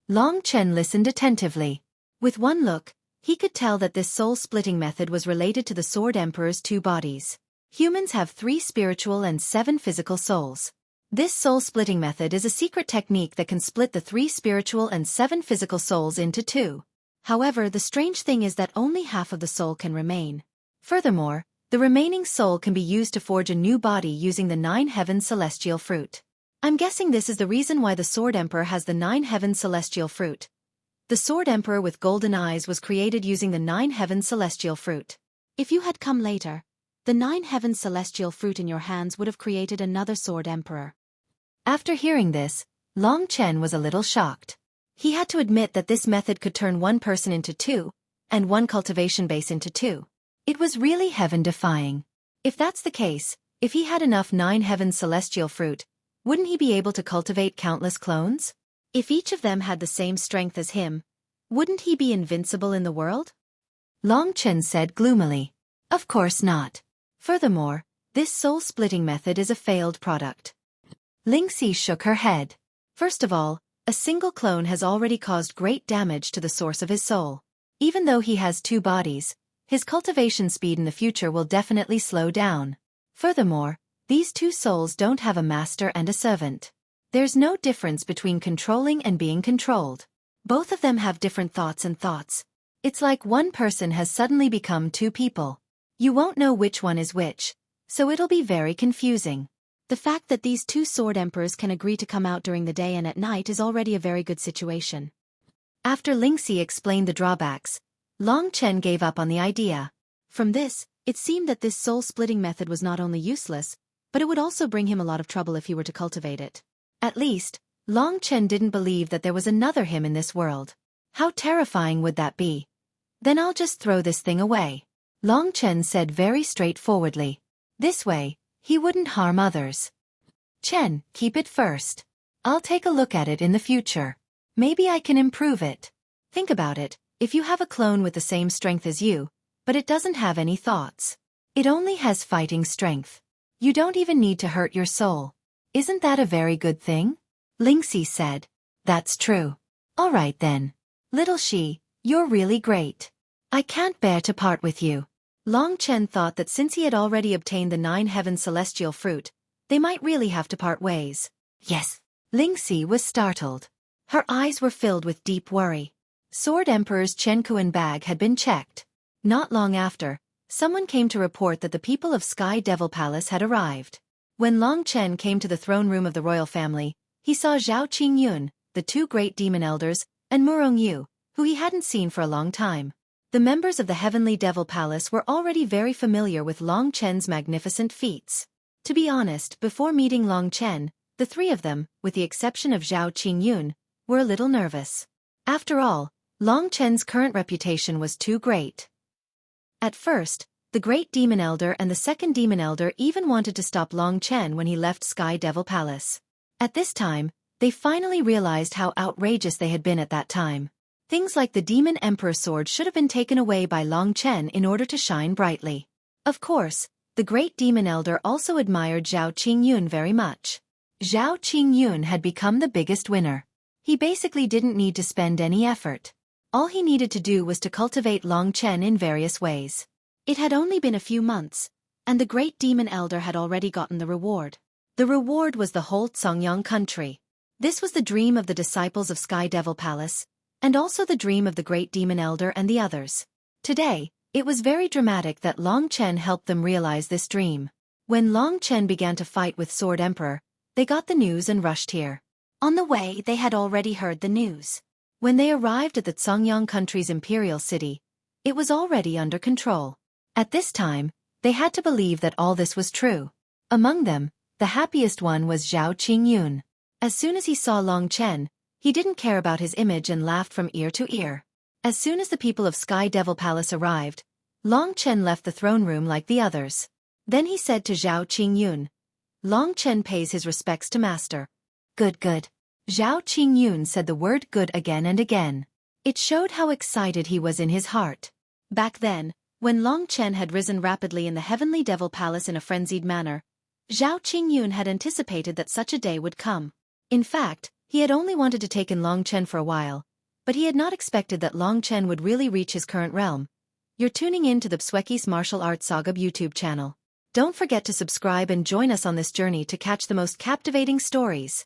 Long Chen listened attentively. With one look, he could tell that this soul-splitting method was related to the Sword Emperor's 2 bodies. Humans have 3 spiritual and 7 physical souls. This soul-splitting method is a secret technique that can split the 3 spiritual and 7 physical souls into 2. However, the strange thing is that only half of the soul can remain. Furthermore, the remaining soul can be used to forge a new body using the 9 heaven celestial fruit. I'm guessing this is the reason why the Sword Emperor has the 9 heaven celestial fruit. The Sword Emperor with golden eyes was created using the 9 heaven celestial fruit. If you had come later, the 9 heaven celestial fruit in your hands would have created another Sword Emperor. After hearing this, Long Chen was a little shocked. He had to admit that this method could turn one person into 2, and one cultivation base into 2. It was really heaven-defying. If that's the case, if he had enough 9 heaven celestial fruit, wouldn't he be able to cultivate countless clones? If each of them had the same strength as him, wouldn't he be invincible in the world? Long Chen said gloomily. Of course not. Furthermore, this soul-splitting method is a failed product. Lingxi shook her head. First of all, a single clone has already caused great damage to the source of his soul. Even though he has 2 bodies, his cultivation speed in the future will definitely slow down. Furthermore, these 2 souls don't have a master and a servant. There's no difference between controlling and being controlled. Both of them have different thoughts and thoughts. It's like one person has suddenly become 2 people. You won't know which one is which, so it'll be very confusing. The fact that these 2 Sword Emperors can agree to come out during the day and at night is already a very good situation. After Lingxi explained the drawbacks, Long Chen gave up on the idea. From this, it seemed that this soul-splitting method was not only useless, but it would also bring him a lot of trouble if he were to cultivate it. At least, Long Chen didn't believe that there was another him in this world. How terrifying would that be? Then I'll just throw this thing away. Long Chen said very straightforwardly. This way, he wouldn't harm others. Chen, keep it first. I'll take a look at it in the future. Maybe I can improve it. Think about it, if you have a clone with the same strength as you, but it doesn't have any thoughts. It only has fighting strength. You don't even need to hurt your soul. Isn't that a very good thing? Lingxi said. That's true. All right then. Little Shi, you're really great. I can't bear to part with you. Long Chen thought that since he had already obtained the 9 heaven celestial fruit, they might really have to part ways. Yes. Lingxi was startled. Her eyes were filled with deep worry. Sword Emperor's Xueqi bag had been checked. Not long after, someone came to report that the people of Sky Devil Palace had arrived. When Long Chen came to the throne room of the royal family, he saw Zhao Qingyun, the two great demon elders, and Murong Yu, who he hadn't seen for a long time. The members of the Heavenly Devil Palace were already very familiar with Long Chen's magnificent feats. To be honest, before meeting Long Chen, the three of them, with the exception of Zhao Qingyun, were a little nervous. After all, Long Chen's current reputation was too great. At first, the Great Demon Elder and the Second Demon Elder even wanted to stop Long Chen when he left Sky Devil Palace. At this time, they finally realized how outrageous they had been at that time. Things like the Demon Emperor sword should have been taken away by Long Chen in order to shine brightly. Of course, the Great Demon Elder also admired Zhao Qingyun very much. Zhao Qingyun had become the biggest winner. He basically didn't need to spend any effort. All he needed to do was to cultivate Long Chen in various ways. It had only been a few months, and the Great Demon Elder had already gotten the reward. The reward was the whole Songyang country. This was the dream of the disciples of Sky Devil Palace, and also the dream of the Great Demon Elder and the others. Today, it was very dramatic that Long Chen helped them realize this dream. When Long Chen began to fight with Sword Emperor, they got the news and rushed here. On the way, they had already heard the news. When they arrived at the Songyang country's imperial city, it was already under control. At this time, they had to believe that all this was true. Among them, the happiest one was Zhao Qingyun. As soon as he saw Long Chen, he didn't care about his image and laughed from ear to ear. As soon as the people of Sky Devil Palace arrived, Long Chen left the throne room like the others. Then he said to Zhao Qingyun, "Long Chen pays his respects to master." "Good, good." Zhao Qingyun said the word good again and again. It showed how excited he was in his heart. Back then, when Long Chen had risen rapidly in the Heavenly Devil Palace in a frenzied manner, Zhao Qingyun had anticipated that such a day would come. In fact, he had only wanted to take in Long Chen for a while, but he had not expected that Long Chen would really reach his current realm. You're tuning in to the Xueqi's Martial Arts Saga YouTube channel. Don't forget to subscribe and join us on this journey to catch the most captivating stories.